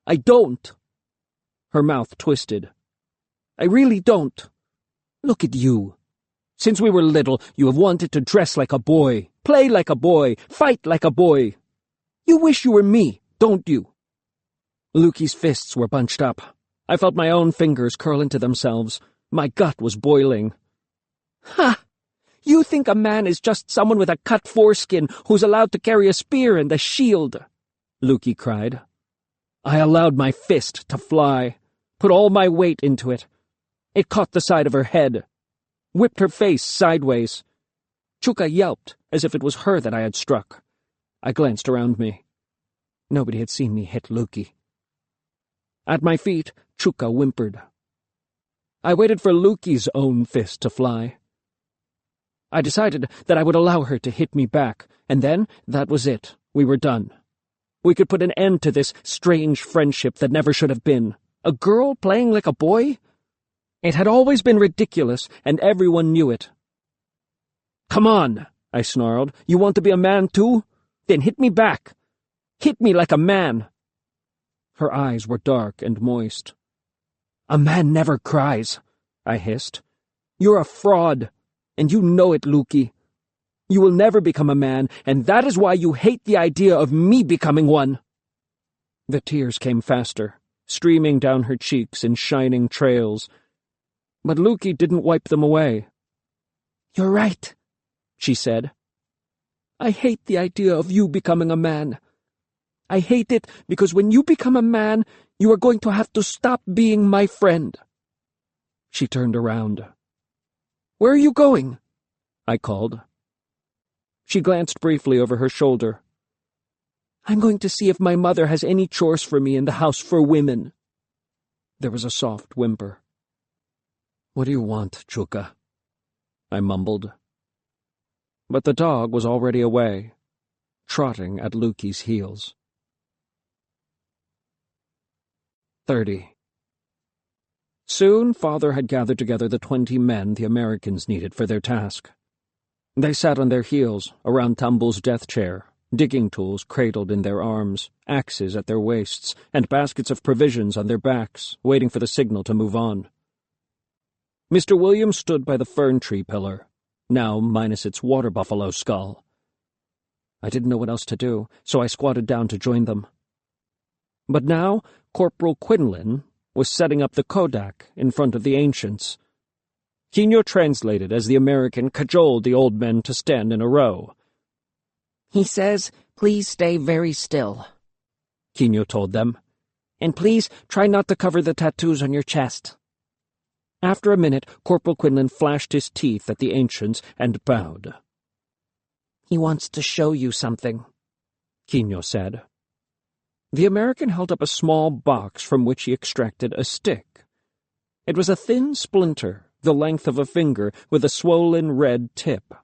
I don't." Her mouth twisted. "I really don't. Look at you. Since we were little, you have wanted to dress like a boy, play like a boy, fight like a boy. You wish you were me, don't you?" Luki's fists were bunched up. I felt my own fingers curl into themselves. My gut was boiling. "Ha! You think a man is just someone with a cut foreskin who's allowed to carry a spear and a shield," Luki cried. I allowed my fist to fly, put all my weight into it. It caught the side of her head, whipped her face sideways. Chuka yelped, as if it was her that I had struck. I glanced around me. Nobody had seen me hit Luki. At my feet, Chuka whimpered. I waited for Luki's own fist to fly. I decided that I would allow her to hit me back, and then that was it. We were done. We could put an end to this strange friendship that never should have been. A girl playing like a boy? It had always been ridiculous, and everyone knew it. "Come on," I snarled. "You want to be a man too? Then hit me back. Hit me like a man." Her eyes were dark and moist. "A man never cries," I hissed. "You're a fraud, and you know it, Luki. You will never become a man, and that is why you hate the idea of me becoming one." The tears came faster, streaming down her cheeks in shining trails. But Luki didn't wipe them away. "You're right," she said. "I hate the idea of you becoming a man. I hate it because when you become a man, you are going to have to stop being my friend." She turned around. "Where are you going?" I called. She glanced briefly over her shoulder. "I'm going to see if my mother has any chores for me in the house for women." There was a soft whimper. "What do you want, Chuka?" I mumbled. But the dog was already away, trotting at Lukey's heels. 30. Soon Father had gathered together the 20 men the Americans needed for their task. They sat on their heels around Tambul's death chair, digging tools cradled in their arms, axes at their waists, and baskets of provisions on their backs, waiting for the signal to move on. Mr. Williams stood by the fern tree pillar, now minus its water buffalo skull. I didn't know what else to do, so I squatted down to join them. But now Corporal Quinlan was setting up the kodak in front of the ancients. Quino translated as the American cajoled the old men to stand in a row. "He says, please stay very still," Quino told them. "and please try not to cover the tattoos on your chest." After a minute, Corporal Quinlan flashed his teeth at the ancients and bowed. "He wants to show you something," Quino said. The American held up a small box from which he extracted a stick. It was a thin splinter, the length of a finger, with a swollen red tip.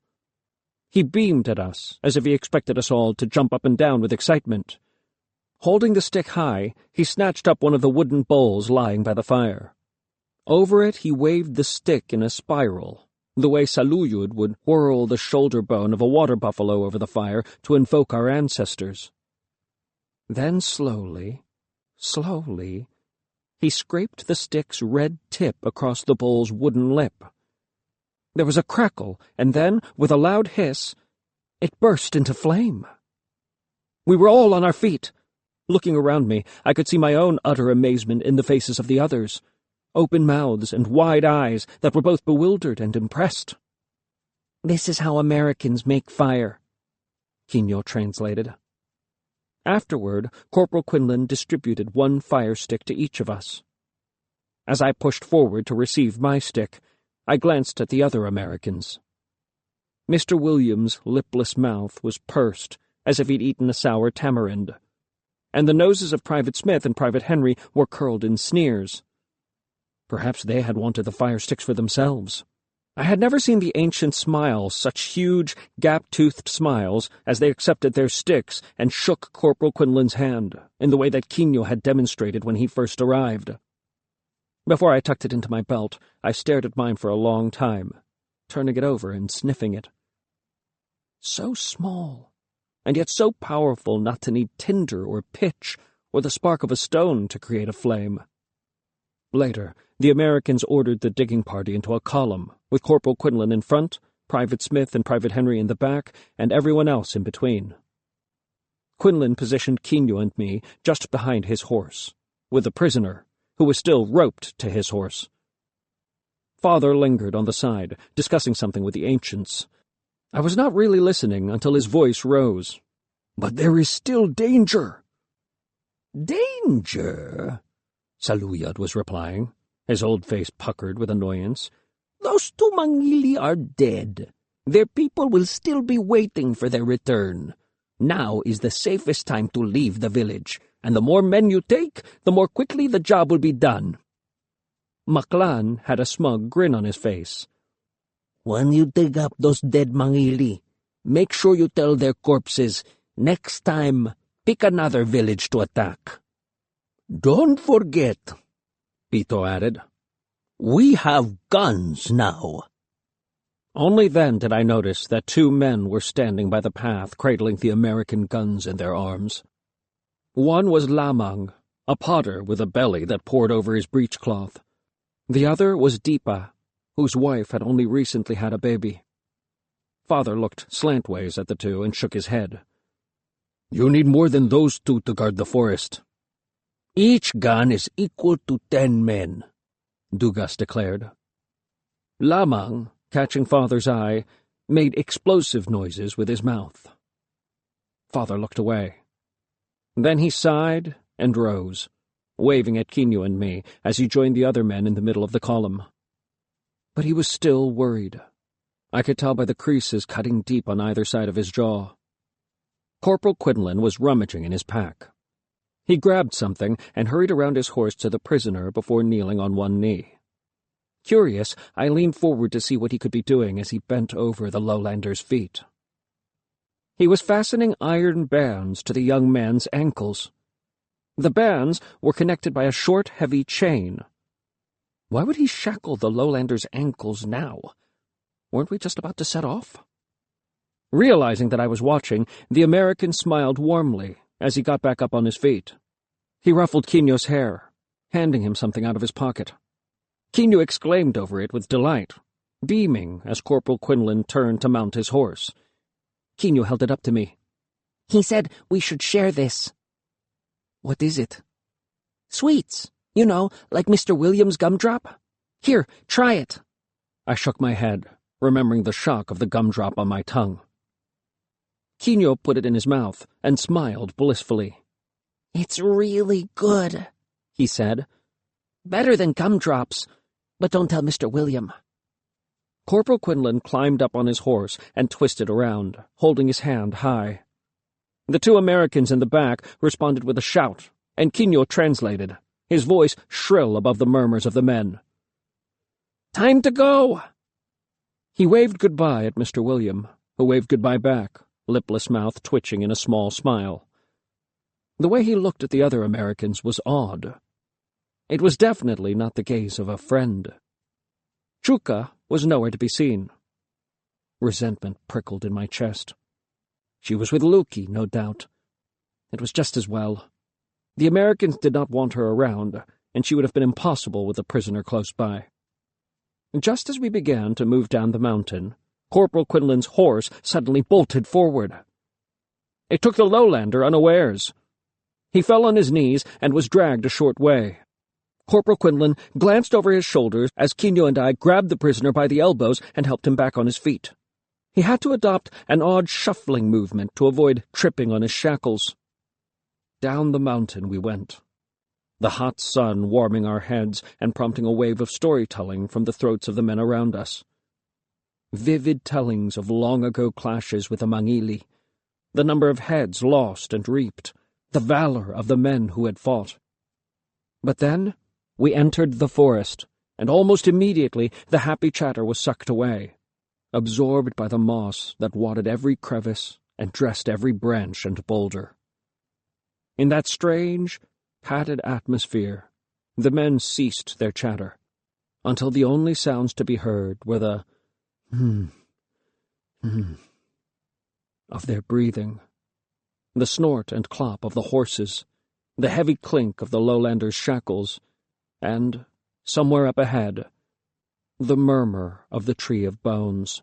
He beamed at us, as if he expected us all to jump up and down with excitement. Holding the stick high, he snatched up one of the wooden bowls lying by the fire. Over it he waved the stick in a spiral, the way Saluyud would whirl the shoulder bone of a water buffalo over the fire to invoke our ancestors. Then slowly, he scraped the stick's red tip across the bowl's wooden lip. There was a crackle, and then, with a loud hiss, it burst into flame. We were all on our feet. Looking around me, I could see my own utter amazement in the faces of the others, open mouths and wide eyes that were both bewildered and impressed. "This is how Americans make fire," Quino translated. Afterward, Corporal Quinlan distributed one fire stick to each of us. As I pushed forward to receive my stick, I glanced at the other Americans. Mr. Williams' lipless mouth was pursed, as if he'd eaten a sour tamarind, and the noses of Private Smith and Private Henry were curled in sneers. Perhaps they had wanted the fire sticks for themselves. I had never seen the ancients smile such huge, gap-toothed smiles as they accepted their sticks and shook Corporal Quinlan's hand, in the way that Quino had demonstrated when he first arrived. Before I tucked it into my belt, I stared at mine for a long time, turning it over and sniffing it. So small, and yet so powerful not to need tinder or pitch or the spark of a stone to create a flame. Later, the Americans ordered the digging party into a column, with Corporal Quinlan in front, Private Smith and Private Henry in the back, and everyone else in between. Quinlan positioned Quino and me just behind his horse, with the prisoner, who was still roped to his horse. Father lingered on the side, discussing something with the ancients. I was not really listening until his voice rose. "But there is still danger." "Danger?" Saluyud was replying, his old face puckered with annoyance. "Those two Mangili are dead. Their people will still be waiting for their return. Now is the safest time to leave the village, and the more men you take, the more quickly the job will be done." Maklan had a smug grin on his face. "When you dig up those dead Mangili, make sure you tell their corpses, next time, pick another village to attack. Don't forget," Pito added, "we have guns now." Only then did I notice that 2 men were standing by the path, cradling the American guns in their arms. One was Lamang, a potter with a belly that poured over his breechcloth. The other was Deepa, whose wife had only recently had a baby. Father looked slantways at the 2 and shook his head. "You need more than those 2 to guard the forest." "Each gun is equal to 10 men," Dugas declared. Lamang, catching Father's eye, made explosive noises with his mouth. Father looked away. Then he sighed and rose, waving at Quino and me as he joined the other men in the middle of the column. But he was still worried. I could tell by the creases cutting deep on either side of his jaw. Corporal Quinlan was rummaging in his pack. He grabbed something and hurried around his horse to the prisoner before kneeling on one knee. Curious, I leaned forward to see what he could be doing as he bent over the Lowlander's feet. He was fastening iron bands to the young man's ankles. The bands were connected by a short, heavy chain. Why would he shackle the Lowlander's ankles now? Weren't we just about to set off? Realizing that I was watching, the American smiled warmly as he got back up on his feet. He ruffled Quino's hair, handing him something out of his pocket. Quino exclaimed over it with delight, beaming as Corporal Quinlan turned to mount his horse. Quino held it up to me. He said we should share this. What is it? Sweets. You know, like Mr. William's gumdrop. Here, try it. I shook my head, remembering the shock of the gumdrop on my tongue. Quino put it in his mouth and smiled blissfully. It's really good, he said. Better than gumdrops, but don't tell Mr. William. Corporal Quinlan climbed up on his horse and twisted around, holding his hand high. The two Americans in the back responded with a shout, and Quino translated, his voice shrill above the murmurs of the men. Time to go! He waved goodbye at Mr. William, who waved goodbye back, lipless mouth twitching in a small smile. The way he looked at the other Americans was odd. It was definitely not the gaze of a friend. Chuka was nowhere to be seen. Resentment prickled in my chest. She was with Luki, no doubt. It was just as well. The Americans did not want her around, and she would have been impossible with a prisoner close by. Just as we began to move down the mountain, Corporal Quinlan's horse suddenly bolted forward. It took the Lowlander unawares. He fell on his knees and was dragged a short way. Corporal Quinlan glanced over his shoulders as Quino and I grabbed the prisoner by the elbows and helped him back on his feet. He had to adopt an odd shuffling movement to avoid tripping on his shackles. Down the mountain we went, the hot sun warming our heads and prompting a wave of storytelling from the throats of the men around us. Vivid tellings of long-ago clashes with the Mangili, the number of heads lost and reaped, the valor of the men who had fought. But then we entered the forest, and almost immediately the happy chatter was sucked away, absorbed by the moss that wadded every crevice and dressed every branch and boulder. In that strange, padded atmosphere, the men ceased their chatter, until the only sounds to be heard were the of their breathing, the snort and clop of the horses, the heavy clink of the Lowlander's shackles, and, somewhere up ahead, the murmur of the Tree of Bones.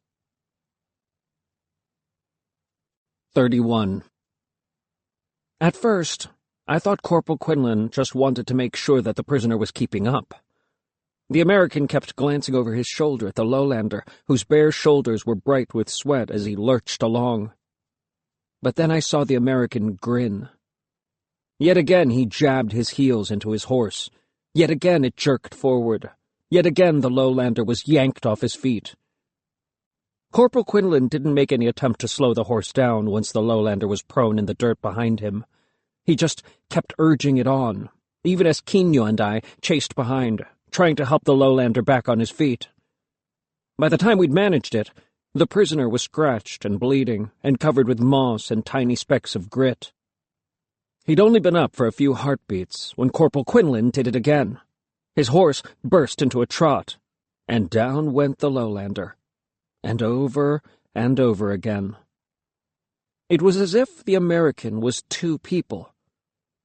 31. At first, I thought Corporal Quinlan just wanted to make sure that the prisoner was keeping up. The American kept glancing over his shoulder at the Lowlander, whose bare shoulders were bright with sweat as he lurched along. But then I saw the American grin. Yet again he jabbed his heels into his horse. Yet again it jerked forward. Yet again the Lowlander was yanked off his feet. Corporal Quinlan didn't make any attempt to slow the horse down once the Lowlander was prone in the dirt behind him. He just kept urging it on, even as Quino and I chased behind, trying to help the Lowlander back on his feet. By the time we'd managed it, the prisoner was scratched and bleeding and covered with moss and tiny specks of grit. He'd only been up for a few heartbeats when Corporal Quinlan did it again. His horse burst into a trot, and down went the Lowlander, and over again. It was as if the American was two people,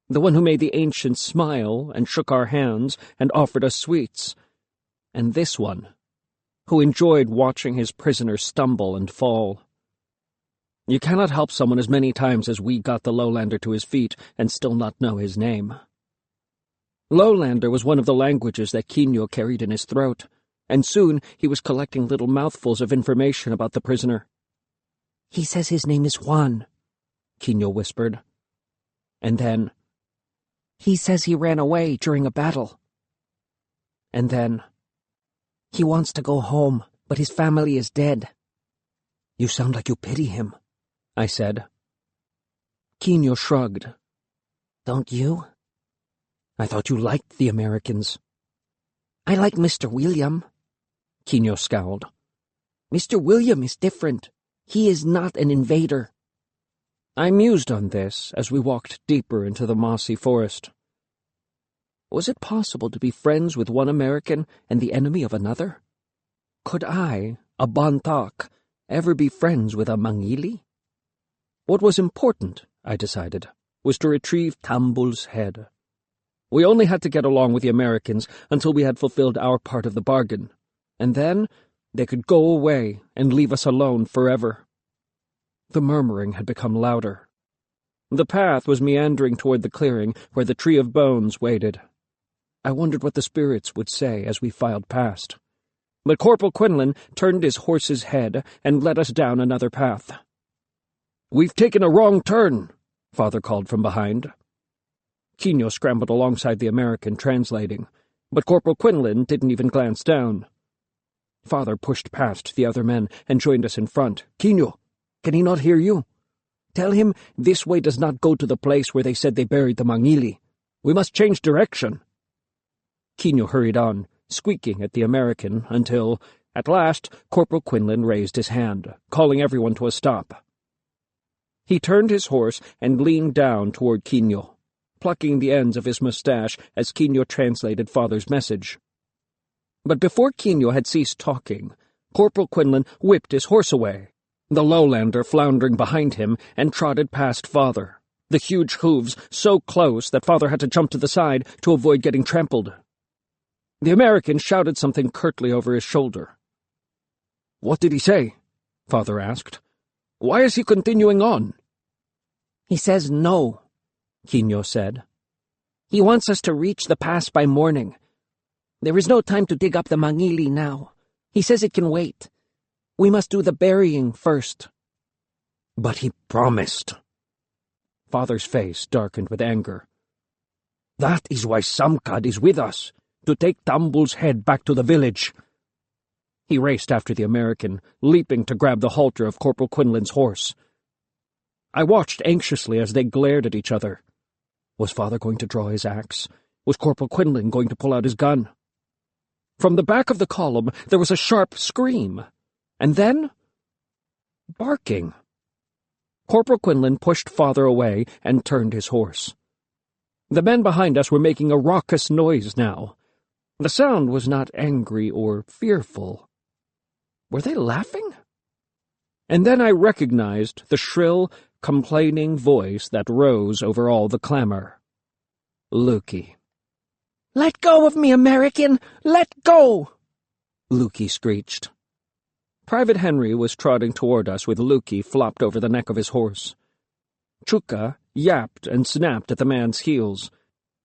the one who made the ancients smile and shook our hands and offered us sweets, and this one, who enjoyed watching his prisoner stumble and fall. You cannot help someone as many times as we got the Lowlander to his feet and still not know his name. Lowlander was one of the languages that Quino carried in his throat, and soon he was collecting little mouthfuls of information about the prisoner. He says his name is Juan, Quino whispered. And then, he says he ran away during a battle. And then, he wants to go home, but his family is dead. You sound like you pity him, I said. Quino shrugged. Don't you? I thought you liked the Americans. I like Mr. William. Quino scowled. Mr. William is different. He is not an invader. I mused on this as we walked deeper into the mossy forest. Was it possible to be friends with one American and the enemy of another? Could I, a Bontoc, ever be friends with a Mangili? What was important, I decided, was to retrieve Tambul's head. We only had to get along with the Americans until we had fulfilled our part of the bargain, and then they could go away and leave us alone forever. The murmuring had become louder. The path was meandering toward the clearing where the tree of bones waited. I wondered what the spirits would say as we filed past. But Corporal Quinlan turned his horse's head and led us down another path. "We've taken a wrong turn," Father called from behind. Quino scrambled alongside the American, translating, but Corporal Quinlan didn't even glance down. Father pushed past the other men and joined us in front. "Quino, can he not hear you? Tell him this way does not go to the place where they said they buried the Mangili. We must change direction." Quino hurried on, squeaking at the American, until, at last, Corporal Quinlan raised his hand, calling everyone to a stop. He turned his horse and leaned down toward Quino, plucking the ends of his mustache as Quino translated Father's message. But before Quino had ceased talking, Corporal Quinlan whipped his horse away, the lowlander floundering behind him, and trotted past Father, the huge hooves so close that Father had to jump to the side to avoid getting trampled. The American shouted something curtly over his shoulder. "What did he say?" Father asked. "Why is he continuing on?" "He says no," Quino said. "He wants us to reach the pass by morning. There is no time to dig up the Mangili now. He says it can wait. We must do the burying first." "But he promised." Father's face darkened with anger. "That is why Samkad is with us, to take Tambul's head back to the village." He raced after the American, leaping to grab the halter of Corporal Quinlan's horse. I watched anxiously as they glared at each other. Was Father going to draw his axe? Was Corporal Quinlan going to pull out his gun? From the back of the column there was a sharp scream, and then barking. Corporal Quinlan pushed Father away and turned his horse. The men behind us were making a raucous noise now. The sound was not angry or fearful. Were they laughing? And then I recognized the shrill, complaining voice that rose over all the clamor. Lukey. "Let go of me, American! Let go!" Lukey screeched. Private Henry was trotting toward us with Lukey flopped over the neck of his horse. Chuka yapped and snapped at the man's heels.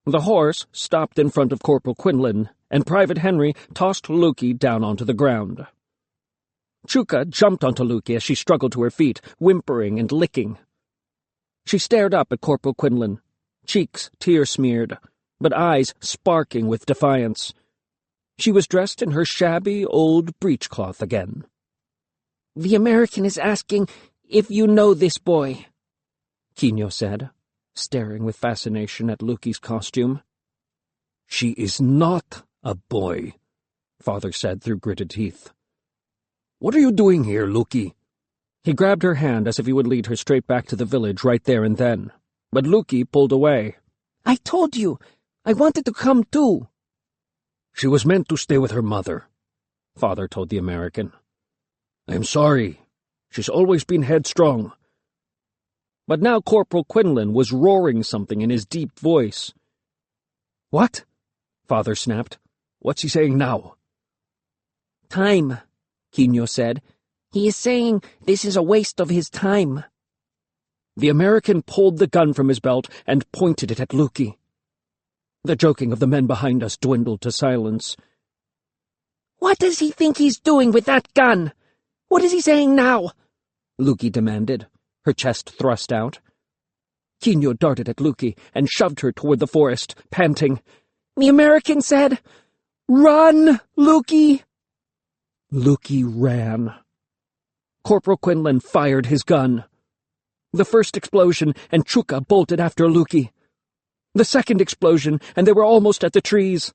The horse stopped in front of Corporal Quinlan, and Private Henry tossed Lukey down onto the ground. Chuka jumped onto Lukey as she struggled to her feet, whimpering and licking. She stared up at Corporal Quinlan, cheeks tear-smeared, but eyes sparking with defiance. She was dressed in her shabby old breechcloth again. "The American is asking if you know this boy," Quino said, staring with fascination at Lukey's costume. "She is not a boy," Father said through gritted teeth. "What are you doing here, Lukey?" He grabbed her hand as if he would lead her straight back to the village right there and then, but Lukey pulled away. "I told you, I wanted to come too." "She was meant to stay with her mother," Father told the American. "I'm sorry. She's always been headstrong." But now Corporal Quinlan was roaring something in his deep voice. "What?" Father snapped. "What's he saying now?" "Time," Quino said. "He is saying this is a waste of his time." The American pulled the gun from his belt and pointed it at Lukey. The joking of the men behind us dwindled to silence. "What does he think he's doing with that gun? What is he saying now?" Lukey demanded, her chest thrust out. Quino darted at Lukey and shoved her toward the forest, panting. "The American said, 'Run, Lukey!'" Lukey ran. Corporal Quinlan fired his gun. The first explosion, and Chuka bolted after Luki. The second explosion, and they were almost at the trees.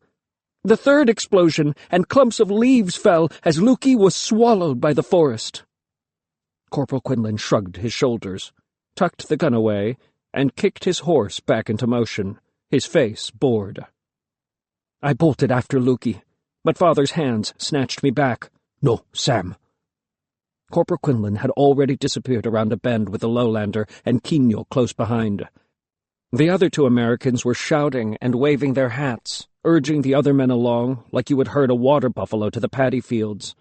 The third explosion, and clumps of leaves fell as Luki was swallowed by the forest. Corporal Quinlan shrugged his shoulders, tucked the gun away, and kicked his horse back into motion, his face bored. I bolted after Luki, but Father's hands snatched me back. "No, Sam." Corporal Quinlan had already disappeared around a bend with the lowlander and Quino close behind. The other two Americans were shouting and waving their hats, urging the other men along like you would herd a water buffalo to the paddy fields.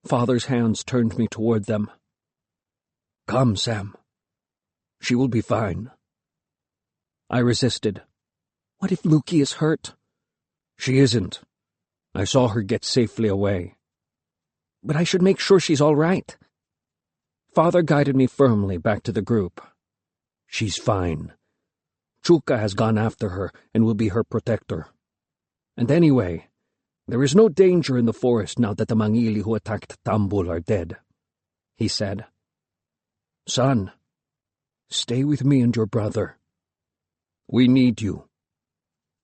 Father's hands turned me toward them. "Come, Sam. She will be fine." I resisted. "What if Luki is hurt?" "She isn't. I saw her get safely away." "But I should make sure she's all right." Father guided me firmly back to the group. "She's fine. Chuka has gone after her and will be her protector. And anyway, there is no danger in the forest now that the Mangili who attacked Tambul are dead," he said. "Son, stay with me and your brother. We need you.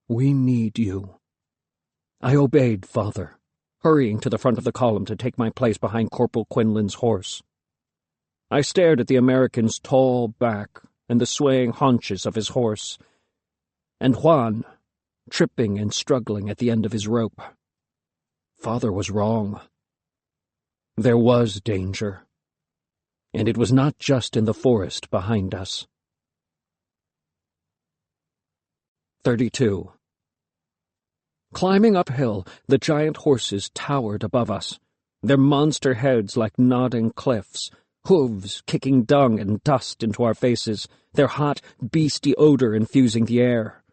We need you." I obeyed Father, hurrying to the front of the column to take my place behind Corporal Quinlan's horse. I stared at the American's tall back and the swaying haunches of his horse, and Juan, tripping and struggling at the end of his rope. Father was wrong. There was danger, and it was not just in the forest behind us. 32. Climbing uphill, the giant horses towered above us, their monster heads like nodding cliffs, hooves kicking dung and dust into our faces, their hot, beastly odor infusing the air.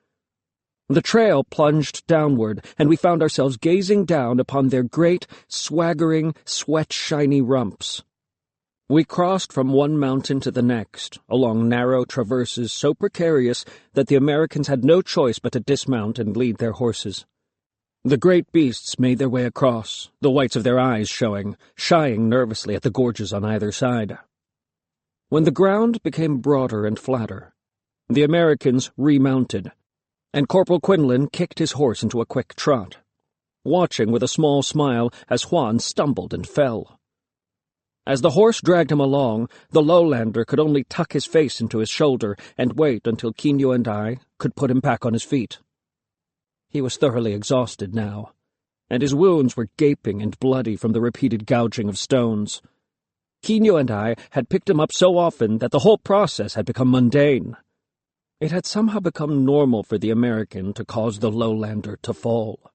The trail plunged downward, and we found ourselves gazing down upon their great, swaggering, sweat-shiny rumps. We crossed from one mountain to the next, along narrow traverses so precarious that the Americans had no choice but to dismount and lead their horses. The great beasts made their way across, the whites of their eyes showing, shying nervously at the gorges on either side. When the ground became broader and flatter, the Americans remounted, and Corporal Quinlan kicked his horse into a quick trot, watching with a small smile as Juan stumbled and fell. As the horse dragged him along, the lowlander could only tuck his face into his shoulder and wait until Quino and I could put him back on his feet. He was thoroughly exhausted now, and his wounds were gaping and bloody from the repeated gouging of stones. Quino and I had picked him up so often that the whole process had become mundane. It had somehow become normal for the American to cause the lowlander to fall,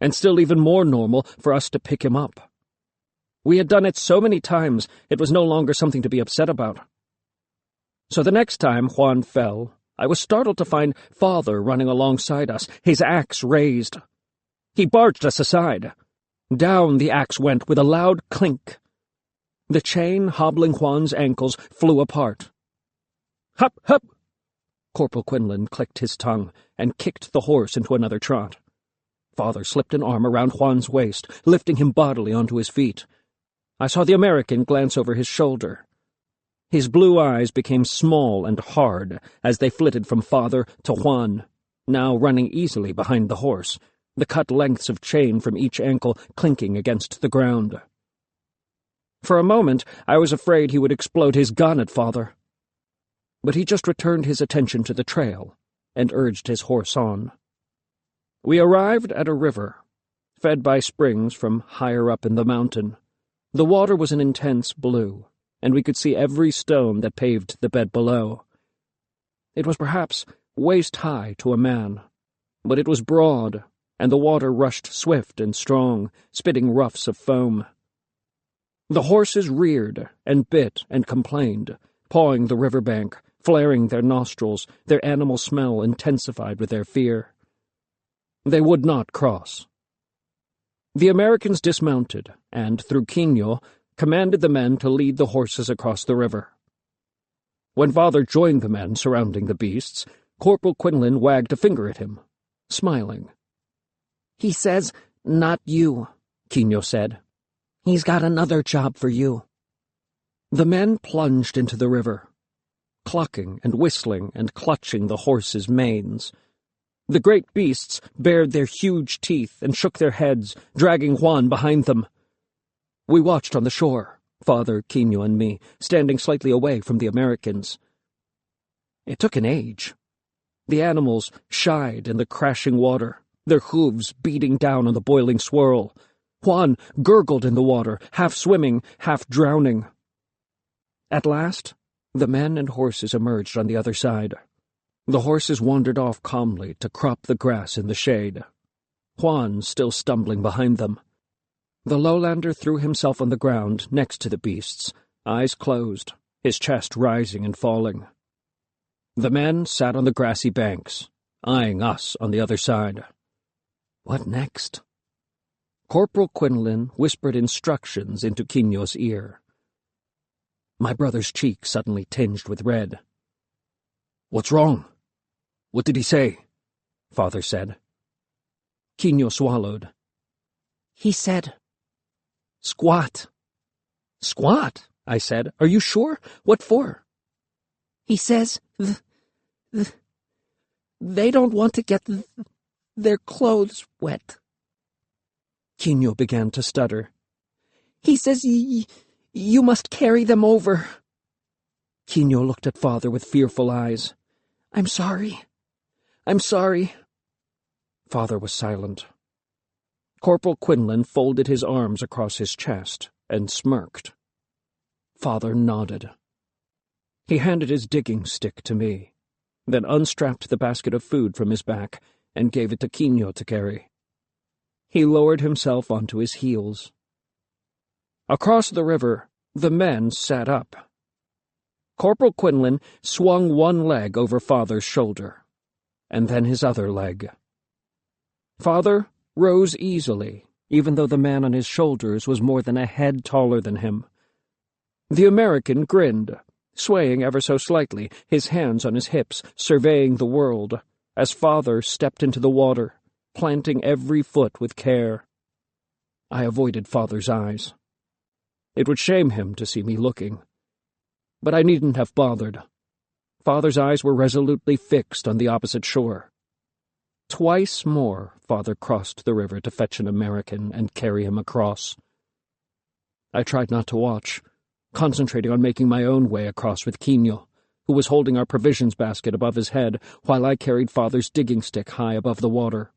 and still even more normal for us to pick him up. We had done it so many times, it was no longer something to be upset about. So the next time Juan fell, I was startled to find Father running alongside us, his axe raised. He barged us aside. Down the axe went with a loud clink. The chain hobbling Juan's ankles flew apart. "Hup, hup!" Corporal Quinlan clicked his tongue and kicked the horse into another trot. Father slipped an arm around Juan's waist, lifting him bodily onto his feet. I saw the American glance over his shoulder. His blue eyes became small and hard as they flitted from Father to Juan, now running easily behind the horse, the cut lengths of chain from each ankle clinking against the ground. For a moment, I was afraid he would explode his gun at Father. But he just returned his attention to the trail and urged his horse on. We arrived at a river, fed by springs from higher up in the mountain. The water was an intense blue, and we could see every stone that paved the bed below. It was perhaps waist-high to a man, but it was broad, and the water rushed swift and strong, spitting roughs of foam. The horses reared and bit and complained, pawing the riverbank, flaring their nostrils, their animal smell intensified with their fear. They would not cross. The Americans dismounted, and, through Quino, commanded the men to lead the horses across the river. When Father joined the men surrounding the beasts, Corporal Quinlan wagged a finger at him, smiling. "He says, 'Not you,'" Quino said. "He's got another job for you." The men plunged into the river, clucking and whistling and clutching the horses' manes. The great beasts bared their huge teeth and shook their heads, dragging Juan behind them. We watched on the shore, Father, Quino, and me, standing slightly away from the Americans. It took an age. The animals shied in the crashing water, their hooves beating down on the boiling swirl. Juan gurgled in the water, half swimming, half drowning. At last, the men and horses emerged on the other side. The horses wandered off calmly to crop the grass in the shade, Juan still stumbling behind them. The lowlander threw himself on the ground next to the beasts, eyes closed, his chest rising and falling. The men sat on the grassy banks, eyeing us on the other side. What next? Corporal Quinlan whispered instructions into Quino's ear. My brother's cheek suddenly tinged with red. "What's wrong? What did he say?" Father said. Quino swallowed. He said, "Squat." "Squat?" I said. "Are you sure? What for?" He says, they don't want to get their clothes wet. Quino began to stutter. He says you must carry them over. Quino looked at Father with fearful eyes. I'm sorry. Father was silent. Corporal Quinlan folded his arms across his chest and smirked. Father nodded. He handed his digging stick to me, then unstrapped the basket of food from his back and gave it to Quino to carry. He lowered himself onto his heels. Across the river, the men sat up. Corporal Quinlan swung one leg over Father's shoulder, and then his other leg. Father rose easily, even though the man on his shoulders was more than a head taller than him. The American grinned, swaying ever so slightly, his hands on his hips, surveying the world, as Father stepped into the water, planting every foot with care. I avoided Father's eyes. It would shame him to see me looking. But I needn't have bothered. Father's eyes were resolutely fixed on the opposite shore. Twice more Father crossed the river to fetch an American and carry him across. I tried not to watch, concentrating on making my own way across with Quino, who was holding our provisions basket above his head while I carried Father's digging stick high above the water.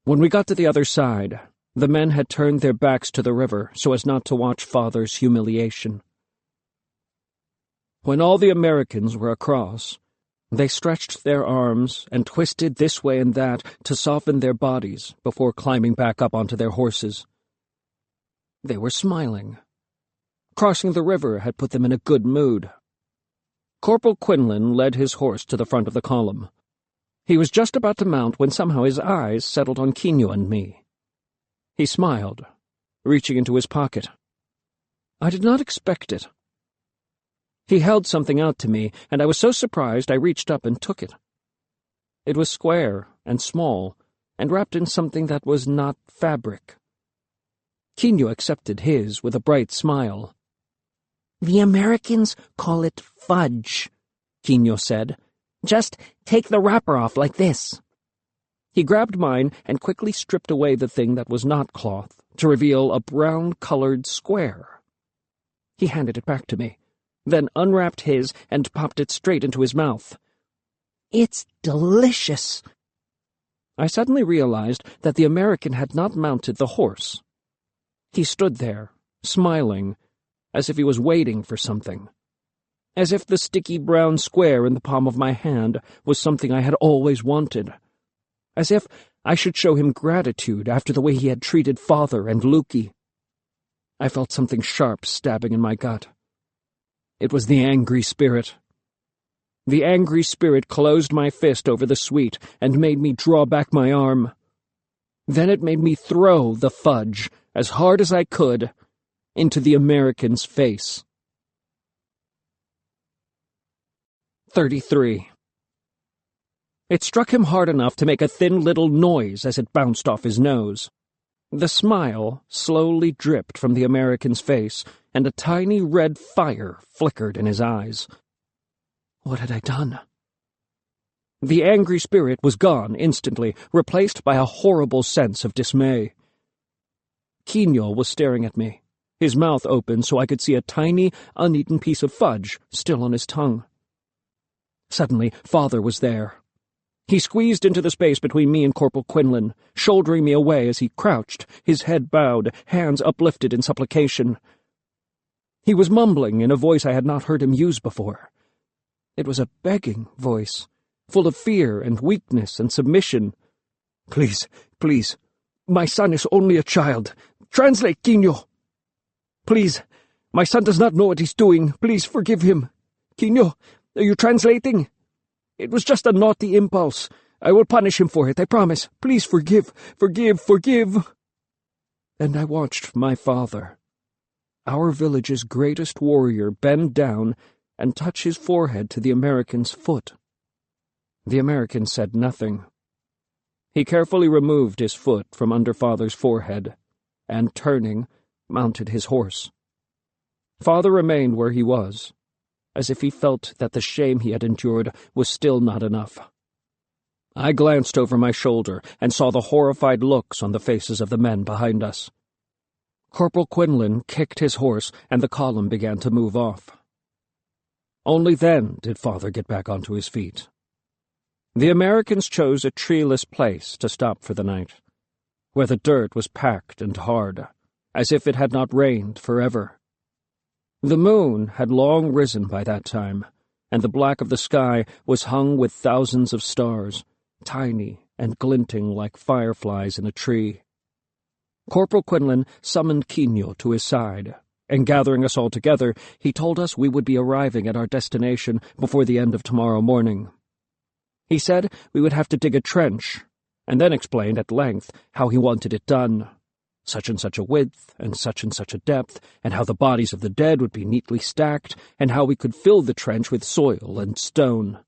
When we got to the other side, the men had turned their backs to the river so as not to watch Father's humiliation. When all the Americans were across, they stretched their arms and twisted this way and that to soften their bodies before climbing back up onto their horses. They were smiling. Crossing the river had put them in a good mood. Corporal Quinlan led his horse to the front of the column. He was just about to mount when somehow his eyes settled on Quino and me. He smiled, reaching into his pocket. I did not expect it. He held something out to me, and I was so surprised I reached up and took it. It was square and small, and wrapped in something that was not fabric. Quino accepted his with a bright smile. The Americans call it fudge, Quino said. Just take the wrapper off like this. He grabbed mine and quickly stripped away the thing that was not cloth to reveal a brown-colored square. He handed it back to me, then unwrapped his and popped it straight into his mouth. It's delicious. I suddenly realized that the American had not mounted the horse. He stood there, smiling, as if he was waiting for something. As if the sticky brown square in the palm of my hand was something I had always wanted. As if I should show him gratitude after the way he had treated Father and Lukey. I felt something sharp stabbing in my gut. It was the angry spirit. The angry spirit closed my fist over the sweet and made me draw back my arm. Then it made me throw the fudge, as hard as I could, into the American's face. 33. It struck him hard enough to make a thin little noise as it bounced off his nose. The smile slowly dripped from the American's face, and a tiny red fire flickered in his eyes. What had I done? The angry spirit was gone instantly, replaced by a horrible sense of dismay. Quino was staring at me, his mouth open so I could see a tiny, uneaten piece of fudge still on his tongue. Suddenly, Father was there. He squeezed into the space between me and Corporal Quinlan, shouldering me away as he crouched, his head bowed, hands uplifted in supplication. He was mumbling in a voice I had not heard him use before. It was a begging voice, full of fear and weakness and submission. "Please, please, my son is only a child. Translate, Quino. Please, my son does not know what he's doing. Please forgive him. Quino, are you translating? It was just a naughty impulse. I will punish him for it, I promise. Please forgive, forgive, forgive." And I watched my father, our village's greatest warrior, bend down and touch his forehead to the American's foot. The American said nothing. He carefully removed his foot from under Father's forehead, and, turning, mounted his horse. Father remained where he was, as if he felt that the shame he had endured was still not enough. I glanced over my shoulder and saw the horrified looks on the faces of the men behind us. Corporal Quinlan kicked his horse, and the column began to move off. Only then did Father get back onto his feet. The Americans chose a treeless place to stop for the night, where the dirt was packed and hard, as if it had not rained forever. The moon had long risen by that time, and the black of the sky was hung with thousands of stars, tiny and glinting like fireflies in a tree. Corporal Quinlan summoned Quino to his side, and gathering us all together, he told us we would be arriving at our destination before the end of tomorrow morning. He said we would have to dig a trench, and then explained at length how he wanted it done. Such and such a width, and such a depth, and how the bodies of the dead would be neatly stacked, and how we could fill the trench with soil and stone.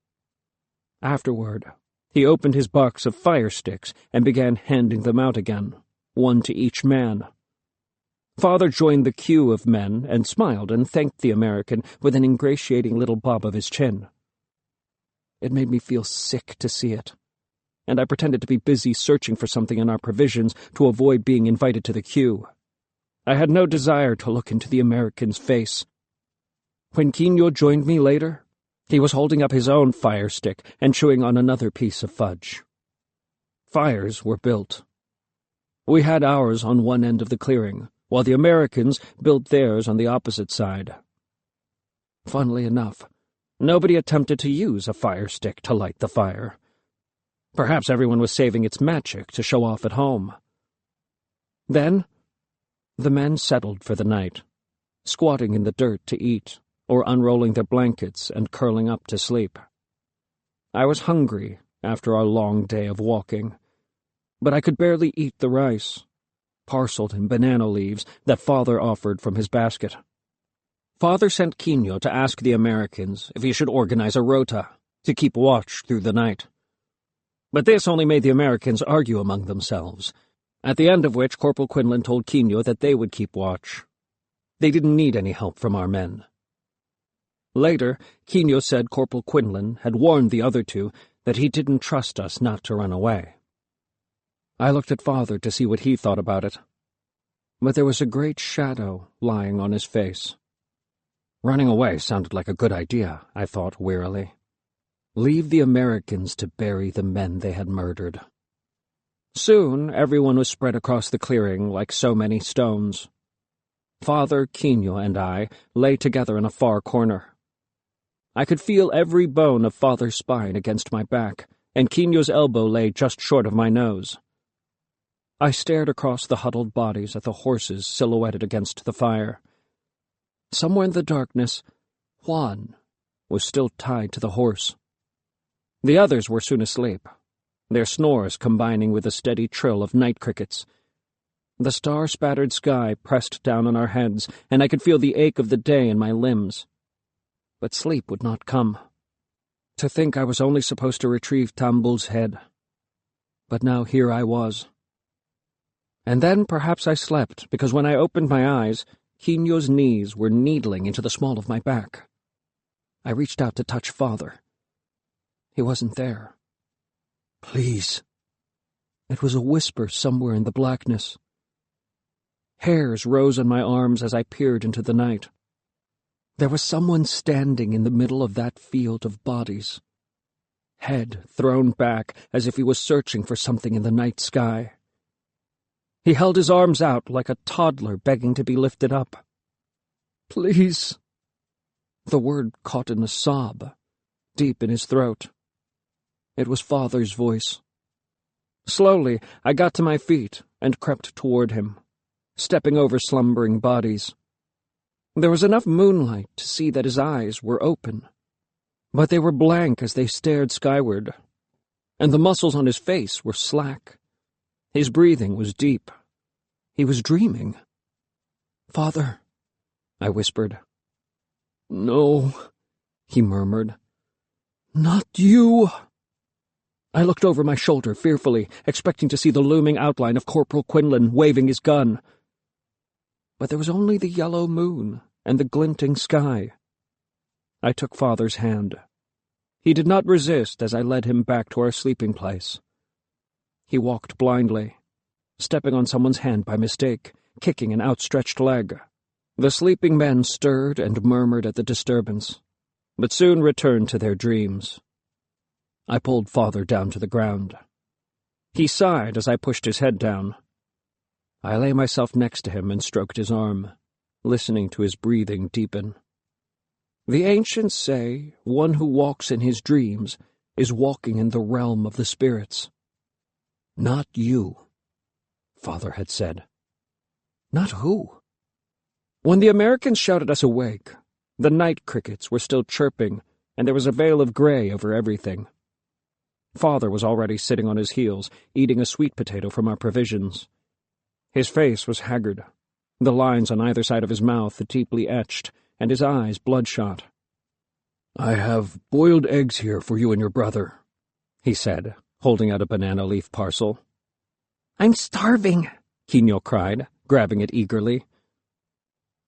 Afterward, he opened his box of fire sticks and began handing them out again, one to each man. Father joined the queue of men and smiled and thanked the American with an ingratiating little bob of his chin. It made me feel sick to see it, and I pretended to be busy searching for something in our provisions to avoid being invited to the queue. I had no desire to look into the American's face. When Quino joined me later, he was holding up his own fire stick and chewing on another piece of fudge. Fires were built. We had ours on one end of the clearing, while the Americans built theirs on the opposite side. Funnily enough, nobody attempted to use a fire stick to light the fire. Perhaps everyone was saving its magic to show off at home. Then, the men settled for the night, squatting in the dirt to eat, or unrolling their blankets and curling up to sleep. I was hungry after our long day of walking, but I could barely eat the rice, parceled in banana leaves that Father offered from his basket. Father sent Quino to ask the Americans if he should organize a rota to keep watch through the night. But this only made the Americans argue among themselves, at the end of which Corporal Quinlan told Quino that they would keep watch. They didn't need any help from our men. Later, Quino said Corporal Quinlan had warned the other two that he didn't trust us not to run away. I looked at Father to see what he thought about it, but there was a great shadow lying on his face. Running away sounded like a good idea, I thought wearily. Leave the Americans to bury the men they had murdered. Soon everyone was spread across the clearing like so many stones. Father, Quino, and I lay together in a far corner. I could feel every bone of Father's spine against my back, and Quino's elbow lay just short of my nose. I stared across the huddled bodies at the horses silhouetted against the fire. Somewhere in the darkness, Juan was still tied to the horse. The others were soon asleep, their snores combining with the steady trill of night crickets. The star-spattered sky pressed down on our heads, and I could feel the ache of the day in my limbs. But sleep would not come. To think I was only supposed to retrieve Tambul's head. But now here I was. And then perhaps I slept, because when I opened my eyes, Quino's knees were needling into the small of my back. I reached out to touch Father. He wasn't there. "Please." It was a whisper somewhere in the blackness. Hairs rose on my arms as I peered into the night. There was someone standing in the middle of that field of bodies, head thrown back as if he was searching for something in the night sky. He held his arms out like a toddler begging to be lifted up. "Please." The word caught in a sob, deep in his throat. It was Father's voice. Slowly, I got to my feet and crept toward him, stepping over slumbering bodies. There was enough moonlight to see that his eyes were open, but they were blank as they stared skyward, and the muscles on his face were slack. His breathing was deep. He was dreaming. "Father," I whispered. "No," he murmured. "Not you." I looked over my shoulder fearfully, expecting to see the looming outline of Corporal Quinlan waving his gun. But there was only the yellow moon and the glinting sky. I took Father's hand. He did not resist as I led him back to our sleeping place. He walked blindly, stepping on someone's hand by mistake, kicking an outstretched leg. The sleeping men stirred and murmured at the disturbance, but soon returned to their dreams. I pulled Father down to the ground. He sighed as I pushed his head down. I lay myself next to him and stroked his arm, listening to his breathing deepen. The ancients say one who walks in his dreams is walking in the realm of the spirits. "Not you," Father had said. "Not who?" When the Americans shouted us awake, the night crickets were still chirping, and there was a veil of gray over everything. Father was already sitting on his heels, eating a sweet potato from our provisions. His face was haggard, the lines on either side of his mouth deeply etched, and his eyes bloodshot. "I have boiled eggs here for you and your brother," he said, holding out a banana leaf parcel. "I'm starving," Quino cried, grabbing it eagerly.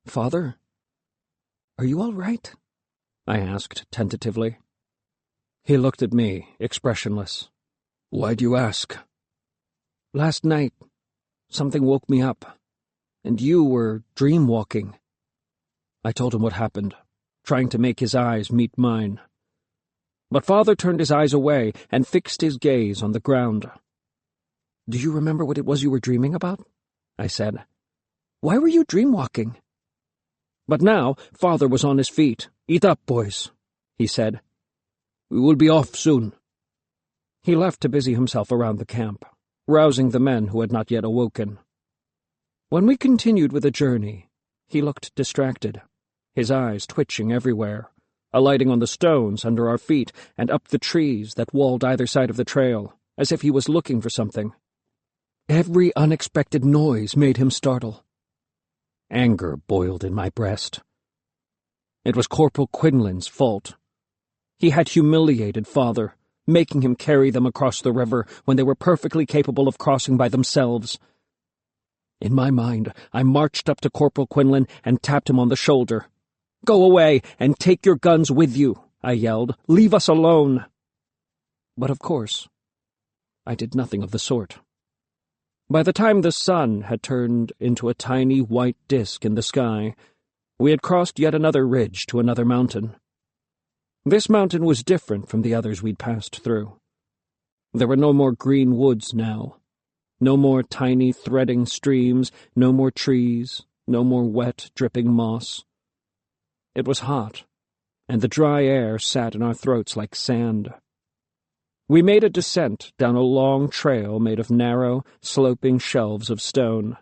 "Father, are you all right?" I asked tentatively. He looked at me, expressionless. "Why do you ask?" "Last night, something woke me up, and you were dream-walking." I told him what happened, trying to make his eyes meet mine. But Father turned his eyes away and fixed his gaze on the ground. "Do you remember what it was you were dreaming about?" I said. "Why were you dream-walking?" But now Father was on his feet. "Eat up, boys," he said. "We will be off soon." He left to busy himself around the camp, rousing the men who had not yet awoken. When we continued with the journey, he looked distracted, his eyes twitching everywhere, alighting on the stones under our feet and up the trees that walled either side of the trail, as if he was looking for something. Every unexpected noise made him startle. Anger boiled in my breast. It was Corporal Quinlan's fault. He had humiliated Father, making him carry them across the river when they were perfectly capable of crossing by themselves. In my mind, I marched up to Corporal Quinlan and tapped him on the shoulder. "Go away and take your guns with you," I yelled. "Leave us alone." But of course, I did nothing of the sort. By the time the sun had turned into a tiny white disk in the sky, we had crossed yet another ridge to another mountain. This mountain was different from the others we'd passed through. There were no more green woods now, no more tiny threading streams, no more trees, no more wet, dripping moss. It was hot, and the dry air sat in our throats like sand. We made a descent down a long trail made of narrow, sloping shelves of stone.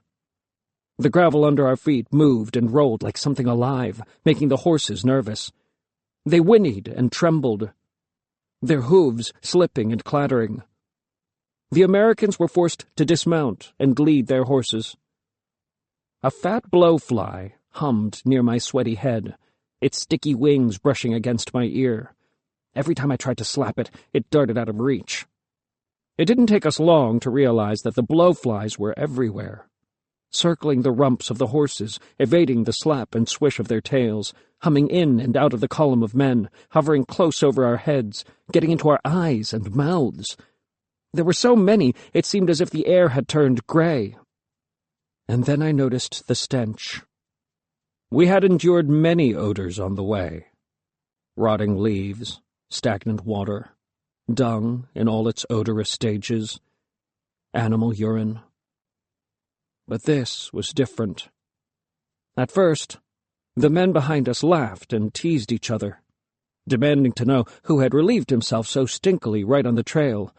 The gravel under our feet moved and rolled like something alive, making the horses nervous. They whinnied and trembled, their hooves slipping and clattering. The Americans were forced to dismount and lead their horses. A fat blowfly hummed near my sweaty head, its sticky wings brushing against my ear. Every time I tried to slap it, it darted out of reach. It didn't take us long to realize that the blowflies were everywhere. circling the rumps of the horses, evading the slap and swish of their tails, humming in and out of the column of men, hovering close over our heads, getting into our eyes and mouths. There were so many, it seemed as if the air had turned grey. And then I noticed the stench. We had endured many odors on the way. Rotting leaves, stagnant water, dung in all its odorous stages, animal urine. But this was different. At first, the men behind us laughed and teased each other, demanding to know who had relieved himself so stinkily right on the trail.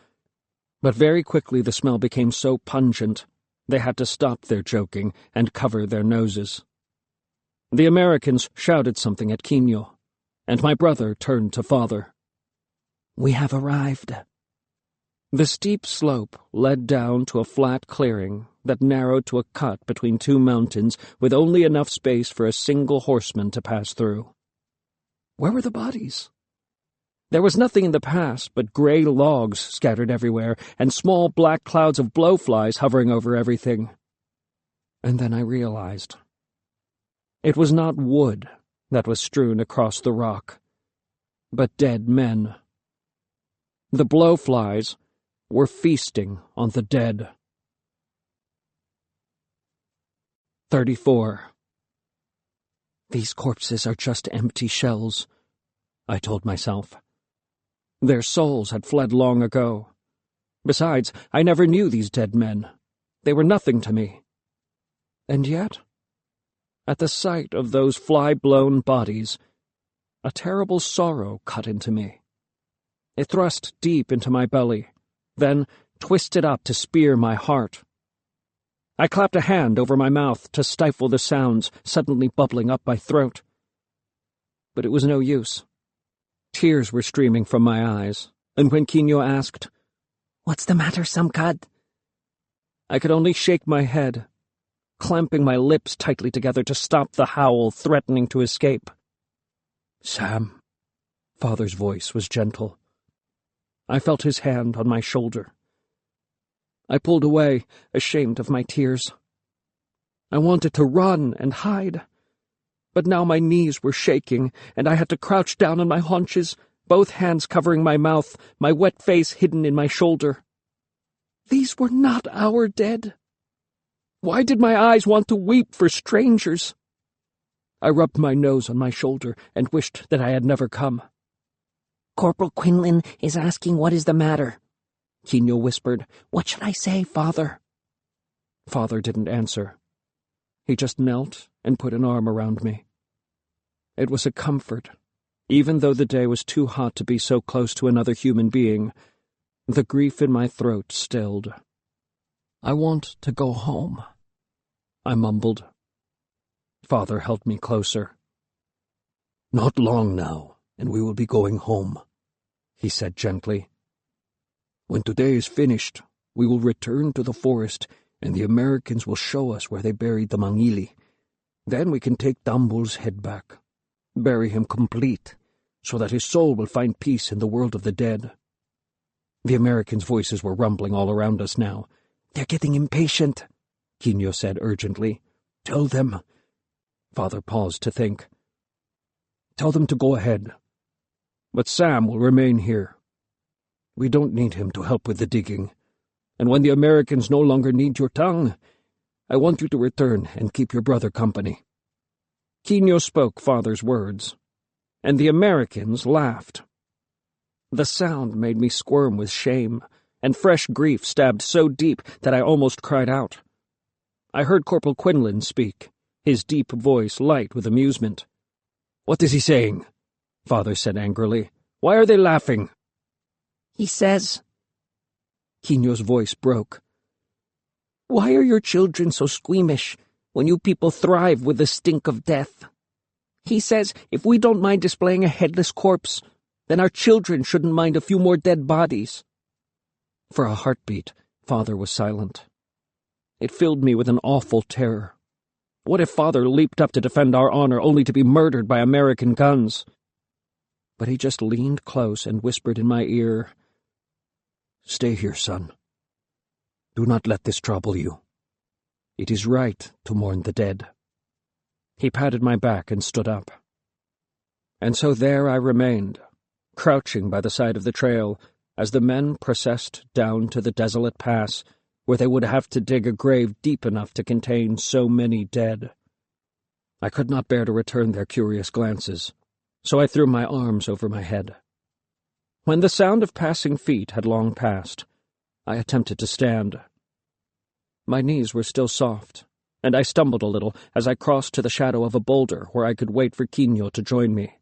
But very quickly the smell became so pungent, they had to stop their joking and cover their noses. The Americans shouted something at Quino, and my brother turned to Father. "We have arrived." The steep slope led down to a flat clearing that narrowed to a cut between two mountains with only enough space for a single horseman to pass through. Where were the bodies? There was nothing in the pass but grey logs scattered everywhere and small black clouds of blowflies hovering over everything. And then I realized. It was not wood that was strewn across the rock, but dead men. The blowflies were feasting on the dead. 34. These corpses are just empty shells, I told myself. Their souls had fled long ago. Besides, I never knew these dead men. They were nothing to me. And yet, at the sight of those fly-blown bodies, a terrible sorrow cut into me. It thrust deep into my belly, then twisted up to spear my heart. I clapped a hand over my mouth to stifle the sounds suddenly bubbling up my throat. But it was no use. Tears were streaming from my eyes, and when Quino asked, "What's the matter, Samkad?" I could only shake my head, clamping my lips tightly together to stop the howl threatening to escape. "Sam," Father's voice was gentle. I felt his hand on my shoulder. I pulled away, ashamed of my tears. I wanted to run and hide, but now my knees were shaking, and I had to crouch down on my haunches, both hands covering my mouth, my wet face hidden in my shoulder. These were not our dead. Why did my eyes want to weep for strangers? I rubbed my nose on my shoulder and wished that I had never come. "Corporal Quinlan is asking what is the matter," Quino whispered. "What should I say, Father?" Father didn't answer. He just knelt and put an arm around me. It was a comfort, even though the day was too hot to be so close to another human being. The grief in my throat stilled. "I want to go home," I mumbled. Father held me closer. "Not long now, and we will be going home," he said gently. "When today is finished, we will return to the forest, and the Americans will show us where they buried the Mangili. Then we can take Dambul's head back, bury him complete, so that his soul will find peace in the world of the dead." The Americans' voices were rumbling all around us now. "They're getting impatient," Quino said urgently. "Tell them—" Father paused to think. "Tell them to go ahead. But Sam will remain here. We don't need him to help with the digging. And when the Americans no longer need your tongue, I want you to return and keep your brother company." Quino spoke Father's words, and the Americans laughed. The sound made me squirm with shame, and fresh grief stabbed so deep that I almost cried out. I heard Corporal Quinlan speak, his deep voice light with amusement. "What is he saying?" Father said angrily. "Why are they laughing?" "He says—" Quino's voice broke. "Why are your children so squeamish when you people thrive with the stink of death? He says if we don't mind displaying a headless corpse, then our children shouldn't mind a few more dead bodies." For a heartbeat, Father was silent. It filled me with an awful terror. What if Father leaped up to defend our honor only to be murdered by American guns? But he just leaned close and whispered in my ear, "Stay here, son. Do not let this trouble you. It is right to mourn the dead. He patted my back and stood up. And so there I remained, crouching by the side of the trail, as the men processed down to the desolate pass, where they would have to dig a grave deep enough to contain so many dead. I could not bear to return their curious glances, so I threw my arms over my head. When the sound of passing feet had long passed, I attempted to stand. My knees were still soft, and I stumbled a little as I crossed to the shadow of a boulder where I could wait for Quino to join me.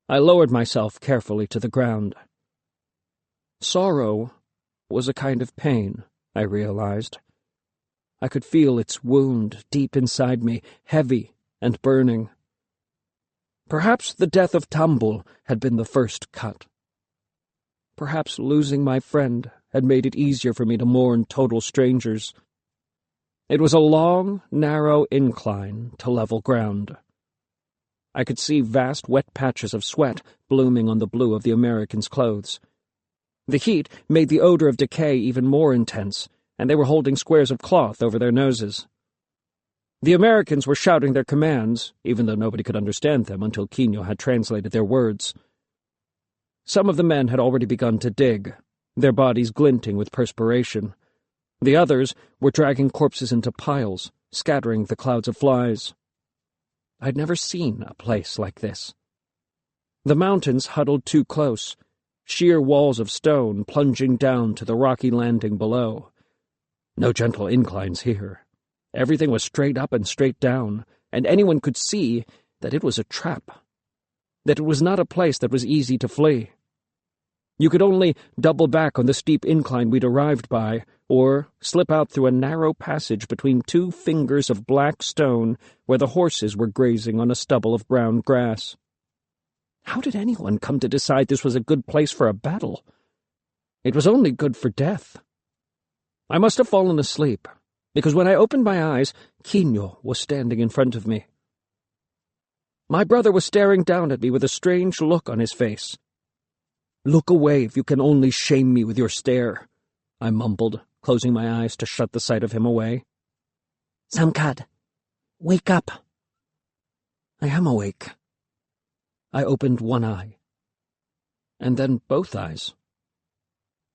I lowered myself carefully to the ground. Sorrow was a kind of pain, I realized. I could feel its wound deep inside me, heavy and burning. Perhaps the death of Tambul had been the first cut. Perhaps losing my friend had made it easier for me to mourn total strangers. It was a long, narrow incline to level ground. I could see vast wet patches of sweat blooming on the blue of the Americans' clothes. The heat made the odor of decay even more intense, and they were holding squares of cloth over their noses. The Americans were shouting their commands, even though nobody could understand them until Quino had translated their words. Some of the men had already begun to dig, their bodies glinting with perspiration. The others were dragging corpses into piles, scattering the clouds of flies. I'd never seen a place like this. The mountains huddled too close, sheer walls of stone plunging down to the rocky landing below. No gentle inclines here. Everything was straight up and straight down, and anyone could see that it was a trap, that it was not a place that was easy to flee. You could only double back on the steep incline we'd arrived by, or slip out through a narrow passage between two fingers of black stone where the horses were grazing on a stubble of brown grass. How did anyone come to decide this was a good place for a battle? It was only good for death. I must have fallen asleep, because when I opened my eyes, Quino was standing in front of me. My brother was staring down at me with a strange look on his face. "Look away if you can only shame me with your stare," I mumbled, closing my eyes to shut the sight of him away. "Samkad, wake up." I am awake. I opened one eye, and then both eyes.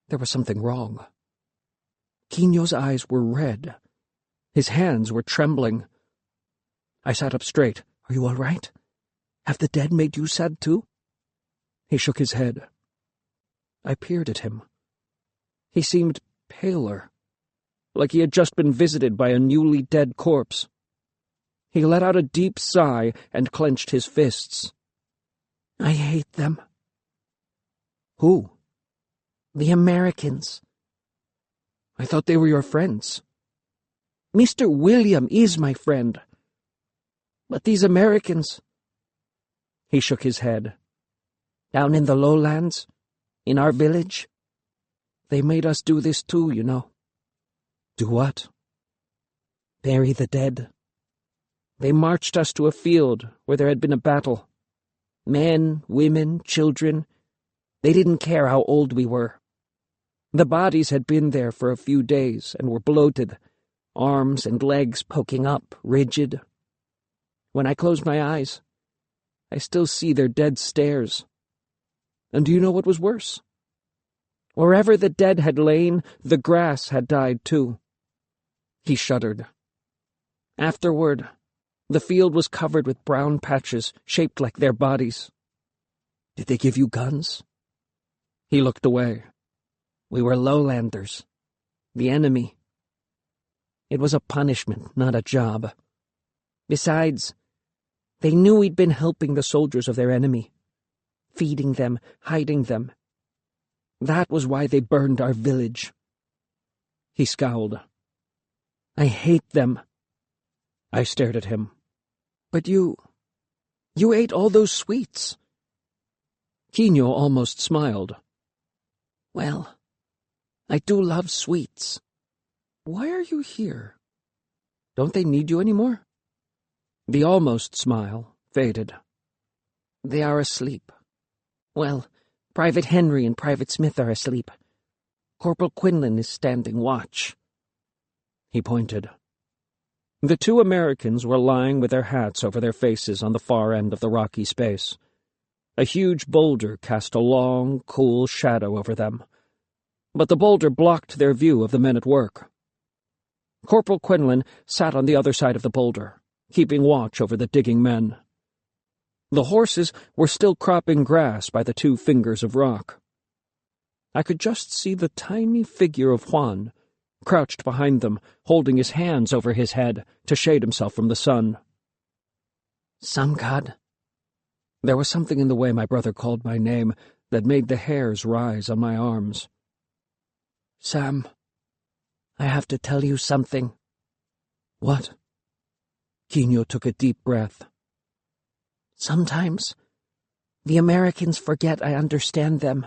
There was something wrong. Quino's eyes were red. His hands were trembling. I sat up straight. "Are you all right? Have the dead made you sad too?" He shook his head. I peered at him. He seemed paler, like he had just been visited by a newly dead corpse. He let out a deep sigh and clenched his fists. "I hate them." "Who?" "The Americans." "I thought they were your friends." "Mr. William is my friend. But these Americans—" He shook his head. "Down in the lowlands, in our village, they made us do this too, you know." "Do what?" "Bury the dead. They marched us to a field where there had been a battle. Men, women, children. They didn't care how old we were. The bodies had been there for a few days and were bloated, arms and legs poking up, rigid. When I closed my eyes, I still see their dead stares. And do you know what was worse? Wherever the dead had lain, the grass had died too." He shuddered. "Afterward, the field was covered with brown patches shaped like their bodies." "Did they give you guns?" He looked away. "We were lowlanders. The enemy. It was a punishment, not a job. Besides, they knew we'd been helping the soldiers of their enemy, feeding them, hiding them. That was why they burned our village." He scowled. "I hate them." I stared at him. "But you ate all those sweets." Quino almost smiled. "Well, I do love sweets." "Why are you here? Don't they need you anymore?" The almost smile faded. "They are asleep. Well, Private Henry and Private Smith are asleep. Corporal Quinlan is standing watch." He pointed. The two Americans were lying with their hats over their faces on the far end of the rocky space. A huge boulder cast a long, cool shadow over them, but the boulder blocked their view of the men at work. Corporal Quinlan sat on the other side of the boulder, keeping watch over the digging men. The horses were still cropping grass by the 2 fingers of rock. I could just see the tiny figure of Juan, crouched behind them, holding his hands over his head to shade himself from the sun. Samkad. There was something in the way my brother called my name that made the hairs rise on my arms. Sam, I have to tell you something. What? Quino took a deep breath. Sometimes the Americans forget I understand them.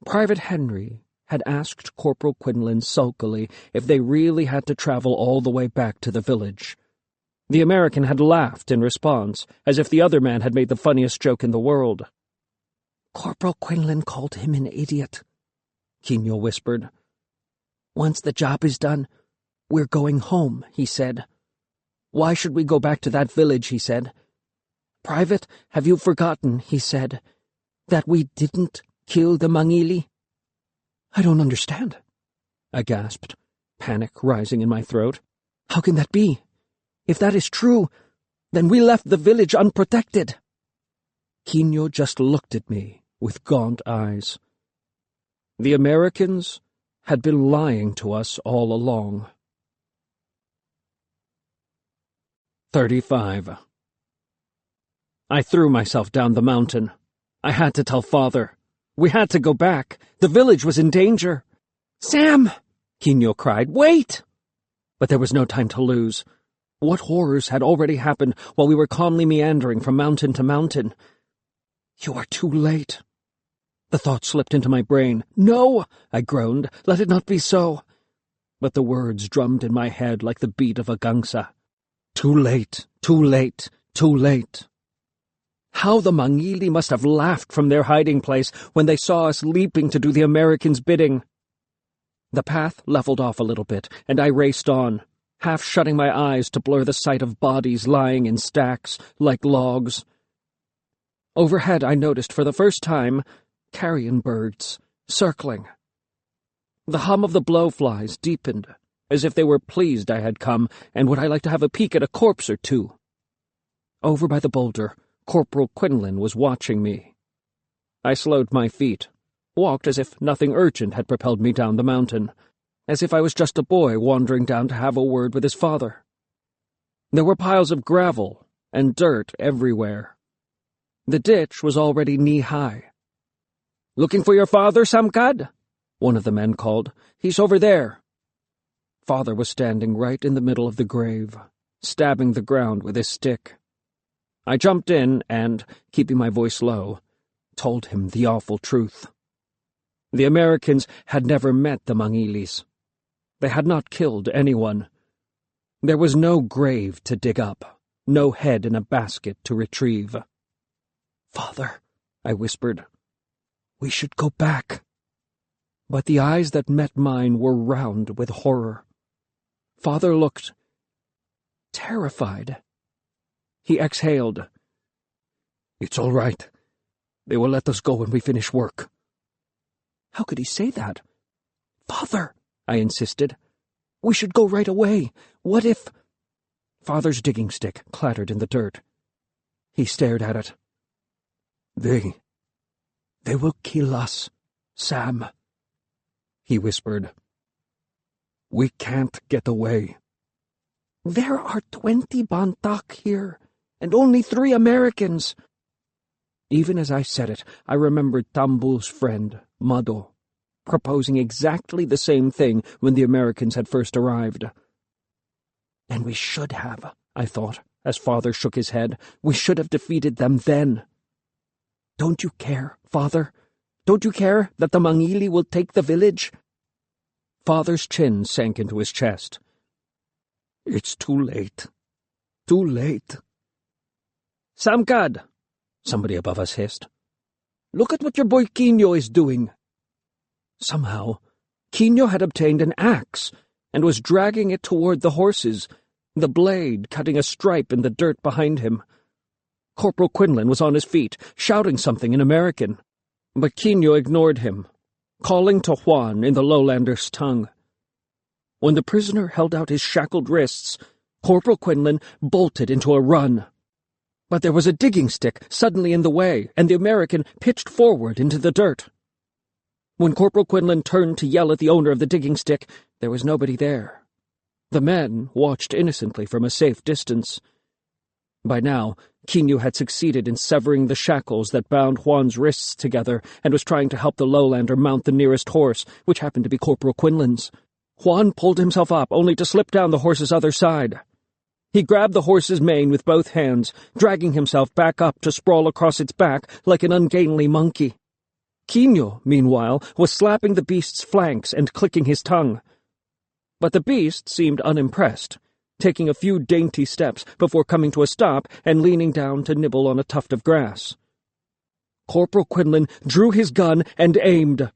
Private Henry had asked Corporal Quinlan sulkily if they really had to travel all the way back to the village. The American had laughed in response, as if the other man had made the funniest joke in the world. Corporal Quinlan called him an idiot, Quino whispered. Once the job is done, we're going home, he said. Why should we go back to that village, he said. Private, have you forgotten, he said, that we didn't kill the Mangili? I don't understand, I gasped, panic rising in my throat. How can that be? If that is true, then we left the village unprotected. Quino just looked at me with gaunt eyes. The Americans had been lying to us all along. 35. I threw myself down the mountain. I had to tell Father. We had to go back. The village was in danger. Sam! Quino cried. Wait! But there was no time to lose. What horrors had already happened while we were calmly meandering from mountain to mountain? You are too late. The thought slipped into my brain. No, I groaned. Let it not be so. But the words drummed in my head like the beat of a gangsa. Too late, too late, too late. How the Mangili must have laughed from their hiding place when they saw us leaping to do the Americans' bidding. The path leveled off a little bit, and I raced on, half shutting my eyes to blur the sight of bodies lying in stacks like logs. Overhead I noticed for the first time carrion birds circling. The hum of the blowflies deepened, as if they were pleased I had come, and would I like to have a peek at a corpse or two. Over by the boulder, Corporal Quinlan was watching me. I slowed my feet, walked as if nothing urgent had propelled me down the mountain, as if I was just a boy wandering down to have a word with his father. There were piles of gravel and dirt everywhere. The ditch was already knee-high. "Looking for your father, Samkad?" one of the men called. "He's over there." Father was standing right in the middle of the grave, stabbing the ground with his stick. I jumped in and, keeping my voice low, told him the awful truth. The Americans had never met the Mangilis. They had not killed anyone. There was no grave to dig up, no head in a basket to retrieve. "Father," I whispered, "we should go back." But the eyes that met mine were round with horror. Father looked terrified. He exhaled. "It's all right. They will let us go when we finish work." How could he say that? "Father," I insisted, "we should go right away. What if—" Father's digging stick clattered in the dirt. He stared at it. They will kill us, Sam," he whispered. "We can't get away." "There are 20 Bantak here, and only 3 Americans." Even as I said it, I remembered Tambul's friend, Mado, proposing exactly the same thing when the Americans had first arrived. And we should have, I thought, as Father shook his head. We should have defeated them then. "Don't you care, Father? Don't you care that the Mangili will take the village?" Father's chin sank into his chest. "It's too late. Too late." "Samkad," somebody above us hissed. "Look at what your boy Quino is doing." Somehow, Quino had obtained an axe and was dragging it toward the horses, the blade cutting a stripe in the dirt behind him. Corporal Quinlan was on his feet, shouting something in American, but Quino ignored him, calling to Juan in the lowlander's tongue. When the prisoner held out his shackled wrists, Corporal Quinlan bolted into a run. But there was a digging stick suddenly in the way, and the American pitched forward into the dirt. When Corporal Quinlan turned to yell at the owner of the digging stick, there was nobody there. The men watched innocently from a safe distance. By now, Quino had succeeded in severing the shackles that bound Juan's wrists together and was trying to help the lowlander mount the nearest horse, which happened to be Corporal Quinlan's. Juan pulled himself up, only to slip down the horse's other side. He grabbed the horse's mane with both hands, dragging himself back up to sprawl across its back like an ungainly monkey. Quino, meanwhile, was slapping the beast's flanks and clicking his tongue. But the beast seemed unimpressed, taking a few dainty steps before coming to a stop and leaning down to nibble on a tuft of grass. Corporal Quinlan drew his gun and aimed.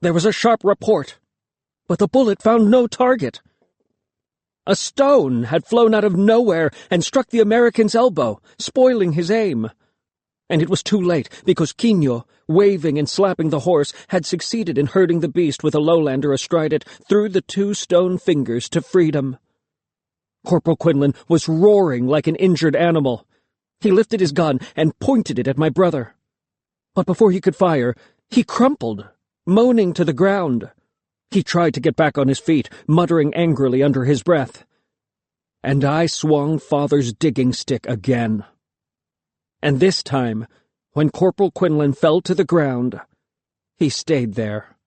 There was a sharp report, but the bullet found no target. A stone had flown out of nowhere and struck the American's elbow, spoiling his aim. And it was too late, because Quino, waving and slapping the horse, had succeeded in herding the beast with a lowlander astride it through the 2 stone fingers to freedom. Corporal Quinlan was roaring like an injured animal. He lifted his gun and pointed it at my brother. But before he could fire, he crumpled, moaning to the ground. He tried to get back on his feet, muttering angrily under his breath. And I swung Father's digging stick again. And this time, when Corporal Quinlan fell to the ground, he stayed there.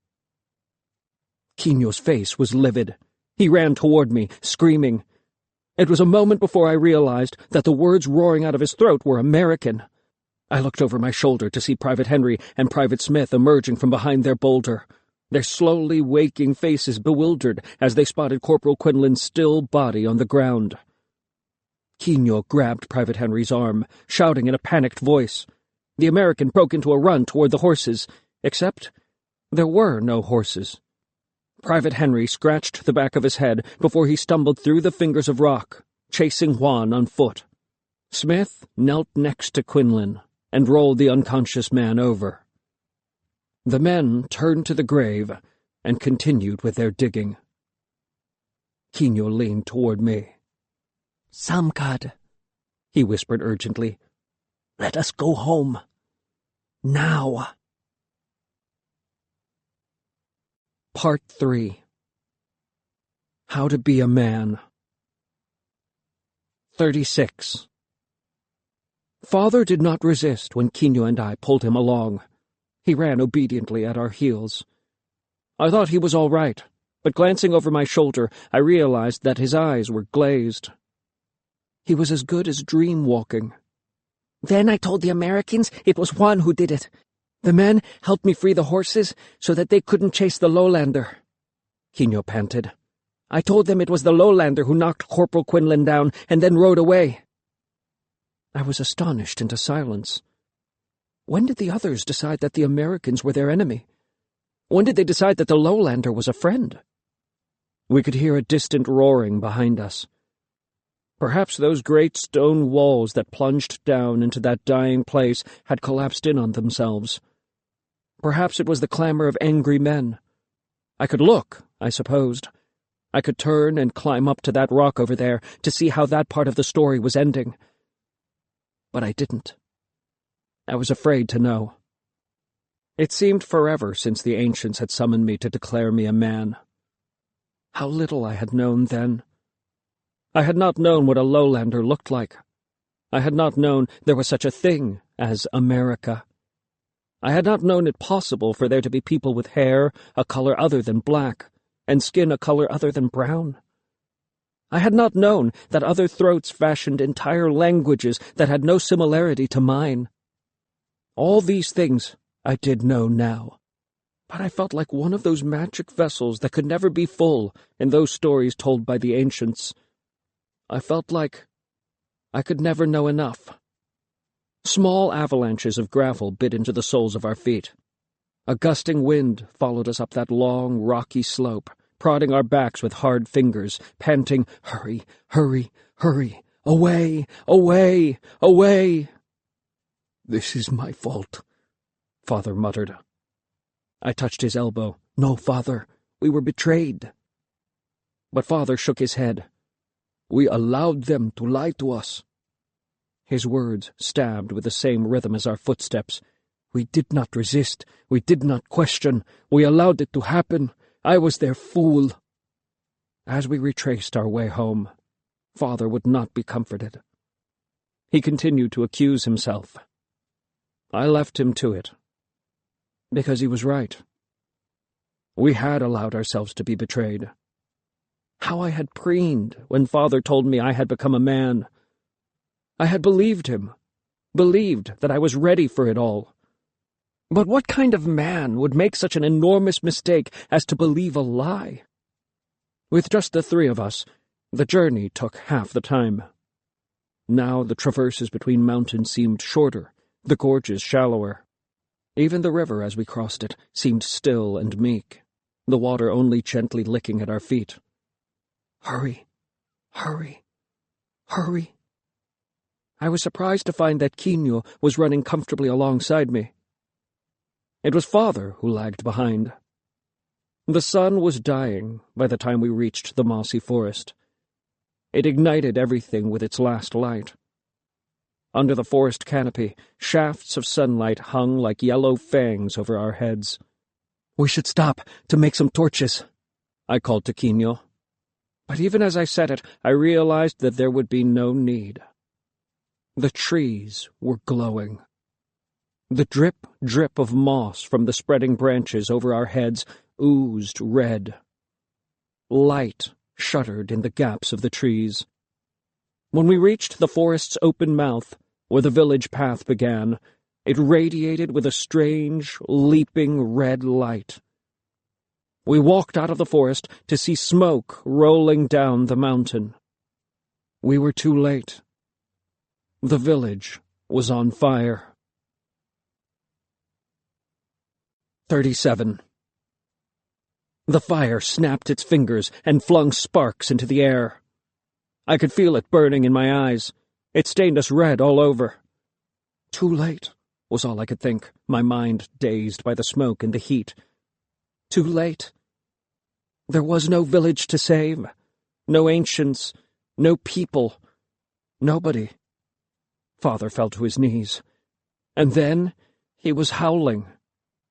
Quino's face was livid. He ran toward me, screaming. It was a moment before I realized that the words roaring out of his throat were American. I looked over my shoulder to see Private Henry and Private Smith emerging from behind their boulder, their slowly waking faces bewildered as they spotted Corporal Quinlan's still body on the ground. Quino grabbed Private Henry's arm, shouting in a panicked voice. The American broke into a run toward the horses, except there were no horses. Private Henry scratched the back of his head before he stumbled through the fingers of rock, chasing Juan on foot. Smith knelt next to Quinlan and rolled the unconscious man over. The men turned to the grave and continued with their digging. Quino leaned toward me. "Samkad," he whispered urgently. "let us go home. Now." Part 3. How to be a man. 36. Father did not resist when Quino and I pulled him along. He ran obediently at our heels. I thought he was all right, but glancing over my shoulder, I realized that his eyes were glazed. He was as good as dream-walking. "Then I told the Americans it was Juan who did it. The men helped me free the horses so that they couldn't chase the lowlander," Quino panted. "I told them it was the lowlander who knocked Corporal Quinlan down and then rode away." I was astonished into silence. When did the others decide that the Americans were their enemy? When did they decide that the lowlander was a friend? We could hear a distant roaring behind us. Perhaps those great stone walls that plunged down into that dying place had collapsed in on themselves. Perhaps it was the clamor of angry men. I could look, I supposed. I could turn and climb up to that rock over there to see how that part of the story was ending. But I didn't. I was afraid to know. It seemed forever since the ancients had summoned me to declare me a man. How little I had known then. I had not known what a lowlander looked like. I had not known there was such a thing as America. I had not known it possible for there to be people with hair a color other than black, and skin a color other than brown. I had not known that other throats fashioned entire languages that had no similarity to mine. All these things I did know now, but I felt like one of those magic vessels that could never be full in those stories told by the ancients. I felt like I could never know enough. Small avalanches of gravel bit into the soles of our feet. A gusting wind followed us up that long, rocky slope, prodding our backs with hard fingers, panting, "Hurry, hurry, Hurry! Away! Away! Away! This is my fault, Father muttered. I touched his elbow. No, Father, we were betrayed. But Father shook his head. We allowed them to lie to us. His words stabbed with the same rhythm as our footsteps. We did not resist. We did not question. We allowed it to happen. I was their fool. As we retraced our way home, Father would not be comforted. He continued to accuse himself. I left him to it, because he was right. We had allowed ourselves to be betrayed. How I had preened when Father told me I had become a man. I had believed him, believed that I was ready for it all. But what kind of man would make such an enormous mistake as to believe a lie? With just the three of us, the journey took half the time. Now the traverses between mountains seemed shorter, the gorges shallower. Even the river, as we crossed it, seemed still and meek, the water only gently licking at our feet. Hurry, hurry, hurry. I was surprised to find that Quino was running comfortably alongside me. It was Father who lagged behind. The sun was dying by the time we reached the mossy forest. It ignited everything with its last light. Under the forest canopy, shafts of sunlight hung like yellow fangs over our heads. We should stop to make some torches, I called to Quino. But even as I said it, I realized that there would be no need. The trees were glowing. The drip, drip of moss from the spreading branches over our heads oozed red. Light shuddered in the gaps of the trees. When we reached the forest's open mouth, where the village path began, it radiated with a strange, leaping red light. We walked out of the forest to see smoke rolling down the mountain. We were too late. The village was on fire. 37. The fire snapped its fingers and flung sparks into the air. I could feel it burning in my eyes. It stained us red all over. Too late, was all I could think, my mind dazed by the smoke and the heat. Too late. There was no village to save, no ancients, no people, nobody. Father fell to his knees. And then he was howling.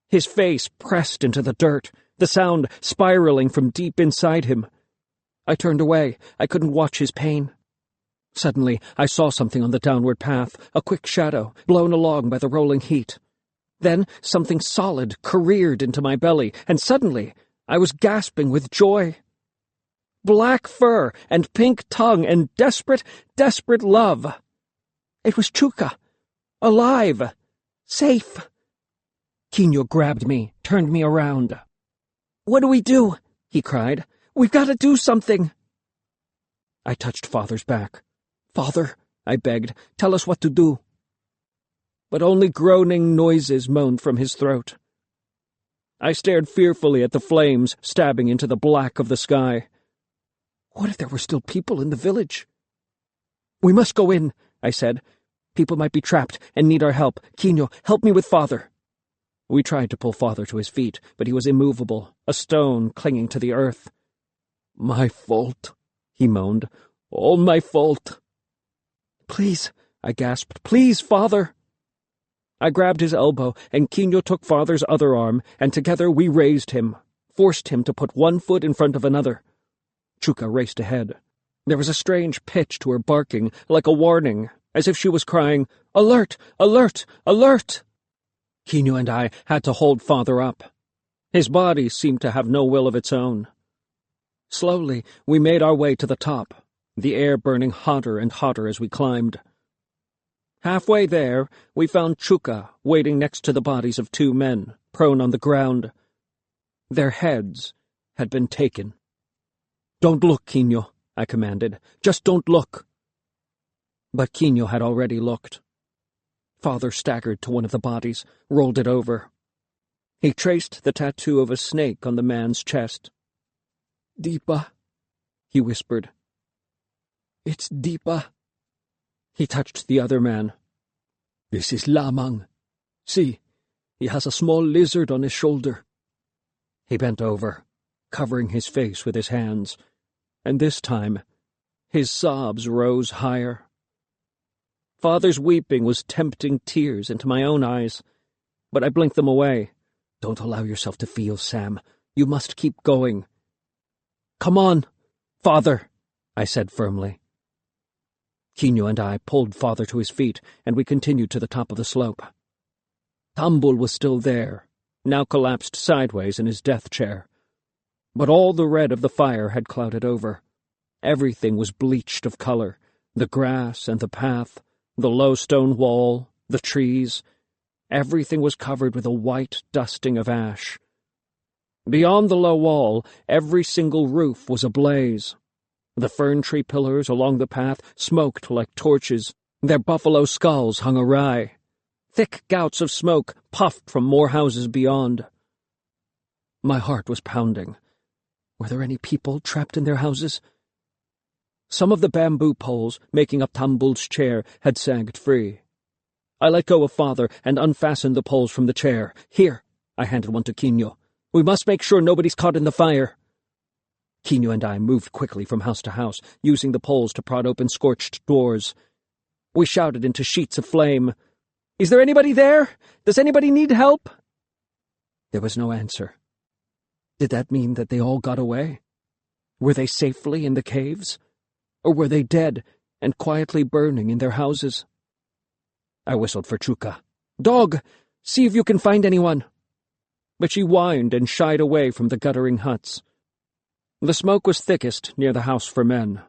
His face pressed into the dirt, the sound spiraling from deep inside him. I turned away. I couldn't watch his pain. Suddenly, I saw something on the downward path, a quick shadow, blown along by the rolling heat. Then something solid careered into my belly, and suddenly I was gasping with joy. Black fur and pink tongue and desperate, desperate love. It was Chuka, alive, safe. Quino grabbed me, turned me around. "What do we do?" he cried. "We've got to do something." I touched Father's back. "Father," I begged, "tell us what to do." But only groaning noises moaned from his throat. I stared fearfully at the flames stabbing into the black of the sky. What if there were still people in the village? "We must go in," I said. "People might be trapped and need our help. Quino, help me with Father." We tried to pull Father to his feet, but he was immovable, a stone clinging to the earth. "My fault," he moaned. "All my fault." "Please," I gasped. "Please, Father." I grabbed his elbow, and Quino took Father's other arm, and together we raised him, forced him to put one foot in front of another. Chuka raced ahead. There was a strange pitch to her barking, like a warning, as if she was crying, "Alert! Alert! Alert!" Quino and I had to hold Father up. His body seemed to have no will of its own. Slowly, we made our way to the top, the air burning hotter and hotter as we climbed. Halfway there, we found Chuka waiting next to the bodies of two men, prone on the ground. Their heads had been taken. "Don't look, Quino," I commanded. "Just don't look." But Quino had already looked. Father staggered to one of the bodies, rolled it over. He traced the tattoo of a snake on the man's chest. "Deepa," he whispered. It's Deepa. He touched the other man. This is Lamang. See, he has a small lizard on his shoulder. He bent over, covering his face with his hands, and this time his sobs rose higher. Father's weeping was tempting tears into my own eyes, but I blinked them away. Don't allow yourself to feel, Sam. You must keep going. Come on, Father, I said firmly. Quino and I pulled Father to his feet, and we continued to the top of the slope. Tambul was still there, now collapsed sideways in his death chair. But all the red of the fire had clouded over. Everything was bleached of color, the grass and the path, the low stone wall, the trees. Everything was covered with a white dusting of ash. Beyond the low wall, every single roof was ablaze. The fern tree pillars along the path smoked like torches. Their buffalo skulls hung awry. Thick gouts of smoke puffed from more houses beyond. My heart was pounding. Were there any people trapped in their houses? Some of the bamboo poles making up Tambul's chair had sagged free. I let go of Father and unfastened the poles from the chair. Here, I handed one to Quino. We must make sure nobody's caught in the fire. Quino and I moved quickly from house to house, using the poles to prod open scorched doors. We shouted into sheets of flame. Is there anybody there? Does anybody need help? There was no answer. Did that mean that they all got away? Were they safely in the caves? Or were they dead and quietly burning in their houses? I whistled for Chuka. Dog, see if you can find anyone. But she whined and shied away from the guttering huts. The smoke was thickest near the house for men.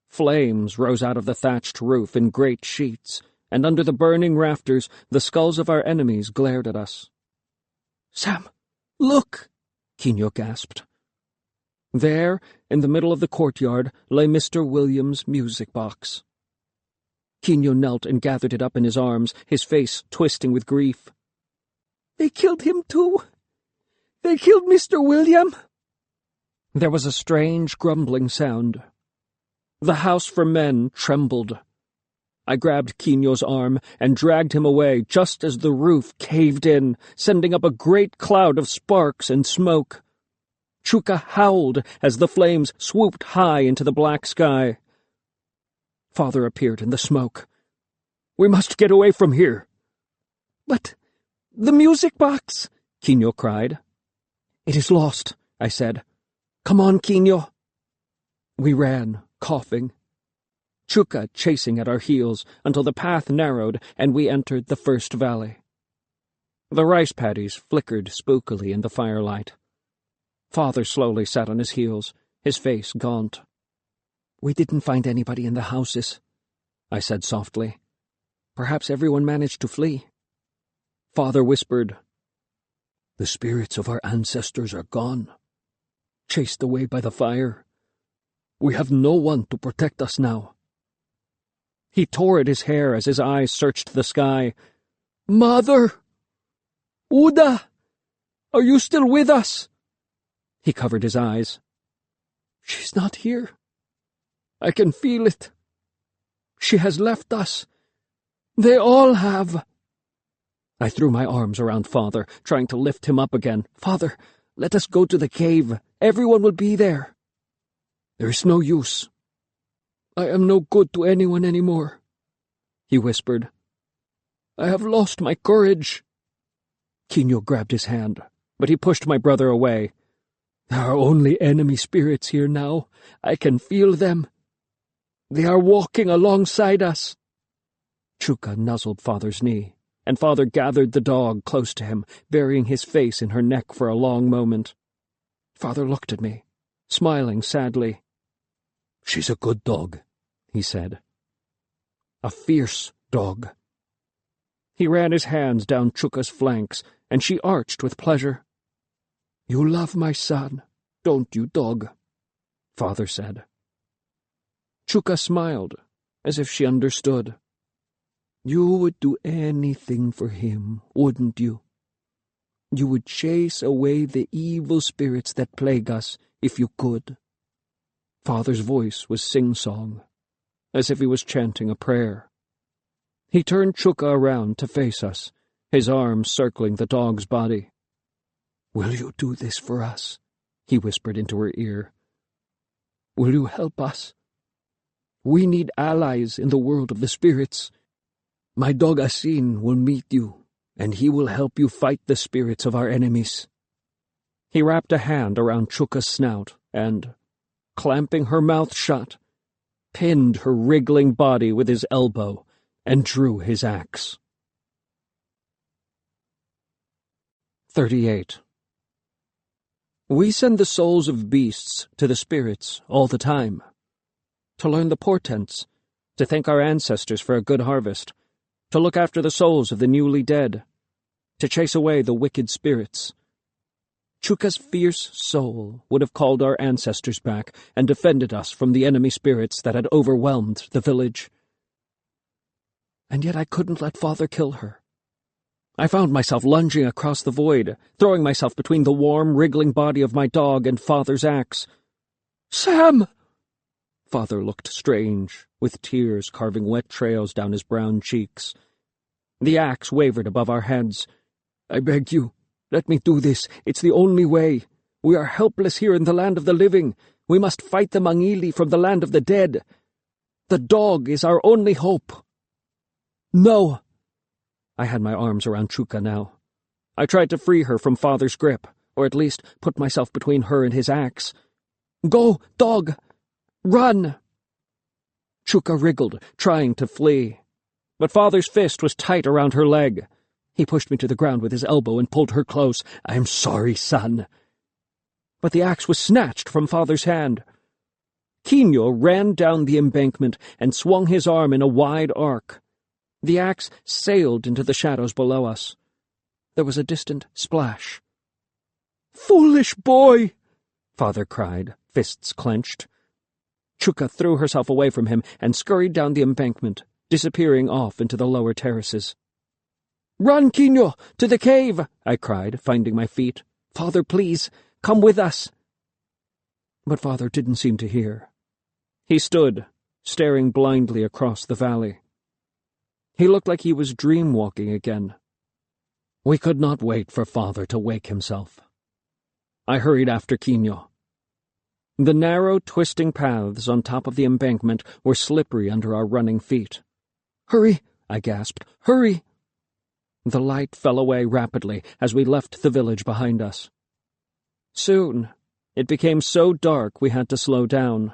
Flames rose out of the thatched roof in great sheets, and under the burning rafters the skulls of our enemies glared at us. Sam, look! Quino gasped. There, in the middle of the courtyard, lay Mr. William's music box. Quino knelt and gathered it up in his arms, his face twisting with grief. They killed him too. They killed Mr. William. There was a strange grumbling sound. The house for men trembled. I grabbed Quino's arm and dragged him away just as the roof caved in, sending up a great cloud of sparks and smoke. Chuka howled as the flames swooped high into the black sky. Father appeared in the smoke. We must get away from here. But the music box, Quino cried. It is lost, I said. Come on, Quino. We ran, coughing. Chuka chasing at our heels until the path narrowed and we entered the first valley. The rice paddies flickered spookily in the firelight. Father slowly sat on his heels, his face gaunt. We didn't find anybody in the houses, I said softly. Perhaps everyone managed to flee. Father whispered, The spirits of our ancestors are gone, chased away by the fire. We have no one to protect us now. He tore at his hair as his eyes searched the sky. Mother! Uda! Are you still with us? He covered his eyes. She's not here. I can feel it. She has left us. They all have. I threw my arms around Father, trying to lift him up again. Father, let us go to the cave. Everyone will be there. There is no use. I am no good to anyone anymore, he whispered. I have lost my courage. Quino grabbed his hand, but he pushed my brother away. There are only enemy spirits here now. I can feel them. They are walking alongside us. Chuka nuzzled Father's knee, and Father gathered the dog close to him, burying his face in her neck for a long moment. Father looked at me, smiling sadly. She's a good dog, he said. A fierce dog. He ran his hands down Chuka's flanks, and she arched with pleasure. You love my son, don't you, dog? Father said. Chuka smiled, as if she understood. You would do anything for him, wouldn't you? You would chase away the evil spirits that plague us if you could. Father's voice was sing-song. as if he was chanting a prayer. He turned Chuka around to face us, his arms circling the dog's body. "Will you do this for us?" he whispered into her ear. "Will you help us? We need allies in the world of the spirits. My dog Asin will meet you, and he will help you fight the spirits of our enemies." He wrapped a hand around Chuka's snout and, clamping her mouth shut, pinned her wriggling body with his elbow and drew his axe. 38. We send the souls of beasts to the spirits all the time, to learn the portents, to thank our ancestors for a good harvest, to look after the souls of the newly dead, to chase away the wicked spirits. Chuka's fierce soul would have called our ancestors back and defended us from the enemy spirits that had overwhelmed the village. And yet I couldn't let Father kill her. I found myself lunging across the void, throwing myself between the warm, wriggling body of my dog and Father's axe. "Sam!" Father looked strange, with tears carving wet trails down his brown cheeks. The axe wavered above our heads. "I beg you, let me do this. It's the only way. We are helpless here in the land of the living. We must fight the Mangili from the land of the dead. The dog is our only hope." "No!" I had my arms around Chuka now. I tried to free her from Father's grip, or at least put myself between her and his axe. "Go, dog! Run!" Chuka wriggled, trying to flee. But Father's fist was tight around her leg. He pushed me to the ground with his elbow and pulled her close. "I'm sorry, son." But the axe was snatched from Father's hand. Quino ran down the embankment and swung his arm in a wide arc. The axe sailed into the shadows below us. There was a distant splash. "Foolish boy!" Father cried, fists clenched. Chuka threw herself away from him and scurried down the embankment, disappearing off into the lower terraces. "Run, Quino, to the cave!" I cried, finding my feet. "Father, please, come with us." But Father didn't seem to hear. He stood, staring blindly across the valley. He looked like he was dream-walking again. We could not wait for Father to wake himself. I hurried after Quino. The narrow, twisting paths on top of the embankment were slippery under our running feet. "Hurry!" I gasped. "Hurry!" The light fell away rapidly as we left the village behind us. Soon, it became so dark we had to slow down.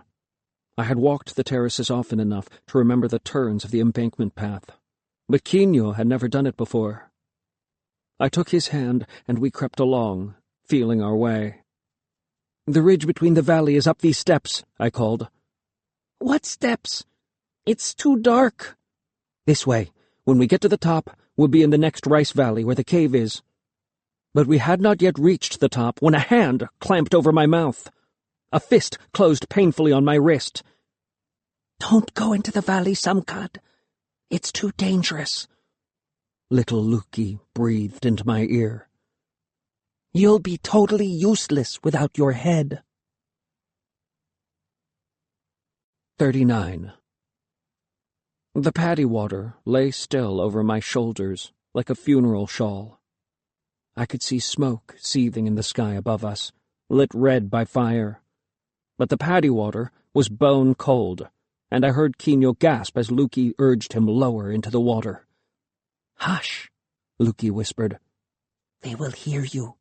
I had walked the terraces often enough to remember the turns of the embankment path, but Quino had never done it before. I took his hand and we crept along, feeling our way. "The ridge between the valley is up these steps," I called. "What steps? It's too dark." "This way. When we get to the top, we'll be in the next rice valley where the cave is." But we had not yet reached the top when a hand clamped over my mouth. A fist closed painfully on my wrist. "Don't go into the valley, Samkad. It's too dangerous." Little Luki breathed into my ear. "You'll be totally useless without your head." 39. The paddy water lay still over my shoulders like a funeral shawl. I could see smoke seething in the sky above us, lit red by fire. But the paddy water was bone cold, and I heard Quino gasp as Luki urged him lower into the water. "Hush," Luki whispered. "They will hear you."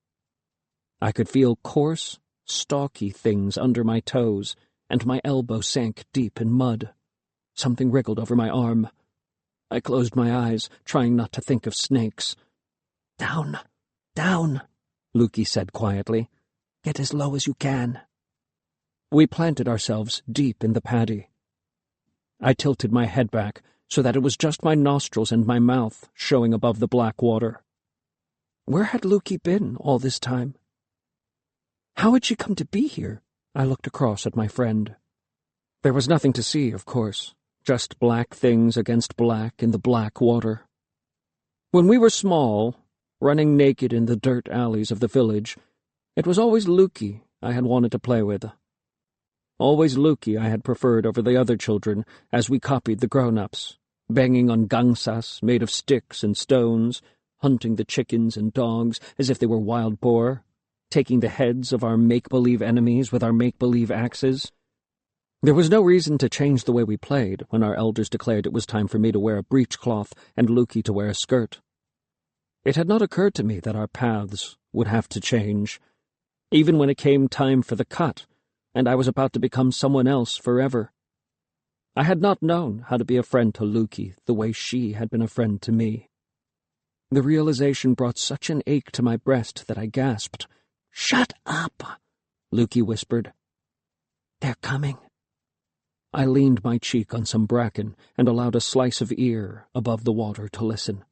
I could feel coarse, stalky things under my toes, and my elbow sank deep in mud. Something wriggled over my arm. I closed my eyes, trying not to think of snakes. "Down, down," Luki said quietly. "Get as low as you can." We planted ourselves deep in the paddy. I tilted my head back so that it was just my nostrils and my mouth showing above the black water. Where had Luki been all this time? How had she come to be here? I looked across at my friend. There was nothing to see, of course, just black things against black in the black water. When we were small, running naked in the dirt alleys of the village, it was always Luki I had wanted to play with. Always Lukey I had preferred over the other children, as we copied the grown-ups, banging on gangsas made of sticks and stones, hunting the chickens and dogs as if they were wild boar, taking the heads of our make-believe enemies with our make-believe axes. There was no reason to change the way we played when our elders declared it was time for me to wear a breechcloth and Lukey to wear a skirt. It had not occurred to me that our paths would have to change, even when it came time for the cut, and I was about to become someone else forever. I had not known how to be a friend to Lukey the way she had been a friend to me. The realization brought such an ache to my breast that I gasped. "Shut up," Lukey whispered. "They're coming." I leaned my cheek on some bracken and allowed a slice of ear above the water to listen.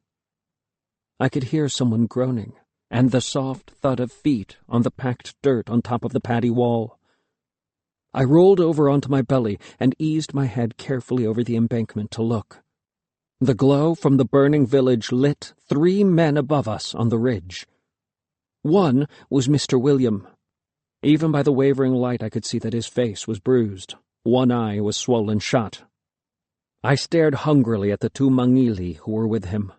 I could hear someone groaning, and the soft thud of feet on the packed dirt on top of the paddy wall. I rolled over onto my belly and eased my head carefully over the embankment to look. The glow from the burning village lit 3 men above us on the ridge. One was Mr. William. Even by the wavering light I could see that his face was bruised. One eye was swollen shut. I stared hungrily at the 2 Mangili who were with him.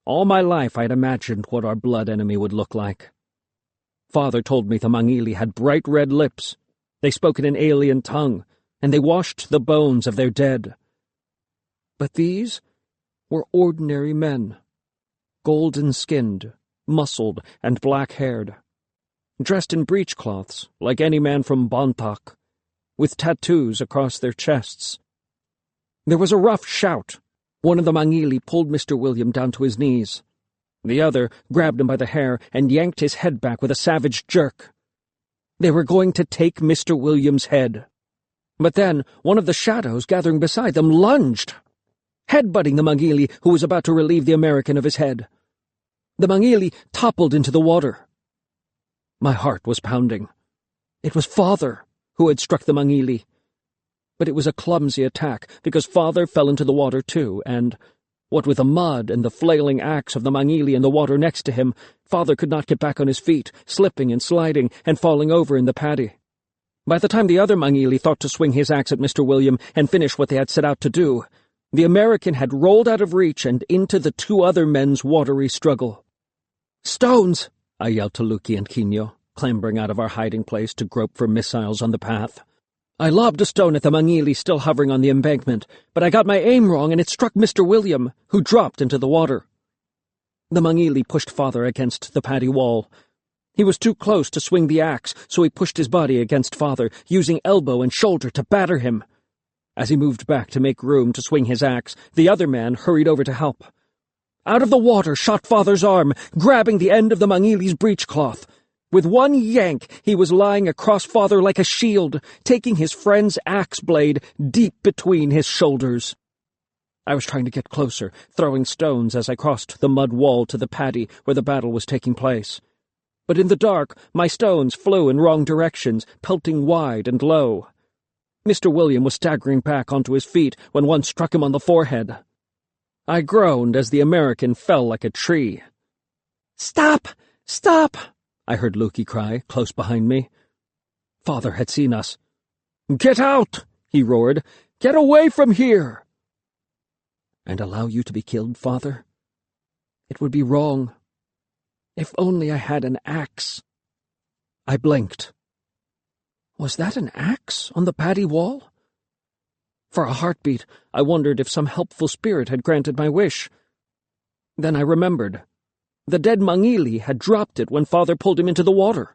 All my life I had imagined what our blood enemy would look like. Father told me the Mangili had bright red lips. They spoke in an alien tongue, and they washed the bones of their dead. But these were ordinary men, golden-skinned, muscled, and black-haired, dressed in breechcloths like any man from Bontoc, with tattoos across their chests. There was a rough shout. One of the Mangili pulled Mr. William down to his knees. The other grabbed him by the hair and yanked his head back with a savage jerk. They were going to take Mr. William's head. But then one of the shadows gathering beside them lunged, headbutting the Mangili who was about to relieve the American of his head. The Mangili toppled into the water. My heart was pounding. It was Father who had struck the Mangili. But it was a clumsy attack, because Father fell into the water too, and, what with the mud and the flailing axe of the Mangili in the water next to him, Father could not get back on his feet, slipping and sliding and falling over in the paddy. By the time the other Mangili thought to swing his axe at Mr. William and finish what they had set out to do, the American had rolled out of reach and into the 2 other men's watery struggle. "Stones!" I yelled to Lukey and Quino, clambering out of our hiding place to grope for missiles on the path. I lobbed a stone at the Mangili still hovering on the embankment, but I got my aim wrong and it struck Mr. William, who dropped into the water. The Mangili pushed Father against the paddy wall. He was too close to swing the axe, so he pushed his body against Father, using elbow and shoulder to batter him. As he moved back to make room to swing his axe, the other man hurried over to help. Out of the water shot Father's arm, grabbing the end of the Mangili's breechcloth. With one yank, he was lying across Father like a shield, taking his friend's axe blade deep between his shoulders. I was trying to get closer, throwing stones as I crossed the mud wall to the paddy where the battle was taking place. But in the dark, my stones flew in wrong directions, pelting wide and low. Mr. William was staggering back onto his feet when one struck him on the forehead. I groaned as the American fell like a tree. "Stop! Stop!" I heard Lukey cry, close behind me. Father had seen us. "Get out!" he roared. "Get away from here!" And allow you to be killed, Father? It would be wrong. If only I had an axe. I blinked. Was that an axe on the paddy wall? For a heartbeat, I wondered if some helpful spirit had granted my wish. Then I remembered. The dead Mangili had dropped it when Father pulled him into the water.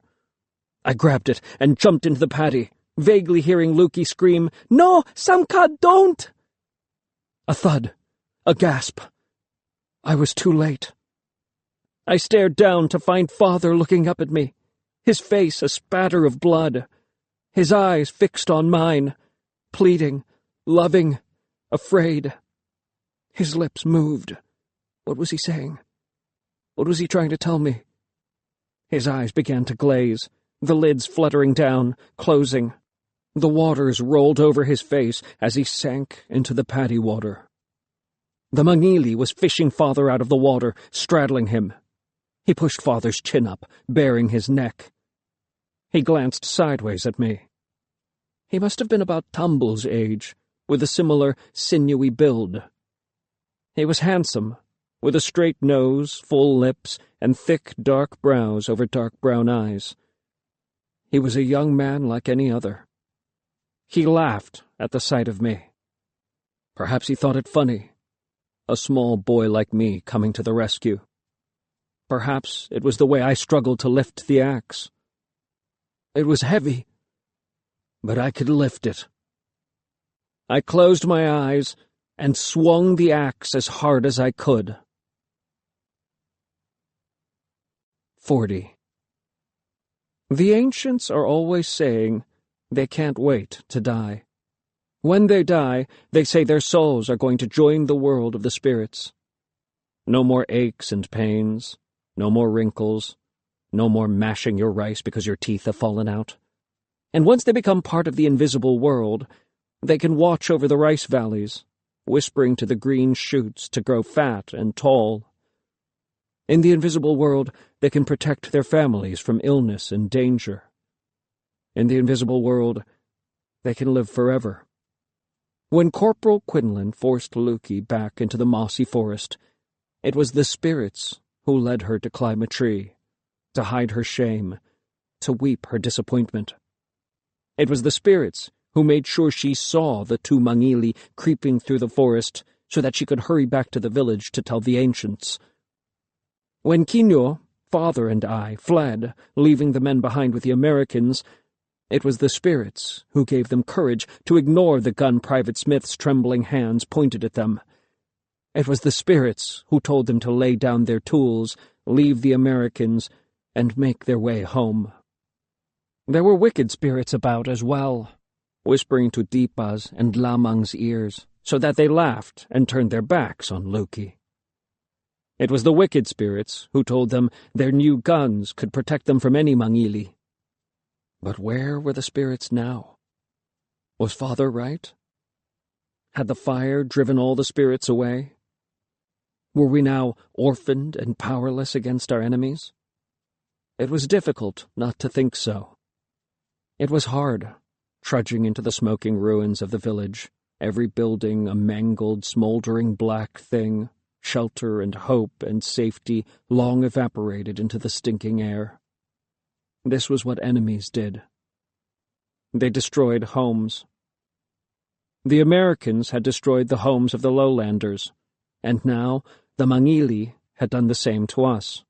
I grabbed it and jumped into the paddy, vaguely hearing Lukey scream, "No, Samka, don't!" A thud, a gasp. I was too late. I stared down to find Father looking up at me, his face a spatter of blood, his eyes fixed on mine, pleading, loving, afraid. His lips moved. What was he saying? What was he trying to tell me? His eyes began to glaze, the lids fluttering down, closing. The waters rolled over his face as he sank into the paddy water. The Mangili was fishing Father out of the water, straddling him. He pushed Father's chin up, baring his neck. He glanced sideways at me. He must have been about Tumble's age, with a similar sinewy build. He was handsome, with a straight nose, full lips, and thick dark brows over dark brown eyes. He was a young man like any other. He laughed at the sight of me. Perhaps he thought it funny, a small boy like me coming to the rescue. Perhaps it was the way I struggled to lift the axe. It was heavy, but I could lift it. I closed my eyes and swung the axe as hard as I could. 40. The ancients are always saying they can't wait to die. When they die, they say their souls are going to join the world of the spirits. No more aches and pains, no more wrinkles, no more mashing your rice because your teeth have fallen out. And once they become part of the invisible world, they can watch over the rice valleys, whispering to the green shoots to grow fat and tall. In the invisible world, they can protect their families from illness and danger. In the invisible world, they can live forever. When Corporal Quinlan forced Lukey back into the mossy forest, it was the spirits who led her to climb a tree, to hide her shame, to weep her disappointment. It was the spirits who made sure she saw the two Mangili creeping through the forest so that she could hurry back to the village to tell the ancients. When Quino, father, and I fled, leaving the men behind with the Americans, it was the spirits who gave them courage to ignore the gun Private Smith's trembling hands pointed at them. It was the spirits who told them to lay down their tools, leave the Americans, and make their way home. There were wicked spirits about as well, whispering to Dipa's and Lamang's ears, so that they laughed and turned their backs on Lukey. It was the wicked spirits who told them their new guns could protect them from any Mangili. But where were the spirits now? Was Father right? Had the fire driven all the spirits away? Were we now orphaned and powerless against our enemies? It was difficult not to think so. It was hard, trudging into the smoking ruins of the village, every building a mangled, smoldering black thing, shelter and hope and safety long evaporated into the stinking air. This was what enemies did. They destroyed homes. The Americans had destroyed the homes of the lowlanders, and now the Mangili had done the same to us.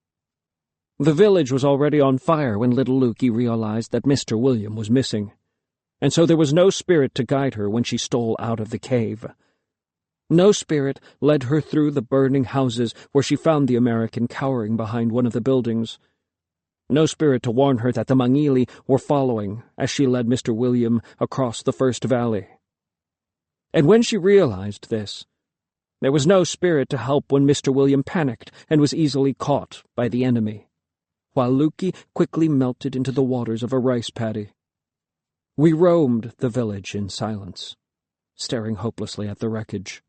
The village was already on fire when little Lukey realized that Mr. William was missing, and so there was no spirit to guide her when she stole out of the cave. No spirit led her through the burning houses where she found the American cowering behind one of the buildings. No spirit to warn her that the Mangili were following as she led Mr. William across the first valley. And when she realized this, there was no spirit to help when Mr. William panicked and was easily caught by the enemy, while Lukey quickly melted into the waters of a rice paddy. We roamed the village in silence, staring hopelessly at the wreckage.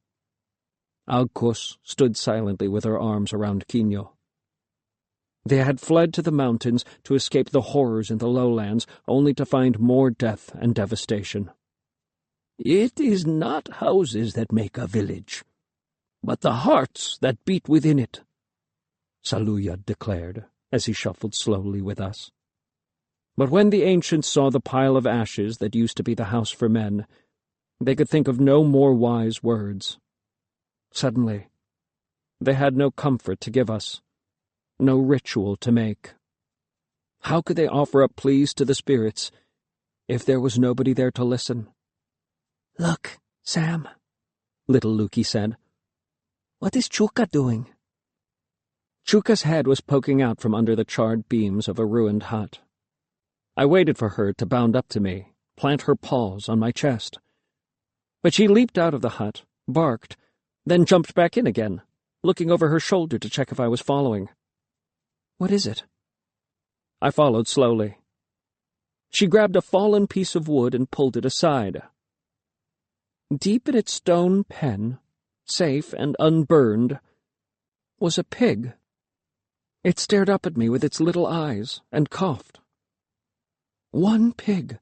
Alcos stood silently with her arms around Quino. They had fled to the mountains to escape the horrors in the lowlands, only to find more death and devastation. It is not houses that make a village, but the hearts that beat within it, Saluyad declared, as he shuffled slowly with us. But when the ancients saw the pile of ashes that used to be the house for men, they could think of no more wise words. Suddenly, they had no comfort to give us, no ritual to make. How could they offer up pleas to the spirits if there was nobody there to listen? "Look, Sam," little Lukey said. "What is Chuka doing?" Chuka's head was poking out from under the charred beams of a ruined hut. I waited for her to bound up to me, plant her paws on my chest. But she leaped out of the hut, barked, then jumped back in again, looking over her shoulder to check if I was following. "What is it?" I followed slowly. She grabbed a fallen piece of wood and pulled it aside. Deep in its stone pen, safe and unburned, was a pig. It stared up at me with its little eyes and coughed. One pig,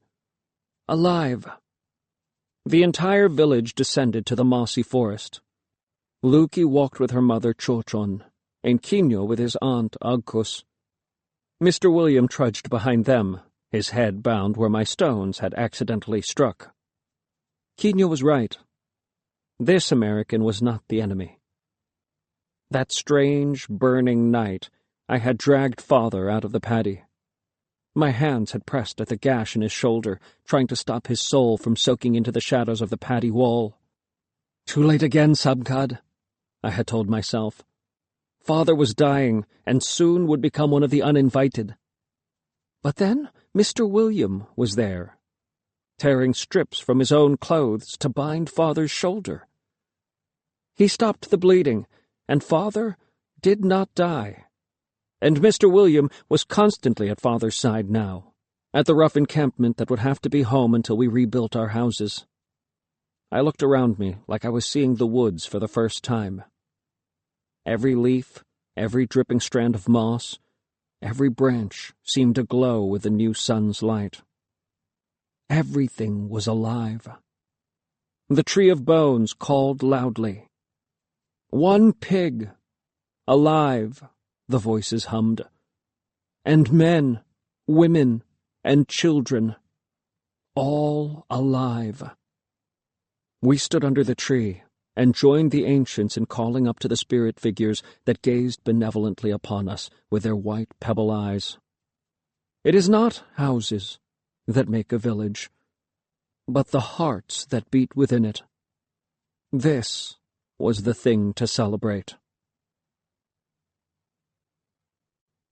alive The entire village descended to the mossy forest. Luki walked with her mother Chochon, and Kinyo with his aunt Agkus. Mr. William trudged behind them, his head bound where my stones had accidentally struck. Kinyo was right. This American was not the enemy. That strange, burning night, I had dragged father out of the paddy. My hands had pressed at the gash in his shoulder, trying to stop his soul from soaking into the shadows of the paddy wall. Too late again, Sabkad, I had told myself. Father was dying, and soon would become one of the uninvited. But then Mr. William was there, tearing strips from his own clothes to bind father's shoulder. He stopped the bleeding, and father did not die. And Mr. William was constantly at father's side now, at the rough encampment that would have to be home until we rebuilt our houses. I looked around me like I was seeing the woods for the first time. Every leaf, every dripping strand of moss, every branch seemed to glow with the new sun's light. Everything was alive. The tree of bones called loudly. "One pig! Alive!" the voices hummed. And men, women, and children, all alive. We stood under the tree and joined the ancients in calling up to the spirit figures that gazed benevolently upon us with their white pebble eyes. It is not houses that make a village, but the hearts that beat within it. This was the thing to celebrate.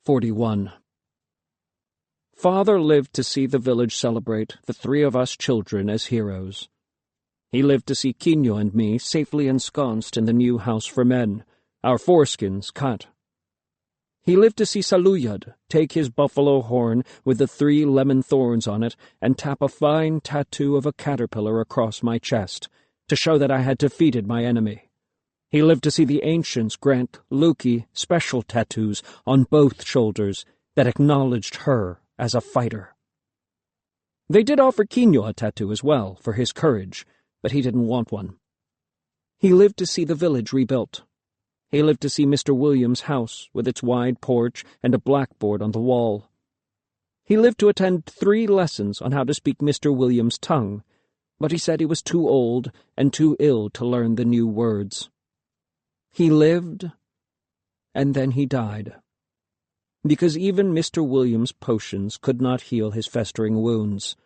41. Father lived to see the village celebrate the three of us children as heroes. He lived to see Kinyo and me safely ensconced in the new house for men, our foreskins cut. He lived to see Saluyad take his buffalo horn with the 3 lemon thorns on it and tap a fine tattoo of a caterpillar across my chest to show that I had defeated my enemy. He lived to see the ancients grant Luki special tattoos on both shoulders that acknowledged her as a fighter. They did offer Kinyo a tattoo as well for his courage, but he didn't want one. He lived to see the village rebuilt. He lived to see Mr. William's house with its wide porch and a blackboard on the wall. He lived to attend 3 lessons on how to speak Mr. William's tongue, but he said he was too old and too ill to learn the new words. He lived, and then he died, because even Mr. William's potions could not heal his festering wounds.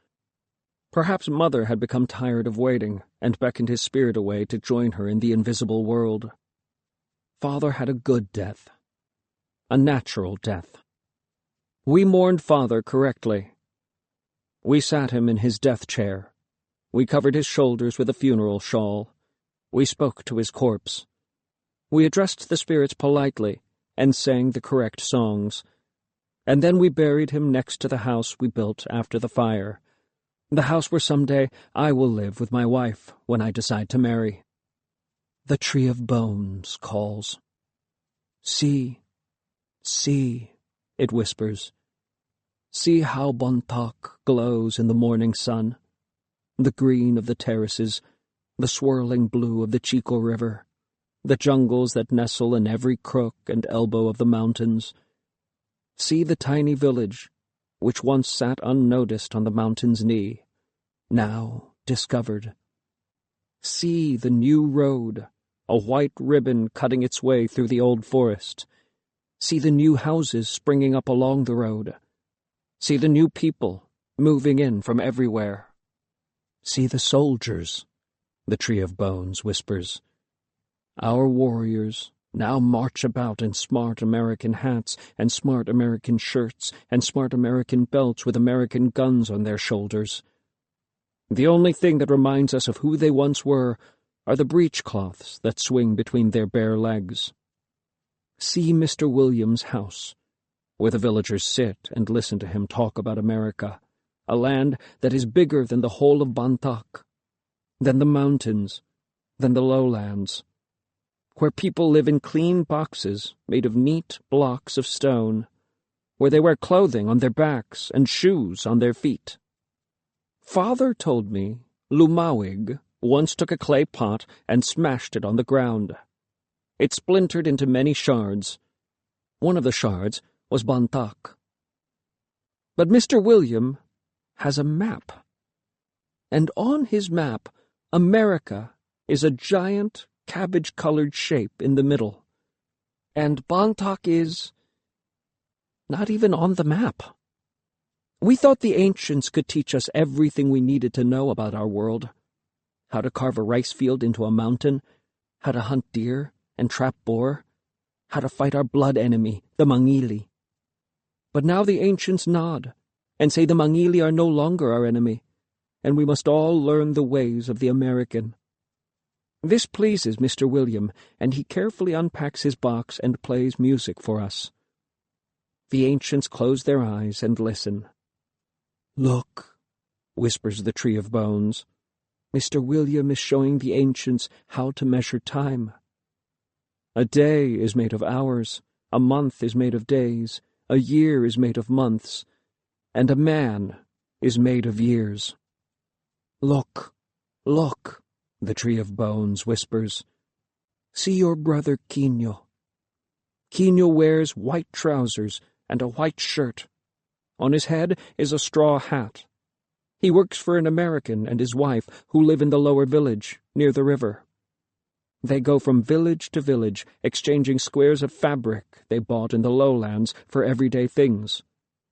Perhaps Mother had become tired of waiting and beckoned his spirit away to join her in the invisible world. Father had a good death, a natural death. We mourned Father correctly. We sat him in his death chair. We covered his shoulders with a funeral shawl. We spoke to his corpse. We addressed the spirits politely and sang the correct songs. And then we buried him next to the house we built after the fire, the house where someday I will live with my wife when I decide to marry. The tree of bones calls. See, see, it whispers. See how Bontoc glows in the morning sun, the green of the terraces, the swirling blue of the Chico River, the jungles that nestle in every crook and elbow of the mountains. See the tiny village, which once sat unnoticed on the mountain's knee, now discovered. See the new road, a white ribbon cutting its way through the old forest. See the new houses springing up along the road. See the new people moving in from everywhere. See the soldiers, the tree of bones whispers. Our warriors now march about in smart American hats and smart American shirts and smart American belts with American guns on their shoulders. The only thing that reminds us of who they once were are the breechcloths that swing between their bare legs. See Mr. William's house, where the villagers sit and listen to him talk about America, a land that is bigger than the whole of Bontoc, than the mountains, than the lowlands, where people live in clean boxes made of neat blocks of stone, where they wear clothing on their backs and shoes on their feet. Father told me Lumawig once took a clay pot and smashed it on the ground. It splintered into many shards. One of the shards was Bontoc. But Mr. William has a map. And on his map, America is a giant cabbage-colored shape in the middle. And Bontoc is not even on the map. We thought the ancients could teach us everything we needed to know about our world. How to carve a rice field into a mountain, how to hunt deer and trap boar, how to fight our blood enemy, the Mangili. But now the ancients nod and say the Mangili are no longer our enemy, and we must all learn the ways of the American. This pleases Mr. William, and he carefully unpacks his box and plays music for us. The ancients close their eyes and listen. "Look," whispers the Tree of Bones. "Mr. William is showing the ancients how to measure time. A day is made of hours, a month is made of days, a year is made of months, and a man is made of years. Look, look," the Tree of Bones whispers. "See your brother Quino. Quino wears white trousers and a white shirt. On his head is a straw hat. He works for an American and his wife who live in the lower village, near the river. They go from village to village, exchanging squares of fabric they bought in the lowlands for everyday things: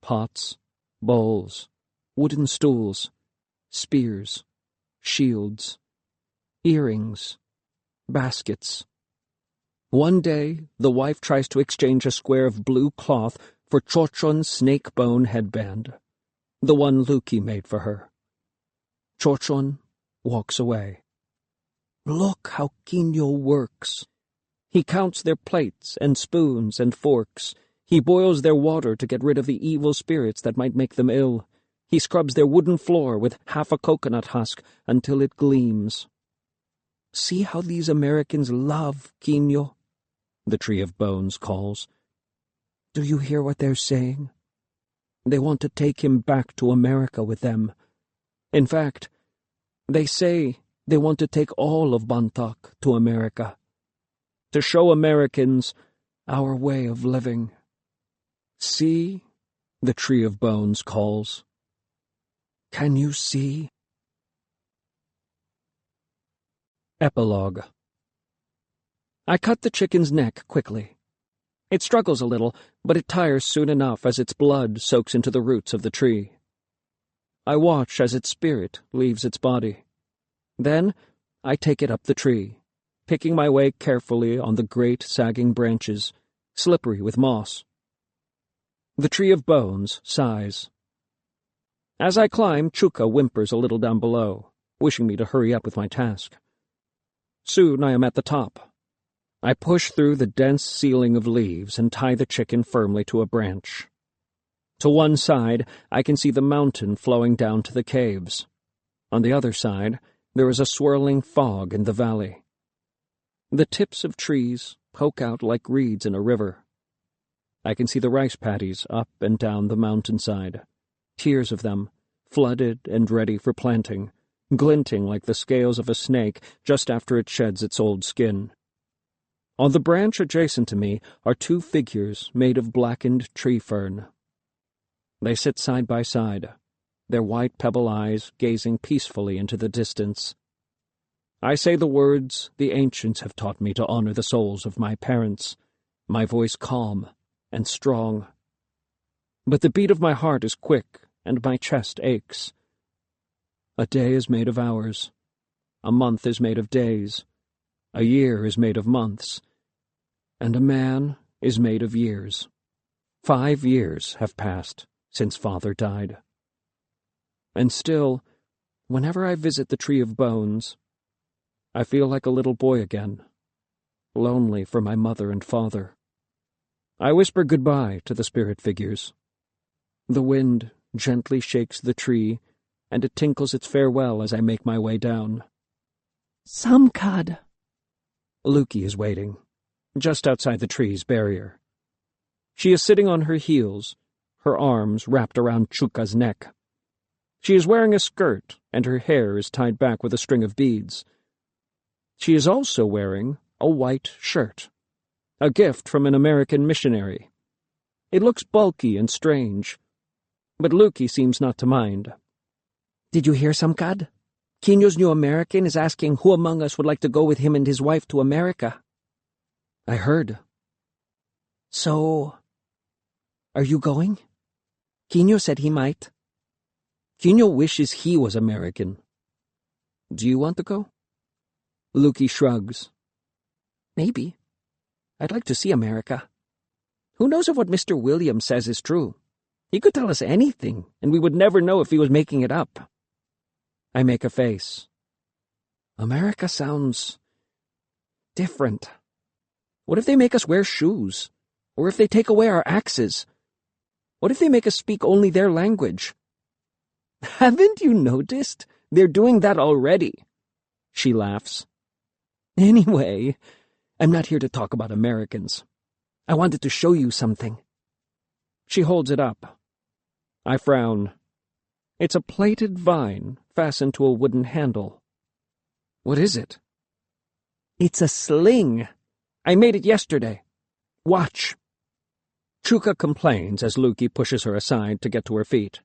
pots, bowls, wooden stools, spears, shields, earrings, baskets. One day, the wife tries to exchange a square of blue cloth for Chochon's snake-bone headband, the one Luki made for her. Chochon walks away. Look how Quino works. He counts their plates and spoons and forks. He boils their water to get rid of the evil spirits that might make them ill. He scrubs their wooden floor with half a coconut husk until it gleams. See how these Americans love Quino, the Tree of Bones calls. Do you hear what they're saying? They want to take him back to America with them. In fact, they say they want to take all of Bontoc to America, to show Americans our way of living. See, the Tree of Bones calls. Can you see? Epilogue. I cut the chicken's neck quickly. It struggles a little, but it tires soon enough as its blood soaks into the roots of the tree. I watch as its spirit leaves its body. Then I take it up the tree, picking my way carefully on the great sagging branches, slippery with moss. The Tree of Bones sighs. As I climb, Chuka whimpers a little down below, wishing me to hurry up with my task. Soon I am at the top. I push through the dense ceiling of leaves and tie the chicken firmly to a branch. To one side, I can see the mountain flowing down to the caves. On the other side, there is a swirling fog in the valley. The tips of trees poke out like reeds in a river. I can see the rice paddies up and down the mountainside, tiers of them, flooded and ready for planting, glinting like the scales of a snake just after it sheds its old skin. On the branch adjacent to me are two figures made of blackened tree fern. They sit side by side, their white pebble eyes gazing peacefully into the distance. I say the words the ancients have taught me to honor the souls of my parents, my voice calm and strong. But the beat of my heart is quick, and my chest aches. A day is made of hours. A month is made of days. A year is made of months. And a man is made of years. 5 years have passed since Father died. And still, whenever I visit the Tree of Bones, I feel like a little boy again, lonely for my mother and father. I whisper goodbye to the spirit figures. The wind gently shakes the tree, and it tinkles its farewell as I make my way down. Samkad. Luki is waiting, just outside the tree's barrier. She is sitting on her heels, her arms wrapped around Chuka's neck. She is wearing a skirt, and her hair is tied back with a string of beads. She is also wearing a white shirt, a gift from an American missionary. It looks bulky and strange, but Lukey seems not to mind. Did you hear, Samkad? Quino's new American is asking who among us would like to go with him and his wife to America. I heard. So, are you going? Quino said he might. Quino wishes he was American. Do you want to go? Lukey shrugs. Maybe. I'd like to see America. Who knows if what Mr. Williams says is true? He could tell us anything, and we would never know if he was making it up. I make a face. America sounds different. What if they make us wear shoes? Or if they take away our axes? What if they make us speak only their language? Haven't you noticed? They're doing that already. She laughs. Anyway, I'm not here to talk about Americans. I wanted to show you something. She holds it up. I frown. It's a plaited vine fastened to a wooden handle. What is it? It's a sling. I made it yesterday. Watch. Chuka complains as Lukey pushes her aside to get to her feet.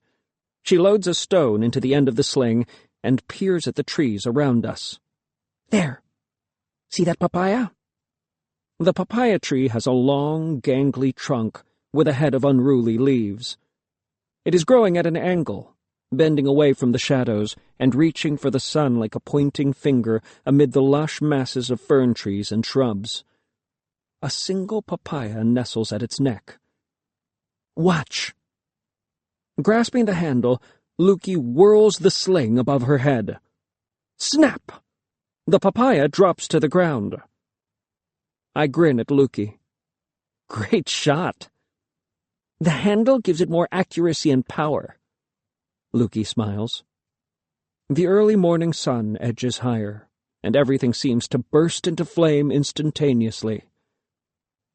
She loads a stone into the end of the sling and peers at the trees around us. There. See that papaya? The papaya tree has a long, gangly trunk with a head of unruly leaves. It is growing at an angle, bending away from the shadows and reaching for the sun like a pointing finger amid the lush masses of fern trees and shrubs. A single papaya nestles at its neck. Watch. Grasping the handle, Lukey whirls the sling above her head. Snap! The papaya drops to the ground. I grin at Lukey. Great shot. The handle gives it more accuracy and power. Lukey smiles. The early morning sun edges higher, and everything seems to burst into flame instantaneously.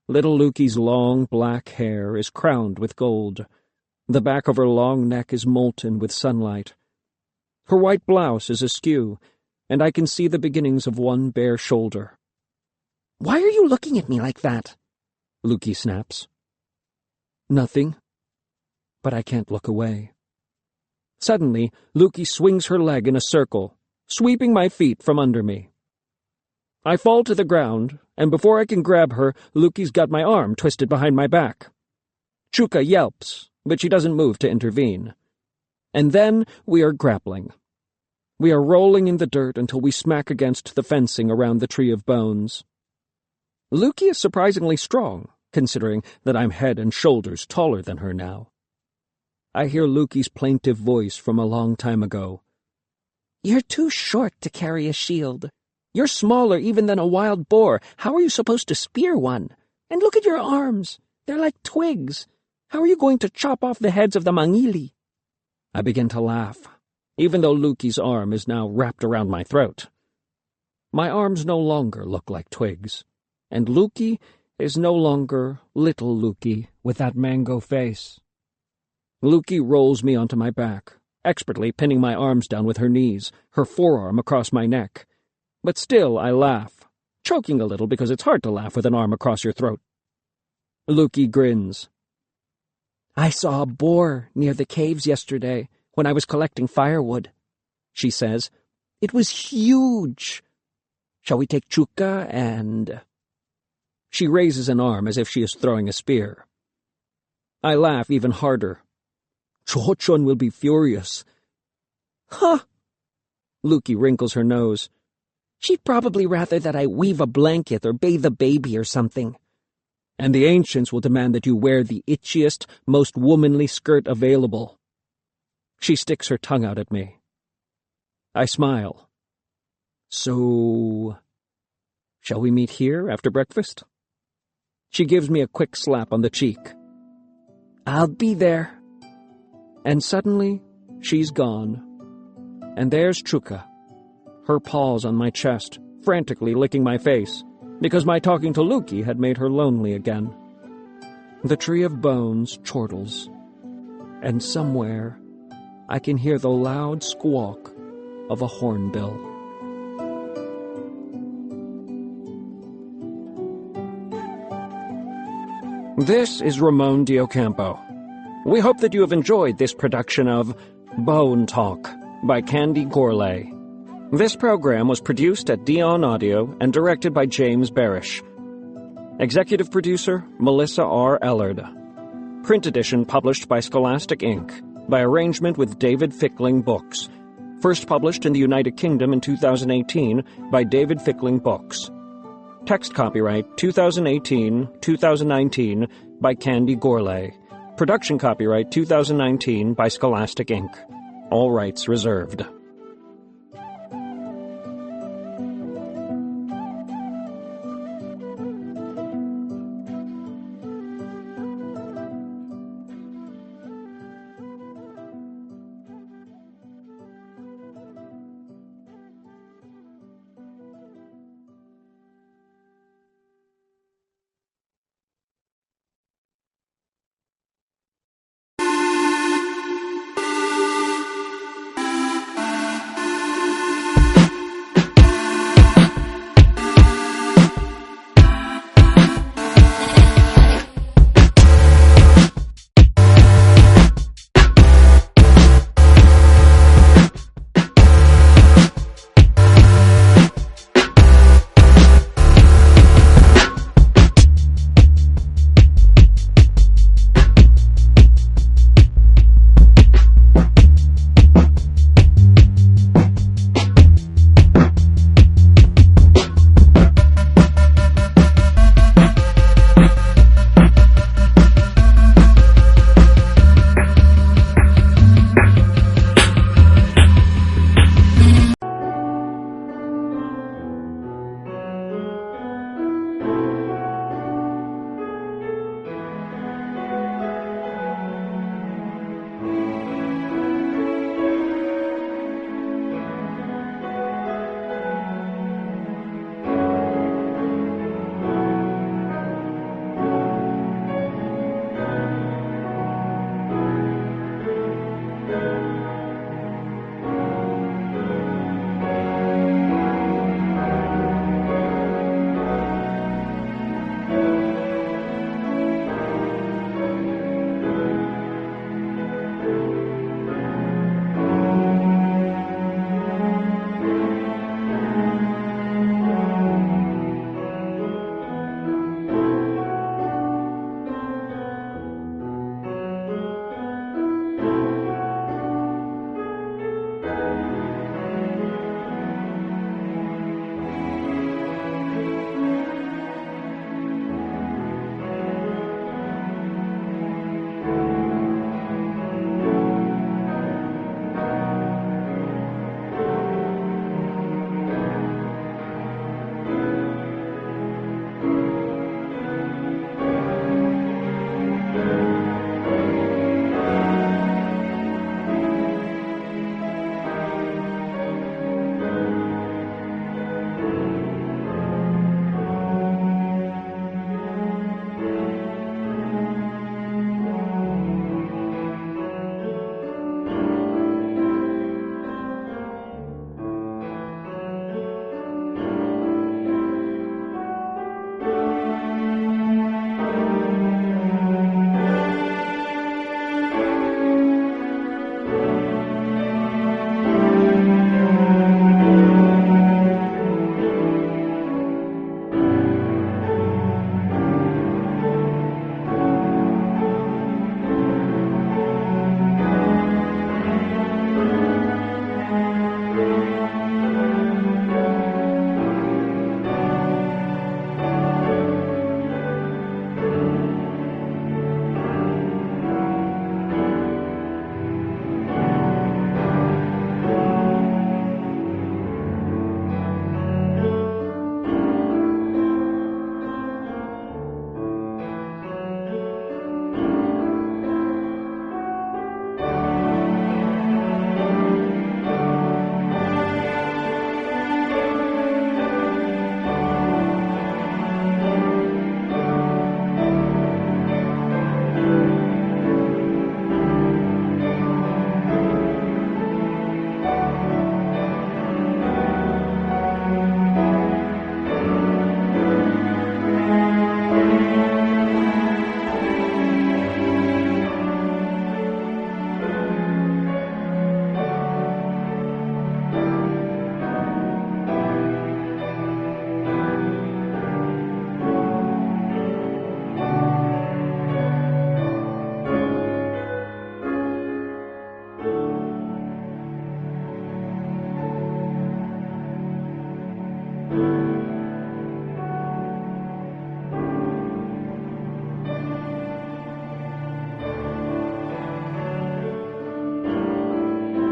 Little Lukey's long black hair is crowned with gold. The back of her long neck is molten with sunlight. Her white blouse is askew, and I can see the beginnings of one bare shoulder. Why are you looking at me like that? Lukey snaps. Nothing, but I can't look away. Suddenly, Lukey swings her leg in a circle, sweeping my feet from under me. I fall to the ground, and before I can grab her, Lukey's got my arm twisted behind my back. Chuka yelps, but she doesn't move to intervene. And then we are grappling. We are rolling in the dirt until we smack against the fencing around the tree of bones. Lukey is surprisingly strong, considering that I'm head and shoulders taller than her now. I hear Lukey's plaintive voice from a long time ago. You're too short to carry a shield. You're smaller even than a wild boar. How are you supposed to spear one? And look at your arms. They're like twigs. How are you going to chop off the heads of the mangili? I begin to laugh, even though Lukey's arm is now wrapped around my throat. My arms no longer look like twigs, and Lukey is no longer little Lukey with that mango face. Lukey rolls me onto my back, expertly pinning my arms down with her knees, her forearm across my neck. But still I laugh, choking a little because it's hard to laugh with an arm across your throat. Lukey grins. I saw a boar near the caves yesterday when I was collecting firewood, she says. It was huge. Shall we take Chuka and... She raises an arm as if she is throwing a spear. I laugh even harder. Chochon will be furious. Huh! Lukey wrinkles her nose. She'd probably rather that I weave a blanket or bathe a baby or something. And the ancients will demand that you wear the itchiest, most womanly skirt available. She sticks her tongue out at me. I smile. So, shall we meet here after breakfast? She gives me a quick slap on the cheek. I'll be there. And suddenly, she's gone. And there's Chuka, her paws on my chest, frantically licking my face, because my talking to Lukey had made her lonely again. The tree of bones chortles, and somewhere, I can hear the loud squawk of a hornbill. This is Ramon Diocampo. We hope that you have enjoyed this production of Bone Talk by Candy Gourlay. This program was produced at Dion Audio and directed by James Barish. Executive producer, Melissa R. Ellard. Print edition published by Scholastic Inc. by arrangement with David Fickling Books. First published in the United Kingdom in 2018 by David Fickling Books. Text copyright 2018-2019 by Candy Gourlay. Production copyright 2019 by Scholastic Inc. All rights reserved.